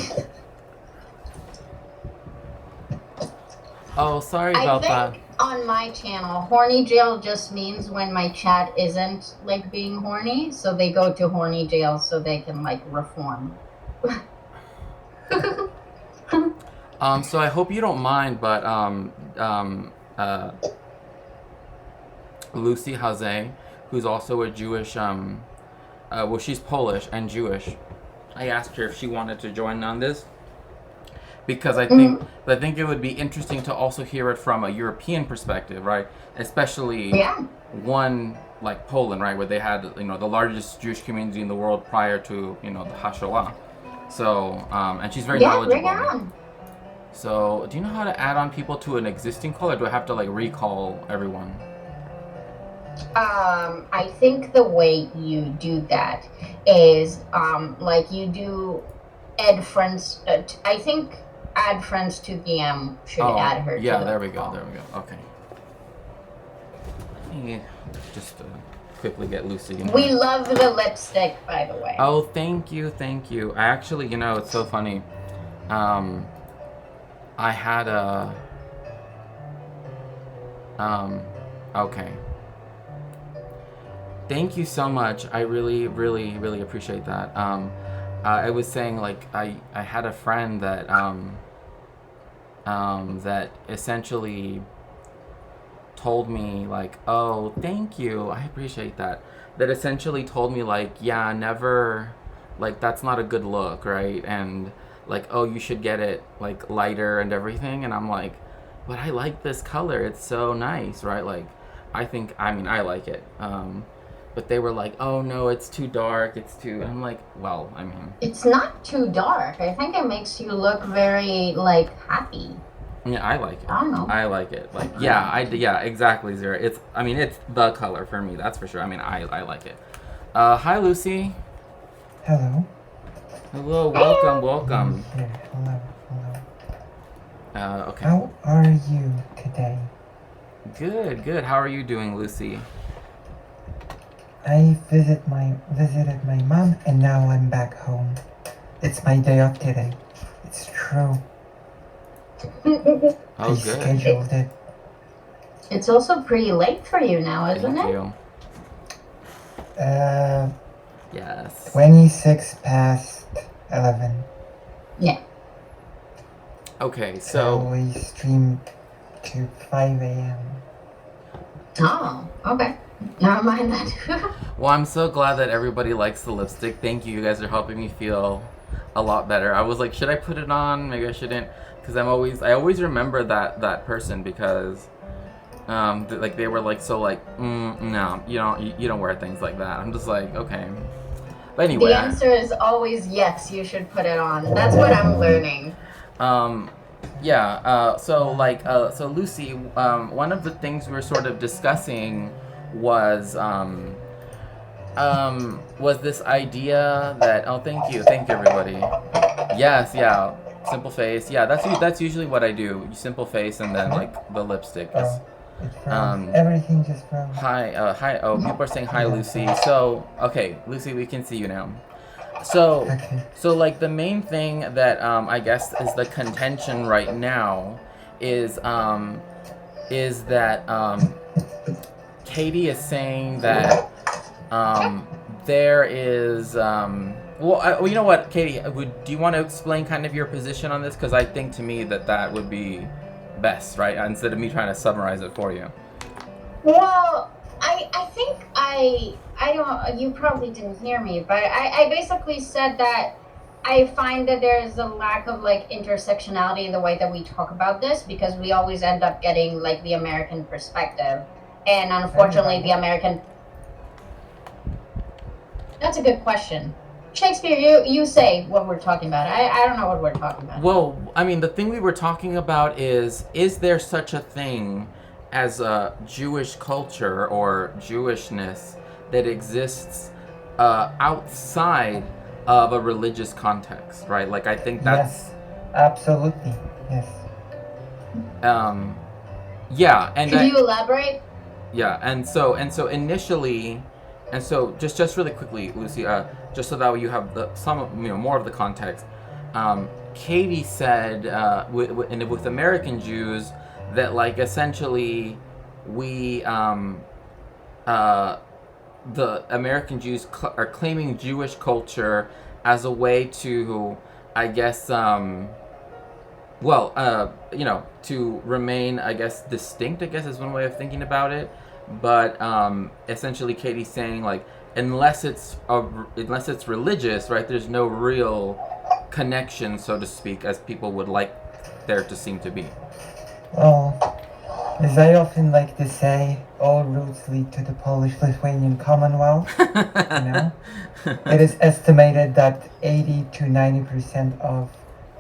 Oh, sorry about that. On my channel, horny jail just means when my chat isn't like being horny, so they go to horny jail so they can like reform. So I hope you don't mind, but Lucy Haze, who's also a Jewish, well, she's Polish and Jewish. I asked her if she wanted to join on this because I think it would be interesting to also hear it from a European perspective, right? Especially one like Poland, right, where they had the largest Jewish community in the world prior to the Hashoah. So and she's very knowledgeable. Bring her on. So do you know how to add on people to an existing call, or do I have to like recall everyone? I think the way you do that is like you do add friends. I think add friends to DM should add her. Yeah, to there we call. go. Okay. Let me just quickly get Lucy. We love the lipstick, by the way. Oh, thank you. I actually, it's so funny. I had a. Okay. Thank you so much. I really, really, really appreciate that. I was saying, like, I had a friend that that essentially told me, like, oh, thank you, I appreciate that. That essentially told me, like, yeah, never, like, that's not a good look, right? And like, oh, you should get it like lighter and everything. And I'm like, but I like this color. It's so nice, right? Like, I like it. But they were like, oh no, it's too dark. And I'm like, well, it's not too dark. I think it makes you look very like happy. Yeah, I like it. I don't know. I like it. Like, yeah, exactly, Zara. It's the color for me. That's for sure. I like it. Hi, Lucy. Hello. Hello. Welcome. Yeah, hello. Okay. How are you today? Good. How are you doing, Lucy? I visited my mom, and now I'm back home. It's my day off today. It's true. Oh, I good. scheduled it. It's also pretty late for you now, isn't Thank it? you. Yes. 26 past 11. Yeah. Okay, so we streamed to 5 a.m. Oh, okay. Never mind that. well, I'm so glad that everybody likes the lipstick. Thank you. You guys are helping me feel a lot better. I was like, should I put it on? Maybe I shouldn't, because I always remember that person because Like they were like so like no, you don't wear things like that. I'm just like okay, but anyway. The answer is always yes. You should put it on. That's what I'm learning. So Lucy, one of the things we were sort of discussing was this idea that thank you everybody. Yes, yeah, simple face. Yeah, that's usually what I do. You simple face and then like the lipstick is. It froze. Everything just froze. Hi. Oh, people are saying hi, Lucy. So okay, Lucy, we can see you now. So like the main thing that I guess is the contention right now is that Katie is saying that there is you know what, Katie, do you want to explain kind of your position on this? Because I think to me that would be best, right? Instead of me trying to summarize it for you. Well, I think I don't, you probably didn't hear me, but I basically said that I find that there's a lack of like intersectionality in the way that we talk about this, because we always end up getting like the American perspective, and unfortunately the American. That's a good question. Shakespeare, you say what we're talking about. I don't know what we're talking about. Well, I mean, the thing we were talking about is there such a thing as a Jewish culture or Jewishness that exists outside of a religious context, right? Like, I think that's... Yes, absolutely, yes. Yeah, and... Could you elaborate? Yeah, and so initially... And so, just really quickly, Lucy, just so that you have more of the context. Katie said with American Jews that like essentially we the American Jews are claiming Jewish culture as a way to, I guess, to remain, I guess, distinct, I guess is one way of thinking about it. But essentially, Katie's saying like unless it's religious, right? There's no real connection, so to speak, as people would like there to seem to be. Well, as I often like to say, all roads lead to the Polish-Lithuanian Commonwealth. It is estimated that 80 to 90% of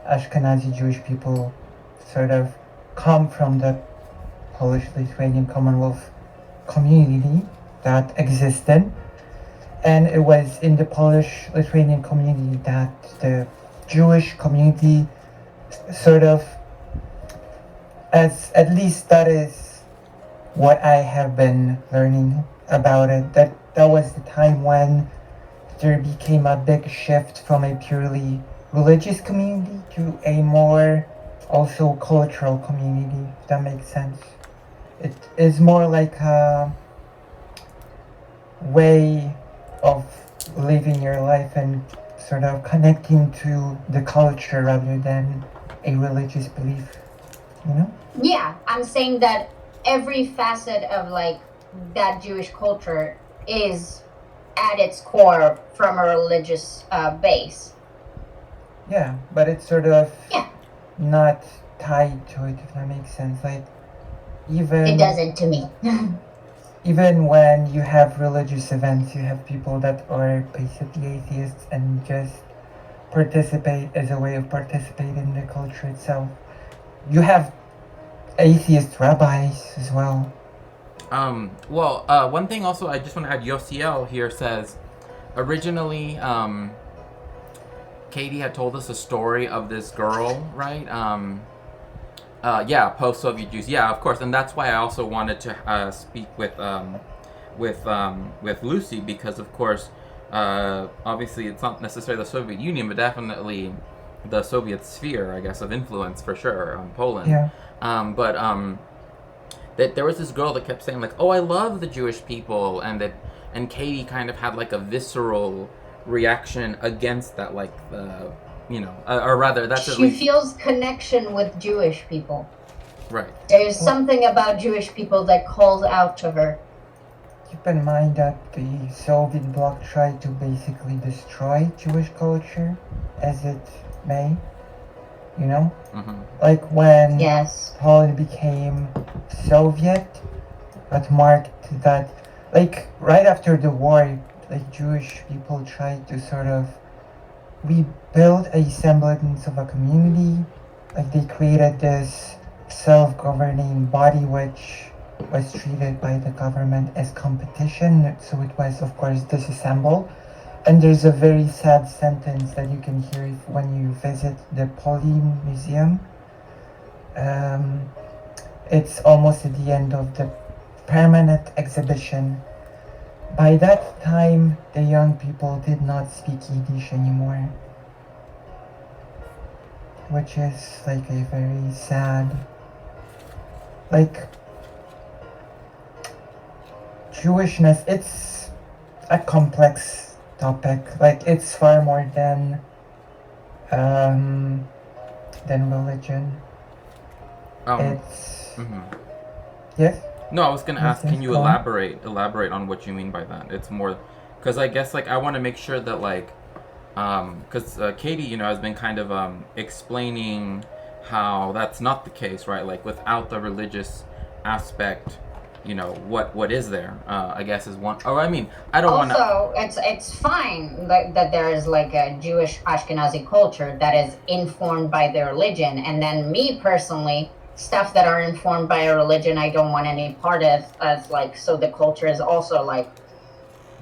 Ashkenazi Jewish people sort of come from the Polish-Lithuanian Commonwealth community that existed, and it was in the Polish-Lithuanian community that the Jewish community sort of, at least that is what I have been learning about it, that was the time when there became a big shift from a purely religious community to a more also cultural community, if that makes sense. It is more like a way of living your life and sort of connecting to the culture rather than a religious belief, Yeah, I'm saying that every facet of like that Jewish culture is at its core from a religious base. Yeah, but it's sort of not tied to it, if that makes sense. Like, it doesn't to me. Even when you have religious events, you have people that are basically atheists and just participate as a way of participating in the culture itself. You have atheist rabbis as well. One thing also I just want to add, Yosiel here says, originally, Katie had told us a story of this girl, right? Post-Soviet Jews. Yeah, of course, and that's why I also wanted to speak with Lucy, because of course, obviously it's not necessarily the Soviet Union, but definitely the Soviet sphere, I guess, of influence for sure on Poland. Yeah. That there was this girl that kept saying like, "Oh, I love the Jewish people," and Katie kind of had like a visceral reaction against that, like or rather, that's at least... She feels connection with Jewish people. Right. There's something about Jewish people that calls out to her. Keep in mind that the Soviet bloc tried to basically destroy Jewish culture as it may, Mm-hmm. Like when Yes. Poland became Soviet, that marked that, like, right after the war, like, Jewish people tried to sort of rebuild a semblance of a community. Like, they created this self-governing body which was treated by the government as competition, so it was, of course, disassembled. And there's a very sad sentence that you can hear when you visit the Poly Museum. It's almost at the end of the permanent exhibition. By that time, the young people did not speak Yiddish anymore, which is like a very sad, like, Jewishness. It's a complex topic. Like, it's far more than religion. It's mhm. yes. No, I was gonna ask, Yes, can you go on. elaborate on what you mean by that? It's more, because I guess like I want to make sure that like, because Katie, has been kind of explaining how that's not the case, right? Like without the religious aspect, what is there? I guess is one. Or I mean, I don't want to. Also, it's fine that there is like a Jewish Ashkenazi culture that is informed by their religion, and then me personally, stuff that are informed by a religion I don't want any part of, as like, so the culture is also like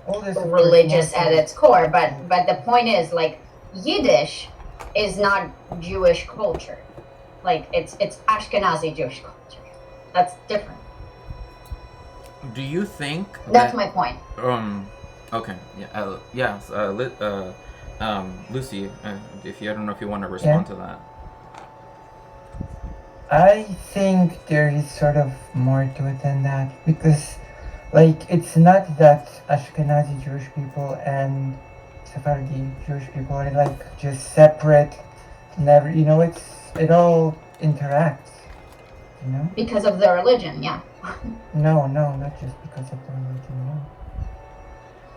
All this, of course, religious at mostly- its core. But the point is, like, Yiddish is not Jewish culture. Like, it's Ashkenazi Jewish culture. That's different. Do you think That's that, my point. Okay. Yeah. Yes. Lucy, if you, I don't know if you want to respond to that. I think there is sort of more to it than that, because, like, it's not that Ashkenazi Jewish people and Sephardi Jewish people are like just separate. Never, it all interacts. Because of their religion, yeah. No, not just because of the religion. No.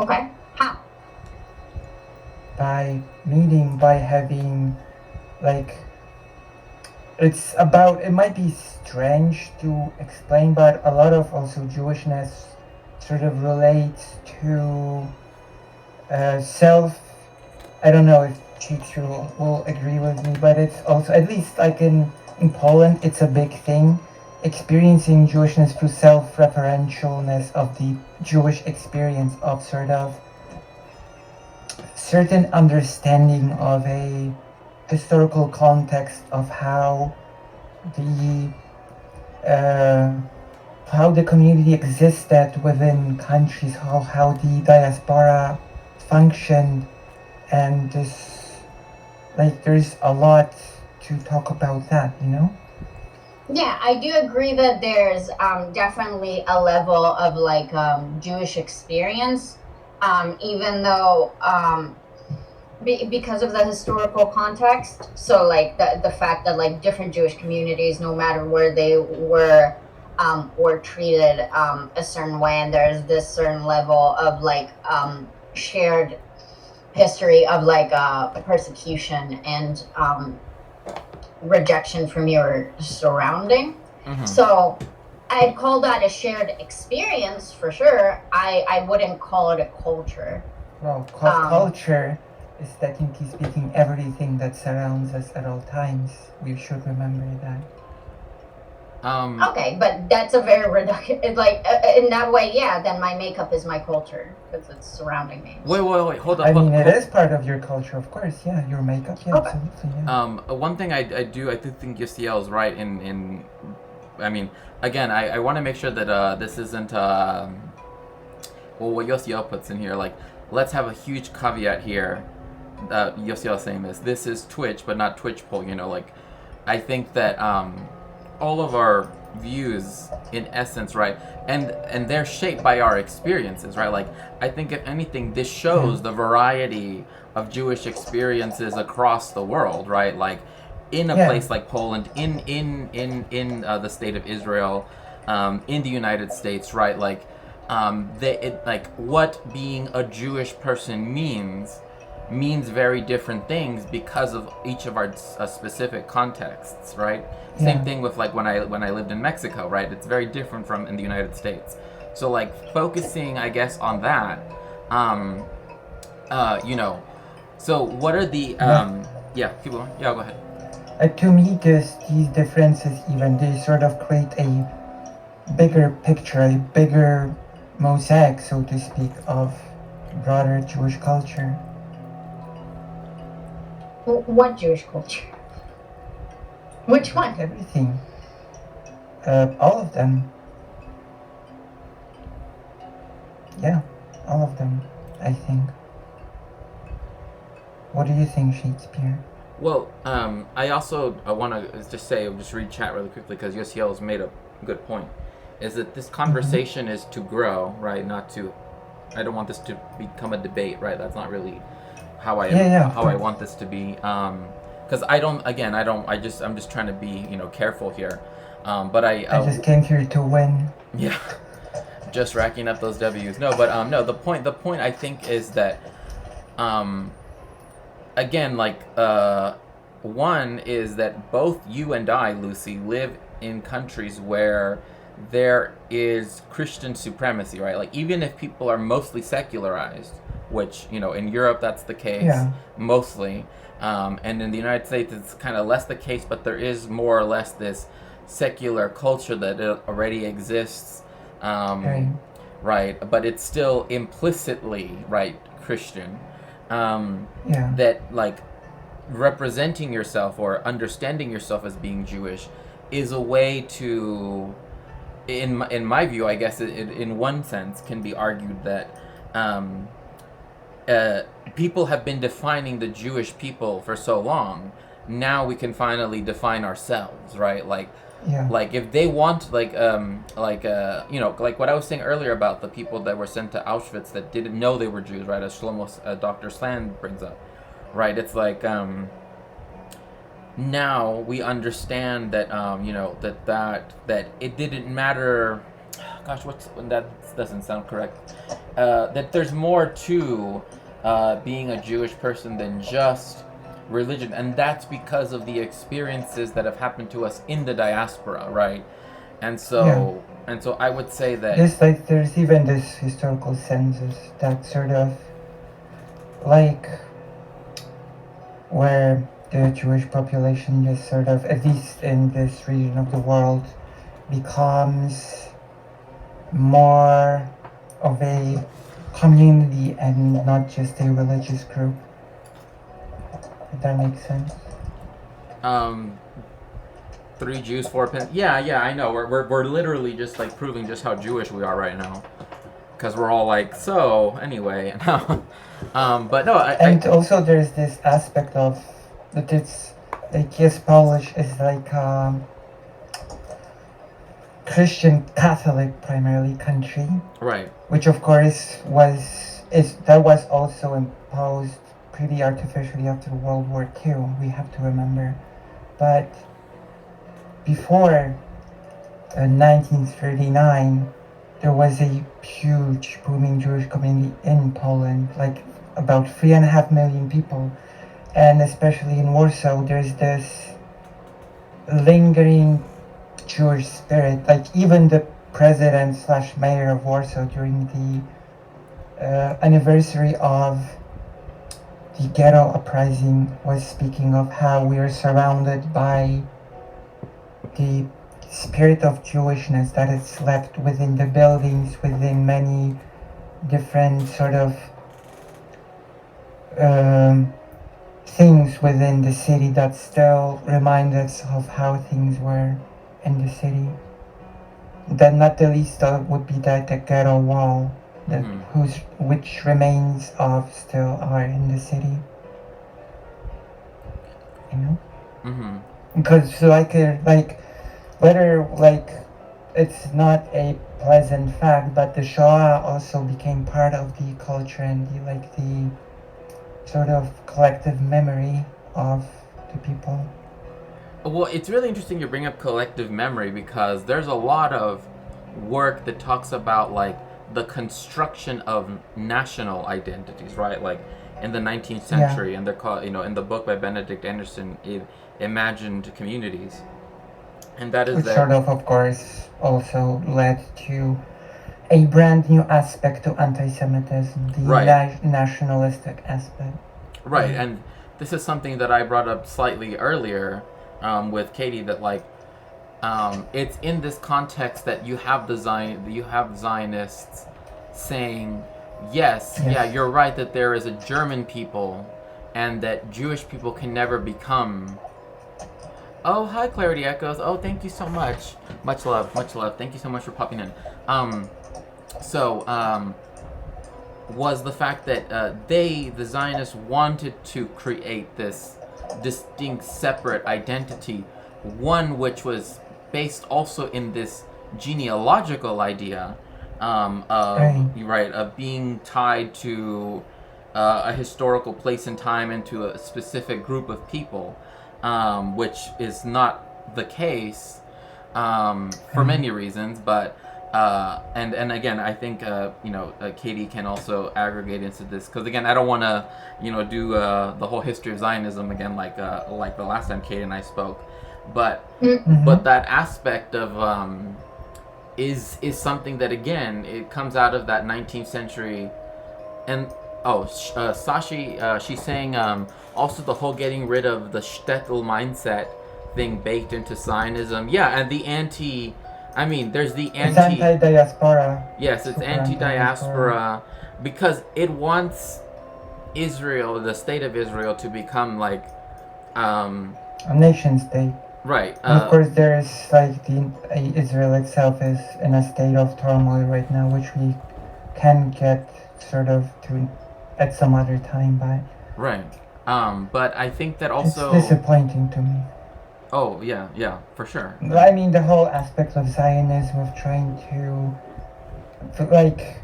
Okay. How? By meeting, by having, like, it might be strange to explain, but a lot of also Jewishness sort of relates to I don't know if Chichu will agree with me, but it's also, at least like in Poland, it's a big thing. Experiencing Jewishness through self-referentialness of the Jewish experience, of sort of certain understanding of a historical context of how the community existed within countries, how the diaspora functioned, and there's a lot to talk about that, Yeah, I do agree that there's definitely a level of like Jewish experience, even though because of the historical context. So like the fact that like different Jewish communities, no matter where they were treated a certain way, and there's this certain level of like shared history of like persecution and rejection from your surrounding. Mhm. So I'd call that a shared experience for sure. I wouldn't call it a culture. Well, culture is technically speaking everything that surrounds us at all times. We should remember that. Okay, but that's a very reductive, like in that way, yeah, then my makeup is my culture because it's surrounding me. Wait, hold up. I mean, it is part of your culture, of course. Yeah, your makeup. Yeah, Okay. absolutely. Yeah. One thing I do think Yosiel is right in I mean, again, I want to make sure that this isn't well, what Yosiel puts in here, like, let's have a huge caveat here that Yosiel is saying this is Twitch but not Twitch poll, like, I think that all of our views in essence, right, and they're shaped by our experiences, right? Like, I think if anything, this shows the variety of Jewish experiences across the world, right? Like, in a place like Poland, in the state of Israel, in the United States, right? Like, like what being a Jewish person means means very different things because of each of our specific contexts, right? Yeah. Same thing with like when I lived in Mexico, right? It's very different from in the United States. So like focusing, I guess, on that, you know. So what are the yeah, keep going. Yeah, go ahead. To me, these differences even they sort of create a bigger picture, a bigger mosaic, so to speak, of broader Jewish culture. What Jewish culture? Which one? Everything. All of them. Yeah, all of them, I think. What do you think, Shakespeare? Well, I also want to just say, just read chat really quickly because Yosiel has made a good point. Is that this conversation is to grow, right? Not to. I don't want this to become a debate, right? That's not really how I want this to be. Because I don't. Again, I don't. I'm just trying to be, careful here. But I just came here to win. Yeah. Just racking up those W's. No, but no. The point I think is that, again, like one is that both you and I, Lucy, live in countries where there is Christian supremacy, right? Like even if people are mostly secularized, which in Europe that's the case mostly, and in the United States it's kind of less the case, but there is more or less this secular culture that already exists, right? But it's still implicitly right Christian. That like representing yourself or understanding yourself as being Jewish is a way to, in my view, I guess in one sense can be argued that people have been defining the Jewish people for so long. Now we can finally define ourselves, right? Like if they want, like what I was saying earlier about the people that were sent to Auschwitz that didn't know they were Jews, right? As Dr. Sland brings up, right? It's like now we understand that that it didn't matter. Gosh, that doesn't sound correct. That there's more to being a Jewish person than just religion, and that's because of the experiences that have happened to us in the diaspora, right? And so I would say that there's even this historical census that sort of like where the Jewish population just sort of, at least in this region of the world, becomes more of a community and not just a religious group. If that makes sense. 3 Jews, 4 pins. Yeah, I know. We're literally just like proving just how Jewish we are right now, because we're all like, so anyway. But no. Also there's this aspect of that it's like, yes, Polish is like Christian Catholic primarily country, right? Which of course was also imposed pretty artificially after World War II. We have to remember, but before 1939, there was a huge booming Jewish community in Poland, like about 3.5 million people, and especially in Warsaw, there's this lingering Jewish spirit. Like even the president / mayor of Warsaw during the anniversary of the ghetto uprising was speaking of how we are surrounded by the spirit of Jewishness that is slept within the buildings, within many different sort of things within the city that still remind us of how things were in the city. Then not the least would be the ghetto wall, which remains of still are in the city. You know? Because whether it's not a pleasant fact, but the Shoah also became part of the culture and the sort of collective memory of the people. Well, it's really interesting you bring up collective memory, because there's a lot of work that talks about like the construction of national identities, right? Like in the 19th century, and they're called, in the book by Benedict Anderson, Imagined Communities. And that is which that sort of course, also led to a brand new aspect to anti-Semitism, the Right. nationalistic aspect. Right, and this is something that I brought up slightly earlier with Katie, that like it's in this context that you have Zionists saying, yes, yeah, you're right that there is a German people, and that Jewish people can never become. Oh, hi, Clarity Echoes. Oh, thank you so much. Much love, much love. Thank you so much for popping in. Was the fact that the Zionists, wanted to create this distinct, separate identity, one which was based also in this genealogical idea of being tied to a historical place and time and to a specific group of people, which is not the case for many reasons, but and again, I think Katie can also aggregate into this, because again, I don't want to do the whole history of Zionism again, like the last time Katie and I spoke, but that aspect of is something that, again, it comes out of that 19th century. And Sashi, she's saying also the whole getting rid of the shtetl mindset thing baked into Zionism. Yeah, and the there's the It's anti-diaspora. Yes, it's anti-diaspora because it wants Israel, the state of Israel, to become like a nation state. Right. And of course, there is like Israel itself is in a state of turmoil right now, which we can get sort of to at some other time. But right. But I think that also it's disappointing to me. Oh yeah, for sure. I mean, the whole aspect of Zionism, of trying to, like,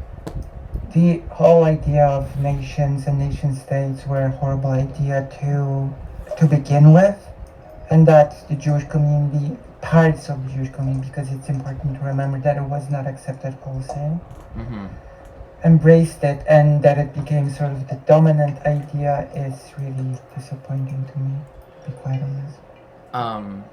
the whole idea of nations and nation states were a horrible idea to begin with, and that the Jewish community, parts of the Jewish community, because it's important to remember that it was not accepted wholesale, embraced it, and that it became sort of the dominant idea is really disappointing to me, to be quite honest.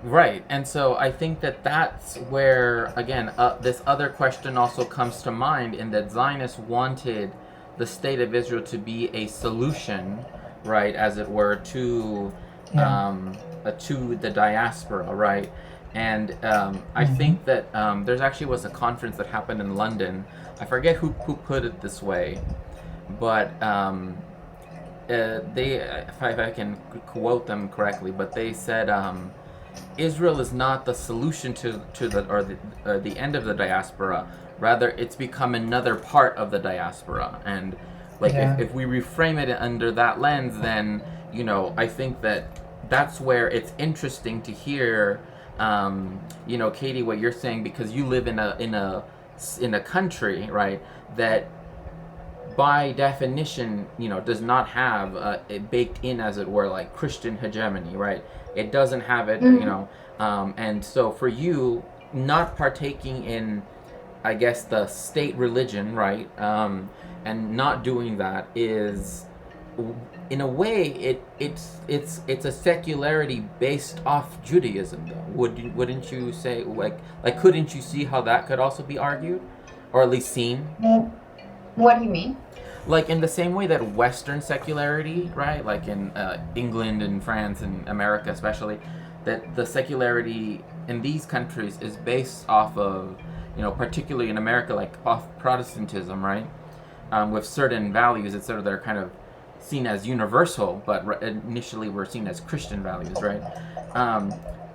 Right, and so I think that that's where, again, this other question also comes to mind, in that Zionists wanted the state of Israel to be a solution, right, as it were, to the diaspora, right? And I think that there's actually was a conference that happened in London. I forget who put it this way, but they, if I can quote them correctly, but they said Israel is not the solution to the end of the diaspora. Rather, it's become another part of the diaspora. And if we reframe it under that lens, then I think that's where it's interesting to hear, Katie, what you're saying, because you live in a country, right, that by definition, does not have it baked in, as it were, like Christian hegemony, right? It doesn't have it, and so for you, not partaking in, I guess, the state religion, right, and not doing that is, in a way, it's a secularity based off Judaism, though. Wouldn't you say, like couldn't you see how that could also be argued, or at least seen? What do you mean? Like in the same way that Western secularity, right, like in England and France and America especially, that the secularity in these countries is based off of, particularly in America, like off Protestantism, right, with certain values, etc. They're kind of seen as universal, but initially were seen as Christian values, right?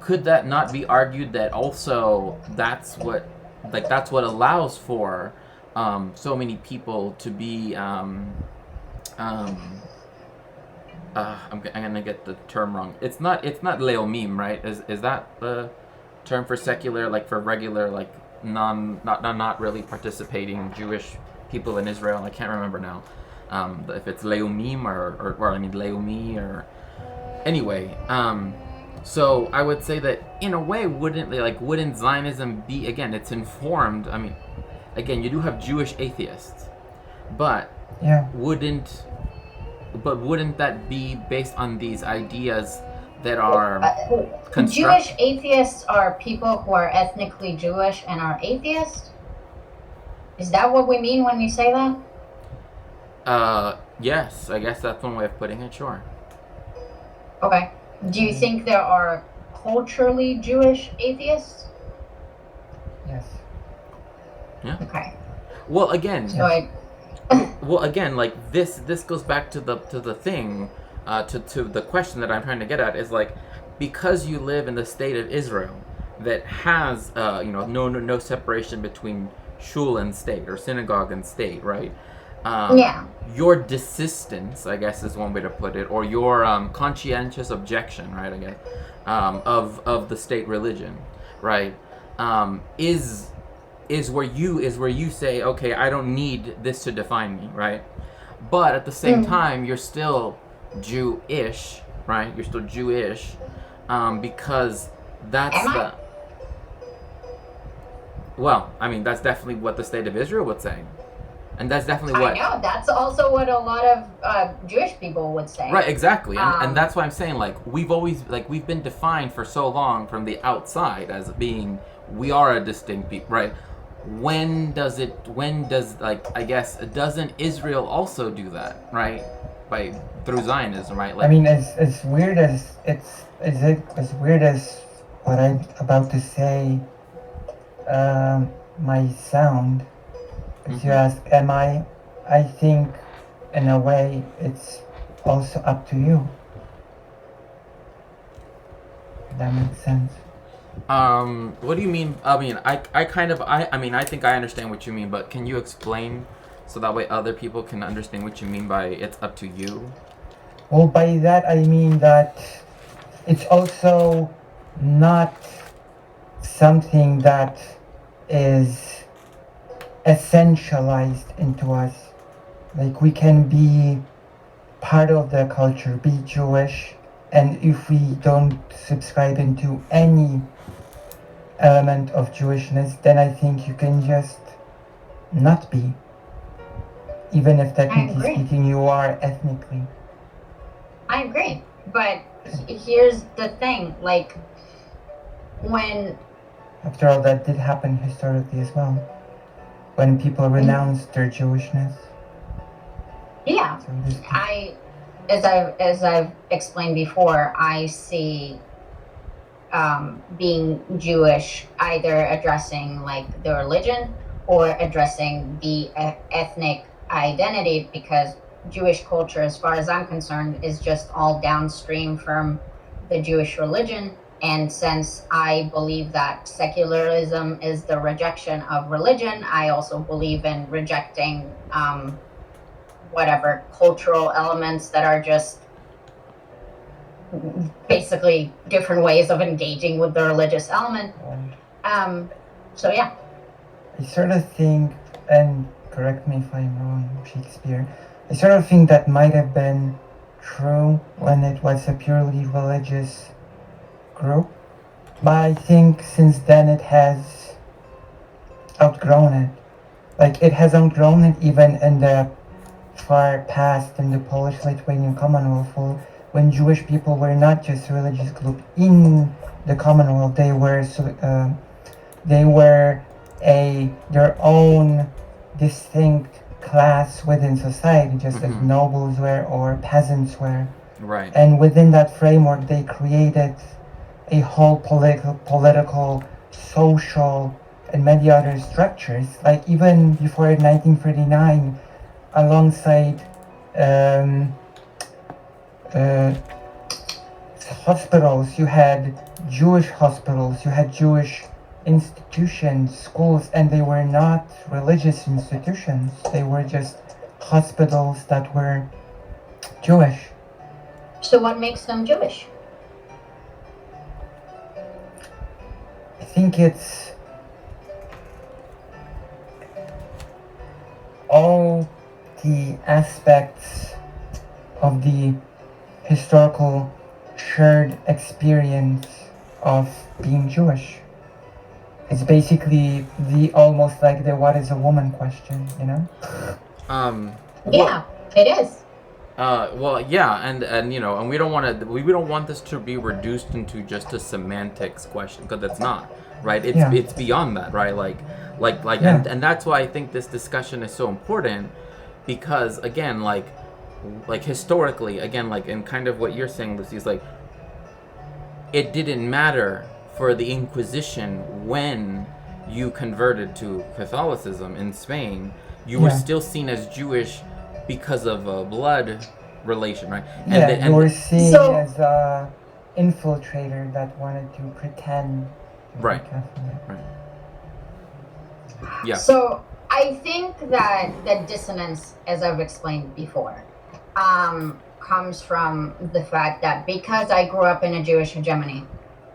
Could that not be argued that also that's what allows for so many people to be I'm gonna get the term wrong. It's not leomim, right? Is that the term for secular, like for regular, like not really participating Jewish people in Israel? I can't remember now. If it's leomim or leomi, or anyway. So I would say that in a way, wouldn't Zionism be, again, it's informed, again, you do have Jewish atheists, but wouldn't but wouldn't that be based on these ideas that are Jewish atheists are people who are ethnically Jewish and are atheists? Is that what we mean when we say that? Yes, I guess that's one way of putting it, sure. Okay. Do you think there are culturally Jewish atheists? Yes. Yeah. Okay. Well, again, So like this goes back to the thing, to the question that I'm trying to get at is like, because you live in the state of Israel that has no separation between shul and state or synagogue and state, right? Yeah. Your desistance, I guess, is one way to put it, or your conscientious objection, right? I guess, of the state religion, right? Is where you say, okay, I don't need this to define me, right? But at the same time, you're still Jewish, right? You're still Jewish, because that's Am I? the. Well, I mean, that's definitely what the state of Israel would say, and that's definitely what. I know. That's also what a lot of Jewish people would say. Right, exactly, and that's why I'm saying, like, we've been defined for so long from the outside as being, we are a distinct people, right? When does I guess, doesn't Israel also do that, right? Through Zionism, right? Like, I mean, as weird as as weird as what I'm about to say might sound. If you ask, am I? I think, in a way, it's also up to you. If that makes sense. what do you mean? I mean, I think I understand what you mean, but can you explain so that way other people can understand what you mean by it's up to you? Well, by that I mean that it's also not something that is essentialized into us. Like, we can be part of the culture, be Jewish, and if we don't subscribe into any element of Jewishness, then I think you can just not be. Even if technically speaking you are ethnically. I agree. But here's the thing, like, when... After all, that did happen historically as well. When people renounced their Jewishness. Yeah. So as I've explained before, I see being Jewish either addressing like the religion or addressing the ethnic identity, because Jewish culture, as far as I'm concerned, is just all downstream from the Jewish religion. And since I believe that secularism is the rejection of religion, I also believe in rejecting whatever cultural elements that are just basically different ways of engaging with the religious element. So yeah. I sort of think, and correct me if I'm wrong, Shakespeare, I sort of think that might have been true when it was a purely religious group, but I think since then it has outgrown it. Like, it has outgrown it even in the far past, in the Polish-Lithuanian Commonwealth, when Jewish people were not just a religious group in the Commonwealth, they were their own distinct class within society, just as nobles were or peasants were. Right. And within that framework, they created a whole political, social, and many other structures. Like, even before 1939, alongside hospitals, you had Jewish hospitals, you had Jewish institutions, schools, and they were not religious institutions. They were just hospitals that were Jewish. So what makes them Jewish? I think it's all the aspects of the historical shared experience of being Jewish. It's basically almost like the what is a woman question, you know? Yeah, it is. Well, yeah, and you know, and we don't want this to be reduced into just a semantics question, because it's not, right? Yeah. It's beyond that, right? Yeah. And that's why I think this discussion is so important, because again, like historically, again, like, and kind of what you're saying, Lucy, is like, it didn't matter for the Inquisition when you converted to Catholicism in Spain. You were Yeah. still seen as Jewish because of a blood relation, right? Yeah, you were seen So- as a infiltrator that wanted to pretend to be Right. Catholic. Yeah. So I think that the dissonance, as I've explained before, comes from the fact that because I grew up in a Jewish hegemony,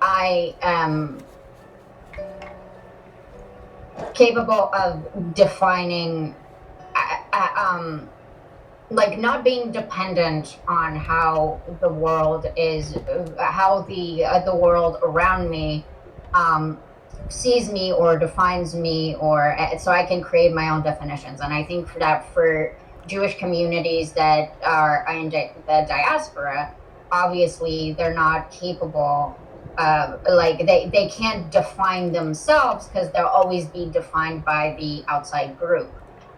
I am capable of defining, like, not being dependent on how the world is, how the world around me sees me or defines me, or so I can create my own definitions. And I think that for Jewish communities that are in the diaspora, obviously they're not capable. Like they can't define themselves because they'll always be defined by the outside group,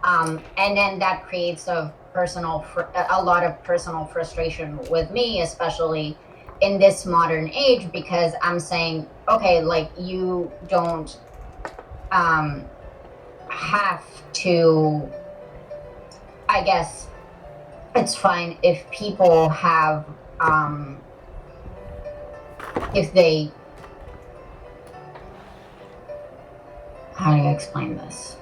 and then that creates a lot of personal frustration with me, especially in this modern age, because I'm saying, okay, like, you don't have to, I guess it's fine if people have, if they, how do you explain this?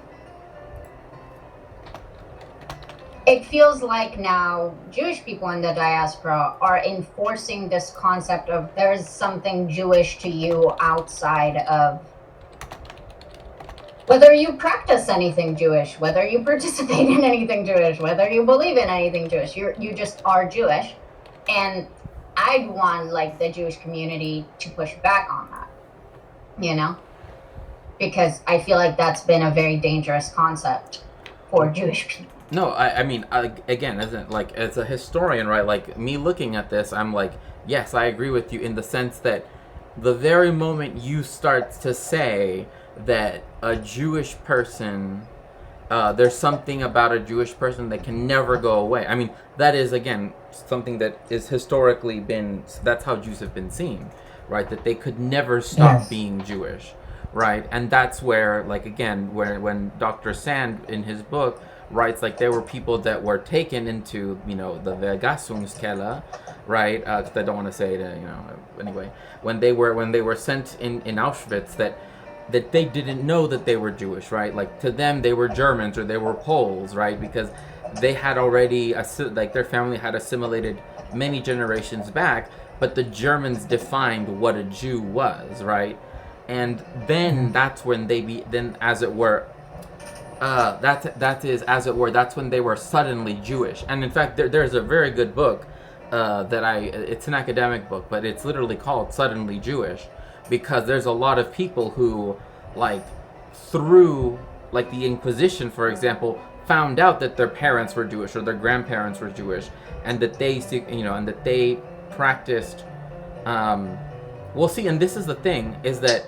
It feels like now Jewish people in the diaspora are enforcing this concept of there's something Jewish to you outside of whether you practice anything Jewish, whether you participate in anything Jewish, whether you believe in anything Jewish. You just are Jewish. And I'd want, like, the Jewish community to push back on that, you know? Because I feel like that's been a very dangerous concept for Jewish people. No, I mean, again, as a historian, right? Like, me looking at this, I'm like, yes, I agree with you in the sense that the very moment you start to say that a Jewish person, there's something about a Jewish person that can never go away. I mean, that is, again, something that is historically been, that's how Jews have been seen, right? That they could never stop Yes. being Jewish, right? And that's where, like, again, when Dr. Sand in his book writes, like, there were people that were taken into, you know, the Vergassungskeller, right? 'Cause I don't want to say it, you know, anyway. When they were sent in Auschwitz, that they didn't know that they were Jewish, right? Like, to them, they were Germans or they were Poles, right? Because they had already, like, their family had assimilated many generations back, but the Germans defined what a Jew was, right? And then that's when then, as it were, that's when they were suddenly Jewish. And in fact, there's a very good book it's an academic book, but it's literally called Suddenly Jewish, because there's a lot of people who, like, through, like, the Inquisition, for example, found out that their parents were Jewish or their grandparents were Jewish, and that they, you know, and that they practiced, we'll see, and this is the thing, is that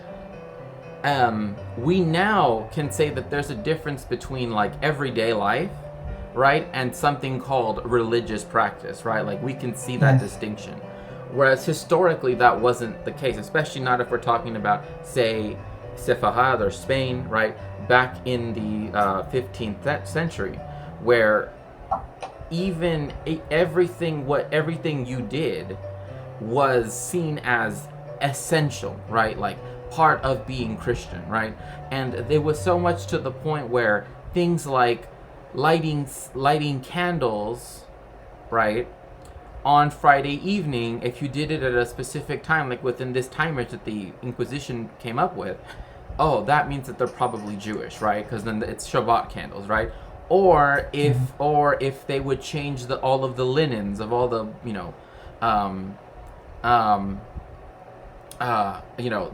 we now can say that there's a difference between, like, everyday life, right, and something called religious practice, right? Like, we can see that distinction. Whereas historically that wasn't the case, especially not if we're talking about, say, Sepharad or Spain, right? Back in the 15th century, where even everything you did was seen as essential, right? Like, part of being Christian, right? And there was so much to the point where things like lighting candles, right, on Friday evening, if you did it at a specific time, like within this time range that the Inquisition came up with, oh, that means that they're probably Jewish, right? Because then it's Shabbat candles, right? Or if they would change all of the linens of all the, you know,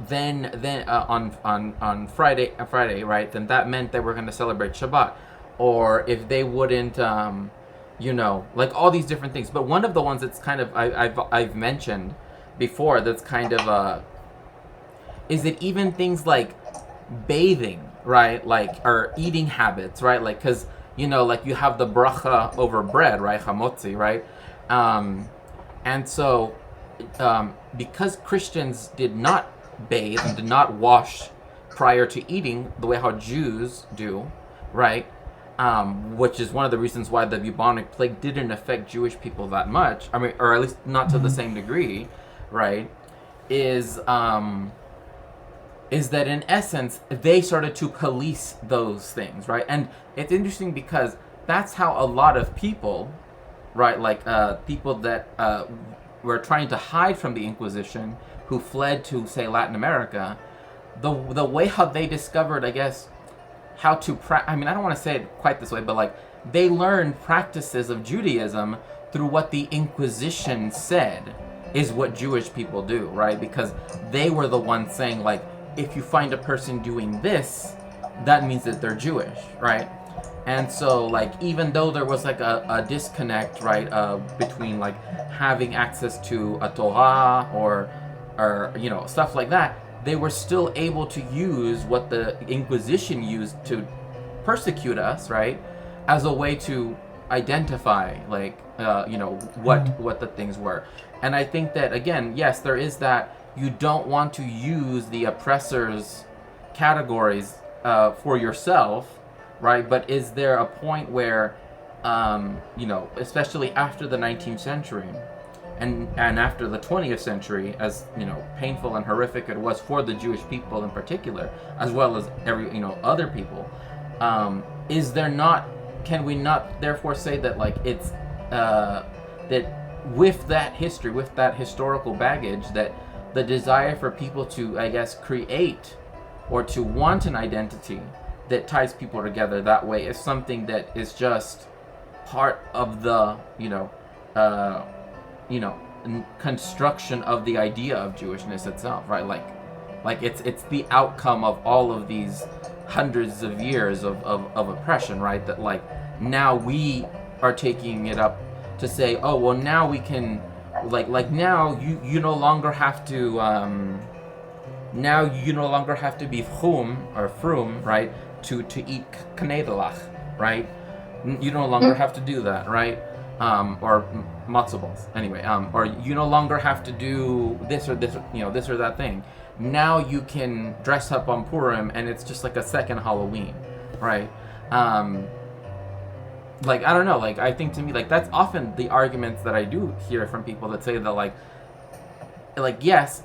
then on Friday, right? Then that meant that we're going to celebrate Shabbat. Or if they wouldn't, like all these different things. But one of the ones that's kind of I've mentioned before that's kind of is that even things like bathing, right? Like, or eating habits, right? Like, because, like you have the bracha over bread, right? Hamotzi, right? And so, because Christians did not bathe and did not wash prior to eating the way how Jews do, right? Which is one of the reasons why the bubonic plague didn't affect Jewish people that much. I mean, or at least not to the same degree, right? Is that in essence they started to police those things, right? And it's interesting because that's how a lot of people, right, like people that were trying to hide from the Inquisition, who fled to, say, Latin America, the way how they discovered, I guess, how to I mean, I don't want to say it quite this way, but like they learned practices of Judaism through what the Inquisition said is what Jewish people do, right? Because they were the ones saying, like, if you find a person doing this, that means that they're Jewish, right? And so, like, even though there was like a disconnect, right, between like having access to a Torah or stuff like that, they were still able to use what the Inquisition used to persecute us, right, as a way to identify, like, what the things were. And I think that, again, yes, there is that. You don't want to use the oppressor's categories for yourself, right? But is there a point where, especially after the 19th century and after the 20th century, as, painful and horrific it was for the Jewish people in particular, as well as every, other people, can we not therefore say that, like, it's, that with that history, with that historical baggage, that the desire for people to, I guess, create or to want an identity that ties people together that way is something that is just part of the, construction of the idea of Jewishness itself, right? Like it's the outcome of all of these hundreds of years of oppression, right? That, like, now we are taking it up to say, oh, well, now we can, like now you no longer have to be frum, right, to eat knedelach, right? You no longer have to do that, right? Or matzo balls, anyway. Or you no longer have to do this or that thing. Now you can dress up on Purim, and it's just like a second Halloween, right? Like, I don't know, like, I think to me, like, that's often the arguments that I do hear from people that say that, like yes,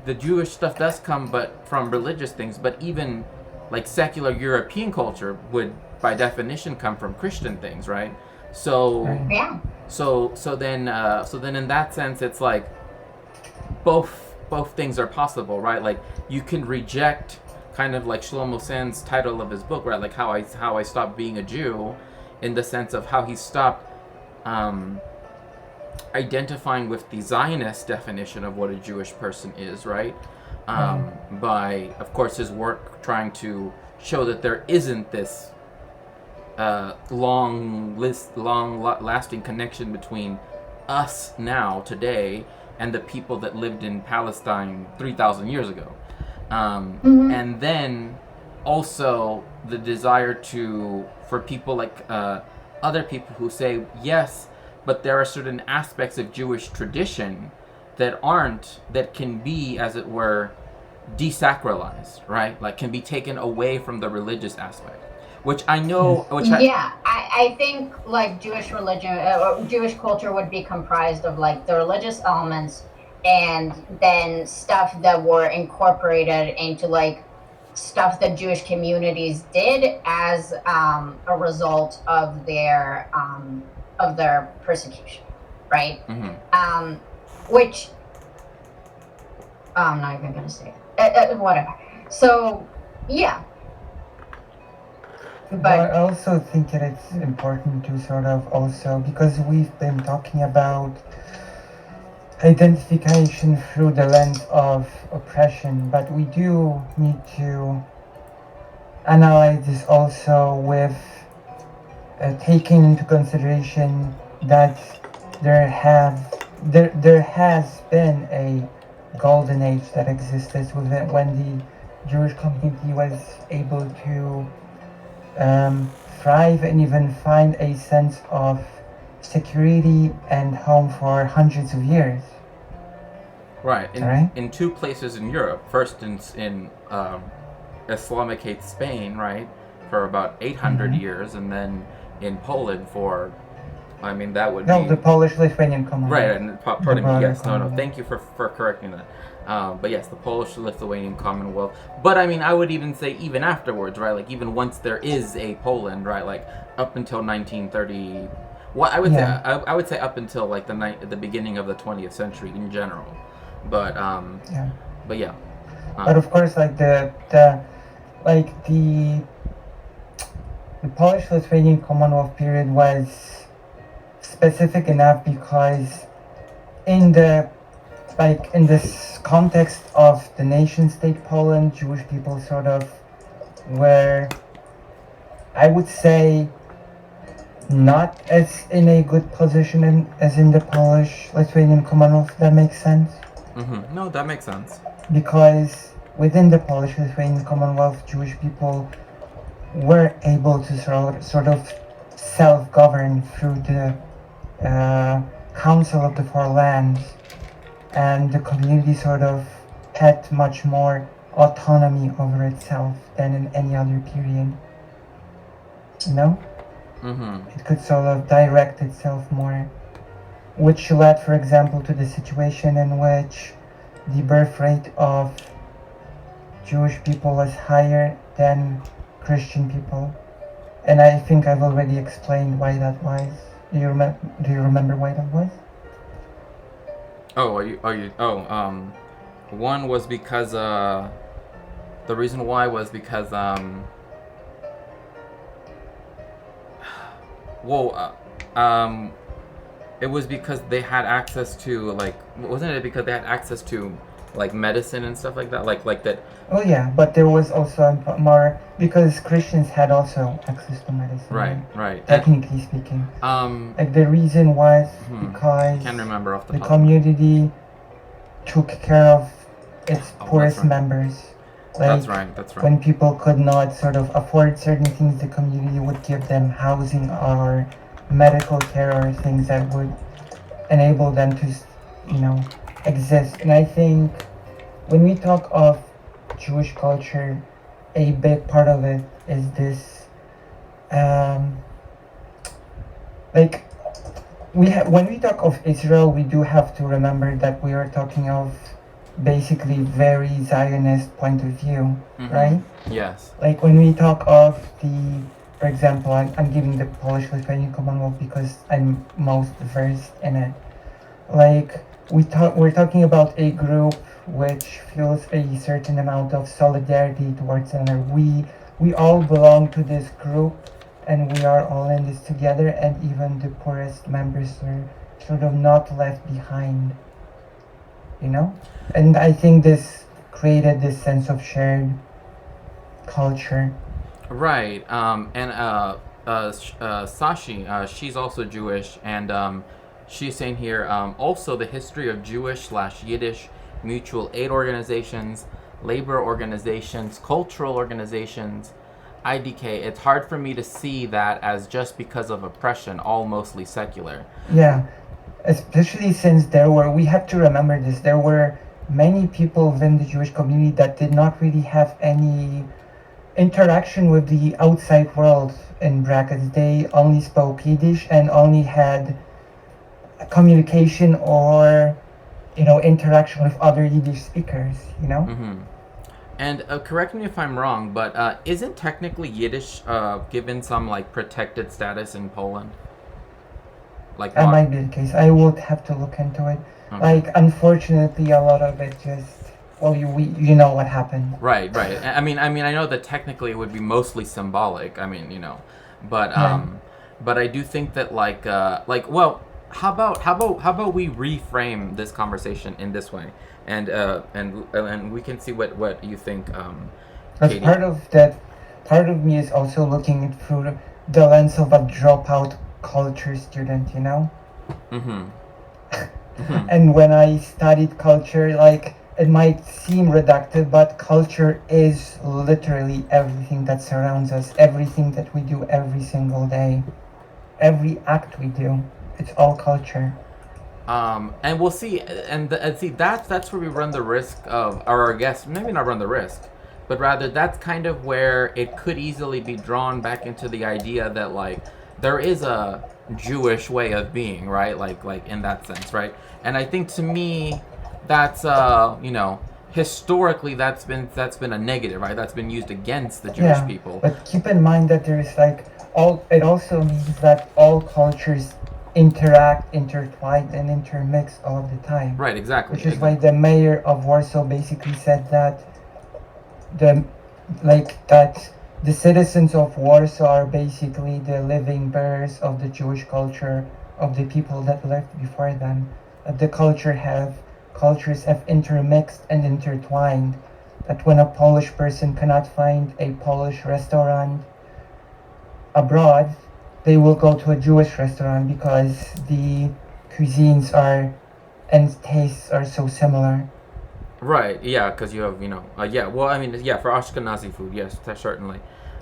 the Jewish stuff does come but from religious things, but even, like, secular European culture would, by definition, come from Christian things, right? So, Yeah. so then in that sense, it's like both things are possible, right? Like, you can reject, kind of like Shlomo Sand's title of his book, right? Like, how I stopped being a Jew, in the sense of how he stopped identifying with the Zionist definition of what a Jewish person is, right? By, of course, his work trying to show that there isn't this long-lasting connection between us now, today, and the people that lived in Palestine 3,000 years ago. And then also the desire for people like other people who say, yes, but there are certain aspects of Jewish tradition that can be, as it were, desacralized, right? Like, can be taken away from the religious aspect, which I know, I think, like, Jewish religion, Jewish culture would be comprised of, like, the religious elements and then stuff that were incorporated into, like, stuff that Jewish communities did as a result of their persecution, right? Which I'm not even gonna say it. Whatever. So, yeah. But I also think that it's important to sort of also, because we've been talking about identification through the lens of oppression, but we do need to analyze this also with taking into consideration that there has been a golden age that existed when the Jewish community was able to thrive and even find a sense of security and home for hundreds of years. Right. Right? In two places in Europe. First in Islamicate Spain, right, for about 800 years, and then in Poland for, I mean, that would No, be the Polish-Lithuanian Commonwealth. right. And pardon me. broader Yes. No. Commonwealth. Thank you for correcting that. But yes, the Polish-Lithuanian Commonwealth. But I mean, I would even say even afterwards, right? Like even once there is a Poland, right? Like up until 1930. Well, I would Yeah. say I would say up until like the beginning of the 20th century in general. But Yeah. but yeah. But of course, like the Polish-Lithuanian Commonwealth period was specific enough because in this context of the nation state Poland, Jewish people sort of were, I would say, not as in a good position as in the Polish-Lithuanian Commonwealth, if that makes sense. Mm-hmm. No, that makes sense. Because within the Polish-Lithuanian Commonwealth, Jewish people were able to sort of self-govern through the Council of the Four Lands, and the community sort of had much more autonomy over itself than in any other period. You know? Mm-hmm. It could sort of direct itself more, which led, for example, to the situation in which the birth rate of Jewish people was higher than Christian people. And I think I've already explained why that was. Do you remember why that was? Oh, one was because the reason why was because it was because they had access to, like, wasn't it because they had access to like medicine and stuff like that, like that. Oh yeah, but there was also more because Christians had also access to medicine. Right. Technically speaking. And, like the reason was because can't remember off the the top. community took care of its poorest right. members. Like, That's right. When people could not sort of afford certain things, the community would give them housing or medical care or things that would enable them to, exist. And I think when we talk of Jewish culture, a big part of it is this, when we talk of Israel, we do have to remember that we are talking of basically very Zionist point of view, right? Yes. Like when we talk of for example, I'm giving the Polish-Lithuanian Commonwealth because I'm most versed in it. Like we're talking about a group which feels a certain amount of solidarity towards another. We all belong to this group, and we are all in this together, and even the poorest members are sort of not left behind. And I think this created this sense of shared culture. Right. Sashi, she's also Jewish, and she's saying here also the history of Jewish/Yiddish mutual aid organizations, labor organizations, cultural organizations, IDK. It's hard for me to see that as just because of oppression, all mostly secular. Yeah, especially since we have to remember this, there were many people within the Jewish community that did not really have any interaction with the outside world, in brackets. They only spoke Yiddish and only had communication or interaction with other Yiddish speakers. And correct me if I'm wrong, but isn't technically Yiddish given some like protected status in Poland? Like that might be the case. I would have to look into it. Okay. Like, unfortunately, a lot of it just, well, you know what happened. Right. I mean, I know that technically it would be mostly symbolic. I mean, but but I do think that well, how about we reframe this conversation in this way, and we can see what you think. As part of that, part of me is also looking through the lens of a dropout culture student, you know? Mm-hmm. Mm-hmm. And when I studied culture, like, it might seem reductive, but culture is literally everything that surrounds us, everything that we do every single day, every act we do. It's all culture. And we'll see, and see that's where we run the risk of, or I guess maybe not run the risk, but rather that's kind of where it could easily be drawn back into the idea that like there is a Jewish way of being, right? Like in that sense, right? And I think to me, that's historically that's been a negative, right? That's been used against the Jewish Yeah, people. but keep in mind that there's like all. It also means that all cultures interact, intertwine, and intermix all of the time. Right, exactly. Which is why the mayor of Warsaw basically said that the that the citizens of Warsaw are basically the living bearers of the Jewish culture of the people that lived before them. That the cultures have intermixed and intertwined. That when a Polish person cannot find a Polish restaurant abroad, they will go to a Jewish restaurant because the cuisines are and tastes are so similar. Right. Yeah, because you have yeah. Well, I mean, yeah, for Ashkenazi food, yes, certainly.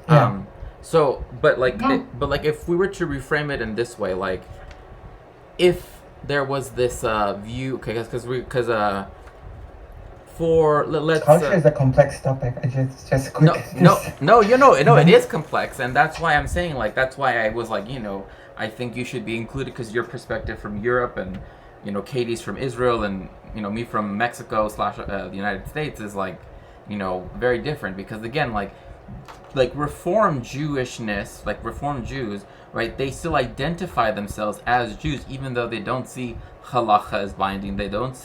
Yeah. So, but like, Yeah. if we were to reframe it in this way, like, if there was this view, okay, because for let's Culture is a complex topic. I just no, quickly no, it is complex, and that's why I'm saying, like, that's why I was like, I think you should be included because your perspective from Europe, and Katie's from Israel, and me from Mexico slash the United States is like, very different, because again, like Reform Jewishness, like Reform Jews, right? They still identify themselves as Jews, even though they don't see halacha as binding. They don't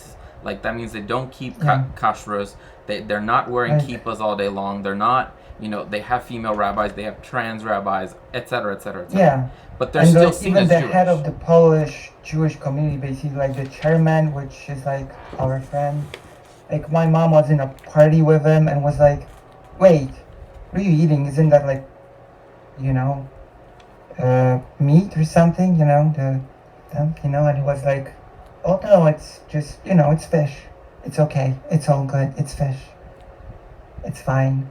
like that means they don't keep kashrus. They're not wearing kippas all day long. They're not, they have female rabbis. They have trans rabbis, etc., etc., etc. Yeah. But they're still seen even as the Jewish. head of the Polish Jewish community, basically, like the chairman, which is like our friend. Like my mom was in a party with him and was like, "Wait, what are you eating? Isn't that like, meat or something? And he was like, "Oh no, it's just it's fish. It's okay. It's all good. It's fish. It's fine."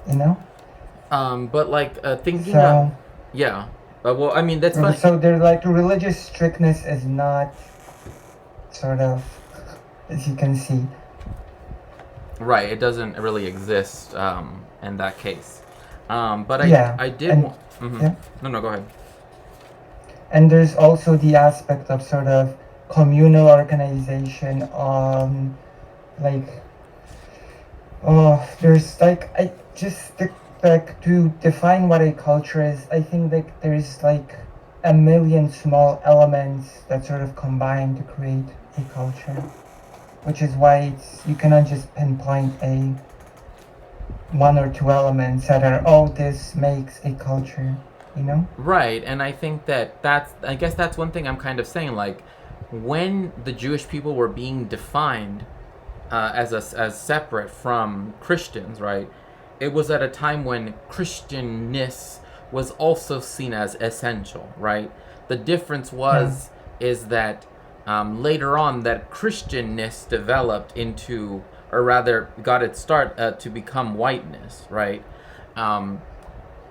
But like thinking So of, yeah. Well, I mean, that's funny. so they're like religious strictness is not sort of, as you can see. Right, it doesn't really exist in that case. But Yeah, I did. and- yeah. No, go ahead. And there's also the aspect of sort of communal organization. Like, there's like like to define what a culture is. I think like there's like a million small elements that sort of combine to create a culture, which is why you cannot just pinpoint a one or two elements that are this makes a culture. Right, and I think I guess that's one thing I'm kind of saying, like, when the Jewish people were being defined as separate from Christians, right? It was at a time when Christianness was also seen as essential, right? The difference is that later on that Christianness developed into, or rather got its start to become whiteness, right?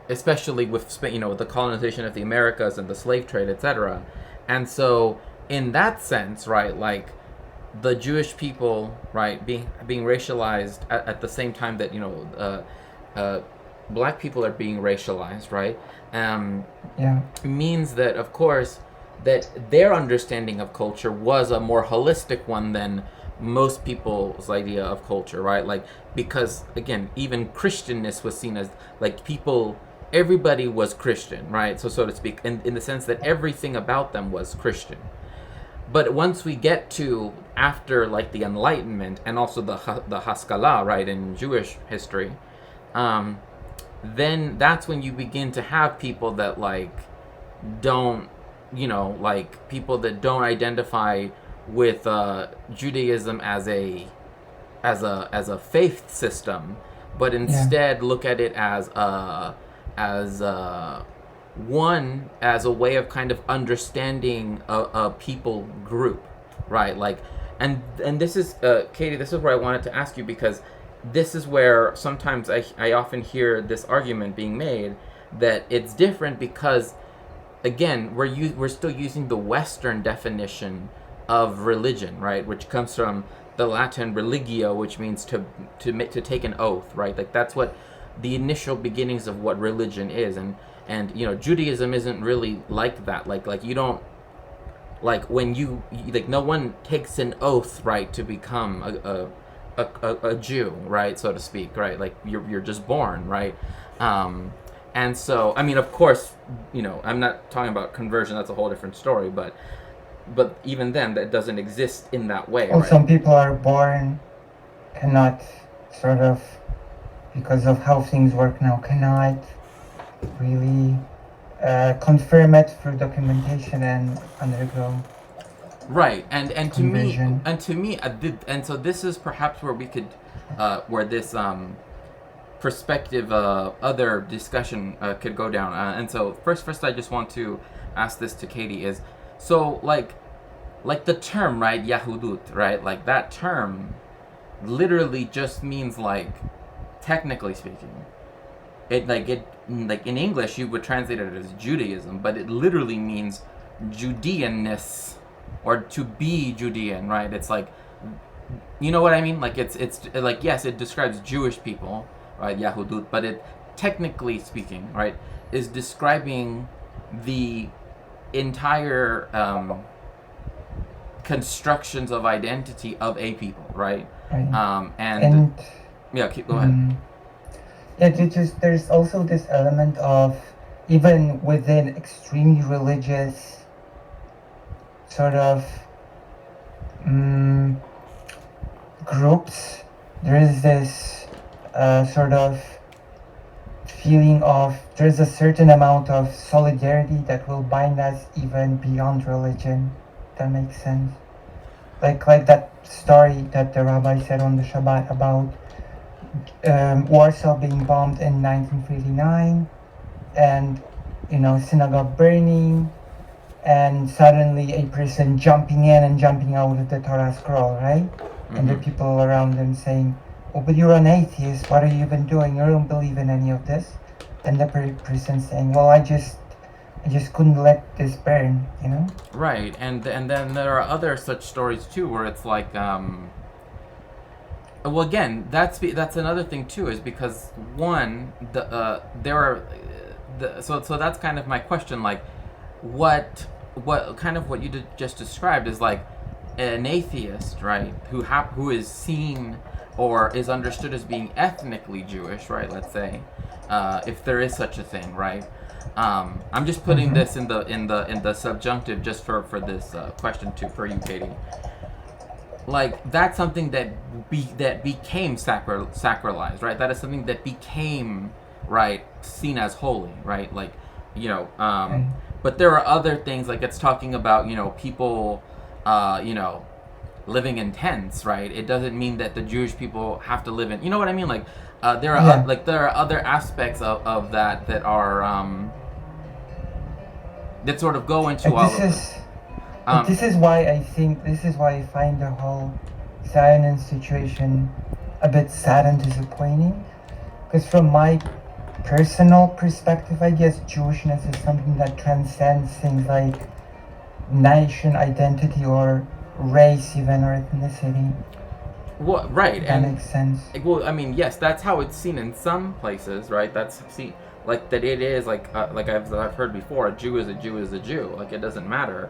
Especially with the colonization of the Americas and the slave trade, etc. And so in that sense, right, like the Jewish people, right, being racialized at the same time that black people are being racialized, right, means that, of course, that their understanding of culture was a more holistic one than most people's idea of culture, right? Like, because again, even Christianness was seen as like everybody was Christian, right? So to speak, in the sense that everything about them was Christian. But once we get to after like the Enlightenment and also the Haskalah, right, in Jewish history, then that's when you begin to have people that like don't, like people that don't identify with Judaism as a faith system, but instead look at it as one as a way of kind of understanding a people group, right? Like, and this is Katie, this is where I wanted to ask you, because this is where sometimes I often hear this argument being made that it's different because, again, we're still using the Western definition of religion, right, which comes from the Latin religio, which means to take an oath, right? Like that's what the initial beginnings of what religion is, and Judaism isn't really like that. Like you don't, like when like no one takes an oath, right, to become a Jew, right, so to speak, right? Like you're just born, right? And so, I mean, of course, I'm not talking about conversion. That's a whole different story. But even then, that doesn't exist in that way, Well, right? some people are born, cannot sort of, because of how things work now, cannot really confirm it through documentation and undergo. Right, and to me, Conversion. and so this is perhaps where we could, where this perspective, other discussion could go down. And so first, I just want to ask this to Katie is, so like the term, right, Yahudut, right, like that term, literally just means, like, technically speaking, it like in English you would translate it as Judaism, but it literally means Judeanness, or to be Judean, right? It's like, you know what I mean? Like it's like, yes, it describes Jewish people, right, Yahudut, but it, technically speaking, right, is describing the entire constructions of identity of a people, right? Right. And yeah, go ahead. Yeah, there's also this element of, even within extremely religious sort of groups, there is this sort of feeling of, there's a certain amount of solidarity that will bind us even beyond religion. That makes sense. Like that story that the rabbi said on the Shabbat about Warsaw being bombed in 1939, and synagogue burning, and suddenly a person jumping in and jumping out of the Torah scroll, right? And the people around them saying, "Oh, but you're an atheist. What are you even doing? You don't believe in any of this." And the person saying, "Well, I just couldn't let this burn," Right, and then there are other such stories too, where it's like, well, again, that's another thing too, is because one, there are, so that's kind of my question, like, what kind of what you just described is like an atheist, right, who is seen or is understood as being ethnically Jewish, right? Let's say, if there is such a thing, right? I'm just putting this in the subjunctive just for this question for you, Katie. Like, that's something that became sacralized, right? That is something that became, right, seen as holy, right? Like, but there are other things, like it's talking about, people, living in tents, right? It doesn't mean that the Jewish people have to live in, you know what I mean? Like, there are other aspects of that are that sort of go into all of this. This is why I find the whole Zionist situation a bit sad and disappointing. Because from my personal perspective, I guess Jewishness is something that transcends things like nation identity or race even, or ethnicity. Well, right, that makes sense. Well, I mean, yes, that's how it's seen in some places, right? That's like that it is like I've heard before, a Jew is a Jew is a Jew. Like, it doesn't matter.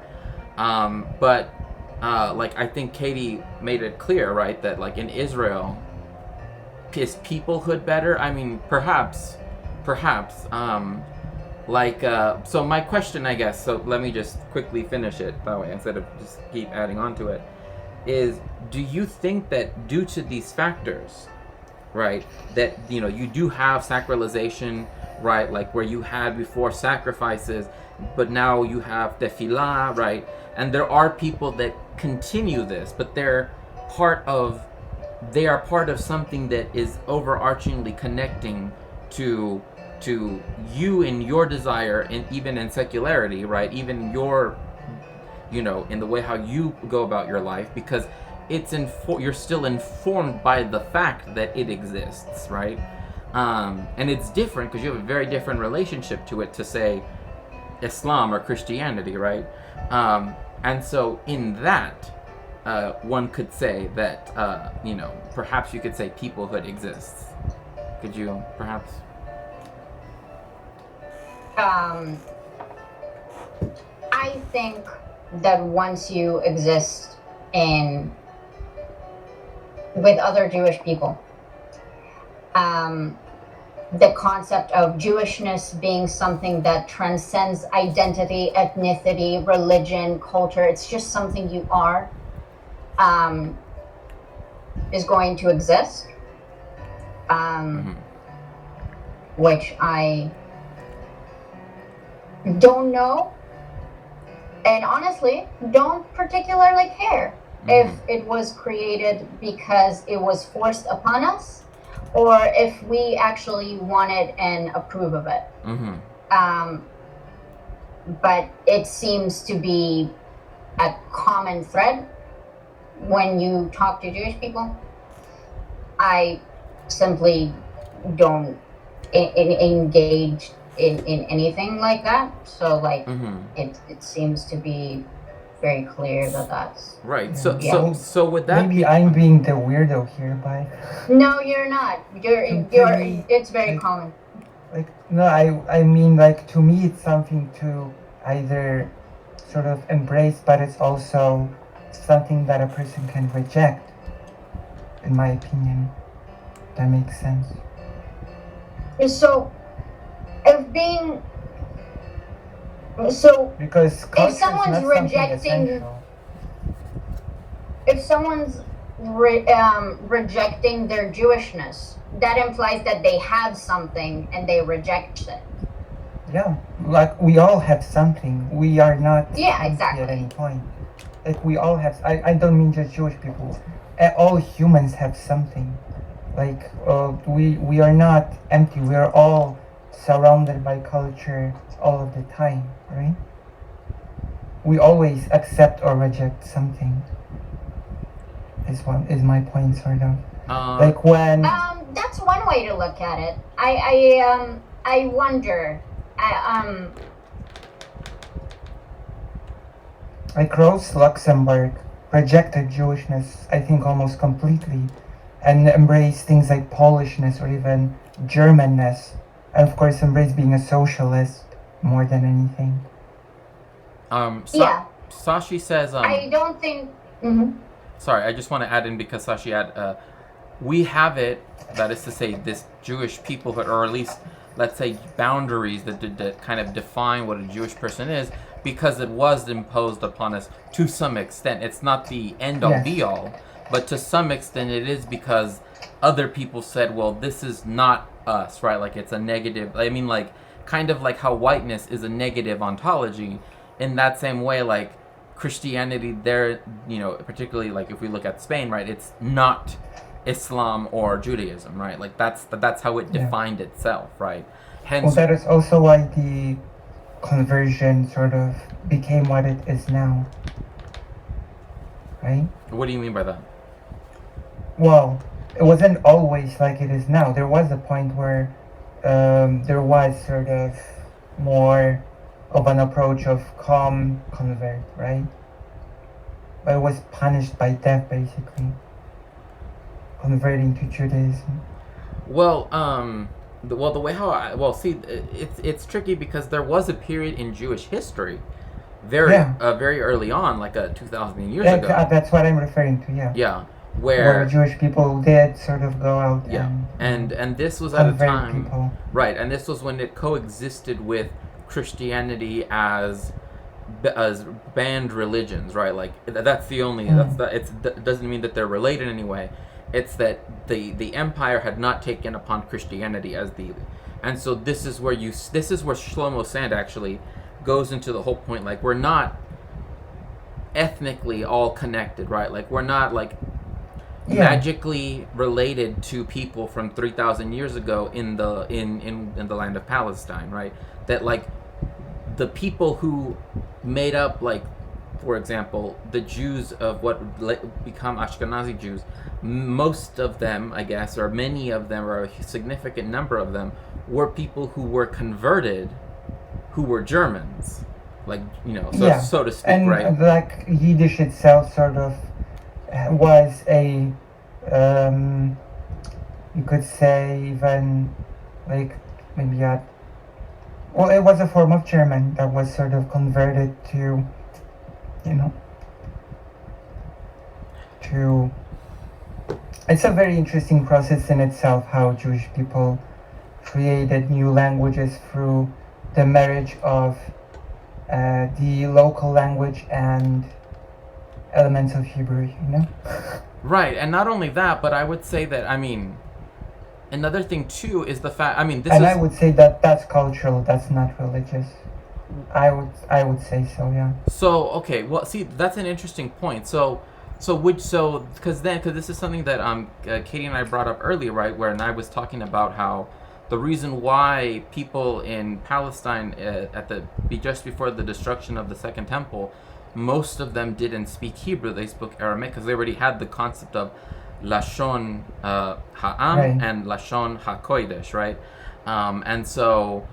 But like, I think Katie made it clear, right, that like in Israel, is peoplehood better? I mean, perhaps. So my question, I guess, so let me just quickly finish it that way instead of just keep adding on to it, is, do you think that due to these factors, right, that, you do have sacralization, right, like where you had before sacrifices, but now you have tefillah, right, and there are people that continue this, but they are part of something that is overarchingly connecting to to you in your desire, and even in secularity, right? Even your, in the way how you go about your life, because you're still informed by the fact that it exists, right? And it's different because you have a very different relationship to it, to say Islam or Christianity, right? And so in that, one could say that, perhaps you could say peoplehood exists. Could you perhaps? I think that once you exist with other Jewish people, the concept of Jewishness being something that transcends identity, ethnicity, religion, culture, it's just something you are, is going to exist, which I don't know, and honestly don't particularly care if it was created because it was forced upon us, or if we actually wanted and approve of it. But it seems to be a common thread when you talk to Jewish people. I simply don't engage in anything like that. So it seems to be very clear that that's right. Yeah. So with that, maybe I'm being the weirdo here, but no, you're not. You're. It's very common. No, I mean, to me it's something to either sort of embrace, but it's also something that a person can reject, in my opinion. That makes sense. So, because if someone's rejecting, rejecting their Jewishness, that implies that they have something and they reject it. Yeah, we all have something. We are not exactly at any point. We all have. I don't mean just Jewish people. All humans have something. We are not empty. We are all surrounded by culture all of the time, right? We always accept or reject something. Is my point, sort of. When. That's one way to look at it. I wonder. Rosa Luxemburg rejected Jewishness, I think, almost completely, and embraced things like Polishness or even Germanness, and of course embraced being a socialist more than anything. Sashi says. I don't think. Sorry, I just want to add in, because Sashi had. We have it. That is to say, this Jewish peoplehood, or at least, let's say, boundaries that kind of define what a Jewish person is, because it was imposed upon us to some extent. It's not the end-all, be-all, but to some extent it is, because other people said, well, this is not us, right? It's a negative. I mean, kind of like how whiteness is a negative ontology. In that same way, Christianity, there, particularly if we look at Spain, right? It's not Islam or Judaism, right? That's how it defined itself, right? Hence, that is also why the conversion sort of became what it is now, right? What do you mean by that? Well, it wasn't always like it is now. There was a point where there was sort of more of an approach of calm convert, right? But it was punished by death, basically. Converting to Judaism. Well, the way how it's tricky, because there was a period in Jewish history, very early on, 2,000 years ago. That's what I'm referring to. Yeah. Yeah, where Jewish people did sort of go out. And this was at a time, people. Right? And this was when it coexisted with Christianity as banned religions, right? That's the only. That doesn't mean that they're related in any way. It's that the empire had not taken upon Christianity as and so this is where Shlomo Sand actually goes into the whole point. We're not ethnically all connected, right? We're not Yeah. magically related to people from 3,000 years ago in the land of Palestine, right? That like the people who made up, like, for example, the Jews of what become Ashkenazi Jews, most of them, I guess, or many of them, or a significant number of them, were people who were converted, who were Germans, like, Yeah. so to speak, And right? like Yiddish itself sort of was a, you could say even like maybe well, it was a form of German that was sort of converted to, you know, to. It's a very interesting process in itself how Jewish people created new languages through the marriage of the local language and elements of Hebrew, Right, and not only that, but I would say that, I mean, another thing too is the fact, I mean, this And is... I would say that that's cultural, that's not religious. I would say so, yeah. So, okay, well, see, that's an interesting point. Because this is something that Katie and I brought up earlier, right? Where and I was talking about how the reason why people in Palestine just before the destruction of the Second Temple, most of them didn't speak Hebrew; they spoke Aramaic because they already had the concept of Lashon Ha'am Right. and Lashon HaKodesh, right? And so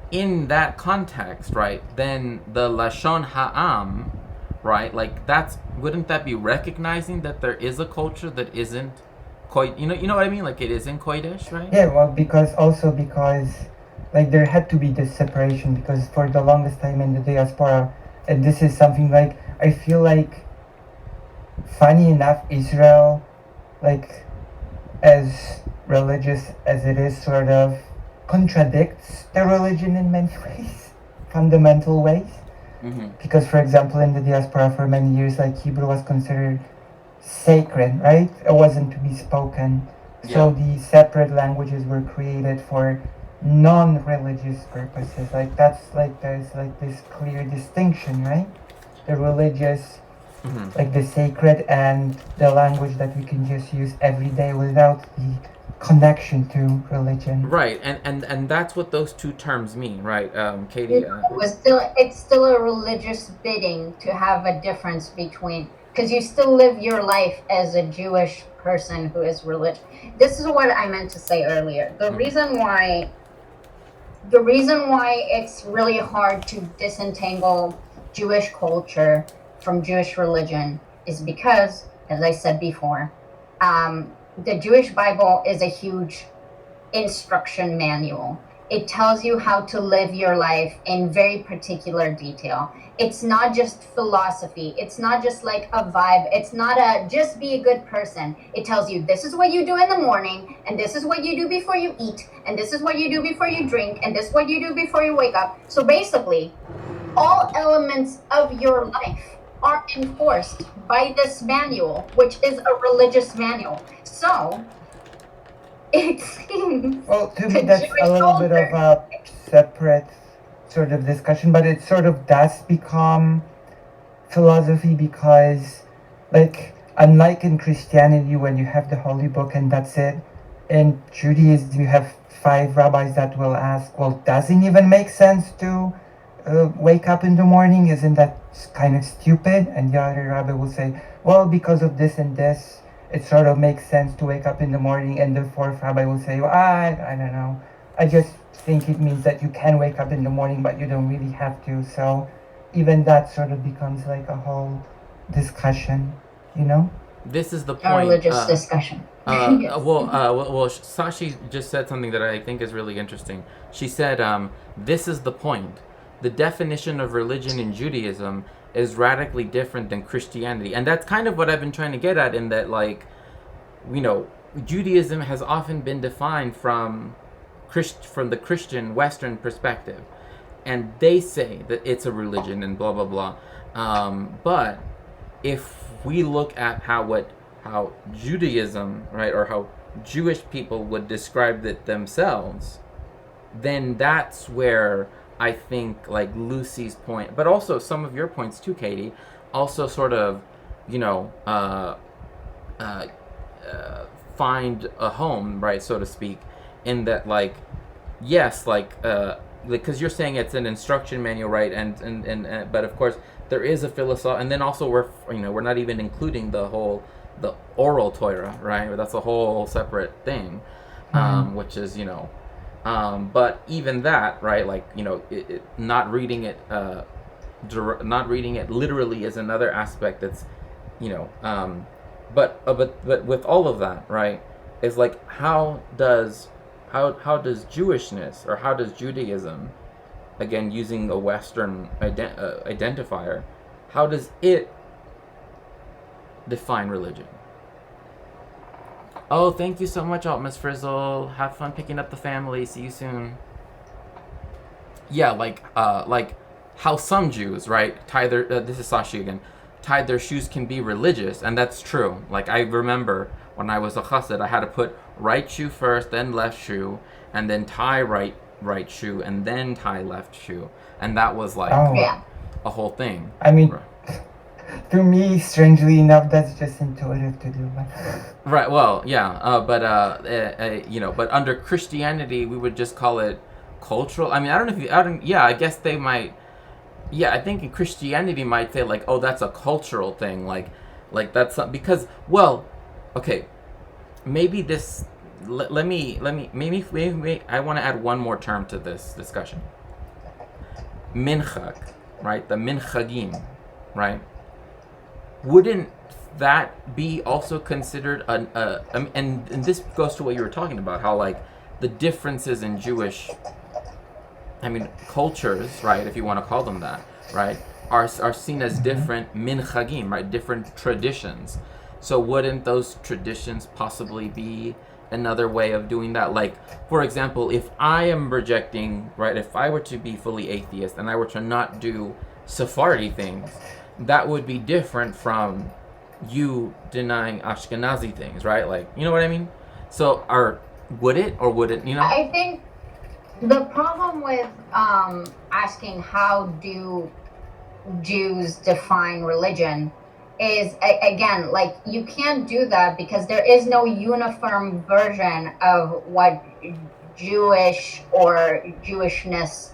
in that context, right, then the Lashon Ha'am, right, like wouldn't that be recognizing that there is a culture that isn't you know what I mean? Like it isn't Kodesh, right? Yeah, well, because like there had to be this separation because for the longest time in the diaspora, and this is something like I feel like, funny enough, Israel, like as religious as it is, sort of contradicts the religion in many ways, fundamental ways. Mm-hmm. Because, for example, in the diaspora for many years, like Hebrew was considered sacred, right? It wasn't to be spoken. So the separate languages were created for non-religious purposes. Like that's like there's like this clear distinction, right? The religious, like the sacred, and the language that we can just use every day without the connection to religion. Right, and that's what those two terms mean, right? Katie. It's still a religious bidding to have a difference between, because you still live your life as a Jewish person who is religious. This is what I meant to say earlier. The reason why it's really hard to disentangle Jewish culture from Jewish religion is because, as I said before, the Jewish Bible is a huge instruction manual. It tells you how to live your life in very particular detail. It's not just philosophy. It's not just like a vibe. It's not a just be a good person. It tells you this is what you do in the morning, and this is what you do before you eat, and this is what you do before you drink, and this is what you do before you wake up. So basically, all elements of your life are enforced by this manual, which is a religious manual. So it seems. Well, to me, that's a little bit of a separate sort of discussion, but it sort of does become philosophy because, like, unlike in Christianity when you have the Holy Book and that's it, in Judaism you have 5 rabbis that will ask, well, doesn't even make sense to wake up in the morning? Isn't that kind of stupid? And the other rabbi will say, well, because of this and this, it sort of makes sense to wake up in the morning. And the 4th rabbi will say, well, I don't know. I just think it means that you can wake up in the morning, but you don't really have to. So even that sort of becomes like a whole discussion, This is the A point. religious discussion. Yes. Well, Sashi just said something that I think is really interesting. She said, "This is the point. The definition of religion in Judaism is radically different than Christianity," and that's kind of what I've been trying to get at. In that, like, Judaism has often been defined from the Christian Western perspective, and they say that it's a religion and blah blah blah. But if we look at how Judaism, right, or how Jewish people would describe it themselves, then that's where I think, like, Lucy's point, but also some of your points too, Katie, also sort of, find a home, right, so to speak, in that, like, yes, like, because you're saying it's an instruction manual, right, and but of course there is a philosophy, and then also we're not even including the oral Torah, right? That's a whole separate thing, which is but even that, right? Like not reading it literally is another aspect that's but with all of that, right? Is like how does Jewishness, or how does Judaism, again using a Western identifier, how does it define religion? Oh, thank you so much, Miss Frizzle. Have fun picking up the family. See you soon. Yeah, like how some Jews, right, tie their this is Sashi again, tied their shoes can be religious, and that's true. Like, I remember when I was a chassid, I had to put right shoe first, then left shoe, and then tie right shoe, and then tie left shoe, and that was like a whole thing. I mean, to me, strangely enough, that's just intuitive to do. Right. Well, yeah. But under Christianity, we would just call it cultural. I mean, I don't know if I guess they might. Yeah, I think in Christianity might say like, oh, that's a cultural thing. Like that's not, because, well, okay, maybe this. Let me. Maybe I want to add one more term to this discussion. Minchag, right? The minchagim, right? Wouldn't that be also considered and this goes to what you were talking about, how like the differences in Jewish, cultures, right, if you want to call them that, right, are seen as different minchagim, right, different traditions. So wouldn't those traditions possibly be another way of doing that? Like, for example, if I am rejecting, right, if I were to be fully atheist and I were to not do Sephardi things, that would be different from you denying Ashkenazi things, right? Like, you know what I mean? So, would it or wouldn't, I think the problem with asking how do Jews define religion is, again, like, you can't do that because there is no uniform version of what Jewish or Jewishness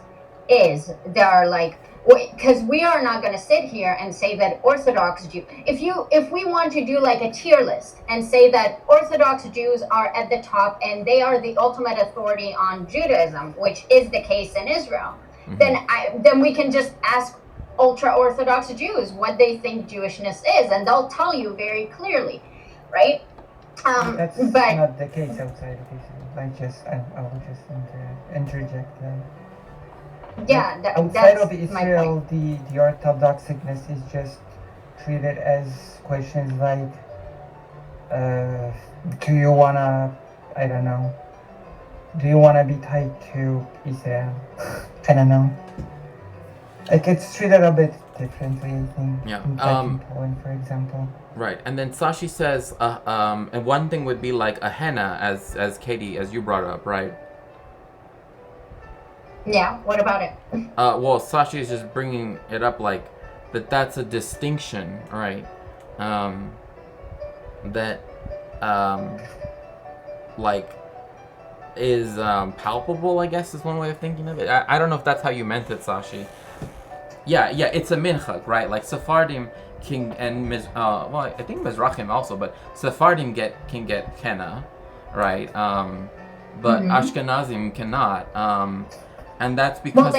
is. There are like, because we are not going to sit here and say that Orthodox Jew. If we want to do like a tier list and say that Orthodox Jews are at the top and they are the ultimate authority on Judaism, which is the case in Israel, then we can just ask ultra-Orthodox Jews what they think Jewishness is, and they'll tell you very clearly, right? That's not the case outside of Israel. I will just interject there. Yeah, outside of Israel, the orthodoxness is just treated as questions like, do you wanna be tied to Israel? I don't know. Like, it's treated a bit differently, I think. Yeah. In Poland, for example. Right, and then Sashi says, and one thing would be like a henna, as Katie, as you brought up, right? Yeah, what about it? Well, Sashi is just bringing it up like that's a distinction, right? That like is palpable, I guess, is one way of thinking of it. I don't know if that's how you meant it, Sashi. Yeah, it's a minchag, right? Like Sephardim can, and well, I think Mizrahim also, but Sephardim can get henna, right? But Ashkenazim cannot. And that's because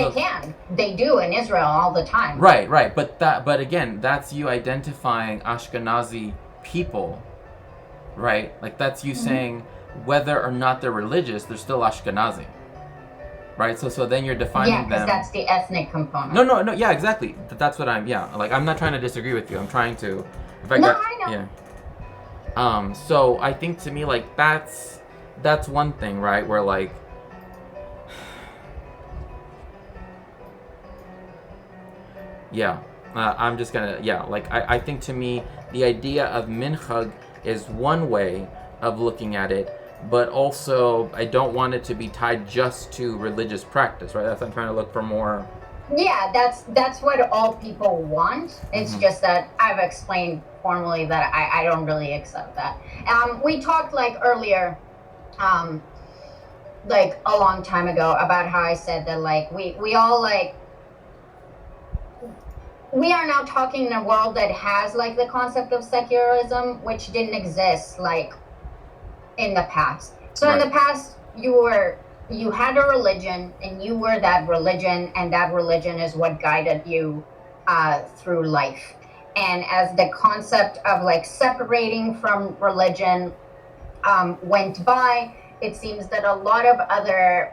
they do in Israel all the time. Right. But again, that's you identifying Ashkenazi people, right? Like, that's you saying whether or not they're religious, they're still Ashkenazi, right? So then you're defining them. Yeah, because that's the ethnic component. No. Yeah, exactly. That's what I'm not trying to disagree with you. I'm trying to. I know. Yeah. So I think, to me, like, that's one thing, right? Where like. Yeah, I'm just gonna, I think, to me, the idea of minchag is one way of looking at it, but also I don't want it to be tied just to religious practice, right? I'm trying to look for more Yeah, that's what all people want. It's Mm-hmm. just that I've explained formally that I don't really accept that. We talked like earlier, um, like a long time ago, about how I said that like we all like we are now talking in a world that has like the concept of secularism, which didn't exist like in the past. So in Right. the past, you had a religion, and you were that religion, and that religion is what guided you through life. And as the concept of like separating from religion went by, it seems that a lot of other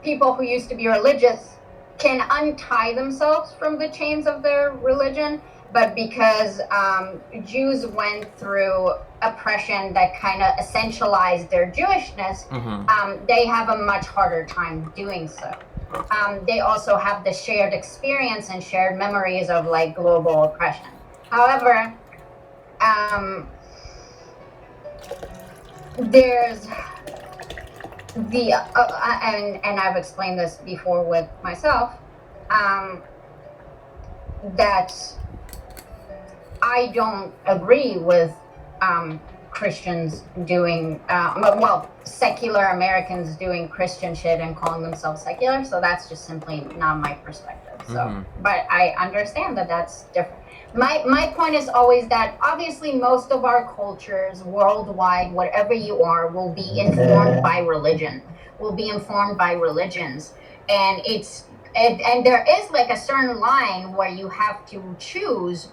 people who used to be religious can untie themselves from the chains of their religion, but because Jews went through oppression that kind of essentialized their Jewishness, Mm-hmm. they have a much harder time doing so. They also have the shared experience and shared memories of like global oppression. However, um, there's the and I've explained this before with myself, um, that I don't agree with Christians doing well, secular Americans doing Christian shit and calling themselves secular. So that's just simply not my perspective. So, Mm-hmm. but I understand that that's different. My point is always that obviously most of our cultures worldwide, whatever you are, will be informed by religion, will be informed by religions, and and there is like a certain line where you have to choose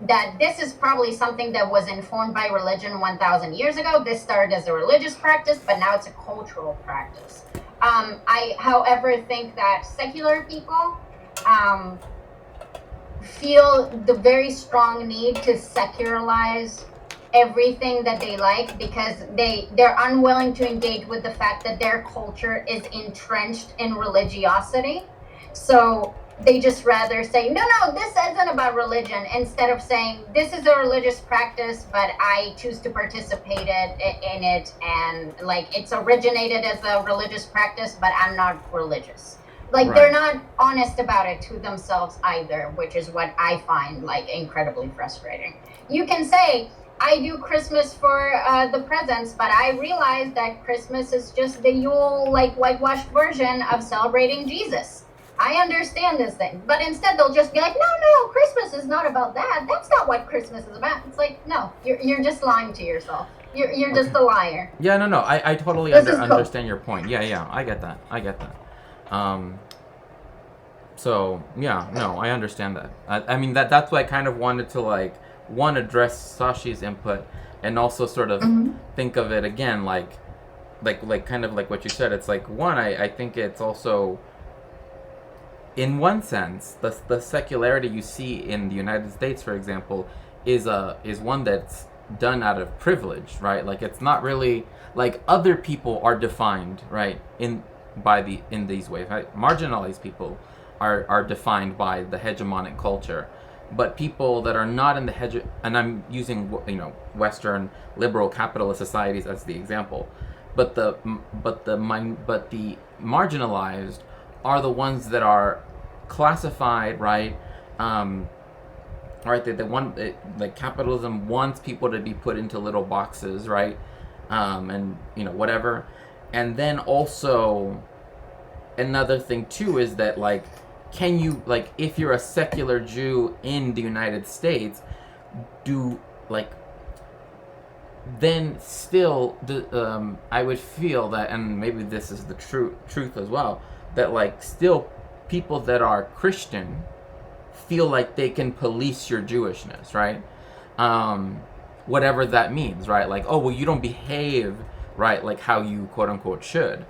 that this is probably something that was informed by religion 1,000 years ago. This started as a religious practice, but now it's a cultural practice. I, however, think that secular people um, feel the very strong need to secularize everything that they like because they're unwilling to engage with the fact that their culture is entrenched in religiosity. So they just rather say, no, this isn't about religion, instead of saying this is a religious practice, but I choose to participate in it, and like it's originated as a religious practice, but I'm not religious. Like they're Right. not honest about it to themselves either, which is what I find like incredibly frustrating. You can say, I do Christmas for the presents, but I realize that Christmas is just the Yule, like whitewashed version of celebrating Jesus. I understand this thing, but instead they'll just be like, no, Christmas is not about that. That's not what Christmas is about. It's like, no, you're just lying to yourself. You're Okay. just a liar. Yeah, no, no. I totally This is cool. understand your point. Yeah, yeah. I get that. I get that. Um, so yeah, no, I understand that. I mean that's why I kind of wanted to like one address Sashi's input and also sort of Mm-hmm. think of it again like kind of like what you said. It's like one, I think it's also in one sense the secularity you see in the United States, for example, is one that's done out of privilege, right? Like it's not really like other people are defined, right, in these ways, right? Marginalized people are defined by the hegemonic culture, but people that are not in the and I'm using Western liberal capitalist societies as the example, but the marginalized are the ones that are classified, right? Right, like capitalism wants people to be put into little boxes, right? And whatever. And then also another thing too is that like, can you, like, if you're a secular Jew in the United States, do like then still I would feel that, and maybe this is the truth as well, that like still people that are Christian feel like they can police your Jewishness, right? Um, Whatever that means, right? Like, oh well, you don't behave right like how you quote unquote should.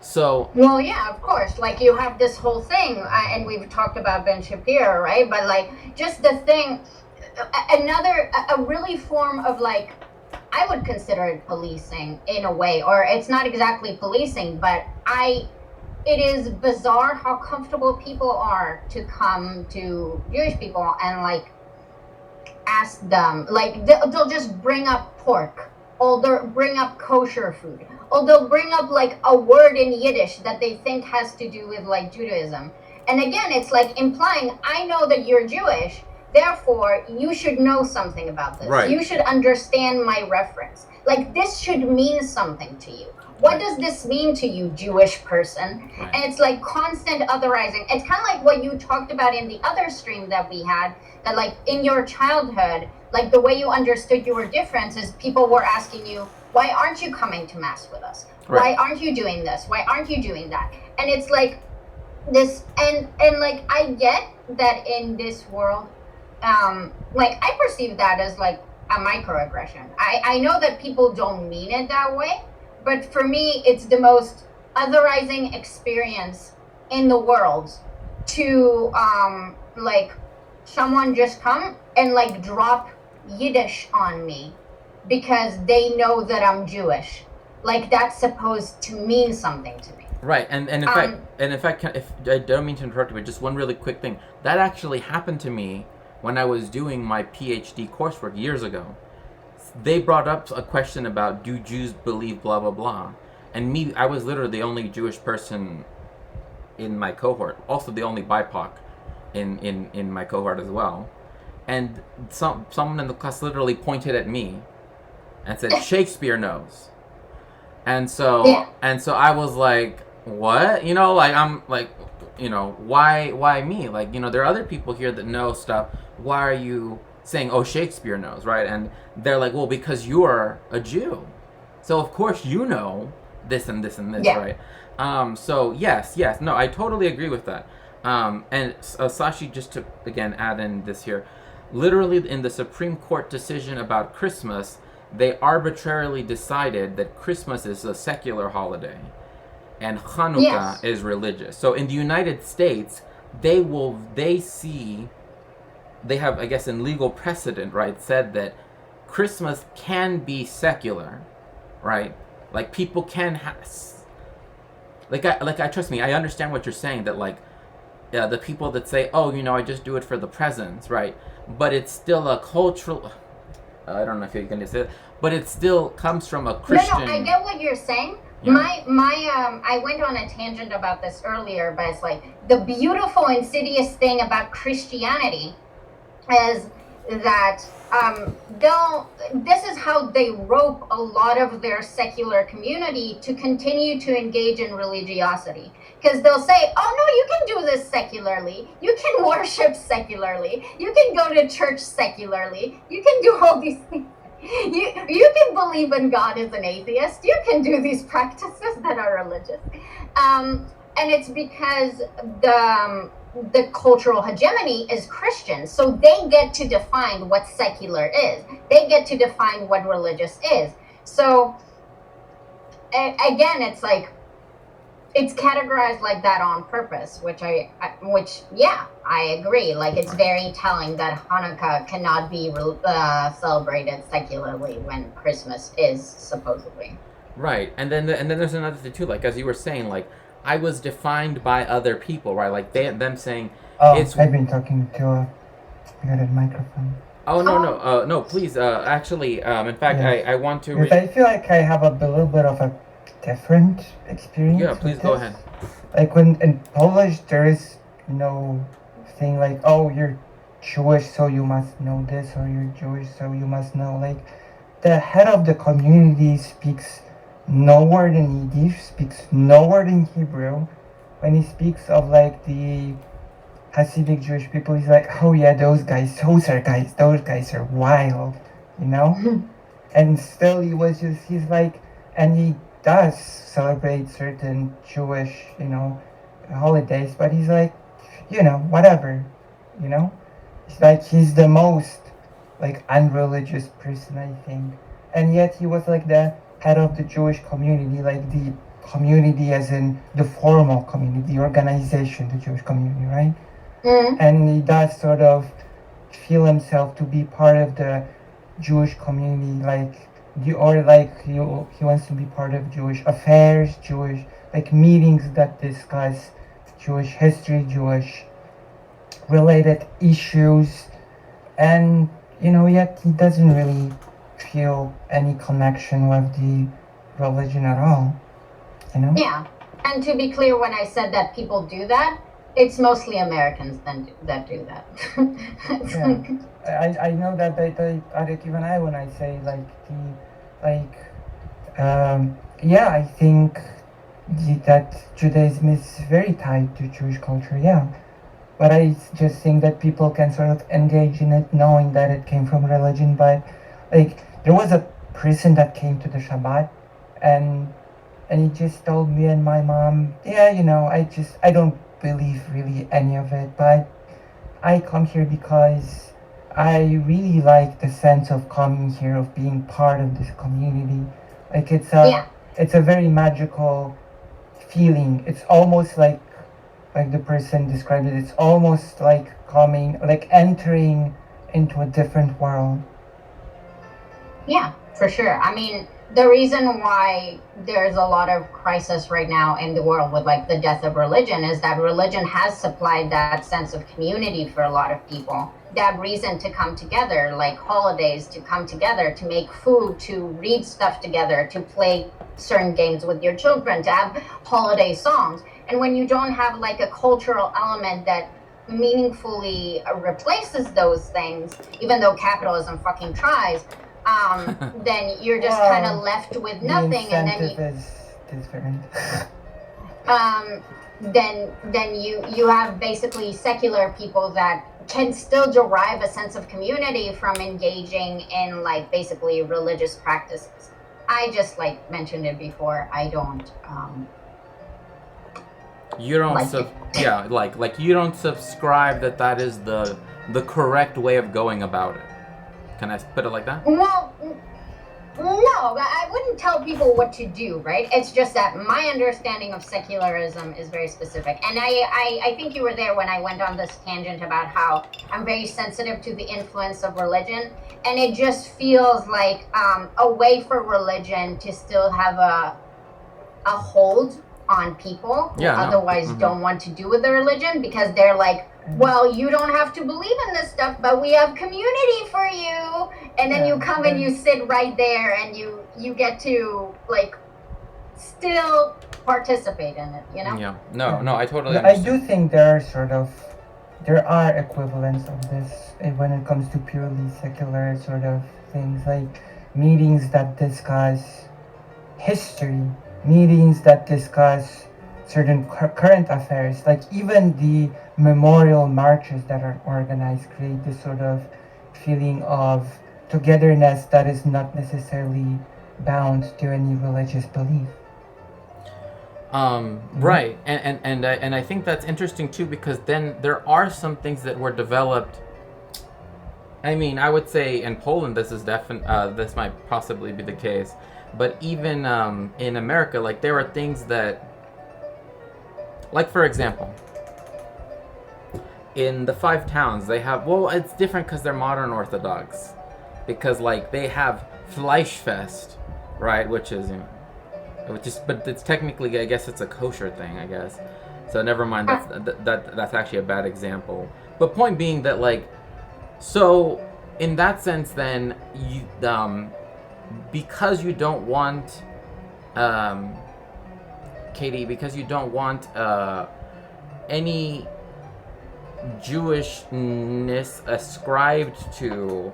So Well, yeah, of course. Like you have this whole thing, and we've talked about Ben Shapiro, right? But like, just the thing, another a really form of like, I would consider it policing in a way, or it's not exactly policing, but it is bizarre how comfortable people are to come to Jewish people and like ask them, like they'll just bring up pork, or they'll bring up kosher food, or they'll bring up like a word in Yiddish that they think has to do with like Judaism. And again, it's like implying, I know that you're Jewish, therefore you should know something about this. Right. You should understand my reference. Like, this should mean something to you. What Right. does this mean to you, Jewish person? Right. And it's like constant otherizing. It's kind of like what you talked about in the other stream that we had, that like in your childhood, like the way you understood your difference is people were asking you, why aren't you coming to mass with us? Right. Why aren't you doing this? Why aren't you doing that? And it's like this, and like I get that in this world, like I perceive that as like a microaggression. I know that people don't mean it that way, but for me it's the most otherizing experience in the world to like someone just come and like drop Yiddish on me because they know that I'm Jewish. Like, that's supposed to mean something to me. Right, and in fact, if I don't mean to interrupt you, but just one really quick thing, that actually happened to me when I was doing my PhD coursework years ago. They brought up a question about, do Jews believe blah blah blah, and I was literally the only Jewish person in my cohort, also the only BIPOC in my cohort as well, and someone in the class literally pointed at me and said, Shakespeare knows. And so I was like, what? You know, like, I'm like, you know, why me? Like, you know, there are other people here that know stuff. Why are you saying, oh, Shakespeare knows, right? And they're like, well, because you are a Jew. So of course you know this and this and this, right? So yes, no, I totally agree with that. And Sashi, just to, again, add in this here, literally in the Supreme Court decision about Christmas, they arbitrarily decided that Christmas is a secular holiday and Hanukkah is religious. So in the United States, they have, I guess, in legal precedent, right, said that Christmas can be secular, right? Like, people can I trust me, I understand what you're saying, that like the people that say, oh, you know, I just do it for the presents, right? But it's still a cultural, I don't know if you're going to say that, but it still comes from a Christian. No, I get what you're saying. Yeah. I went on a tangent about this earlier, but it's like the beautiful, insidious thing about Christianity is that this is how they rope a lot of their secular community to continue to engage in religiosity. Because they'll say, oh no, you can do this secularly, you can worship secularly, you can go to church secularly, you can do all these things. You can believe in God as an atheist, you can do these practices that are religious. And it's because the cultural hegemony is Christian, so they get to define what secular is. They get to define what religious is. So again, it's like, it's categorized like that on purpose, which I agree. Like, it's very telling that Hanukkah cannot be celebrated secularly when Christmas is supposedly. Right, and then there's another thing too. Like, as you were saying, like, I was defined by other people, right? Like, them saying, I've been talking to a muted microphone. Oh, no, please, actually, in fact, I want to... Because I feel like I have a little bit of a different experience. Yeah, please go ahead. Like, when in Polish, there is no thing like, oh, you're Jewish, so you must know this, or you're Jewish, so you must know, like, the head of the community speaks no word in Yiddish, speaks no word in Hebrew. When he speaks of, like, the Hasidic Jewish people, he's like, oh yeah, those guys are wild, you know? And still he's like, and he does celebrate certain Jewish, you know, holidays, but he's like, you know, whatever, you know? It's like, he's the most, like, unreligious person, I think. And yet he was like the head of the Jewish community, like the community as in the formal community, the organization, the Jewish community, right? Mm. And he does sort of feel himself to be part of the Jewish community, like, he wants to be part of Jewish affairs, Jewish, like, meetings that discuss Jewish history, Jewish related issues, and, you know, yet he doesn't really feel any connection with the religion at all, you know? Yeah, and to be clear, when I said that people do that, it's mostly Americans that do that. It's Yeah. like- I know that like even I, when I say yeah, I think that Judaism is very tied to Jewish culture, yeah. But I just think that people can sort of engage in it knowing that it came from religion. But like, there was a person that came to the Shabbat, and he just told me and my mom, yeah, I don't believe really any of it, but I come here because I really like the sense of coming here, of being part of this community. Like, yeah, it's a very magical feeling. It's almost like the person described it. It's almost like entering into a different world. yeah, for sure. I mean, the reason why there's a lot of crisis right now in the world with like the death of religion is that religion has supplied that sense of community for a lot of people. That reason to come together, like holidays, to come together, to make food, to read stuff together, to play certain games with your children, to have holiday songs. And when you don't have like a cultural element that meaningfully replaces those things, even though capitalism fucking tries, then you're just kind of left with nothing, the and then incentive is different. then you have basically secular people that can still derive a sense of community from engaging in like basically religious practices. I just like mentioned it before. I don't. You don't Like it. yeah, like you don't subscribe that is the correct way of going about it. Can I put it like that? Well, no, I wouldn't tell people what to do, right? It's just that my understanding of secularism is very specific. And I think you were there when I went on this tangent about how I'm very sensitive to the influence of religion. And it just feels like a way for religion to still have a hold on people who otherwise don't want to do with the religion, because they're like, well, you don't have to believe in this stuff, but we have community for you. And then you come and you sit right there and you get to like still participate in it, you know? Yeah. No, I totally I understand. do think there are equivalents of this when it comes to purely secular sort of things, like meetings that discuss history, meetings that discuss certain current affairs, like even the memorial marches that are organized create this sort of feeling of togetherness that is not necessarily bound to any religious belief. Right, and I think that's interesting too, because then there are some things that were developed. I mean, I would say in Poland this is this might possibly be the case, but even in America, like there are things that, like for example, in the 5 towns they have, well, it's different because they're modern Orthodox, because like they have Fleischfest, right, which is but it's technically, I guess it's a kosher thing, I guess. So never mind. That's actually a bad example. But point being that like, so in that sense, then you because you don't want Katie, because you don't want any Jewishness ascribed to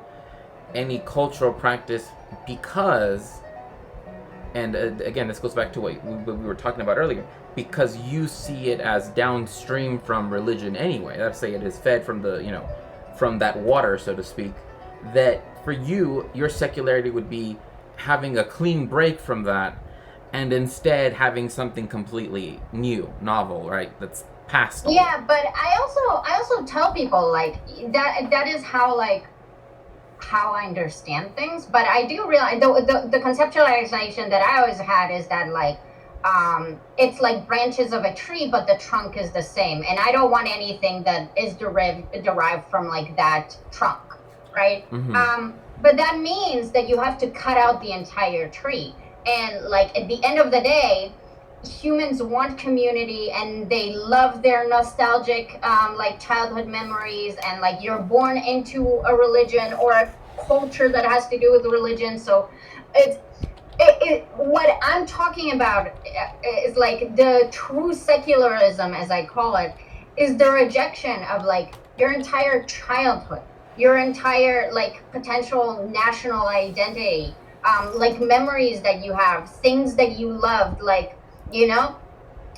any cultural practice, because. And again, this goes back to what we were talking about earlier, because you see it as downstream from religion anyway. Let's say it is fed from from that water, so to speak. That for you, your secularity would be having a clean break from that, and instead having something completely new, novel, right? That's past. Yeah, but I also tell people like that is how I understand things, but I do realize the conceptualization that I always had is that like it's like branches of a tree, but the trunk is the same, and I don't want anything that is derived from like that trunk, right? Mm-hmm. But that means that you have to cut out the entire tree, and like at the end of the day, humans want community and they love their nostalgic like childhood memories, and like you're born into a religion or a culture that has to do with religion, so what I'm talking about is like the true secularism, as I call it, is the rejection of like your entire childhood, your entire like potential national identity, like memories that you have, things that you loved, like, you know,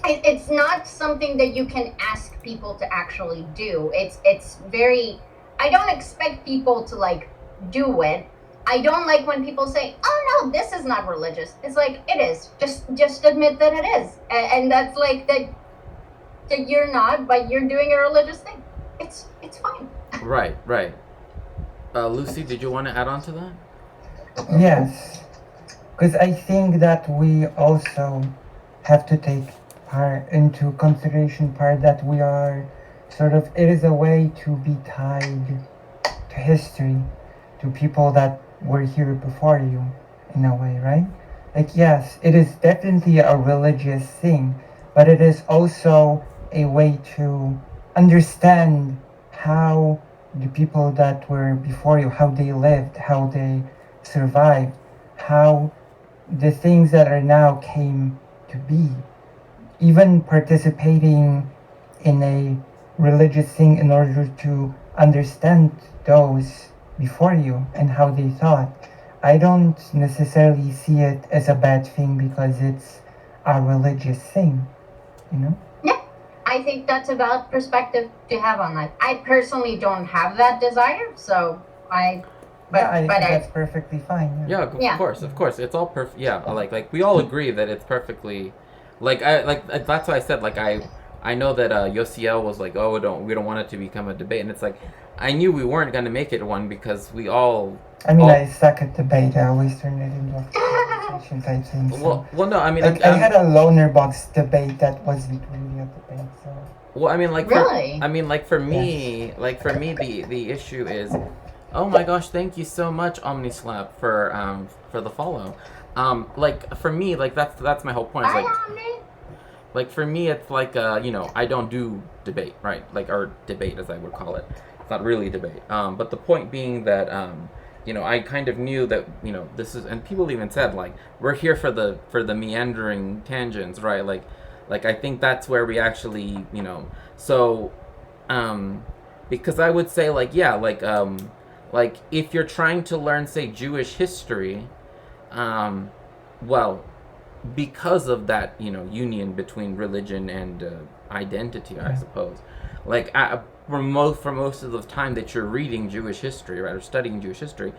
it's not something that you can ask people to actually do. It's very, I don't expect people to like do it. I don't like when people say, "Oh no, this is not religious." It's like it is. Just admit that it is, and that's like that you're not, but you're doing a religious thing. It's fine. Right, right. Lucy, did you want to add on to that? Yes, because I think that we also have to take part into consideration part that we are sort of, it is a way to be tied to history, to people that were here before you, in a way, right? Like, yes, it is definitely a religious thing, but it is also a way to understand how the people that were before you, how they lived, how they survived, how the things that are now came to be. Even participating in a religious thing in order to understand those before you and how they thought. I don't necessarily see it as a bad thing because it's a religious thing, you know? Yeah, I think that's a valid perspective to have on that. I personally don't have that desire, so I. But I think that's perfectly fine. Yeah, of course. It's all perfect. Yeah, like we all agree that it's perfectly, like that's why I said like I know that Yosiel was like, oh, we don't want it to become a debate, and it's like I knew we weren't gonna make it one because we all. I suck at debate. I always turn it into a conversation type thing. So. Well, no, I mean, like, I had a loner box debate that wasn't really a debate. So. Well, I mean, like, really? For me, the issue is, oh my gosh, thank you so much, OmniSlap, for the follow. Like for me, like that's my whole point. Is, like for me, it's like I don't do debate, right? Like, or debate as I would call it. It's not really debate. But the point being that I kind of knew that this is, and people even said like we're here for the meandering tangents, right? Like I think that's where we actually so because I would say like like if you're trying to learn, say, Jewish history, well, because of that union between religion and identity, I suppose, like for most of the time that you're reading Jewish history, right, or studying Jewish history,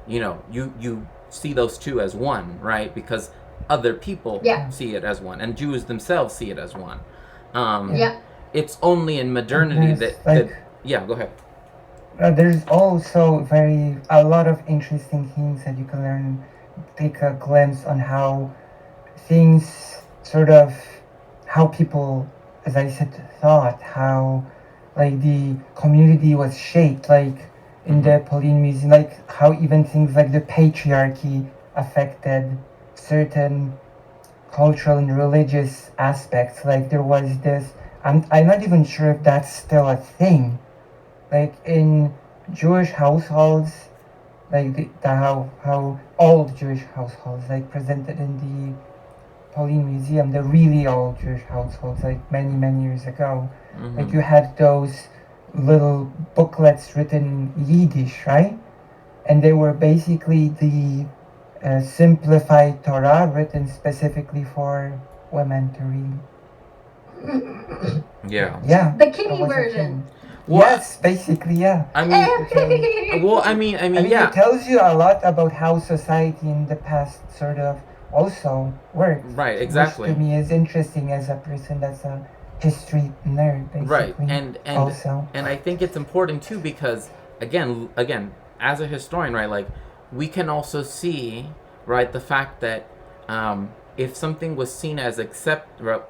you see those two as one, right? Because other people see it as one, and Jews themselves see it as one. It's only in modernity that yeah, go ahead. There's also a lot of interesting things that you can learn, take a glimpse on how things sort of, how people, as I said, thought, how like the community was shaped, like in the Pauline Museum, like how even things like the patriarchy affected certain cultural and religious aspects. Like there was this, I'm not even sure if that's still a thing. Like in Jewish households, like how old Jewish households, like presented in the Pauline Museum, the really old Jewish households, like many years ago. Mm-hmm. Like you had those little booklets written in Yiddish, right? And they were basically the simplified Torah written specifically for women to read. Yeah. The kiddie version. Well, yes, basically, yeah. I mean, well, I mean, yeah. It tells you a lot about how society in the past sort of also worked. Right, exactly. Which to me is interesting as a person that's a history nerd, basically. Right, and also, and I think it's important too because again, as a historian, right, like we can also see, right, the fact that if something was seen as how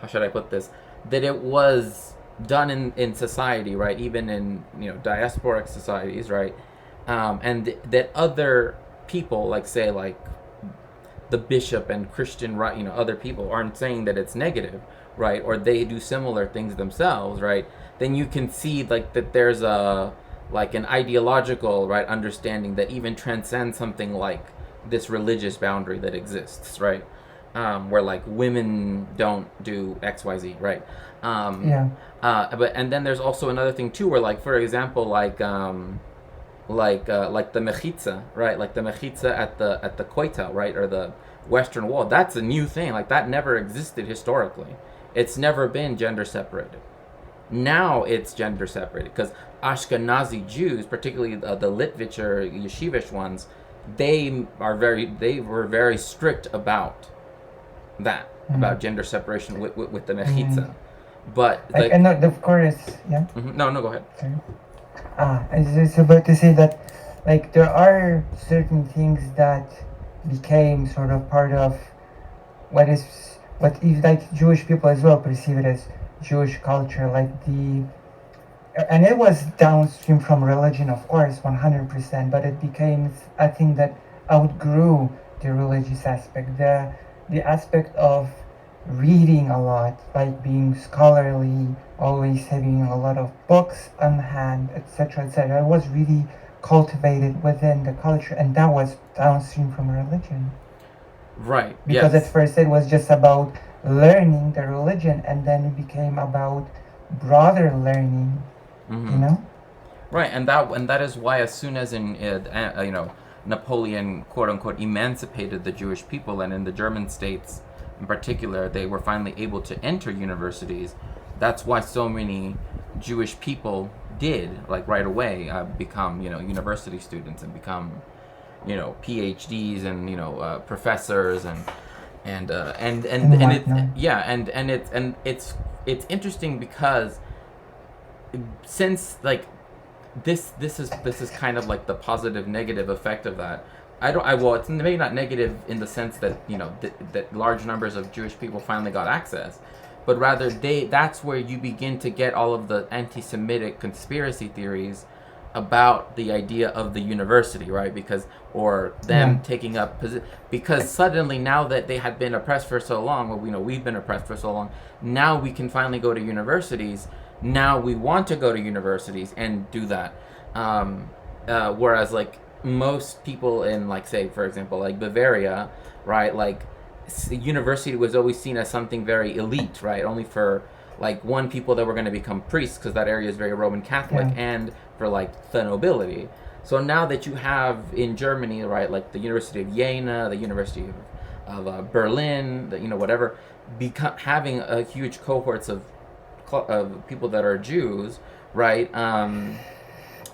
should I put this, that it was done in society, right, even in diasporic societies, right, and that other people, like say like the bishop and Christian, right, other people aren't saying that it's negative, right, or they do similar things themselves, right, then you can see like that there's an ideological, right, understanding that even transcends something like this religious boundary that exists, right? Where like women don't do XYZ, right? Yeah. But and then there's also another thing too, where like for example, like the mechitza, right? Like the mechitza at the koitel, right, or the Western Wall. That's a new thing. Like that never existed historically. It's never been gender separated. Now it's gender separated because Ashkenazi Jews, particularly the Litvitcher yeshivish ones, they were very strict about that, about gender separation with the mechitza. But Like, and not, of course, yeah. No, go ahead. Sorry. I was just about to say that, like, there are certain things that became sort of part of what if like Jewish people as well perceive it as Jewish culture, like and it was downstream from religion, of course, 100%, but it became a thing that outgrew the religious aspect, the aspect of reading a lot, like being scholarly, always having a lot of books on hand, etc., etc. It was really cultivated within the culture, and that was downstream from religion. Right. Because yes. at first it was just about learning the religion, and then it became about broader learning. You know. Right, and that is why as soon as Napoleon quote unquote emancipated the Jewish people, and in the German states in particular, they were finally able to enter universities. That's why so many Jewish people did, like right away, become university students and become PhDs and professors and it's interesting because since like this is kind of like the positive negative effect of that. It's maybe not negative in the sense that that large numbers of Jewish people finally got access, but rather that's where you begin to get all of the anti-Semitic conspiracy theories about the idea of the university, right? Because taking up because suddenly, now that they had been oppressed for so long, we've been oppressed for so long, now we can finally go to universities. Now we want to go to universities and do that, whereas like most people in, like, say for example, like Bavaria, right, like university was always seen as something very elite, right, only for like people that were going to become priests, because that area is very Roman Catholic, and for like the nobility. So now that you have in Germany, right, like the University of Jena, the University of Berlin, whatever, having a huge cohorts of people that are Jews, right,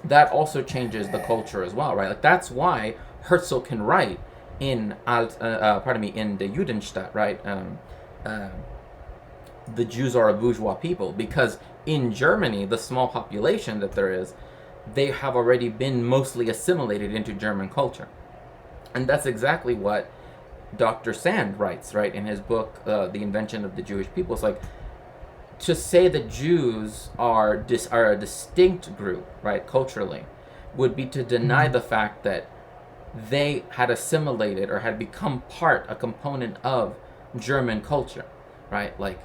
that also changes the culture as well, right? Like that's why Herzl can write in in the Judenstadt, right? The Jews are a bourgeois people, because in Germany, the small population that there is, they have already been mostly assimilated into German culture, and that's exactly what Dr. Sand writes, right, in his book, The Invention of the Jewish People. It's like, to say that Jews are a distinct group, right, culturally, would be to deny the fact that they had assimilated or had become a component of German culture, right? Like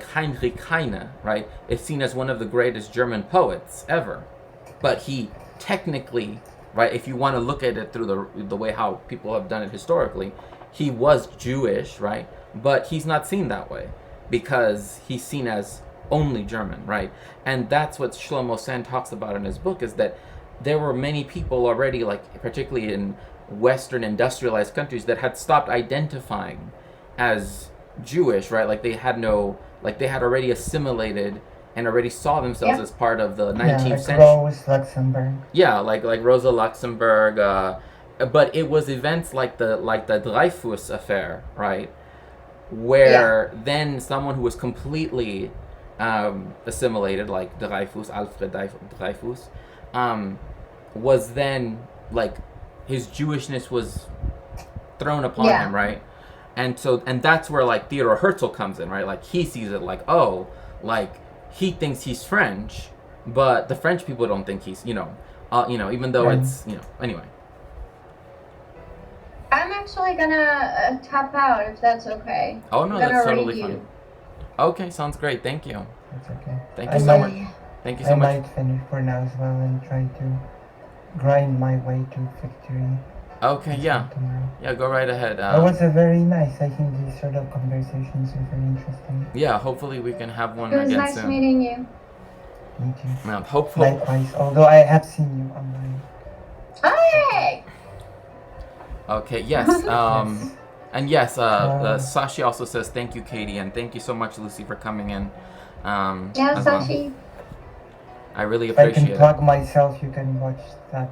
Heinrich Heine, right, is seen as one of the greatest German poets ever, but he technically, right, if you want to look at it through the way how people have done it historically, he was Jewish, right, but he's not seen that way, because he's seen as only German, right? And that's what Shlomo Sand talks about in his book, is that there were many people already, like particularly in Western industrialized countries, that had stopped identifying as Jewish, right? Like they had already assimilated and already saw themselves as part of the 19th century. Rosa Luxemburg. Yeah, like Rosa Luxemburg, but it was events like the Dreyfus affair, right? Where then someone who was completely assimilated, like Alfred Dreyfus, was then, like, his Jewishness was thrown upon him, right? And that's where, like, Theodor Herzl comes in, right? Like, he sees it like, oh, like, he thinks he's French, but the French people don't think he's, even though it's, anyway. I'm actually gonna tap out, if that's okay. Oh no, that's totally fine. Okay, sounds great. Thank you. That's okay. Thank you so much. Thank you so much. I might finish for now as well and try to grind my way to victory. Okay, to yeah. start tomorrow. Yeah, go right ahead. It was a very nice. I think these sort of conversations are very interesting. Yeah, hopefully we can have one It was again nice soon. meeting you. Me too. Yeah, hope. Likewise, although I have seen you online. Hey! Okay, yes. Yes. And yes, Sashi also says thank you, Katie, and thank you so much, Lucy, for coming in. Yeah, as well. Sashi. I really If I can appreciate plug it. myself, you can watch that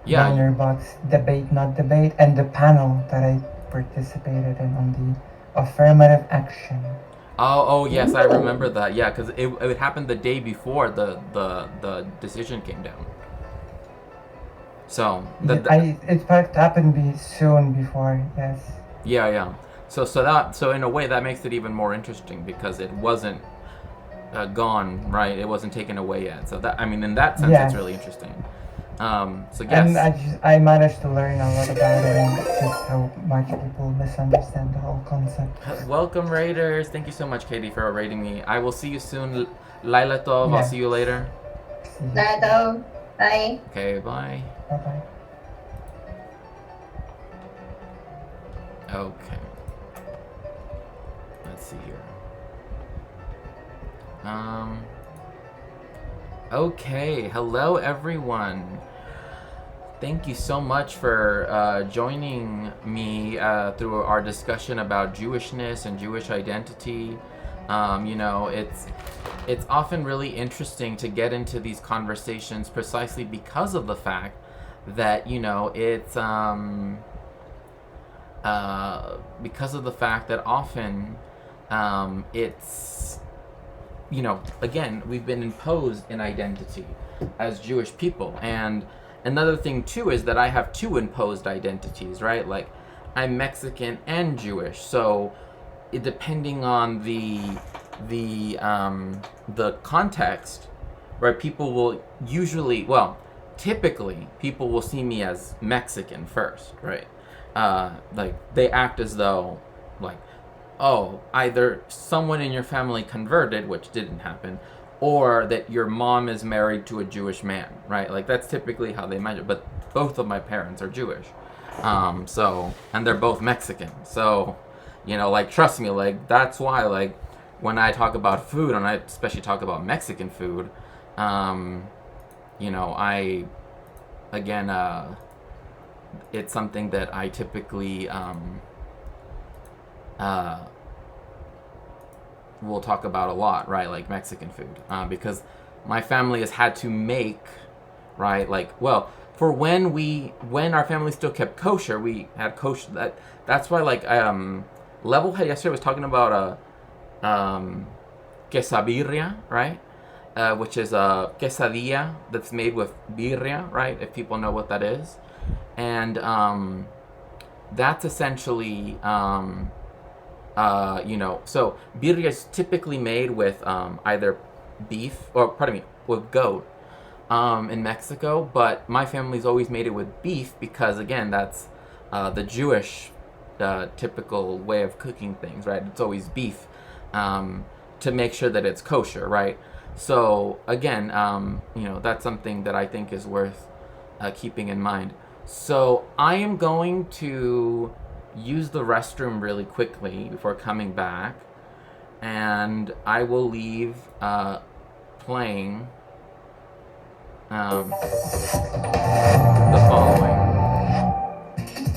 Yeah. Donor Box Debate Not Debate and the panel that I participated in on the affirmative action. Oh yes, I remember that. Yeah, because it happened the day before the decision came down. So It happened soon before, yes. yeah. So in a way that makes it even more interesting because it wasn't gone, right? It wasn't taken away yet. So that, I mean, in that sense, it's really interesting. So yes. And I managed to learn a lot about it and just how much people misunderstand the whole concept. Welcome, Raiders. Thank you so much, Katie, for raiding me. I will see you soon. Laila Tov, I'll see you later. See you Bye, soon. though. Bye. Okay, bye. Bye-bye. Okay. Let's see here. Okay, hello everyone. Thank you so much for joining me through our discussion about Jewishness and Jewish identity. You know, it's often really interesting to get into these conversations precisely because of the fact that, you know, it's because of the fact that often it's, you know, again, we've been imposed an identity as Jewish people. And another thing too is that I have two imposed identities, right? Like, I'm Mexican and Jewish, so depending on the context, right, people will usually, well, typically people will see me as Mexican first, right? Like, they act as though, like, oh, either someone in your family converted, which didn't happen, or that your mom is married to a Jewish man, right? Like, that's typically how they measure. But both of my parents are Jewish, so, and they're both Mexican. So, you know, like, trust me, like, that's why, like, when I talk about food, and I especially talk about Mexican food, you know, again, it's something that I typically will talk about a lot, right? Like Mexican food, because my family has had to make, right? Like, well, for when our family still kept kosher, we had kosher. That's why, like, Levelhead yesterday was talking about quesabirria, right? Which is a quesadilla that's made with birria, right? If people know what that is, and that's essentially you know, so birria is typically made with either beef, or pardon me, with goat in Mexico, but my family's always made it with beef because, again, that's the Jewish typical way of cooking things, right? It's always beef to make sure that it's kosher, right? So again, you know, that's something that I think is worth keeping in mind. So I am going to use the restroom really quickly before coming back, and I will leave playing the following.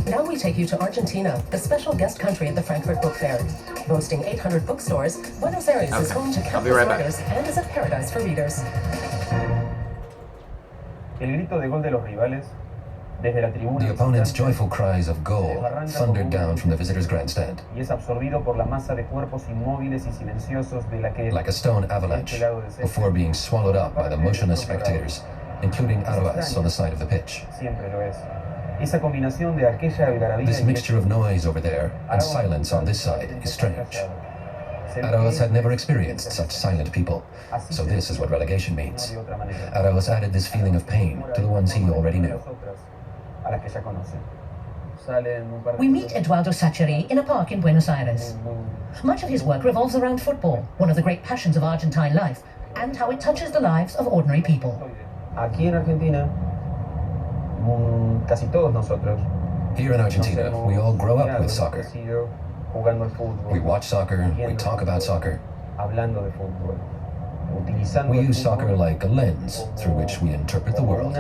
Now we take you to Argentina, the special guest country at the Frankfurt Book Fair. Boasting 800 bookstores, Buenos Aires is home to I'll be countless right back. writers and is a paradise for readers. El grito de gol de los rivales desde la tribuna The opponent's visitante joyful cries of goal thundered down from the visitors' grandstand, y es absorbido por la masa de cuerpos inmóviles y silenciosos de la que like a stone avalanche, before being swallowed up by the motionless spectators, including Aroas on the side of the pitch. siempre lo es. Esa combinación de aquella algarabía This y mixture of noise over there and silence on this side is strange. Aroas had never experienced such silent people, so this is what relegation means. Aroas added this feeling of pain to the ones he already knew. A las que ya conoce. We meet Eduardo Sacheri in a park in Buenos Aires. Much of his work revolves around football, one of the great passions of Argentine life, and how it touches the lives of ordinary people. Aquí en Argentina, casi todos nosotros Here in Argentina, we all grow up with soccer. We watch soccer, we talk about soccer. We use soccer like a lens through which we interpret the world.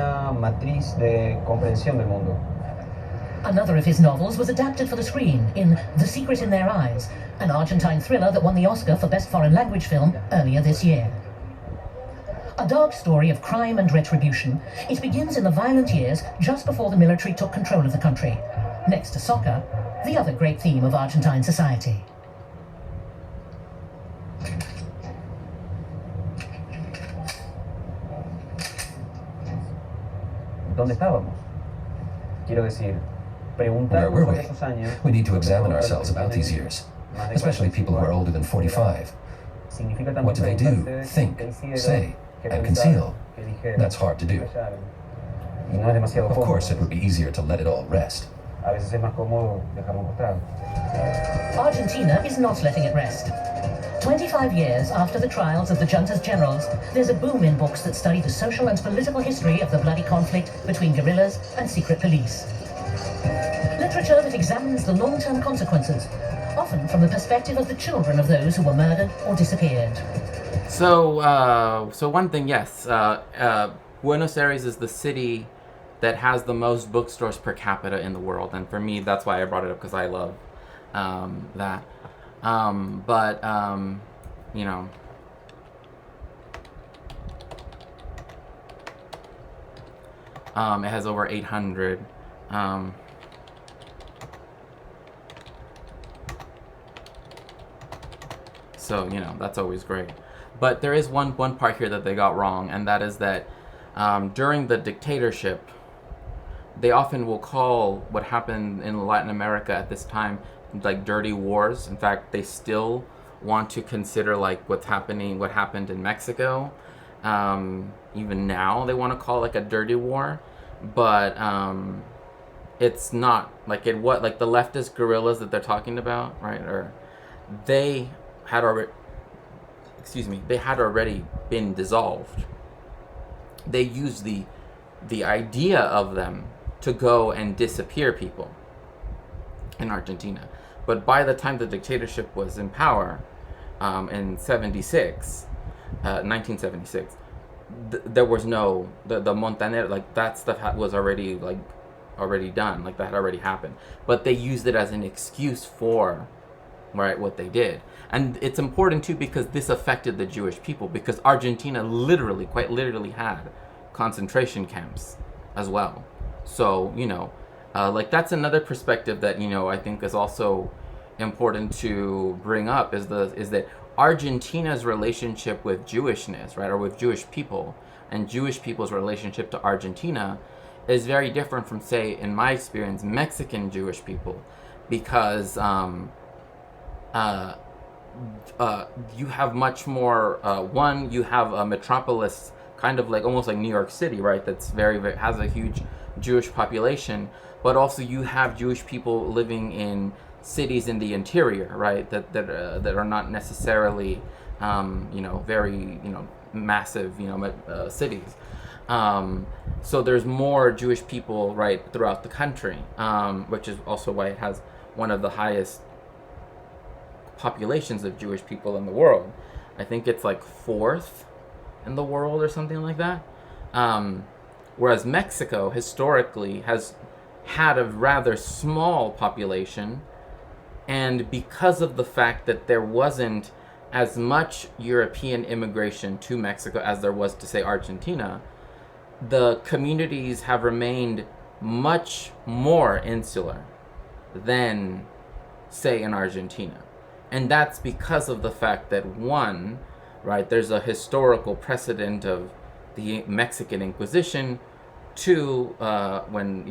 Another of his novels was adapted for the screen in The Secret in Their Eyes, an Argentine thriller that won the Oscar for Best Foreign Language Film earlier this year. A dark story of crime and retribution, it begins in the violent years just before the military took control of the country. Next to soccer, the other great theme of Argentine society. ¿Dónde estábamos? Quiero decir, Where were we? We need to examine ourselves about these years, especially people who are older than 45. What do they do, think, say, and conceal? That's hard to do. Of course, it would be easier to let it all rest. Argentina is not letting it rest. 25 years after the trials of the junta's generals, there's a boom in books that study the social and political history of the bloody conflict between guerrillas and secret police. Literature that examines the long-term consequences, often from the perspective of the children of those who were murdered or disappeared. So one thing, yes, Buenos Aires is the city that has the most bookstores per capita in the world, and for me, that's why I brought it up, because I love that. You know, it has over 800. So, you know, that's always great. But there is one part here that they got wrong, and that is that during the dictatorship, they often will call what happened in Latin America at this time like dirty wars. In fact, they still want to consider like what happened in Mexico. Even now, they want to call it like a dirty war, but it's not like it. What like the leftist guerrillas that they're talking about, right? Or they had already. They had already been dissolved. They used the idea of them to go and disappear people in Argentina. But by the time the dictatorship was in power, in 1976, there was no the Montaner, like that stuff was already done, like that had already happened. But they used it as an excuse for what they did. And it's important too because this affected the Jewish people, because Argentina quite literally had concentration camps as well. So, like that's another perspective that, I think is also important to bring up is that Argentina's relationship with Jewishness, right, or with Jewish people, and Jewish people's relationship to Argentina is very different from, say, in my experience, Mexican Jewish people, because you have much more, you have a metropolis, kind of like almost like New York City, right, that's very has a huge Jewish population, but also you have Jewish people living in cities in the interior, right, that are not necessarily very massive cities. So there's more Jewish people, right, throughout the country, which is also why it has one of the highest populations of Jewish people in the world. I think it's like 4th in the world or something like that. Whereas Mexico historically has had a rather small population, and because of the fact that there wasn't as much European immigration to Mexico as there was to, say, Argentina, the communities have remained much more insular than, say, in Argentina. And that's because of the fact that, one, right, there's a historical precedent of the Mexican Inquisition. Two, when,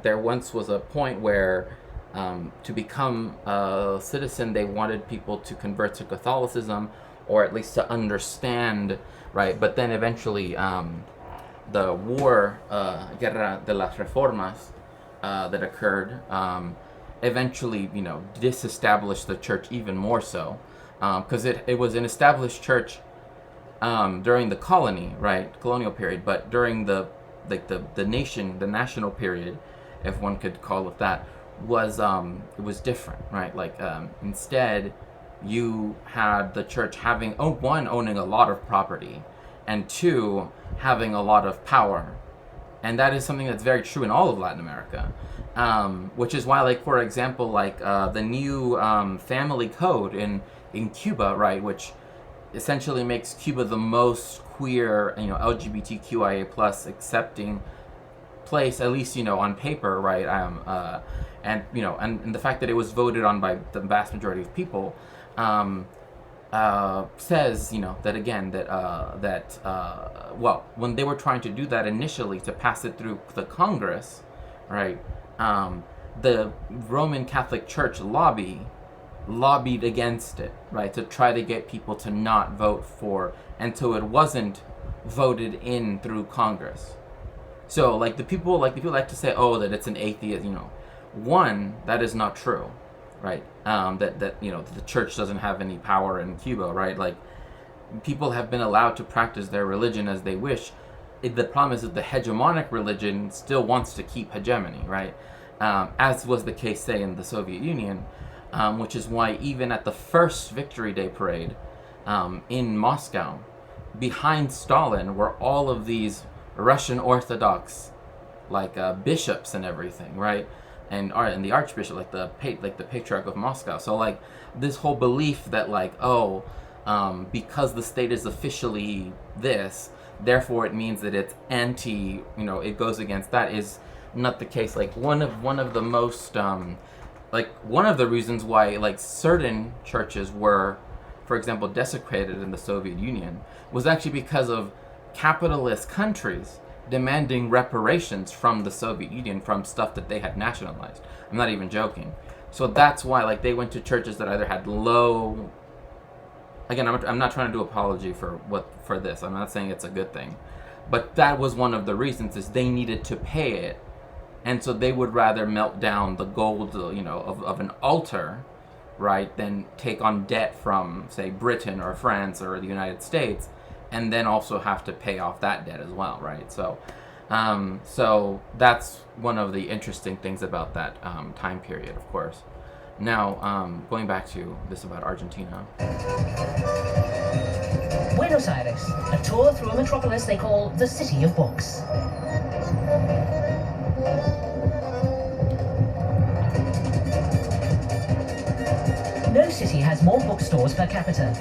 there once was a point where to become a citizen, they wanted people to convert to Catholicism, or at least to understand, right? But then eventually the war, Guerra de las Reformas, that occurred, eventually, disestablished the church even more so, because it was an established church during the colonial period, but during the national period, if one could call it that, was it was different, right? Like instead, you had the church having one, owning a lot of property, and two, having a lot of power. And that is something that's very true in all of Latin America, which is why, like, for example, like the new family code in Cuba, right, which essentially makes Cuba the most queer, LGBTQIA plus accepting place, at least on paper, right? And the fact that it was voted on by the vast majority of people says, that again, well, when they were trying to do that initially to pass it through the Congress, right? The Roman Catholic Church lobbied against it, right, to try to get people to not vote for, and so it wasn't voted in through Congress. So like the people like to say, that it's an atheist, one, that is not true, right? That the church doesn't have any power in Cuba, right? Like, people have been allowed to practice their religion as they wish. The problem is that the hegemonic religion still wants to keep hegemony, right? As was the case, say, in the Soviet Union, which is why even at the first Victory Day parade in Moscow, behind Stalin were all of these Russian Orthodox, like bishops and everything, right? And the archbishop, like the patriarch of Moscow. So like this whole belief that like, because the state is officially this, therefore it means that it's anti, it goes against that, is not the case. Like one of the most one of the reasons why like certain churches were, for example, desecrated in the Soviet Union was actually because of capitalist countries demanding reparations from the Soviet Union from stuff that they had nationalized. I'm not even joking. So that's why like they went to churches that either had low. Again, I'm not trying to do apology for this. I'm not saying it's a good thing, but that was one of the reasons, is they needed to pay it, and so they would rather melt down the gold, of an altar, right, than take on debt from, say, Britain or France or the United States, and then also have to pay off that debt as well, right? So, so that's one of the interesting things about that time period, of course. Now, going back to this about Argentina. Buenos Aires, a tour through a metropolis they call the City of Books. No city has more bookstores per capita.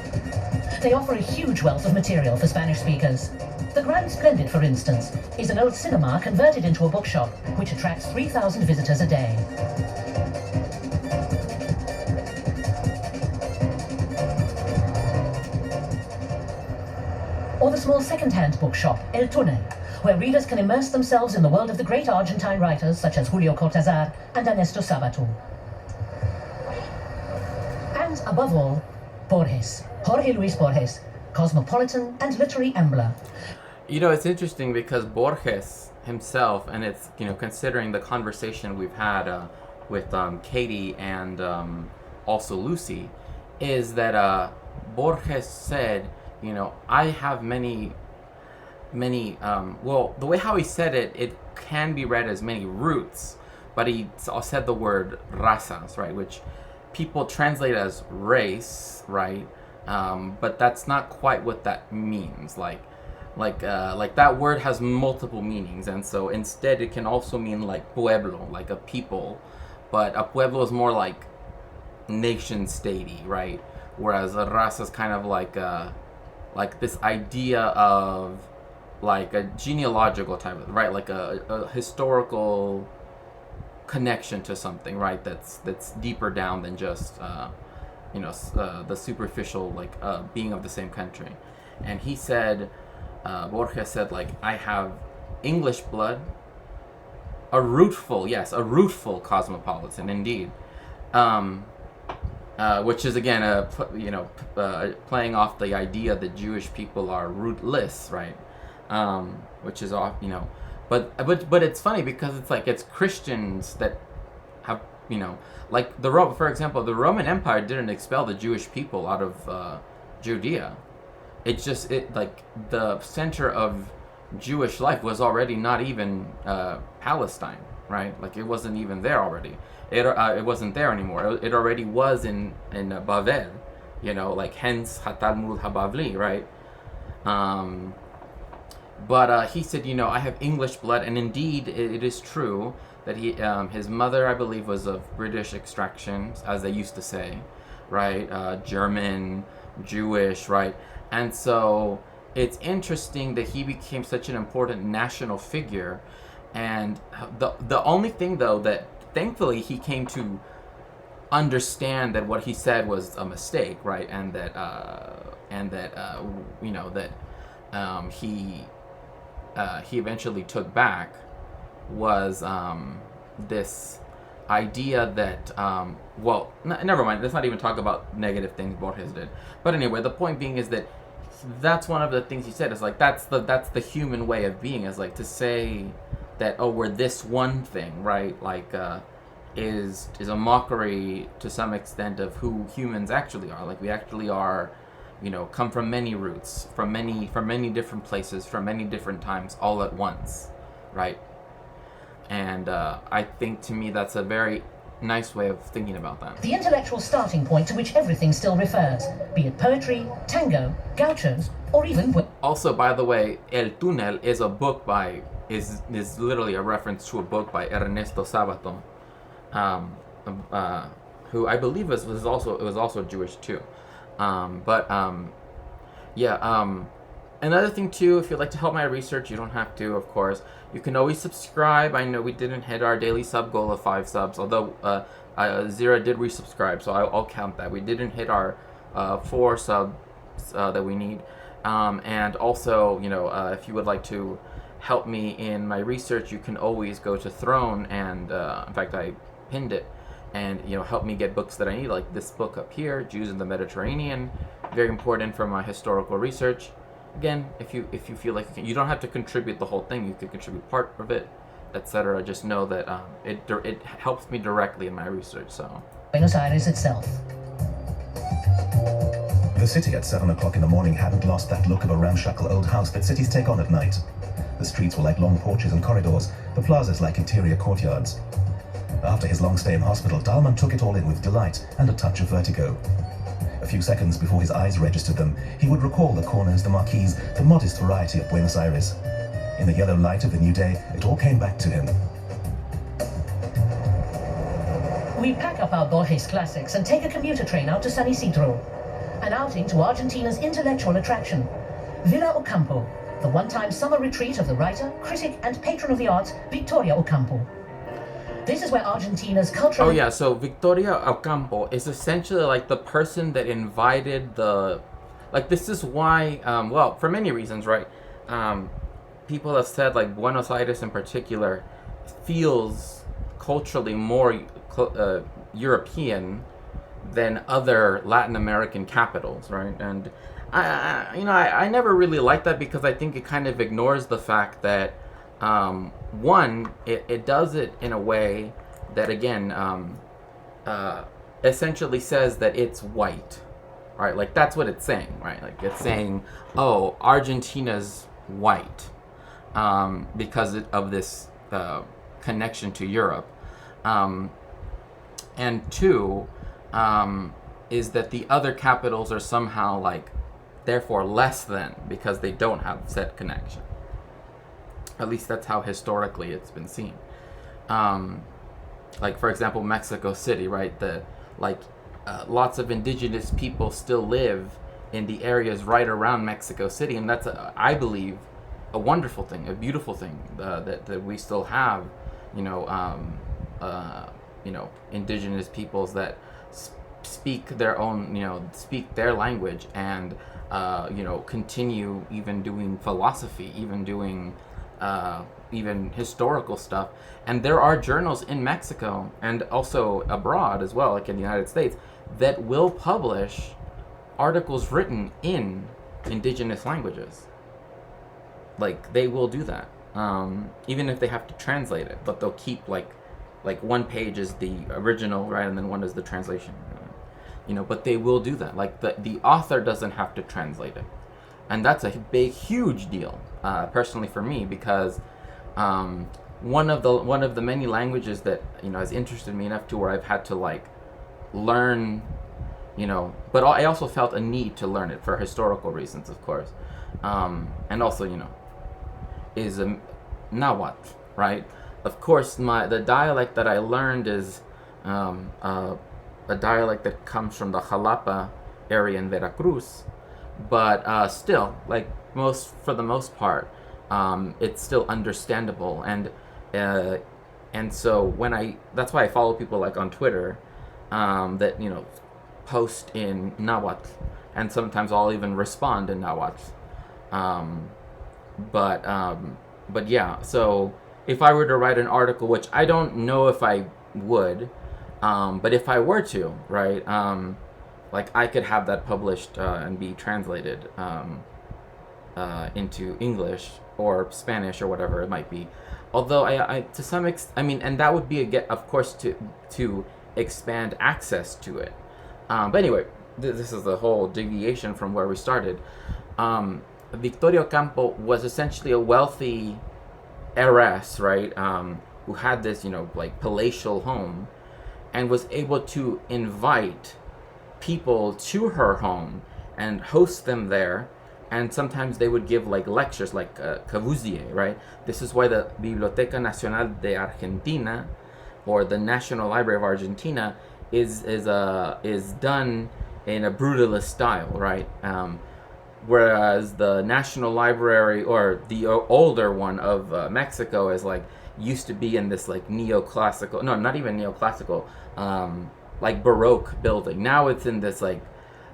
They offer a huge wealth of material for Spanish speakers. The Grand Splendid, for instance, is an old cinema converted into a bookshop, which attracts 3,000 visitors a day. Or the small second-hand bookshop, El Túnel, where readers can immerse themselves in the world of the great Argentine writers such as Julio Cortázar and Ernesto Sabato. And above all, Borges, Jorge Luis Borges, cosmopolitan and literary ambler. It's interesting because Borges himself, and it's, considering the conversation we've had with Katie and also Lucy, is that Borges said, I have many, well, the way how he said it, it can be read as many roots, but he said the word razas, right, which people translate as race, right, but that's not quite what that means. Like that word has multiple meanings, and so instead it can also mean like pueblo, like a people, but a pueblo is more like nation-statey, right, whereas a raza is kind of like this idea of like a genealogical type of, right, like a historical connection to something, right, that's deeper down than just the superficial, like being of the same country. And he said, Borges said, like, I have English blood, a rootful cosmopolitan indeed, which is again playing off the idea that Jewish people are rootless, right? Which is off, but it's funny because it's like it's Christians that have, like for example, the Roman Empire didn't expel the Jewish people out of Judea. It's just like the center of Jewish life was already not even Palestine, right? Like it wasn't even there already. It wasn't there anymore. It already was in Bavel, like hence Hatalmud Habavli, right? But he said, I have English blood, and indeed it is true that his mother, I believe, was of British extraction, as they used to say, right? German, Jewish, right? And so it's interesting that he became such an important national figure. And the only thing, though, that thankfully he came to understand that what he said was a mistake, right? And that he eventually took back was this idea that never mind. Let's not even talk about negative things Borges did. But anyway, the point being is that that's one of the things he said is like that's the human way of being, is like to say that we're this one thing, right? Like is a mockery to some extent of who humans actually are. Like we actually are, come from many roots, from many different places, from many different times, all at once, right? And I think to me that's a very nice way of thinking about that. The intellectual starting point to which everything still refers, be it poetry, tango, gauchos, or even... Also, by the way, El Túnel is a book is literally a reference to a book by Ernesto Sabato, who I believe was also Jewish too. Another thing too, if you'd like to help my research, you don't have to, of course. You can always subscribe. I know we didn't hit our daily sub goal of 5 subs, although Zira did resubscribe, so I'll count that. We didn't hit our 4 subs that we need. And also, if you would like to help me in my research, you can always go to Throne, and in fact, I pinned it, and help me get books that I need, like this book up here, Jews in the Mediterranean, very important for my historical research. Again, if you feel like you don't have to contribute the whole thing, you could contribute part of it, etc. Just know that it helps me directly in my research. So Buenos Aires itself. The city at 7 o'clock in the morning hadn't lost that look of a ramshackle old house that cities take on at night. The streets were like long porches and corridors, the plazas like interior courtyards. After his long stay in hospital, Dahlmann took it all in with delight and a touch of vertigo. A few seconds before his eyes registered them, he would recall the corners, the marquees, the modest variety of Buenos Aires. In the yellow light of the new day, it all came back to him. We pack up our Borges classics and take a commuter train out to San Isidro, an outing to Argentina's intellectual attraction, Villa Ocampo, the one-time summer retreat of the writer, critic, and patron of the arts, Victoria Ocampo. This is where Argentina's cultural... Oh yeah, so Victoria Ocampo is essentially like the person that invited this is why, for many reasons, right? People have said like Buenos Aires in particular feels culturally more European than other Latin American capitals, right? And I never really liked that, because I think it kind of ignores the fact that one, it does it in a way that, again, essentially says that it's white, right? Like, that's what it's saying, right? Like, it's saying, oh, Argentina's white because of this connection to Europe. And two, is that the other capitals are somehow, like, therefore less than, because they don't have said connection. At least that's how historically it's been seen. Like, for example, Mexico City, right? Lots of indigenous people still live in the areas right around Mexico City, and that's, I believe, a wonderful thing, a beautiful thing, that we still have, indigenous peoples that speak their own, speak their language, and continue even doing philosophy, even doing even historical stuff. And there are journals in Mexico and also abroad as well, like in the United States, that will publish articles written in indigenous languages. Like, they will do that, even if they have to translate it, but they'll keep like one page is the original, right, and then one is the translation, but they will do that. Like, the author doesn't have to translate it. And that's a big, huge deal, personally for me, because one of the many languages that, you know, has interested me enough to where I've had to like learn, you know, but I also felt a need to learn it for historical reasons, of course, and also, you know, is Nahuatl, right? Of course, the dialect that I learned is a dialect that comes from the Jalapa area in Veracruz, but still, like for the most part, it's still understandable, and so that's why I follow people like on Twitter, that, you know, post in Nahuatl, and sometimes I'll even respond in Nahuatl, but yeah. So if I were to write an article, which I don't know if I would, but if I were to, right, like I could have that published and be translated into English or Spanish or whatever it might be. Although I to some extent, I mean, and that would be of course to expand access to it. But anyway, this is the whole deviation from where we started. Victoria Ocampo was essentially a wealthy heiress, right, who had this, you know, like palatial home, and was able to invite people to her home and host them there, and sometimes they would give like lectures, like Cavousier, right? This is why the Biblioteca Nacional de Argentina, or the National Library of Argentina, is done in a brutalist style, right? Whereas the National Library, or the older one of Mexico, is like used to be in this like neoclassical, no, not even neoclassical, like Baroque building. Now it's in this like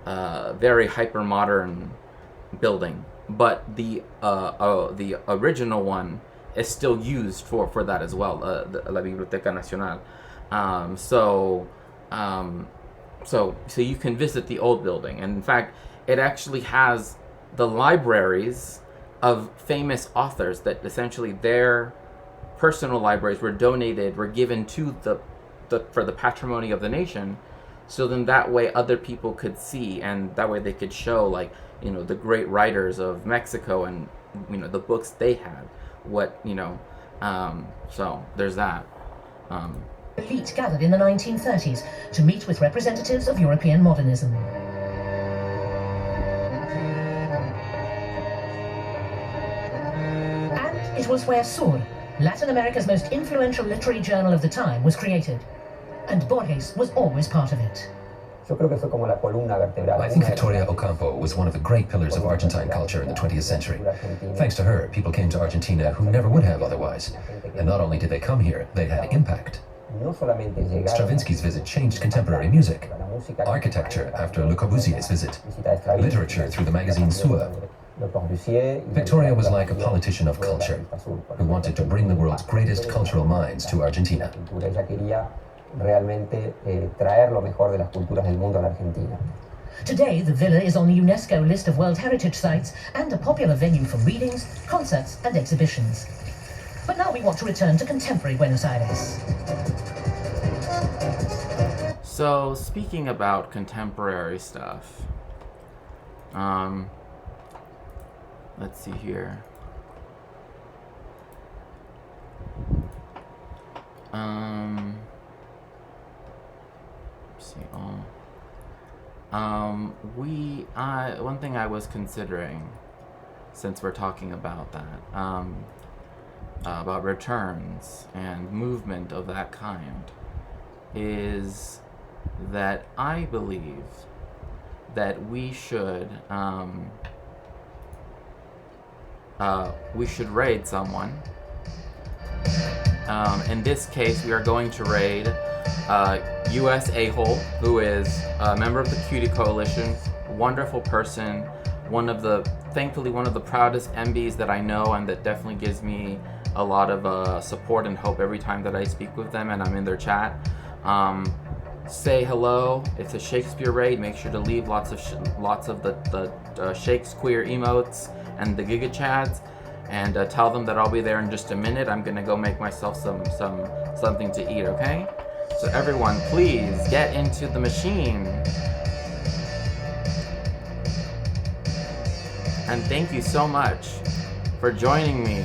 very hyper modern building, but the original one is still used for that as well, la Biblioteca Nacional. So you can visit the old building, and in fact, it actually has the libraries of famous authors that essentially their personal libraries were given to for the patrimony of the nation. So then that way other people could see, and that way they could show, like, you know, the great writers of Mexico and, you know, the books they had, what, you know, so there's that. Elite gathered in the 1930s to meet with representatives of European modernism. And it was where Sur, Latin America's most influential literary journal of the time, was created. And Borges was always part of it. I think Victoria Ocampo was one of the great pillars of Argentine culture in the 20th century. Thanks to her, people came to Argentina who never would have otherwise. And not only did they come here, they had impact. Stravinsky's visit changed contemporary music, architecture after Le Corbusier's visit, literature through the magazine Sur. Victoria was like a politician of culture, who wanted to bring the world's greatest cultural minds to Argentina. Today, the villa is on the UNESCO list of World Heritage Sites and a popular venue for readings, concerts, and exhibitions. But now we want to return to contemporary Buenos Aires. So, speaking about contemporary stuff, let's see here. Let's see. One thing I was considering, since we're talking about that, about returns and movement of that kind, is that I believe that we should raid someone. In this case, we are going to raid U.S. A-hole, who is a member of the Cutie Coalition, wonderful person, thankfully one of the proudest MBs that I know, and that definitely gives me a lot of support and hope every time that I speak with them and I'm in their chat. Say hello. It's a Shakespeare raid. Make sure to leave lots of the Shakespeare emotes and the Giga Chads, and tell them that I'll be there in just a minute. I'm gonna go make myself something to eat. Okay? So everyone, please get into the machine. And thank you so much for joining me